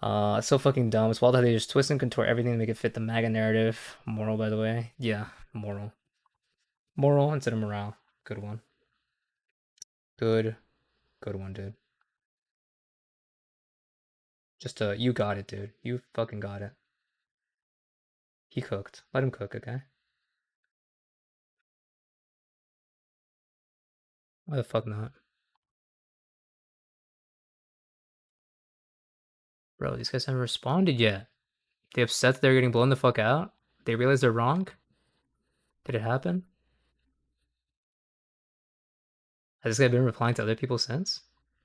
It's so fucking dumb. It's wild how they just twist and contort everything to make it fit the MAGA narrative. Moral, by the way. Yeah, moral. Moral instead of morale. Good one. Good one, dude. Just you got it, dude. You fucking got it. He cooked. Let him cook, okay? Why the fuck not? Bro, these guys haven't responded yet. They upset that they're getting blown the fuck out? They realize they're wrong? Did it happen? Has this guy been replying to other people since?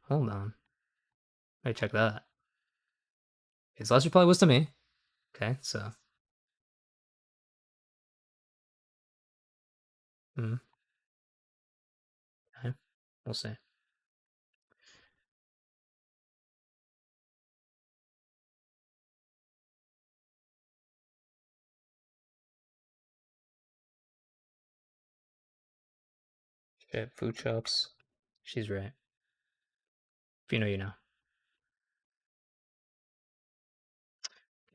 Hold on. Let me check that. His last reply was to me. Okay, so. Okay, we'll see. Shit, food shops. She's right. If you know, you know.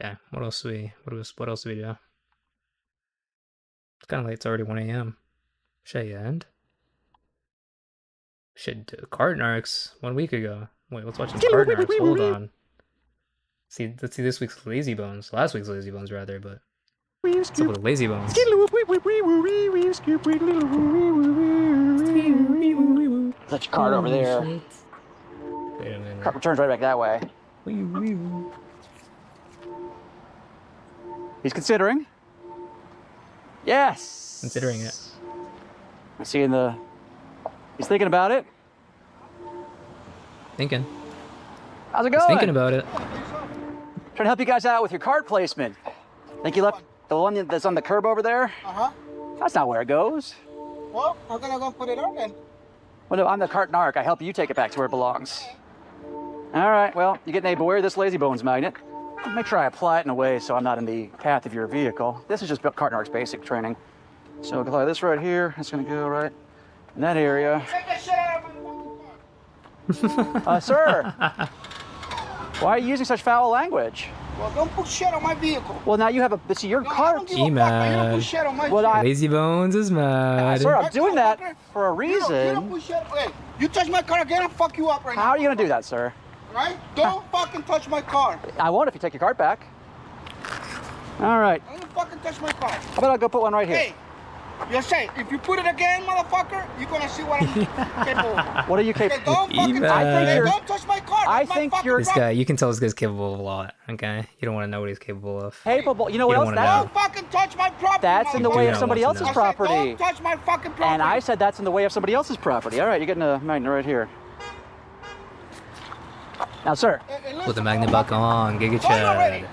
Yeah, what else do we do? It's kinda late, it's already 1 AM. Should I end? Shit, cart narcs 1 week ago. Wait, let's watch some cart narcs. Hold on. See, let's see this week's Lazy Bones. Last week's Lazy Bones, rather, but what's up with the Lazy Bones? That's your card over there. Wait a minute. Cart returns right back that way. He's considering. Yes. Considering it. I see in the. He's thinking about it. Thinking. How's it He's going? thinking about it. Trying to help you guys out with your card placement. Think you left the one that's on the curb over there? Uh-huh. That's not where it goes. Well, how can I go put it on then? Well, no, I'm the cart narc. I help you take it back to where it belongs. All right, well, you're getting a beware of this Lazy Bones magnet. Make sure I apply it in a way so I'm not in the path of your vehicle. This is just cart narc's basic training. So apply this right here. It's gonna go right in that area. Take that shit out of my Sir, why are you using such foul language? Well, don't put shit on my vehicle. Well, now you have a. See, your cart. He mad. Lazy Bones is mad. Sir, I'm doing that for a reason. You don't put shit. Hey, you touch my car again, I'll fuck you up right now. How are you gonna do that, sir? Right? Don't fucking touch my car. I won't if you take your cart back. All right. Don't fucking touch my car. How about I go put one right here? Hey, you say, if you put it again, motherfucker, you're gonna see what I'm capable of. What are you capable of? Don't fucking don't touch my car. I think you're... This guy, you can tell this guy's capable of a lot, okay? You don't want to know what he's capable of. Capable? You know what else? Don't fucking touch my property. That's in the way of somebody else's property. Don't touch my fucking property. And I said that's in the way of somebody else's property. All right, you're getting a magnet right here. Now, sir. Put the magnet back on, Giga Chad.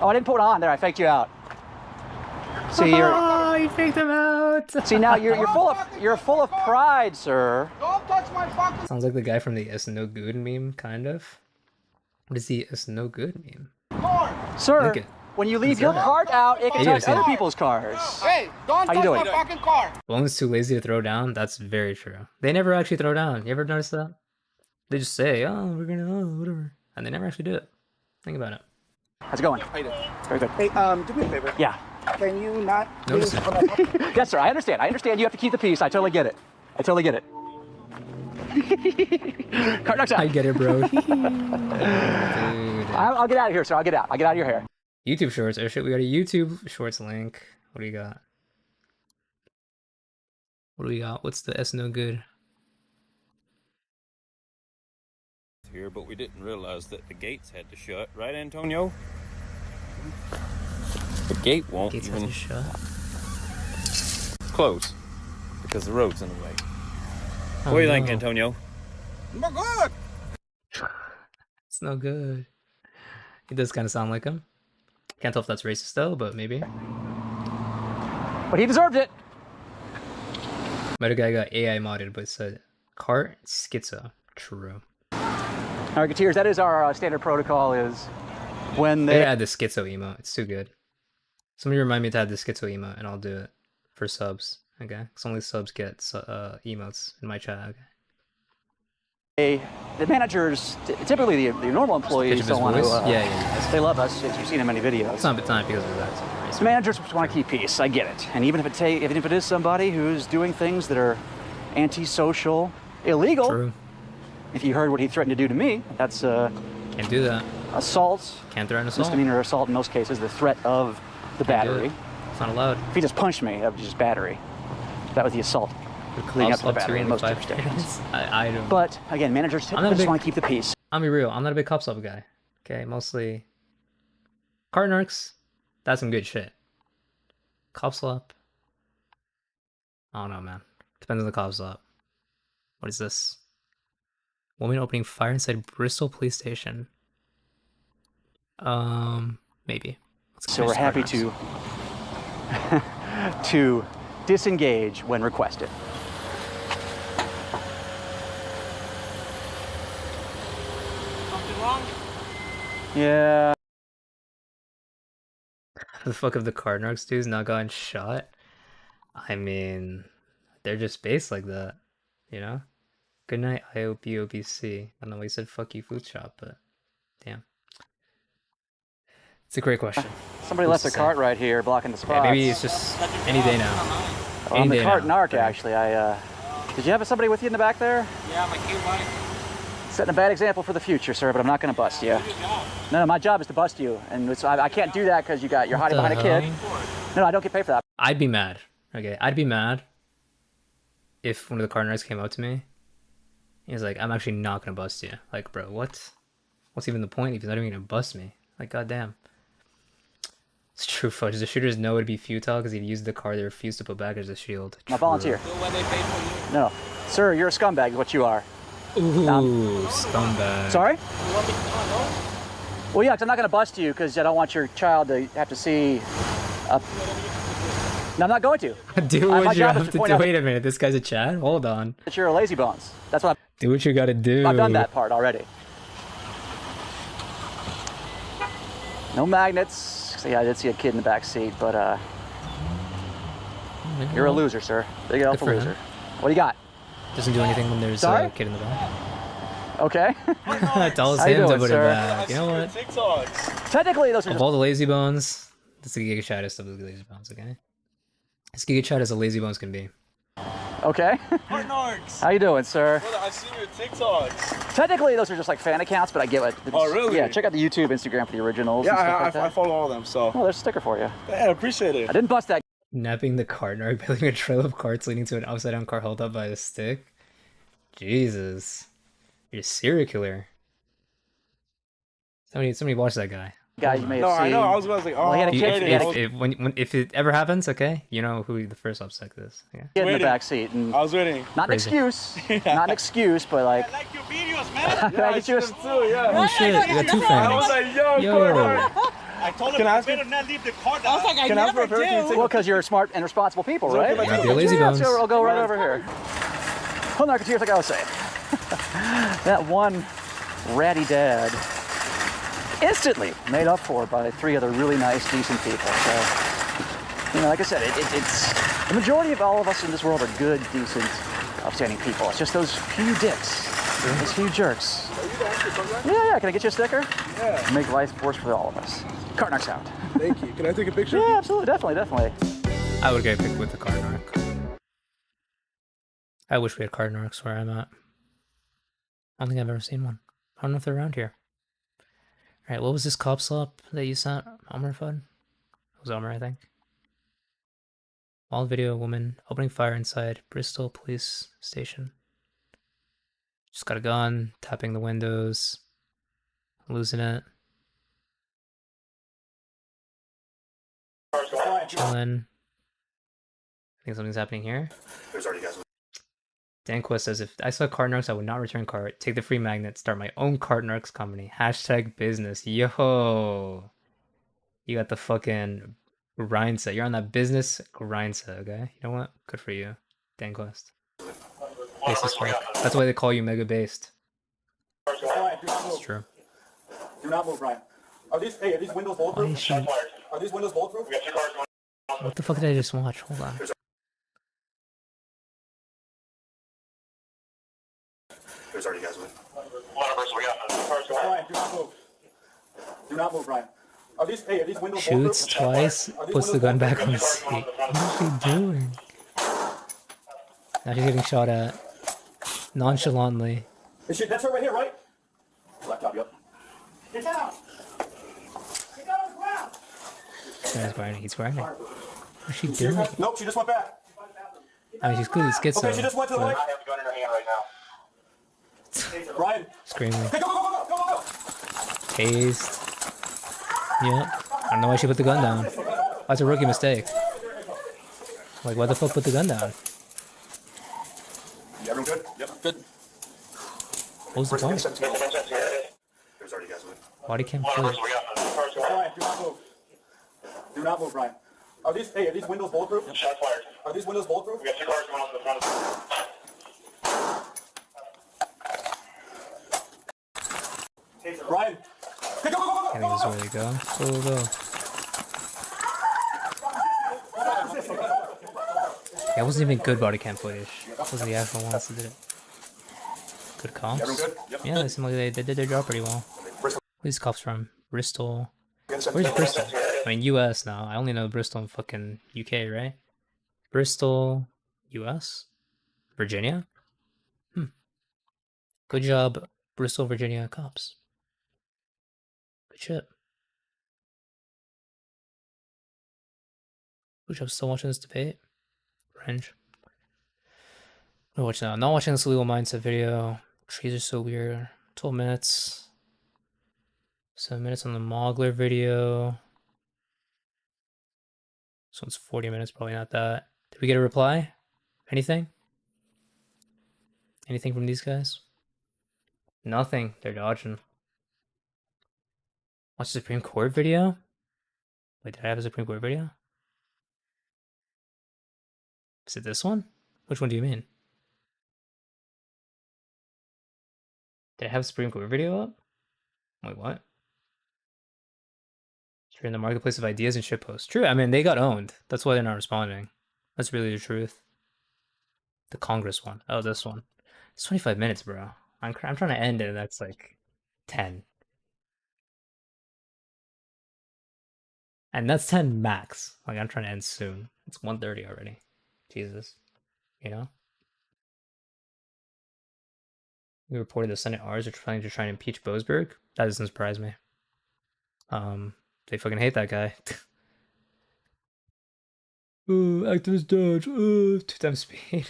Oh, I didn't put it on there. I faked you out. See, you're. Oh, you faked him out. See, now you're full of pride, sir. Don't touch my fucking. Sounds like the guy from the "It's no good" meme, kind of. What is the "It's no good" meme? Sir, when you leave your cart out, it can touch other people's cars. Hey, don't touch my fucking car. Bones too lazy to throw down. That's very true. They never actually throw down. You ever notice that? They just say, "Oh, we're gonna, whatever," and they never actually do it. Think about it. How's it going? Very good. Hey, do me a favor. Yeah. Can you not? Notice it. Yes, sir. I understand. I understand. You have to keep the peace. I totally get it. I totally get it. Cart knocks out. I get it, bro. Dude. I'll get out of here, sir. I'll get out. I'll get out of your hair. YouTube Shorts. Oh shit, we got a YouTube Shorts link. What do you got? What do we got? What's the S no good? Here, but we didn't realize that the gates had to shut, right, Antonio? The gate won't Gates even have to shut. close because the road's in the way. Oh, What do you think, no. Antonio? No good. It's no good. He does kind of sound like him. Can't tell if that's racist though, but maybe. But he deserved it. Might guy got AI modded, but it said cart schizo. True. All right, Gateers, that is our standard protocol is when They they... add the schizo emote. It's too good. Somebody remind me to add the schizo emote and I'll do it for subs. Okay, because only subs get emotes in my chat. Okay. The managers, typically the normal employees don't want to. Yeah. They love us. You've seen in many videos. It's not because of that. Right? The managers want to keep peace. I get it. And even if it is somebody who's doing things that are antisocial, illegal. True. If you heard what he threatened to do to me, that's can't do that. Assault. Can't threaten assault. Misdemeanor assault in most cases. The threat of the battery. It's not allowed. If he just punched me, that was just battery. That was the assault. Leading up to the battery in most jurisdictions. I don't. But again, managers just want to keep the peace. I'll be real. I'm not a big cops up guy. Okay, mostly. Cart narcs, that's some good shit. Cop slap. I don't know, man. Depends on the cop slap. What is this? Woman opening fire inside Bristol police station. Maybe. So we're happy to to disengage when requested. Something wrong? Yeah. The fuck of the card narcs dudes not gotten shot? I mean, they're just based like that, you know? Good night, IOPOBC. I don't know why you said fuck you food shop, but damn. It's a great question. Somebody left a cart right here blocking the spot. Yeah, maybe it's just any day now. On the cart narc, actually. Did you have somebody with you in the back there? Yeah, my cute wife. Setting a bad example for the future, sir, but I'm not going to bust you. No, my job is to bust you, and I can't do that because you're hiding behind a kid. No, I don't get paid for that. I'd be mad. Okay, I'd be mad if one of the cart narcs came up to me. He's like, I'm actually not gonna bust you. Like, bro, what? What's even the point if he's not even gonna bust me? Like, goddamn. It's true, fudge. The shooters know it'd be futile because he'd used the car they refused to put back as a shield. Now volunteer. No, sir, you're a scumbag. Is what you are. Ooh, scumbag. Sorry? Well, yeah, 'cause I'm not gonna bust you because I don't want your child to have to see. No, I'm not going to. Do what you have to do. Wait a minute, this guy's a Chad? Hold on. That you're a lazy bones. That's what do what you gotta do. I've done that part already. No magnets. So, yeah, I did see a kid in the back seat, but you're a loser, sir. Big alpha loser. What do you got? Doesn't do anything when there's a kid in the back. Okay. Tells him to put it back. You know what? Technically, those are of all the lazy bones, this is Giga Chad is still the lazy bones, okay? This Giga Chad is as lazy bones can be. Okay. How you doing, sir? Brother, I've seen your TikToks. Technically, those are just like fan accounts, but I get what. Oh, really? Yeah, check out the YouTube, Instagram for the originals. Yeah, and stuff like that. I follow all of them, so. Oh, there's a sticker for you. Yeah, I appreciate it. I didn't bust that. Napping the cart narc, building a trail of carts leading to an upside down car held up by a stick. Jesus. You're a serial killer. Somebody watch that guy. Guy you may have seen. seen. No, I know. I was about to say, oh, well, if it ever happens, okay, you know who the first upset is. Yeah. Get in the back seat. And I was waiting. Not an excuse. Not an excuse, but like. I like your videos, man. Can I get you a too? Yeah. Oh shit, you got two fans. I was like, yo. I told him I better not leave the car. I was like, I never do. Well, because you're smart and responsible people, right? Yeah, you're lazy bones. So I'll go right over here. Hold on, here's like I was saying. That one ratty dad instantly made up for by 3 other really nice, decent people. So, you know, like I said, it's the majority of all of us in this world are good, decent, upstanding people. It's just those few dicks, those few jerks. Yeah. Can I get you a sticker? Yeah. Make life worse for all of us. Cart narc sound. Thank you. Can I take a picture? Yeah, absolutely, definitely. I would get picked with the cart narc. I wish we had cart narcs where I'm at. I don't think I've ever seen one. I don't know if they're around here. Alright, what was this cop slap that you sent, Omer Fudd? It was Omer, I think. Wild video, woman opening fire inside Bristol police station. Just got a gun, tapping the windows, losing it. Chilling. I think something's happening here. There's already guys. Danquist says, if I saw cart narcs, I would not return cart. Take the free magnet, start my own cart narcs company. Hashtag business. Yo. You got the fucking grind set. You're on that business grind set, okay? You know what? Good for you, Danquist. Basis strike. That's why they call you mega based. It's true. Do not move, Brian. Are these windows bulletproof? Are these windows bulletproof? What the fuck did I just watch? Hold on. There's already guys with. Ryan, do not move. Do not move, Ryan. Are these windows Shoots twice, puts the gun back on the seat. What is she doing? Now she's getting shot at. Nonchalantly. That's her right here, right? Laptop, yep. Get down! Get down on the ground! He's grinding. What is she doing? Nope, she just went back. I mean, she's clearly schizo. Okay, she just went to the light. I have the gun in her hand right now. Ryan. Screaming. Hey, go! Tased. Yep. I don't know why she put the gun down. That's a rookie mistake. Like, why the fuck put the gun down? Everyone good? Yep, good. What was the point? There's already guys with. Body cam footage. Ryan, do not move. Do not move, Ryan. Are these windows bulletproof? Shots fired. Are these windows bulletproof? We got 2 cars going off to the front. Ryan. Hey, go! I think this is where they go. Go. Yeah, it wasn't even good body cam footage. It wasn't the actual ones that did it. Good cops. Yeah, they seem like they did their job pretty well. Where these cops from? Bristol. Where's Bristol? I mean, US now. I only know Bristol and fucking UK, right? Bristol, US? Virginia? Good job, Bristol, Virginia cops. Good shit. Good job still watching this debate. Cringe. What watch now? Not watching this legal mindset video. Trees are so weird. 12 minutes. 7 minutes on the Mogler video. This one's 40 minutes, probably not that. Did we get a reply? Anything? Anything from these guys? Nothing. They're dodging. Watch the Supreme Court video? Wait, did I have a Supreme Court video? Is it this one? Which one do you mean? Did I have a Supreme Court video up? Wait, what? You're in the marketplace of ideas and shitposts. True, I mean, they got owned. That's why they're not responding. That's really the truth. The Congress one. Oh, this one. It's 25 minutes, bro. I'm trying to end it, and that's like 10. And that's 10 max. Like, I'm trying to end soon. It's 1:30 already. Jesus. You know? We reported the Senate R's are trying to impeach Boasberg. That doesn't surprise me. They fucking hate that guy. Activist dodge. 2 times speed.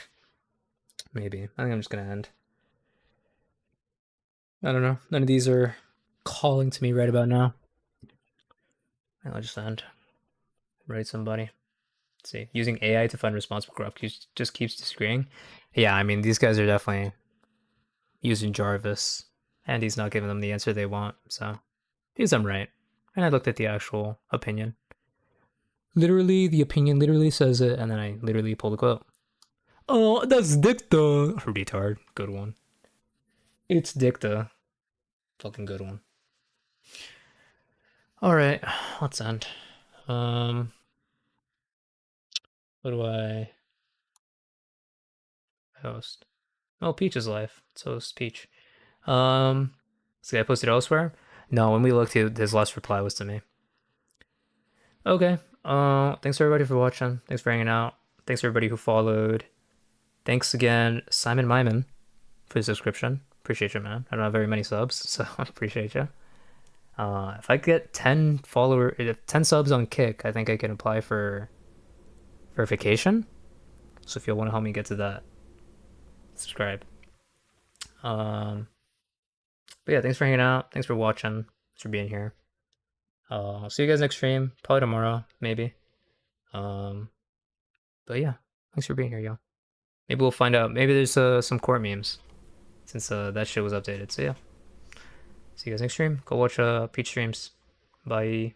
Maybe. I think I'm just gonna end. I don't know. None of these are calling to me right about now. I'll just end. Write somebody. Let's see. Using AI to find responsible corrupt just keeps disagreeing. Yeah, I mean, these guys are definitely using Jarvis, and he's not giving them the answer they want, so because I'm right. And I looked at the actual opinion. Literally, the opinion literally says it, and then I literally pulled a quote. Oh, that's dicta. Retard. Good one. It's dicta. Fucking good one. Alright, let's end. What do I host? Oh, Peach is live. Let's host Peach. See, I posted elsewhere? No, when we looked, his last reply was to me. Okay. Thanks everybody for watching. Thanks for hanging out. Thanks everybody who followed. Thanks again, Simon Myman, for the subscription. Appreciate you, man. I don't have very many subs, so I appreciate you. If I get 10 subs on Kick, I think I can apply for verification. So if you want to help me get to that, subscribe. But yeah, thanks for hanging out. Thanks for watching. Thanks for being here. I'll see you guys next stream. Probably tomorrow, maybe. But yeah, thanks for being here, y'all. Maybe we'll find out. Maybe there's some court memes, since that shit was updated. So yeah. See you guys next stream. Go watch Peach streams. Bye.